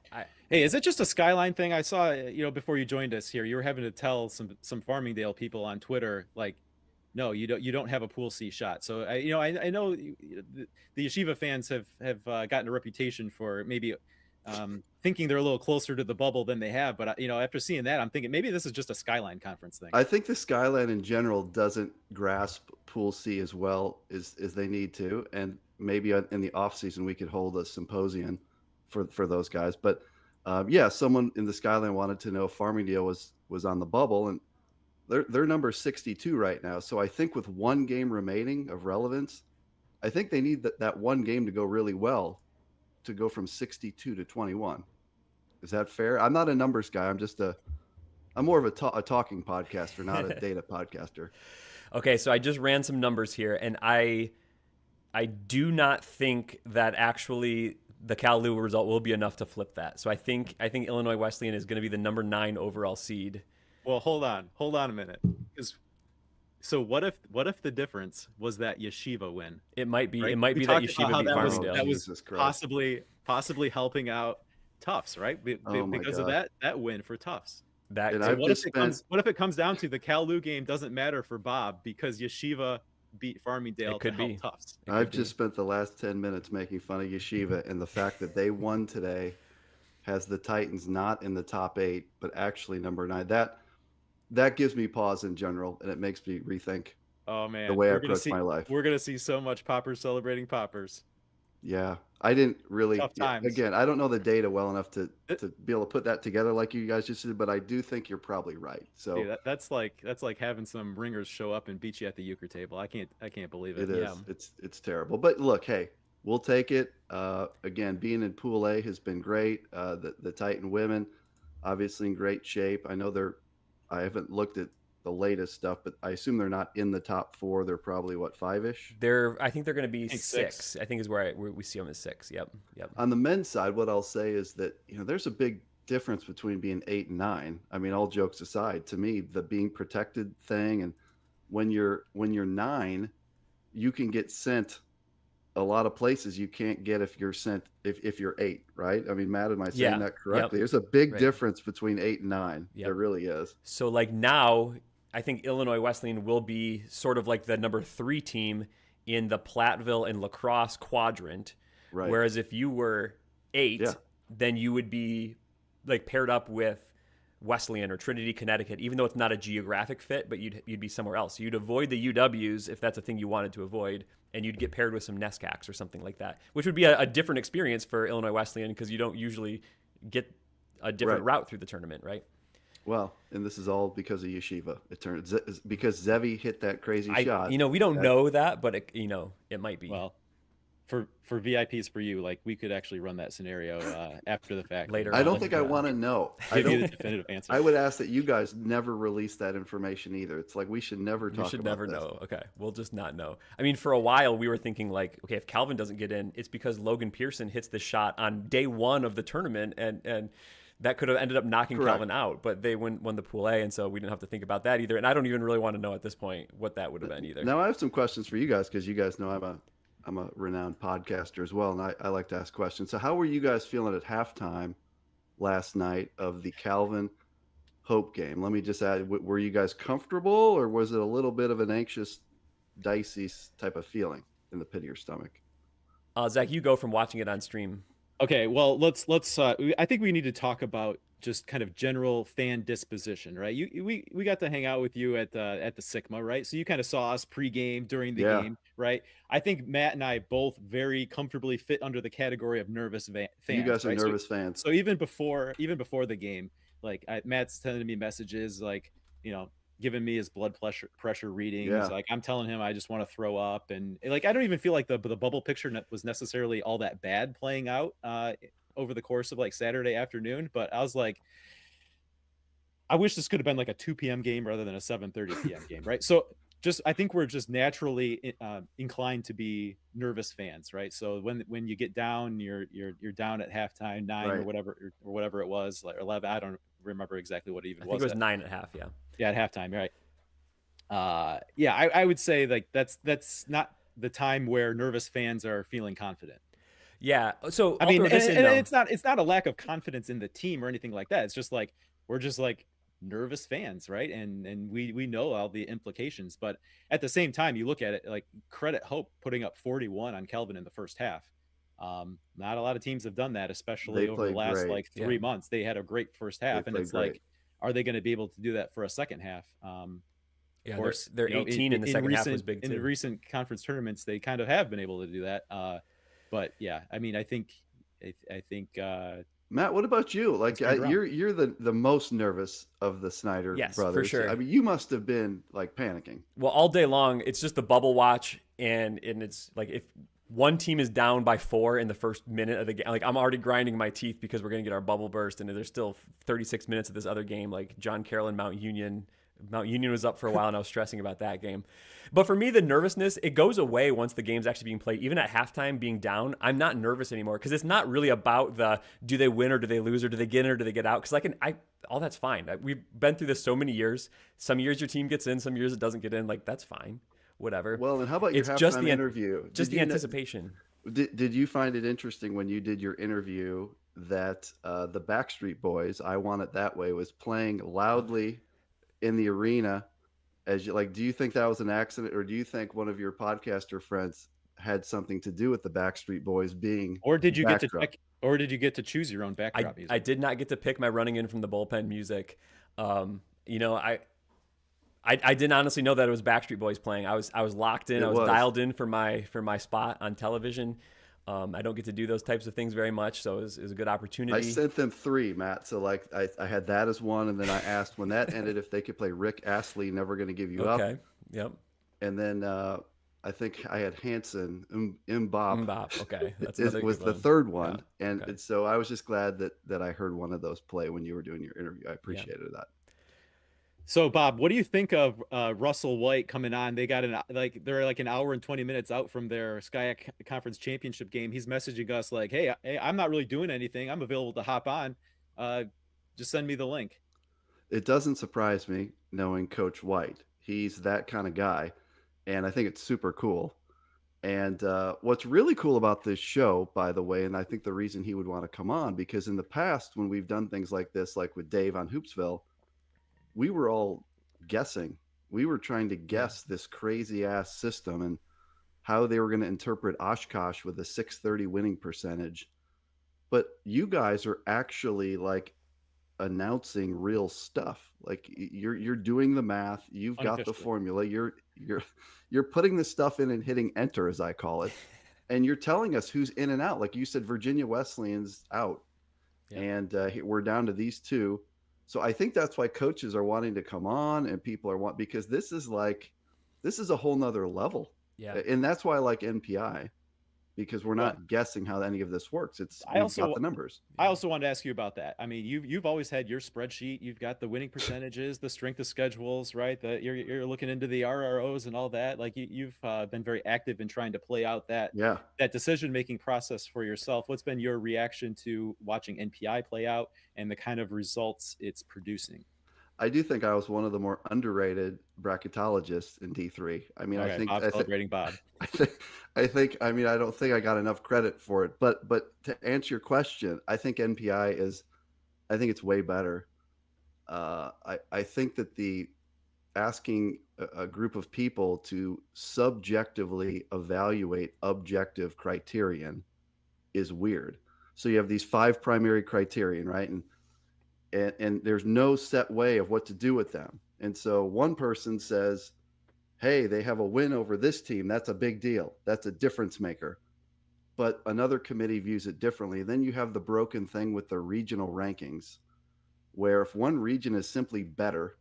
Speaker 2: Hey, is it just a Skyline thing? I saw, before you joined us here, you were having to tell some Farmingdale people on Twitter, like, no, you don't have a Pool C shot. So I know the Yeshiva fans have gotten a reputation for maybe thinking they're a little closer to the bubble than they have. But, after seeing that, I'm thinking maybe this is just a Skyline conference thing.
Speaker 9: I think the Skyline in general doesn't grasp Pool C as well as they need to. And maybe in the off season, we could hold a symposium for those guys. But someone in the Skyline wanted to know if Farmingdale was on the bubble, and they're number 62 right now. So I think with one game remaining of relevance, I think they need that one game to go really well to go from 62 to 21. Is that fair? I'm not a numbers guy. I'm more of a talking podcaster, not a data podcaster.
Speaker 1: Okay, so I just ran some numbers here, and I do not think that actually the Cal Lou result will be enough to flip that. So I think Illinois Wesleyan is going to be the number 9 overall seed.
Speaker 2: Well, hold on a minute. So what if the difference was that Yeshiva win?
Speaker 1: It might be.
Speaker 2: Right?
Speaker 1: It might be that Yeshiva beat Farmingdale.
Speaker 2: That was possibly helping out Tufts, right? Because of that win for Tufts. What if it comes down to the Cal Lou game doesn't matter for Bob because Yeshiva beat Farmingdale to help Tufts?
Speaker 9: I've just spent the last 10 minutes making fun of Yeshiva, and the fact that they won today has the Titans not in the top 8, but actually number 9. That gives me pause in general, and it makes me rethink the way I approach my life.
Speaker 2: We're going to see so much Poppers celebrating Poppers.
Speaker 9: Yeah. I didn't really,
Speaker 2: Tough times.
Speaker 9: Again, I don't know the data well enough to be able to put that together like you guys just did, but I do think you're probably right. So
Speaker 2: dude, that's like having some ringers show up and beat you at the euchre table. I can't believe it.
Speaker 9: It is. Yeah. It's terrible. But look, hey, we'll take it. Again, being in Pool A has been great. The Titan women, obviously in great shape. I haven't looked at the latest stuff, but I assume they're not in the top 4. They're probably 5-ish.
Speaker 1: I think they're going to be 6. I think is where we see them as 6. Yep.
Speaker 9: On the men's side, what I'll say is that there's a big difference between being 8 and 9. I mean, all jokes aside, to me, the being protected thing, and when you're 9, you can get sent a lot of places you can't get if you're sent if you're 8, right? I mean, Matt, am I saying that correctly? There's a big difference between 8 and 9. There really is.
Speaker 1: So like now, I think Illinois Wesleyan will be sort of like the number 3 team in the Platteville and La Crosse quadrant.
Speaker 9: Right.
Speaker 1: Whereas if you were 8, then you would be like paired up with Wesleyan or Trinity, Connecticut, even though it's not a geographic fit, but you'd be somewhere else. You'd avoid the UWs if that's a thing you wanted to avoid, and you'd get paired with some NESCACs or something like that, which would be a different experience for Illinois Wesleyan because you don't usually get a different route through the tournament, right?
Speaker 9: Well, and this is all because of Yeshiva. It turns because Zevi hit that crazy shot.
Speaker 1: You know, we don't know that, but it might be.
Speaker 2: Well, for VIPs for you, like we could actually run that scenario after the fact.
Speaker 1: Later.
Speaker 9: I don't think I want to know. I
Speaker 2: Give you the definitive answer.
Speaker 9: I would ask that you guys never release that information either. It's like we should never talk about this.
Speaker 1: We should never know. Okay, we'll just not know. I mean, for a while we were thinking like, okay, if Calvin doesn't get in, it's because Logan Pearson hits the shot on day 1 of the tournament, and that could have ended up knocking Calvin out. But they won the Pool A, and so we didn't have to think about that either. And I don't even really want to know at this point what that would have been either.
Speaker 9: Now I have some questions for you guys because you guys know I'm a renowned podcaster as well, and I like to ask questions. So how were you guys feeling at halftime last night of the Calvin Hope game? Let me just add, were you guys comfortable, or was it a little bit of an anxious, dicey type of feeling in the pit of your stomach?
Speaker 1: Zach, you go from watching it on stream.
Speaker 2: Okay, well, let's I think we need to talk about just kind of general fan disposition, right? We got to hang out with you at the Sigma, right? So you kind of saw us pregame, during the game, right? I think Matt and I both very comfortably fit under the category of nervous fans.
Speaker 9: You guys are nervous fans.
Speaker 2: So even before the game, like Matt's sending me messages, like, you know, giving me his blood pressure readings. Like I'm telling him I just want to throw up, and like I don't even feel like the bubble picture was necessarily all that bad playing out over the course of like Saturday afternoon. But I was like, I wish this could have been like a 2 p.m. game rather than a 7:30 p.m. game, right? So I think we're just naturally inclined to be nervous fans, right? So when you get down, you're down at halftime, 9 or whatever it was, like 11. I don't remember exactly what it even was.
Speaker 1: I think it was 9.5. Yeah.
Speaker 2: Yeah, at halftime, right? I would say like that's not the time where nervous fans are feeling confident.
Speaker 1: Yeah. So
Speaker 2: I mean, and it's not a lack of confidence in the team or anything like that. It's just like we're just like nervous fans, right? And we know all the implications, but at the same time, you look at it like credit Hope putting up 41 on Kelvin in the first half. Not a lot of teams have done that, especially over the last like 3 months. They had a great first half, and it's like, are they going to be able to do that for a second half?
Speaker 1: Of course, they're 18 in the second half was big too.
Speaker 2: In the recent conference tournaments, they kind of have been able to do that. But yeah, I mean, I think
Speaker 9: Matt, what about you? Like you're the most nervous of the Snyder brothers.
Speaker 1: For sure.
Speaker 9: I mean, you must have been like panicking.
Speaker 1: Well, all day long, it's just the bubble watch, and it's like if one team is down by 4 in the first minute of the game, like I'm already grinding my teeth because we're going to get our bubble burst, and there's still 36 minutes of this other game, like John Carroll and Mount Union. Mount Union was up for a while, and I was stressing about that game. But for me, the nervousness, it goes away once the game's actually being played. Even at halftime being down, I'm not nervous anymore because it's not really about the do they win or do they lose or do they get in or do they get out? Because all that's fine. We've been through this so many years. Some years your team gets in, some years it doesn't get in. Like, that's fine. Whatever.
Speaker 9: Well, and how about your halftime interview?
Speaker 1: Just the anticipation.
Speaker 9: Did you find it interesting when you did your interview that the Backstreet Boys, I Want It That Way, was playing loudly in the arena? As you like, do you think that was an accident, or do you think one of your podcaster friends had something to do with the Backstreet Boys being?
Speaker 2: Or did you get to choose your own backdrop music?
Speaker 1: I did not get to pick my running in from the bullpen music. You know, I didn't honestly know that it was Backstreet Boys playing. I was locked in. I was dialed in for my spot on television. I don't get to do those types of things very much, so it was a good opportunity.
Speaker 9: I sent them 3, Matt. So like I had that as one, and then I asked when that ended if they could play Rick Astley, Never Gonna Give You Up.
Speaker 1: Okay. Yep.
Speaker 9: And then I think I had Hanson,
Speaker 1: Mbop. Okay. That's
Speaker 9: was the third one.
Speaker 1: Yeah.
Speaker 9: And so I was just glad that I heard one of those play when you were doing your interview. I appreciated that.
Speaker 2: So Bob, what do you think of Russell White coming on? They're like an hour and 20 minutes out from their SCIAC Conference Championship game. He's messaging us like, hey, I'm not really doing anything. I'm available to hop on. just send me the link.
Speaker 9: It doesn't surprise me knowing Coach White. He's that kind of guy, and I think it's super cool. And what's really cool about this show, by the way, and I think the reason he would want to come on, because in the past, when we've done things like this, like with Dave on Hoopsville, we were all guessing. We were trying to guess this crazy ass system and how they were going to interpret Oshkosh with a 630 winning percentage. But you guys are actually like announcing real stuff. Like you're doing the math, you've got the formula, you're putting the stuff in and hitting enter, as I call it, and you're telling us who's in and out. Like you said, Virginia Wesleyan's out, and we're down to these two. So I think that's why coaches are wanting to come on and people are because this is a whole nother level.
Speaker 1: Yeah.
Speaker 9: And that's why I like NPI, because we're not guessing how any of this works. We've got the numbers.
Speaker 2: I also wanted to ask you about that. I mean, you've always had your spreadsheet. You've got the winning percentages, the strength of schedules, right? You're looking into the RROs and all that. Like you've been very active in trying to play out that decision-making process for yourself. What's been your reaction to watching NPI play out and the kind of results it's producing?
Speaker 9: I do think I was one of the more underrated bracketologists in D3. I mean,
Speaker 2: okay, Bob's celebrating Bob.
Speaker 9: I think, I mean, I don't think I got enough credit for it, but to answer your question, I think NPI I think it's way better. I think that asking a group of people to subjectively evaluate objective criterion is weird. So you have these 5 primary criterion, right? And there's no set way of what to do with them. And so one person says, hey, they have a win over this team. That's a big deal. That's a difference maker. But another committee views it differently. Then you have the broken thing with the regional rankings, where if one region is simply better,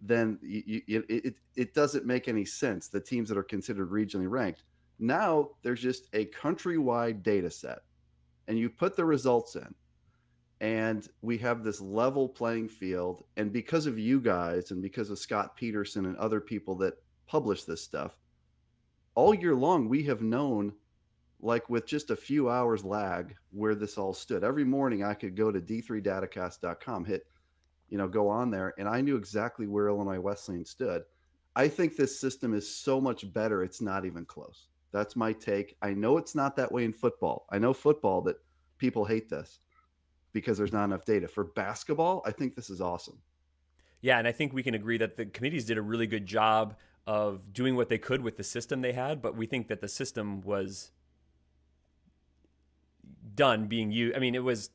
Speaker 9: then it doesn't make any sense, the teams that are considered regionally ranked. Now there's just a countrywide data set, and you put the results in. And we have this level playing field. And because of you guys and because of Scott Peterson and other people that publish this stuff, all year long, we have known, like with just a few hours lag, where this all stood. Every morning I could go to d3datacast.com, go on there, and I knew exactly where Illinois Wesleyan stood. I think this system is so much better, it's not even close. That's my take. I know it's not that way in football. I know football that people hate this because there's not enough data. For basketball, I think this is awesome.
Speaker 1: Yeah, and I think we can agree that the committees did a really good job of doing what they could with the system they had, but we think that the system was done being used. I mean, it was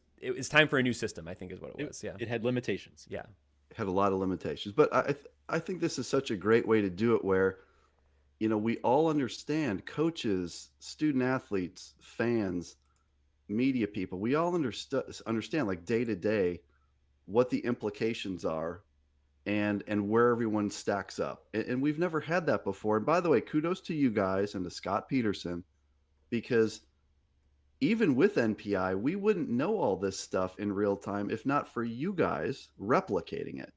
Speaker 1: time for a new system, I think is what it was. Yeah.
Speaker 2: It had limitations.
Speaker 1: Yeah.
Speaker 9: It had a lot of limitations. But I think this is such a great way to do it where, we all understand, coaches, student athletes, fans, media people, we all understand like day to day what the implications are and where everyone stacks up. And we've never had that before. And by the way, kudos to you guys and to Scott Peterson, because even with NPI, we wouldn't know all this stuff in real time if not for you guys replicating it.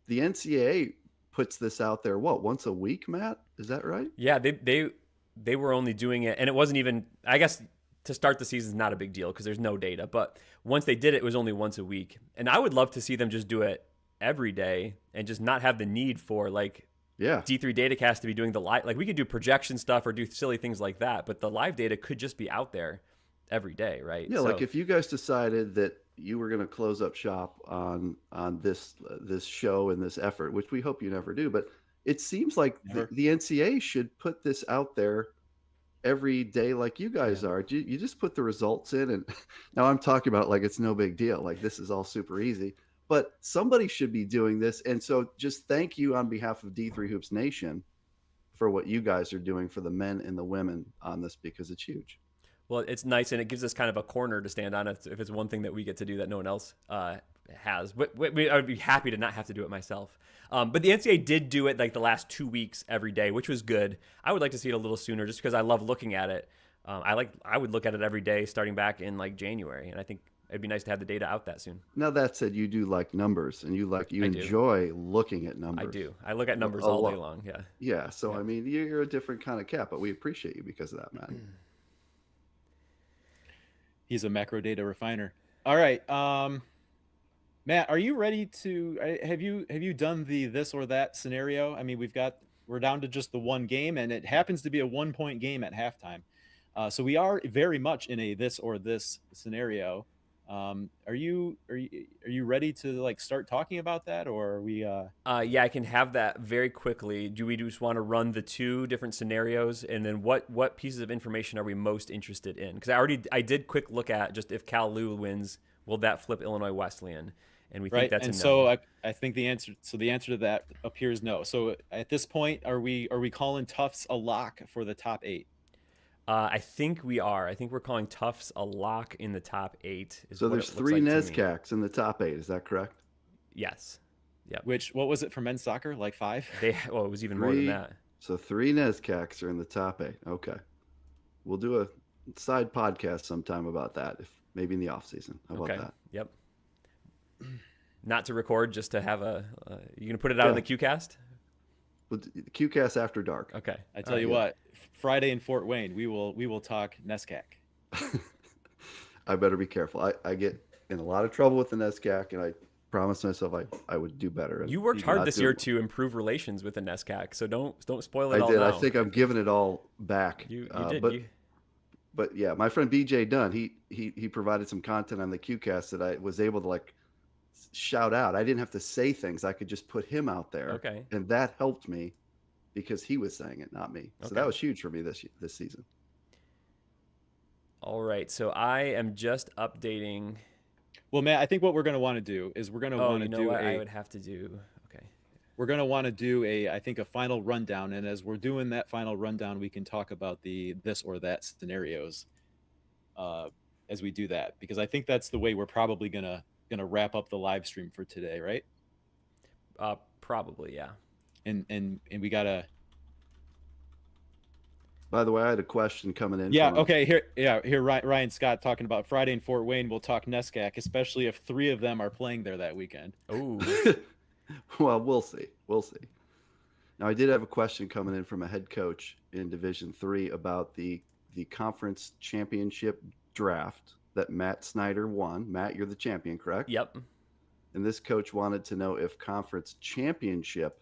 Speaker 9: The NCAA puts this out there, once a week, Matt? Is that right?
Speaker 1: Yeah, they were only doing it, and it wasn't even, I guess, to start the season is not a big deal because there's no data. But once they did it, it was only once a week. And I would love to see them just do it every day and just not have the need for D3 Datacast to be doing the live. Like we could do projection stuff or do silly things like that, but the live data could just be out there every day, right?
Speaker 9: Yeah, like if you guys decided that you were going to close up shop on this show and this effort, which we hope you never do, but it seems like the NCAA should put this out there every day like you guys are. You just put the results in, and now I'm talking about like it's no big deal, like this is all super easy, but somebody should be doing this. And so just thank you on behalf of D3 Hoops Nation for what you guys are doing for the men and the women on this, because it's huge.
Speaker 1: Well, it's nice, and it gives us kind of a corner to stand on if it's one thing that we get to do that no one else has. But I would be happy to not have to do it myself. But the NCAA did do it like the last 2 weeks every day, which was good. I would like to see it a little sooner just because I love looking at it. I would look at it every day starting back in like January, and I think it'd be nice to have the data out that soon.
Speaker 9: Now that said, you do like numbers, and you enjoy looking at numbers.
Speaker 1: I do. I look at numbers all day long. Yeah.
Speaker 9: Yeah. So I mean, you're a different kind of cat, but we appreciate you because of that, Matt.
Speaker 2: He's a macro data refiner. All right. Matt, are you ready to? Have you done the this or that scenario? I mean, we're down to just the one game, and it happens to be a 1-point game at halftime. So we are very much in a this or this scenario. Are you ready to like start talking about that, or are we?
Speaker 1: Yeah, I can have that very quickly. Do we just want to run the two different scenarios, and then what pieces of information are we most interested in? Because I did quick look at just if Cal Lou wins, will that flip Illinois Wesleyan? And we think that's a no.
Speaker 2: So I think the answer to that appears no. So at this point, are we calling Tufts a lock for the top 8?
Speaker 1: I think we are. I think we're calling Tufts a lock in the top 8.
Speaker 9: So there's 3 NESCACs in the top 8. Is that correct?
Speaker 1: Yes. Yep.
Speaker 2: What was it for men's soccer? Like 5?
Speaker 1: It was even more than that.
Speaker 9: So 3 NESCACs are in the top 8. Okay. We'll do a side podcast sometime about that, if maybe in the off season. How about that?
Speaker 1: Yep. Not to record, just to have you gonna put it out on the QCast?
Speaker 9: Well, QCast after dark.
Speaker 1: Okay.
Speaker 2: I tell you what, Friday in Fort Wayne, we will talk NESCAC.
Speaker 9: I better be careful. I get in a lot of trouble with the NESCAC, and I promised myself I would do better.
Speaker 1: You worked hard this year to improve relations with the NESCAC, so don't spoil it all.
Speaker 9: I did.
Speaker 1: Now.
Speaker 9: I think I'm giving it all back.
Speaker 1: You did.
Speaker 9: But yeah, my friend BJ Dunn, he provided some content on the QCast that I was able to like shout out. I didn't have to say things. I could just put him out there.
Speaker 1: Okay.
Speaker 9: And that helped me because he was saying it, not me. So that was huge for me this season.
Speaker 1: All right. So I am just updating.
Speaker 2: Well, Matt, I think what we're going to want to do is we're going to want to do
Speaker 1: I would have to do. Okay.
Speaker 2: We're going to want to do I think a final rundown. And as we're doing that final rundown, we can talk about the this or that scenarios as we do that, because I think that's the way we're probably going to wrap up the live stream for today, right?
Speaker 1: Probably, yeah.
Speaker 2: And we gotta.
Speaker 9: By the way, I had a question coming in.
Speaker 2: Yeah. Okay. Here. Ryan Scott talking about Friday in Fort Wayne. We'll talk NESCAC, especially if 3 of them are playing there that weekend.
Speaker 1: Oh.
Speaker 9: Well, we'll see. Now, I did have a question coming in from a head coach in Division III about the conference championship draft that Matt Snyder won. Matt, you're the champion, correct?
Speaker 1: Yep.
Speaker 9: And this coach wanted to know if conference championship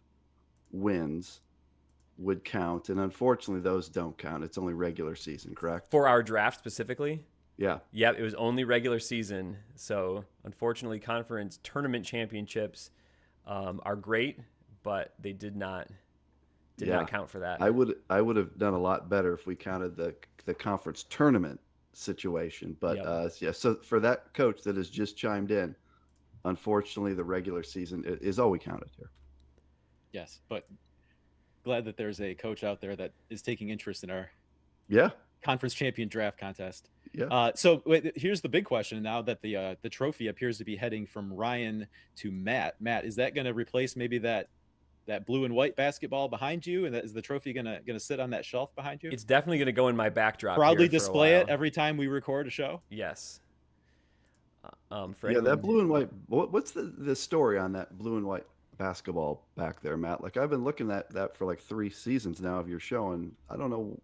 Speaker 9: wins would count. And unfortunately, those don't count. It's only regular season, correct?
Speaker 1: For our draft specifically?
Speaker 9: Yeah.
Speaker 1: Yep. It was only regular season. So unfortunately, conference tournament championships are great, but they did not count for that.
Speaker 9: I would have done a lot better if we counted the conference tournament situation, but so for that coach that has just chimed in, unfortunately the regular season is all we counted here.
Speaker 2: Yes, but glad that there's a coach out there that is taking interest in our conference champion draft contest. So here's the big question now that the trophy appears to be heading from Ryan to Matt. Is that going to replace maybe that blue and white basketball behind you, and is the trophy gonna sit on that shelf behind you?
Speaker 1: It's definitely gonna go in my backdrop.
Speaker 2: Proudly display it every time we record a show.
Speaker 1: Yes.
Speaker 9: That blue and white. What's the story on that blue and white basketball back there, Matt? Like I've been looking at that for like 3 seasons now of your show, and I don't know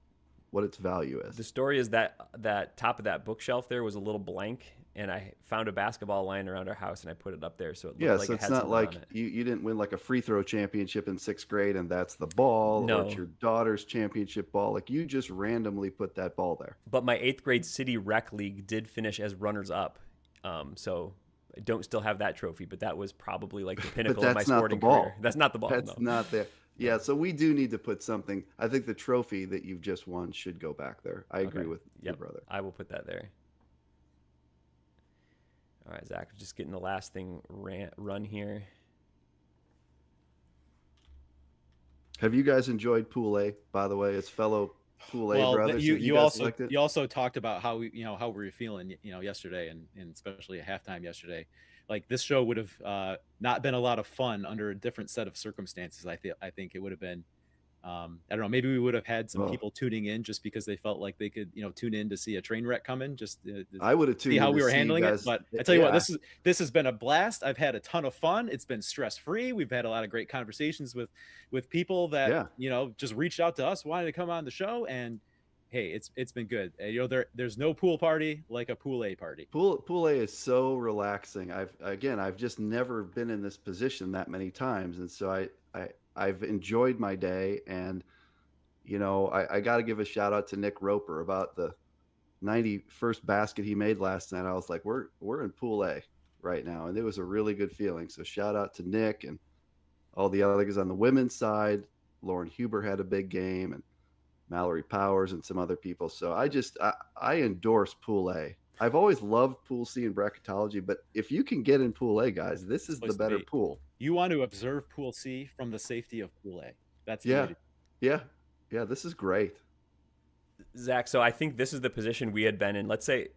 Speaker 9: what its value is.
Speaker 1: The story is that top of that bookshelf there was a little blank, and I found a basketball lying around our house, and I put it up there, so it looked like
Speaker 9: so
Speaker 1: it had
Speaker 9: it's not like
Speaker 1: on it.
Speaker 9: you didn't win like a free throw championship in 6th grade, and that's the ball.
Speaker 1: No.
Speaker 9: Or it's your daughter's championship ball. Like you just randomly put that ball there.
Speaker 1: But my 8th grade city rec league did finish as runners up, so I don't still have that trophy, but that was probably like the pinnacle of my sporting career. That's not the ball.
Speaker 9: That's not there. Yeah, so we do need to put something. I think the trophy that you've just won should go back there. I agree with your brother.
Speaker 1: I will put that there. All right, Zach, just getting the last thing run here.
Speaker 9: Have you guys enjoyed Pool A, by the way, as fellow Pool A brothers?
Speaker 2: You also talked about how how we were feeling, yesterday and especially at halftime yesterday. Like this show would have not been a lot of fun under a different set of circumstances. I think it would have been. I don't know. Maybe we would have had some people tuning in just because they felt like they could, tune in to see a train wreck coming. Just
Speaker 9: I would have tuned in
Speaker 2: see how we were handling it. But I tell you what, this has been a blast. I've had a ton of fun. It's been stress free. We've had a lot of great conversations with people that just reached out to us, wanted to come on the show, and hey, it's been good. You know, there's no pool party like a Pool A party.
Speaker 9: Pool A is so relaxing. I've just never been in this position that many times, and so I've enjoyed my day. And I got to give a shout out to Nick Roper about the 91st basket he made last night. I was like, we're in Pool A right now, and it was a really good feeling. So shout out to Nick and all the other guys on the women's side. Lauren Huber had a big game, and Mallory Powers and some other people. So I endorse Pool A. I've always loved Pool C and bracketology, but if you can get in Pool A, guys, this is the better pool.
Speaker 2: You want to observe Pool C from the safety of Pool A. That's the way to
Speaker 9: yeah. This is great.
Speaker 1: Zach, so I think this is the position we had been in. Let's say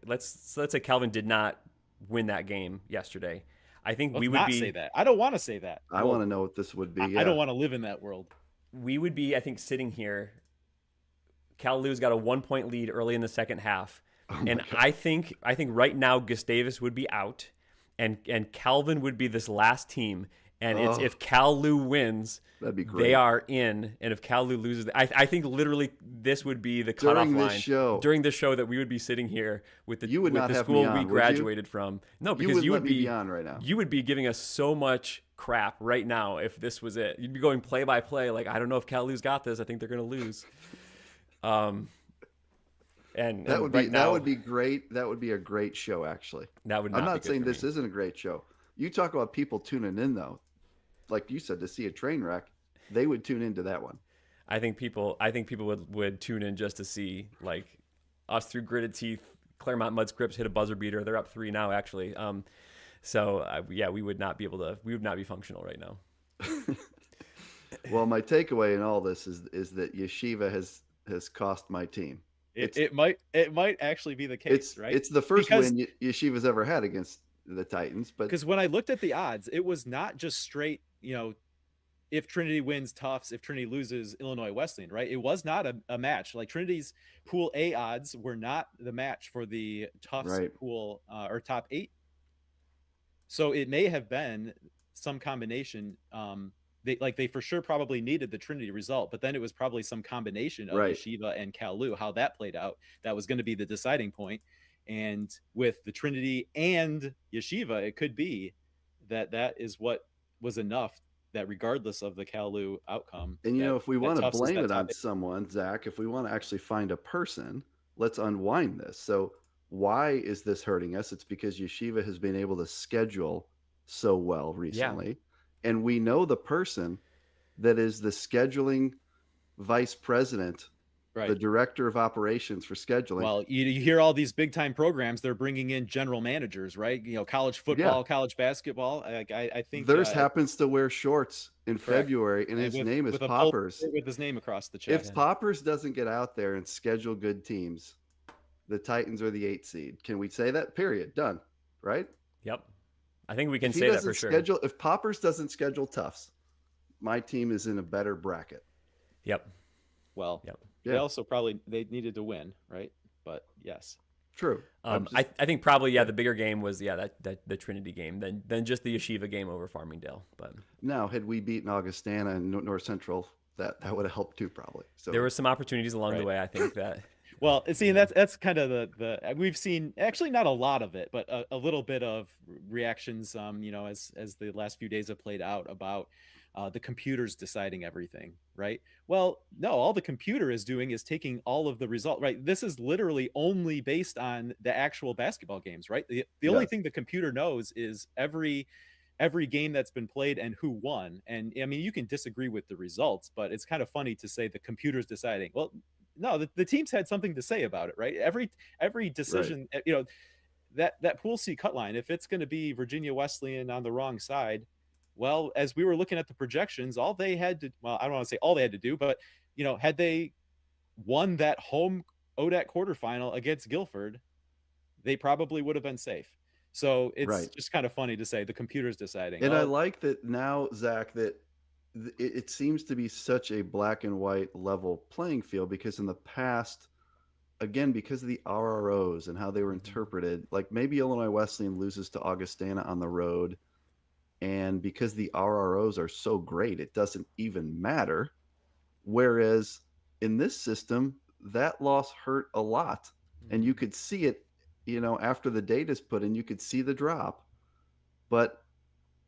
Speaker 1: Calvin did not win that game yesterday. I think we would
Speaker 2: not say that. I don't want to say that.
Speaker 9: I want to know what this would be.
Speaker 2: I don't want to live in that world.
Speaker 1: We would be, I think, sitting here. Cal Lou's got a 1-point lead early in the second half. And I think it's now Gustavus would be out and Calvin would be this last team. And it's if Cal Lou wins,
Speaker 9: that'd be great.
Speaker 1: They are in. And if Cal Lou loses, I think literally this would be the cutoff line during this show that we would be sitting here with the school we graduated from. No, because you would be
Speaker 9: on right now.
Speaker 1: You would be giving us so much crap right now if this was it. You'd be going play by play. Like, I don't know if Cal Lou's got this. I think they're going to lose. And
Speaker 9: that would be great. That would be a great show, actually.
Speaker 1: That would. I'm
Speaker 9: not saying this isn't a great show. You talk about people tuning in, though. Like you said, to see a train wreck, they would tune into that one.
Speaker 1: I think people would tune in just to see like us through gritted teeth. Claremont Mud Scripts hit a buzzer beater. They're up 3 now, actually. We would not be functional right now.
Speaker 9: Well, my takeaway in all this is that Yeshiva has cost my team.
Speaker 2: It might actually be the case, right?
Speaker 9: It's the first win Yeshiva's ever had against the Titans, but
Speaker 2: because when I looked at the odds, it was not just straight, if Trinity wins, Tufts; if Trinity loses, Illinois Wesleyan, right? It was not a match. Like Trinity's Pool A odds were not the match for the Tufts pool or top 8. So it may have been some combination. They for sure probably needed the Trinity result, but then it was probably some combination of Yeshiva and Cal Lou, how that played out. That was going to be the deciding point. And with the Trinity and Yeshiva, it could be that is what was enough, that regardless of the Cal Lou outcome.
Speaker 9: And if we want to blame it on someone, Zach, if we want to actually find a person, let's unwind this. So why is this hurting us? It's because Yeshiva has been able to schedule so well recently. Yeah. And we know the person that is the scheduling vice president, the director of operations for scheduling.
Speaker 2: Well, you hear all these big time programs, they're bringing in general managers, right? College football, college basketball. I think
Speaker 9: theirs happens to wear shorts in February, and his name is Poppers.
Speaker 2: With his name across the chest.
Speaker 9: If Poppers doesn't get out there and schedule good teams, the Titans are the 8th seed. Can we say that? Period. Done. Right?
Speaker 1: Yep. I think we can say that for sure.
Speaker 9: If Poppers doesn't schedule Tufts, my team is in a better bracket.
Speaker 1: Yep.
Speaker 2: Well, they also they needed to win, right? But yes.
Speaker 9: True.
Speaker 1: I think probably the bigger game was the Trinity game than just the Yeshiva game over Farmingdale. But
Speaker 9: now, had we beaten Augustana and North Central, that would have helped too, probably. So
Speaker 1: there were some opportunities along the way. I think that.
Speaker 2: Well, see, and that's kind of the we've seen, actually not a lot of it, but a little bit of reactions, as the last few days have played out about the computers deciding everything, right? Well, no, all the computer is doing is taking all of the result, right? This is literally only based on the actual basketball games, right? The only thing the computer knows is every game that's been played and who won. And I mean, you can disagree with the results, but it's kind of funny to say the computer's deciding. Well, no, the teams had something to say about it, right? Every decision, that Pool C cut line, if it's going to be Virginia Wesleyan on the wrong side, well, as we were looking at the projections, all they had to, well, I don't want to say all they had to do, but had they won that home ODAC quarterfinal against Guilford, they probably would have been safe. So it's just kind of funny to say the computer's deciding.
Speaker 9: And I like that now, Zach, that it seems to be such a black and white level playing field, because in the past, again, because of the RROs and how they were interpreted, like maybe Illinois Wesleyan loses to Augustana on the road, and because the RROs are so great, it doesn't even matter. Whereas in this system, that loss hurt a lot. And you could see it, after the data's put in, you could see the drop. But,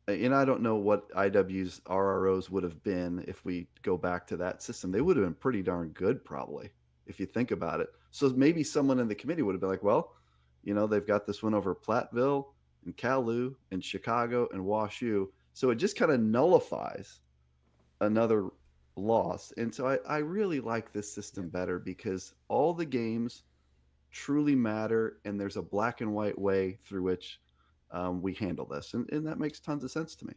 Speaker 9: I don't know what IW's RROs would have been if we go back to that system. They would have been pretty darn good, probably, if you think about it. So maybe someone in the committee would have been like, well, they've got this one over Platteville and Kalu and Chicago and WashU. So it just kind of nullifies another loss. And so I really like this system better because all the games truly matter, and there's a black and white way through which we handle this. And that makes tons of sense to me.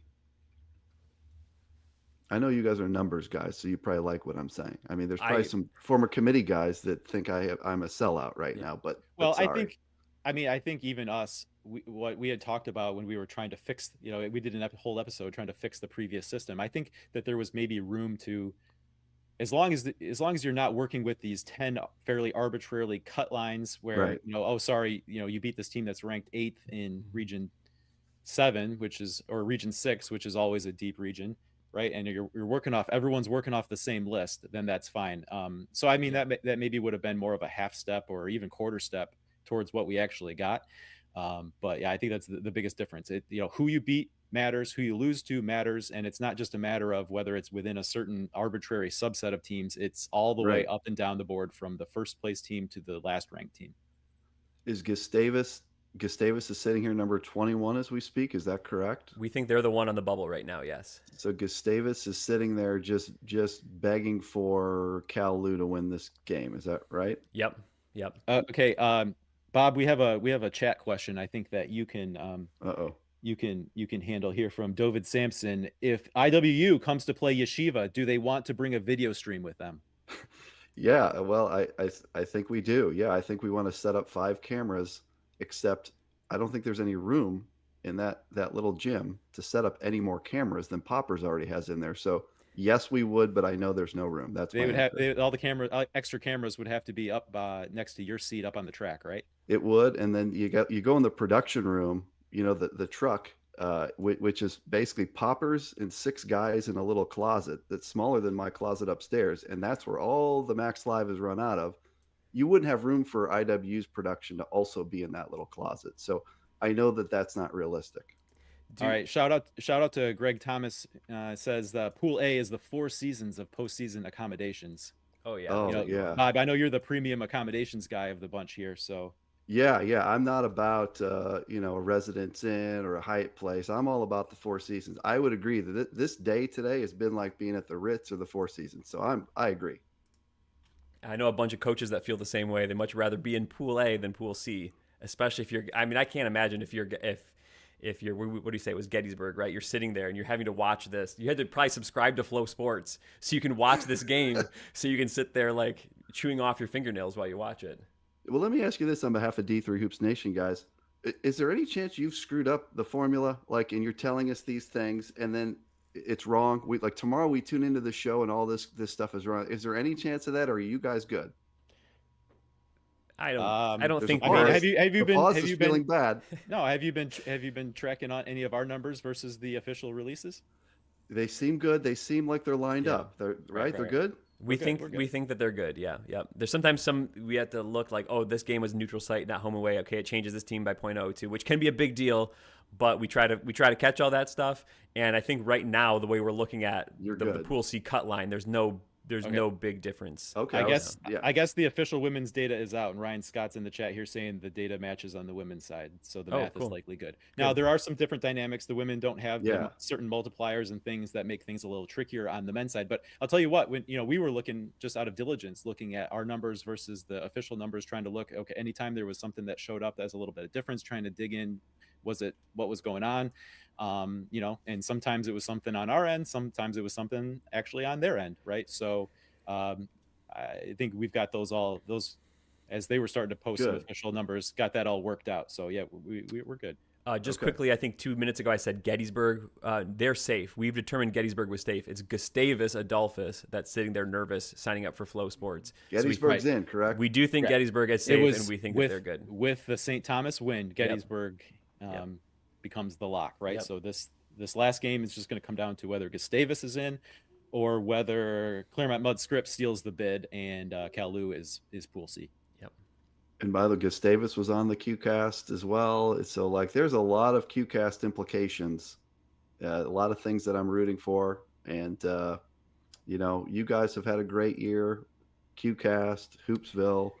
Speaker 9: I know you guys are numbers guys, so you probably like what I'm saying. I mean, there's probably some former committee guys that think I'm a sellout right now, but sorry.
Speaker 2: I think even us, what we had talked about when we were trying to fix, we did a whole episode trying to fix the previous system. I think that there was maybe room to, as long as you're not working with these 10 fairly arbitrarily cut lines where,
Speaker 9: Right.
Speaker 2: oh, sorry, you beat this team that's ranked 8th in region 7, or region 6, which is always a deep region. Right. And you're working off, everyone's working off the same list, then that's fine. So, I mean, that maybe would have been more of a half step or even quarter step towards what we actually got. But yeah, I think that's the biggest difference. Who you beat matters, who you lose to matters. And it's not just a matter of whether it's within a certain arbitrary subset of teams. It's all the way up and down the board from the first place team to the last ranked team.
Speaker 9: Is Gustavus is sitting here number 21 as we speak. Is that correct?
Speaker 1: We think they're the one on the bubble right now. Yes.
Speaker 9: So Gustavus is sitting there just begging for Kalu to win this game. Is that right?
Speaker 1: Yep.
Speaker 2: Okay. Bob, we have a chat question. I think that you can, you can handle here from David Sampson. If IWU comes to play Yeshiva, do they want to bring a video stream with them?
Speaker 9: Yeah, well, I think we do. Yeah, I think we want to set up 5 cameras, except I don't think there's any room in that little gym to set up any more cameras than Poppers already has in there. So yes, we would, but I know there's no room. That's
Speaker 2: they would have all the cameras, extra cameras would have to be up next to your seat up on the track, right?
Speaker 9: It would, and then you go in the production room. The truck, which is basically Poppers and 6 guys in a little closet that's smaller than my closet upstairs, and that's where all the Max Live is run out of. You wouldn't have room for IW's production to also be in that little closet. So I know that that's not realistic.
Speaker 2: All right. Shout out to Greg Thomas. Says Pool A is the 4 seasons of postseason accommodations.
Speaker 1: Oh yeah.
Speaker 9: Yeah.
Speaker 2: Bob, I know you're the premium accommodations guy of the bunch here. So
Speaker 9: yeah. I'm not about a Residence Inn or a Hyatt place. I'm all about the 4 seasons. I would agree that this day today has been like being at the Ritz or the 4 Seasons. So I agree.
Speaker 1: I know a bunch of coaches that feel the same way. They much rather be in Pool A than Pool C, especially if you're. I mean, I can't imagine if you're what do you say? It was Gettysburg, right? You're sitting there and you're having to watch this. You had to probably subscribe to Flow Sports so you can watch this game, so you can sit there like chewing off your fingernails while you watch it.
Speaker 9: Well, let me ask you this on behalf of D3 Hoops Nation, guys. Is there any chance you've screwed up the formula, and you're telling us these things and then it's wrong? Tomorrow we tune into the show and all this stuff is wrong. Is there any chance of that, or are you guys good?
Speaker 1: I don't think.
Speaker 2: I mean, have you been
Speaker 9: feeling bad?
Speaker 2: No, have you been tracking on any of our numbers versus the official releases?
Speaker 9: They seem good. They seem like they're lined up. They're right. They're good.
Speaker 1: We think that they're good. Yeah. There's sometimes we have to look like, oh, this game was neutral site, not home away. Okay, it changes this team by 0.02, which can be a big deal, but we try to catch all that stuff. And I think right now the way we're looking at the Pool C cut line, there's no big difference.
Speaker 9: Okay.
Speaker 2: I guess the official women's data is out, and Ryan Scott's in the chat here saying the data matches on the women's side, so the math is likely good. Now there are some different dynamics. The women don't have certain multipliers and things that make things a little trickier on the men's side. But I'll tell you what, when we were looking just out of diligence, looking at our numbers versus the official numbers, trying to look, okay, anytime there was something that showed up that has a little bit of difference, trying to dig in, what was going on. And sometimes it was something on our end, sometimes it was something actually on their end, right? So I think we've got those as they were starting to post some official numbers, got that all worked out. So yeah, we're good.
Speaker 1: Quickly, I think 2 minutes ago I said Gettysburg, they're safe. We've determined Gettysburg was safe. It's Gustavus Adolphus that's sitting there nervous, signing up for Flow Sports.
Speaker 9: Gettysburg's in, correct?
Speaker 1: We do think Gettysburg is safe, and we think that they're good.
Speaker 2: With the St. Thomas win, Gettysburg becomes the lock, right? Yep. So this last game is just going to come down to whether Gustavus is in or whether Claremont Mudd Scripps steals the bid and Cal Lou is Pool C.
Speaker 1: Yep.
Speaker 9: And by the way, Gustavus was on the QCast as well. So like, there's a lot of QCast implications, a lot of things that I'm rooting for. And, you know, you guys have had a great year. QCast, Hoopsville.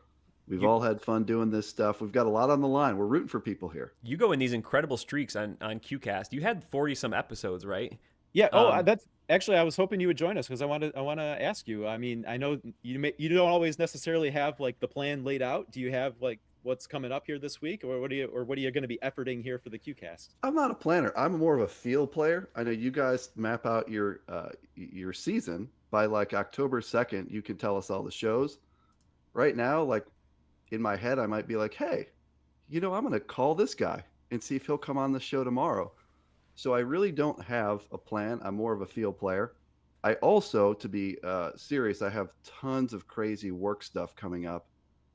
Speaker 9: We've all had fun doing this stuff. We've got a lot on the line. We're rooting for people here.
Speaker 1: You go in these incredible streaks on QCast. You had 40 some episodes, right?
Speaker 2: Yeah. That's actually, I was hoping you would join us because I want to ask you. I mean, I know you don't always necessarily have like the plan laid out. Do you have like what's coming up here this week, or what are you going to be efforting here for the QCast?
Speaker 9: I'm not a planner. I'm more of a field player. I know you guys map out your season by like October 2nd. You can tell us all the shows. Right now, like in my head, I might be like, hey, you know, I'm going to call this guy and see if he'll come on the show tomorrow. So I really don't have a plan. I'm more of a field player. I also, to be serious, I have tons of crazy work stuff coming up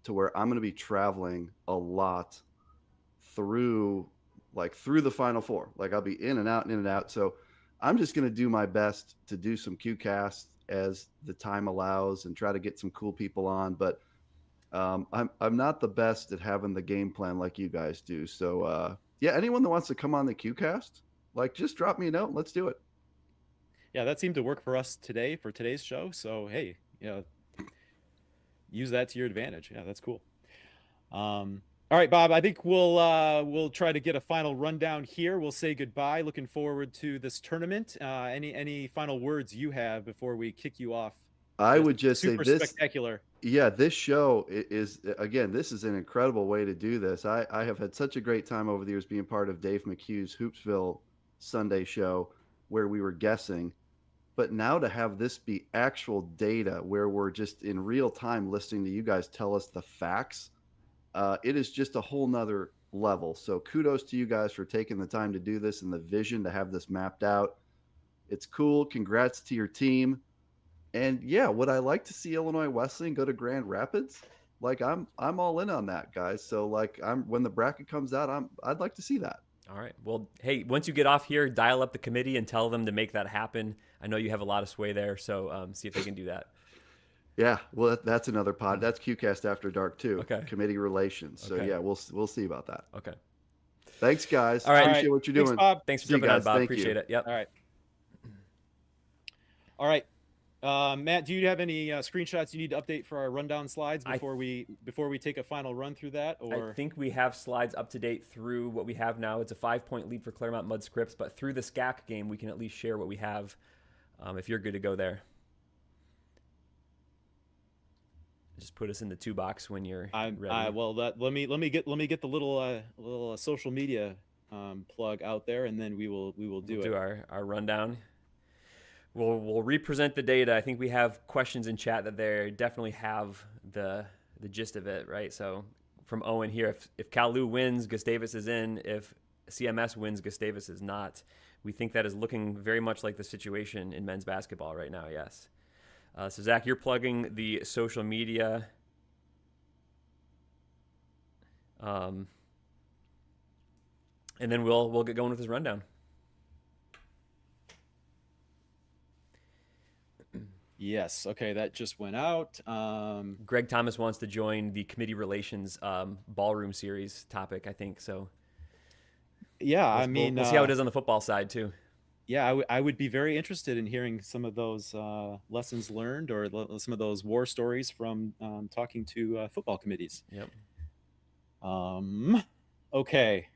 Speaker 9: to where I'm going to be traveling a lot through the Final Four. Like I'll be in and out. So I'm just going to do my best to do some QCast as the time allows and try to get some cool people on. But I'm not the best at having the game plan like you guys do. So yeah, anyone that wants to come on the QCast, like just drop me a note. Let's do it.
Speaker 2: Yeah, that seemed to work for us today for today's show. So hey, you know, use that to your advantage. Yeah, that's cool. All right, Bob, I think we'll try to get a final rundown here. We'll say goodbye. Looking forward to this tournament. Any final words you have before we kick you off?
Speaker 9: I would just say
Speaker 2: super spectacular.
Speaker 9: Yeah, this show is, again, this is an incredible way to do this. I have had such a great time over the years being part of Dave McHugh's Hoopsville Sunday show where we were guessing. But now to have this be actual data where we're just in real time listening to you guys tell us the facts, it is just a whole nother level. So kudos to you guys for taking the time to do this and the vision to have this mapped out. It's cool. Congrats to your team. And yeah, would I like to see Illinois Wesleyan go to Grand Rapids? Like I'm all in on that, guys. So like when the bracket comes out, I'd like to see that.
Speaker 1: All right. Well, hey, once you get off here, dial up the committee and tell them to make that happen. I know you have a lot of sway there, so see if they can do that.
Speaker 9: Yeah, well, that's another pod. That's QCast After Dark too.
Speaker 1: Okay.
Speaker 9: Committee relations. So
Speaker 1: Okay.
Speaker 9: yeah, we'll see about that.
Speaker 1: Okay.
Speaker 9: Thanks, guys.
Speaker 1: All right.
Speaker 9: Appreciate what you're
Speaker 2: Thanks,
Speaker 9: doing.
Speaker 2: Bob.
Speaker 1: Thanks for
Speaker 9: See you
Speaker 1: jumping on,
Speaker 9: guys.
Speaker 1: Bob.
Speaker 9: Thank
Speaker 1: Appreciate
Speaker 9: you.
Speaker 1: it. Yep.
Speaker 2: All right. All right. Matt, do you have any screenshots you need to update for our rundown slides before we take a final run through that? Or
Speaker 1: I think we have slides up to date through what we have now. It's a 5-point lead for Claremont Mudd Scripps, but through the SCAC game, we can at least share what we have. If you're good to go there, just put us in the 2 box when you're ready.
Speaker 2: Well, let me get the little social media plug out there, and then we'll do
Speaker 1: our rundown. We'll represent the data. I think we have questions in chat that they definitely have the gist of it, right? So from Owen here, if Cal Lou wins, Gustavus is in. If CMS wins, Gustavus is not. We think that is looking very much like the situation in men's basketball right now, yes. So Zach, you're plugging the social media. And then we'll get going with this rundown.
Speaker 2: Yes. Okay, that just went out.
Speaker 1: Greg Thomas wants to join the committee relations ballroom series topic, I think. So
Speaker 2: yeah,
Speaker 1: we'll see how it is on the football side too.
Speaker 2: Yeah, I would be very interested in hearing some of those lessons learned or some of those war stories from talking to football committees.
Speaker 1: Yep.
Speaker 2: Okay.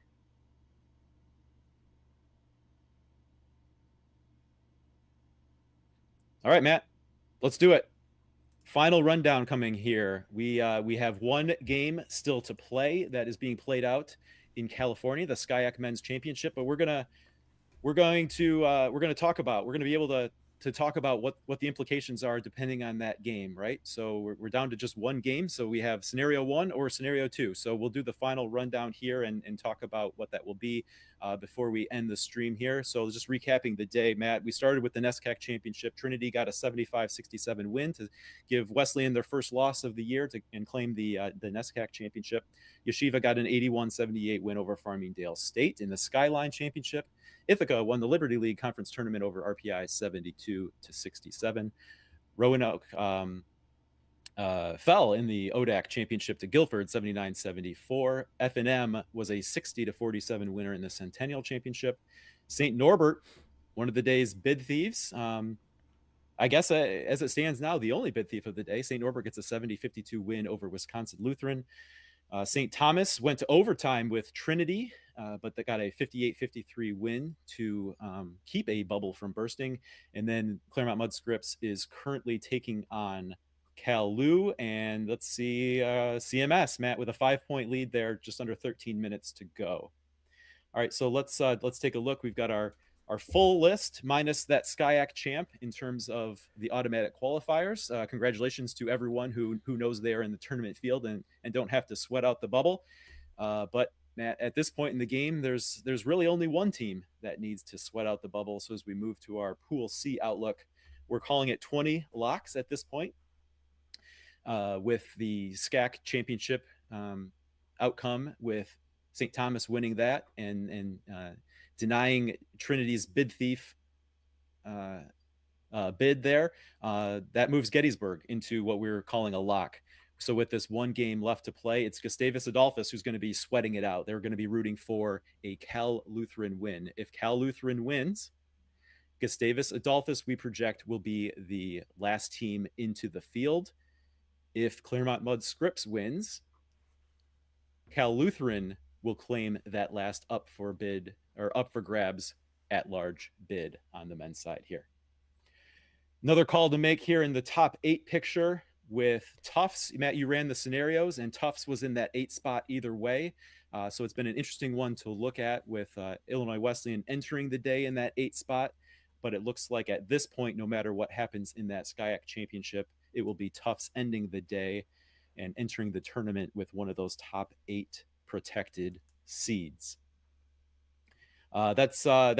Speaker 2: All right, Matt, let's do it. Final rundown coming here. We have one game still to play that is being played out in California, the SCIAC Men's Championship, but we're going to talk about, we're going to be able to talk about what the implications are depending on that game, right? So we're down to just one game. So we have scenario 1 or scenario 2. So we'll do the final rundown here and talk about what that will be. before we end the stream here. So just recapping the day, Matt, we started with the NESCAC Championship. Trinity got a 75-67 win to give Wesleyan their first loss of the year and claim the NESCAC Championship. Yeshiva got an 81-78 win over Farmingdale State. In the Skyline Championship, Ithaca won the Liberty League Conference Tournament over RPI 72-67. Roanoke fell in the ODAC Championship to Guilford 79-74. F&M was a 60-47 winner in the Centennial Championship. St. Norbert, one of the day's bid thieves. I guess as it stands now, the only bid thief of the day. St. Norbert gets a 70-52 win over Wisconsin Lutheran. St. Thomas went to overtime with Trinity, but they got a 58-53 win to keep a bubble from bursting. And then Claremont Mudscripts is currently taking on Cal Lu, and let's see, CMS, Matt, with a 5-point lead there, just under 13 minutes to go. All right, so let's take a look. We've got our full list minus that SCIAC champ in terms of the automatic qualifiers. Congratulations to everyone who knows they're in the tournament field and don't have to sweat out the bubble. But Matt, at this point in the game, there's really only one team that needs to sweat out the bubble. So as we move to our Pool C outlook, we're calling it 20 locks at this point. With the SCAC championship outcome, with St. Thomas winning that and denying Trinity's bid thief bid there, that moves Gettysburg into what we're calling a lock. So with this one game left to play, it's Gustavus Adolphus who's going to be sweating it out. They're going to be rooting for a Cal Lutheran win. If Cal Lutheran wins, Gustavus Adolphus, we project, will be the last team into the field. If Claremont Mudscripts wins, Cal Lutheran will claim that last up for grabs at large bid on the men's side here. Another call to make here in the top 8 picture with Tufts. Matt, you ran the scenarios, and Tufts was in that 8 spot either way. So it's been an interesting one to look at with Illinois Wesleyan entering the day in that 8 spot. But it looks like at this point, no matter what happens in that SCIAC championship, it will be Tufts ending the day and entering the tournament with one of those top 8 protected seeds. That's the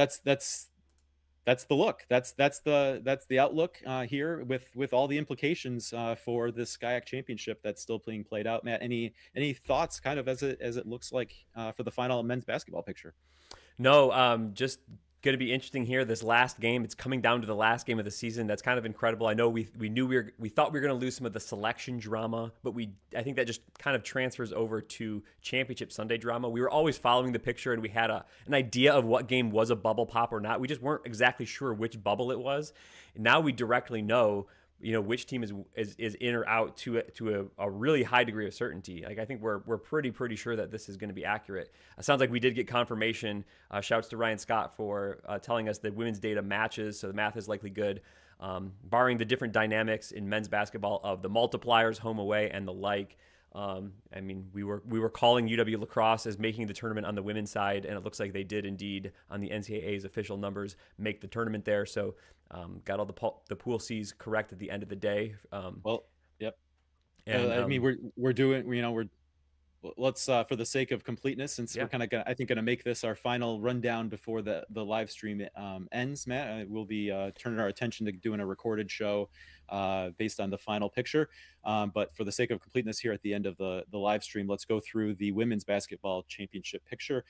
Speaker 2: look. That's the outlook here with all the implications for this SCIAC championship that's still being played out. Matt, any thoughts kind of as it looks like for the final men's basketball picture?
Speaker 1: No, just going to be interesting here. This last game, it's coming down to the last game of the season. That's kind of incredible. I know we thought we were going to lose some of the selection drama, but I think that just kind of transfers over to Championship Sunday drama. We were always following the picture, and we had an idea of what game was a bubble pop or not. We just weren't exactly sure which bubble it was. And now we directly know, which team is in or out to a really high degree of certainty. Like, I think we're pretty sure that this is going to be accurate. It sounds like we did get confirmation. Shouts to Ryan Scott for telling us that women's data matches, so the math is likely good. Barring the different dynamics in men's basketball of the multipliers, home away, and the like. I mean, we were calling UW Lacrosse as making the tournament on the women's side, and it looks like they did indeed on the NCAA's official numbers make the tournament there. So got all the pool C's correct at the end of the day.
Speaker 2: Well, yep.
Speaker 1: And
Speaker 2: I mean, we're doing, let's for the sake of completeness, since we're kind of gonna make this our final rundown before the live stream ends, Matt, we'll be turning our attention to doing a recorded show based on the final picture, but for the sake of completeness here at the end of the live stream, let's go through the women's basketball championship picture.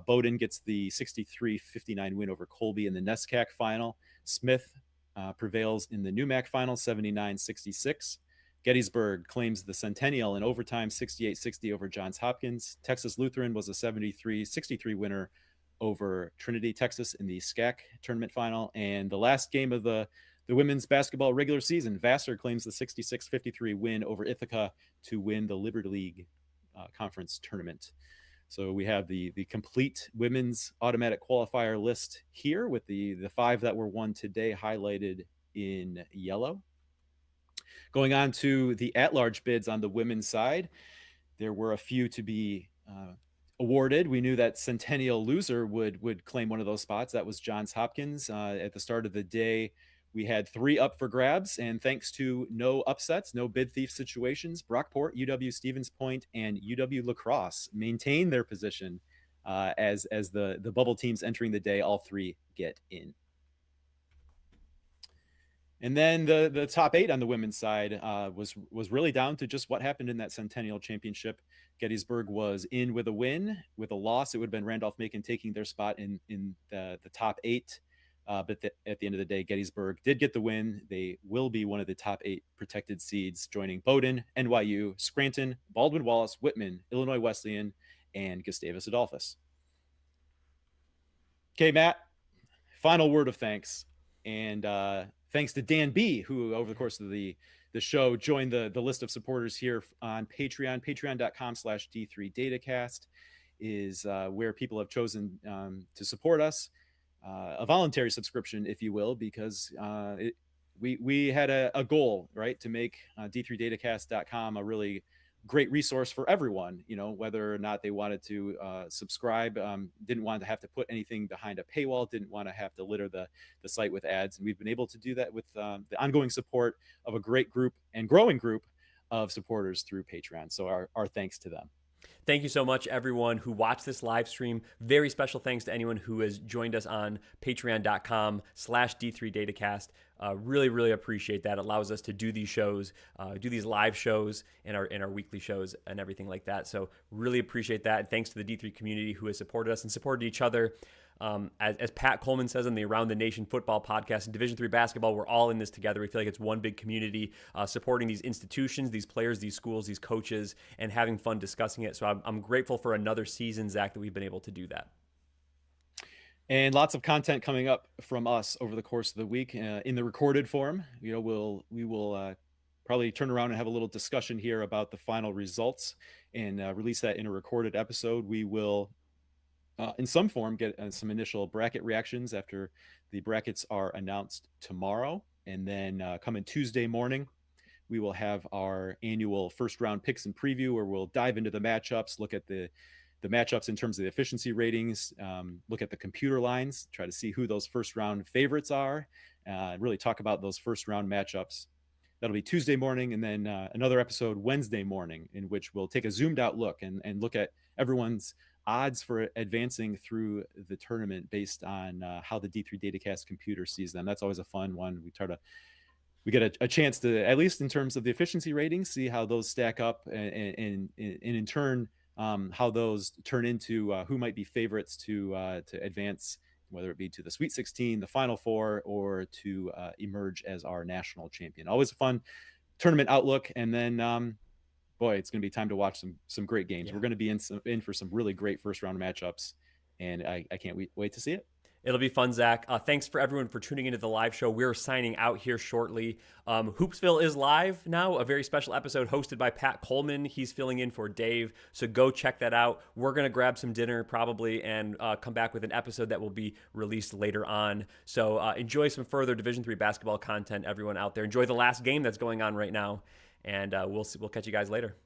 Speaker 2: Bowdoin gets the 63-59 win over Colby in the NESCAC final. Smith prevails in the NEWMAC final 79-66. Gettysburg claims the Centennial in overtime 68-60 over Johns Hopkins. Texas Lutheran was a 73-63 winner over Trinity, Texas in the SCAC tournament final. And the last game of the women's basketball regular season, Vassar claims the 66-53 win over Ithaca to win the Liberty League conference tournament. So we have the complete women's automatic qualifier list here with the 5 that were won today highlighted in yellow. Going on to the at-large bids on the women's side, there were a few to be awarded. We knew that Centennial loser would claim one of those spots. That was Johns Hopkins. At the start of the day, we had 3 up for grabs, and thanks to no upsets, no bid thief situations, Brockport, UW Stevens Point, and UW La Crosse maintained their position as the bubble teams entering the day, all 3 get in. And then the top 8 on the women's side was really down to just what happened in that Centennial Championship. Gettysburg was in with a win. With a loss, it would have been Randolph-Macon taking their spot in the top 8. But at the end of the day, Gettysburg did get the win. They will be one of the top 8 protected seeds, joining Bowdoin, NYU, Scranton, Baldwin-Wallace, Whitman, Illinois Wesleyan, and Gustavus Adolphus. Okay, Matt, final word of thanks. And thanks to Dan B, who over the course of the show joined the list of supporters here on Patreon. Patreon.com/D3Datacast is where people have chosen to support us. A voluntary subscription, if you will, because we had a goal, right, to make D3Datacast.com a really great resource for everyone, whether or not they wanted to subscribe, didn't want to have to put anything behind a paywall, didn't want to have to litter the site with ads. And we've been able to do that with the ongoing support of a great group and growing group of supporters through Patreon. So our thanks to them.
Speaker 1: Thank you so much, everyone who watched this live stream. Very special thanks to anyone who has joined us on patreon.com/D3Datacast. Really, really appreciate that. It allows us to do these shows, do these live shows and our weekly shows and everything like that. So really appreciate that. And thanks to the D3 community who has supported us and supported each other. As Pat Coleman says on the Around the Nation football podcast, in Division III basketball, we're all in this together. We feel like it's one big community, supporting these institutions, these players, these schools, these coaches, and having fun discussing it. So I'm grateful for another season, Zach, that we've been able to do that.
Speaker 2: And lots of content coming up from us over the course of the week in the recorded form. We will probably turn around and have a little discussion here about the final results and release that in a recorded episode. We will in some form get some initial bracket reactions after the brackets are announced tomorrow. And then coming Tuesday morning, we will have our annual first round picks and preview, where we'll dive into the matchups, look at the matchups in terms of the efficiency ratings, look at the computer lines, try to see who those first round favorites are, really talk about those first round matchups. That'll be Tuesday morning, and then another episode Wednesday morning, in which we'll take a zoomed out look and look at everyone's odds for advancing through the tournament based on how the D3 Datacast computer sees them. That's always a fun one. We get a chance to, at least in terms of the efficiency ratings, see how those stack up, and in turn, how those turn into who might be favorites to advance, whether it be to the Sweet 16, the Final Four, or to emerge as our national champion. Always a fun tournament outlook. And then, boy, it's going to be time to watch some great games. Yeah. We're going to be in for some really great first round matchups, and I can't wait to see it.
Speaker 1: It'll be fun, Zach. Thanks for everyone for tuning into the live show. We're signing out here shortly. Hoopsville is live now, a very special episode hosted by Pat Coleman. He's filling in for Dave, so go check that out. We're going to grab some dinner probably and come back with an episode that will be released later on. So enjoy some further Division III basketball content, everyone out there. Enjoy the last game that's going on right now, and we'll catch you guys later.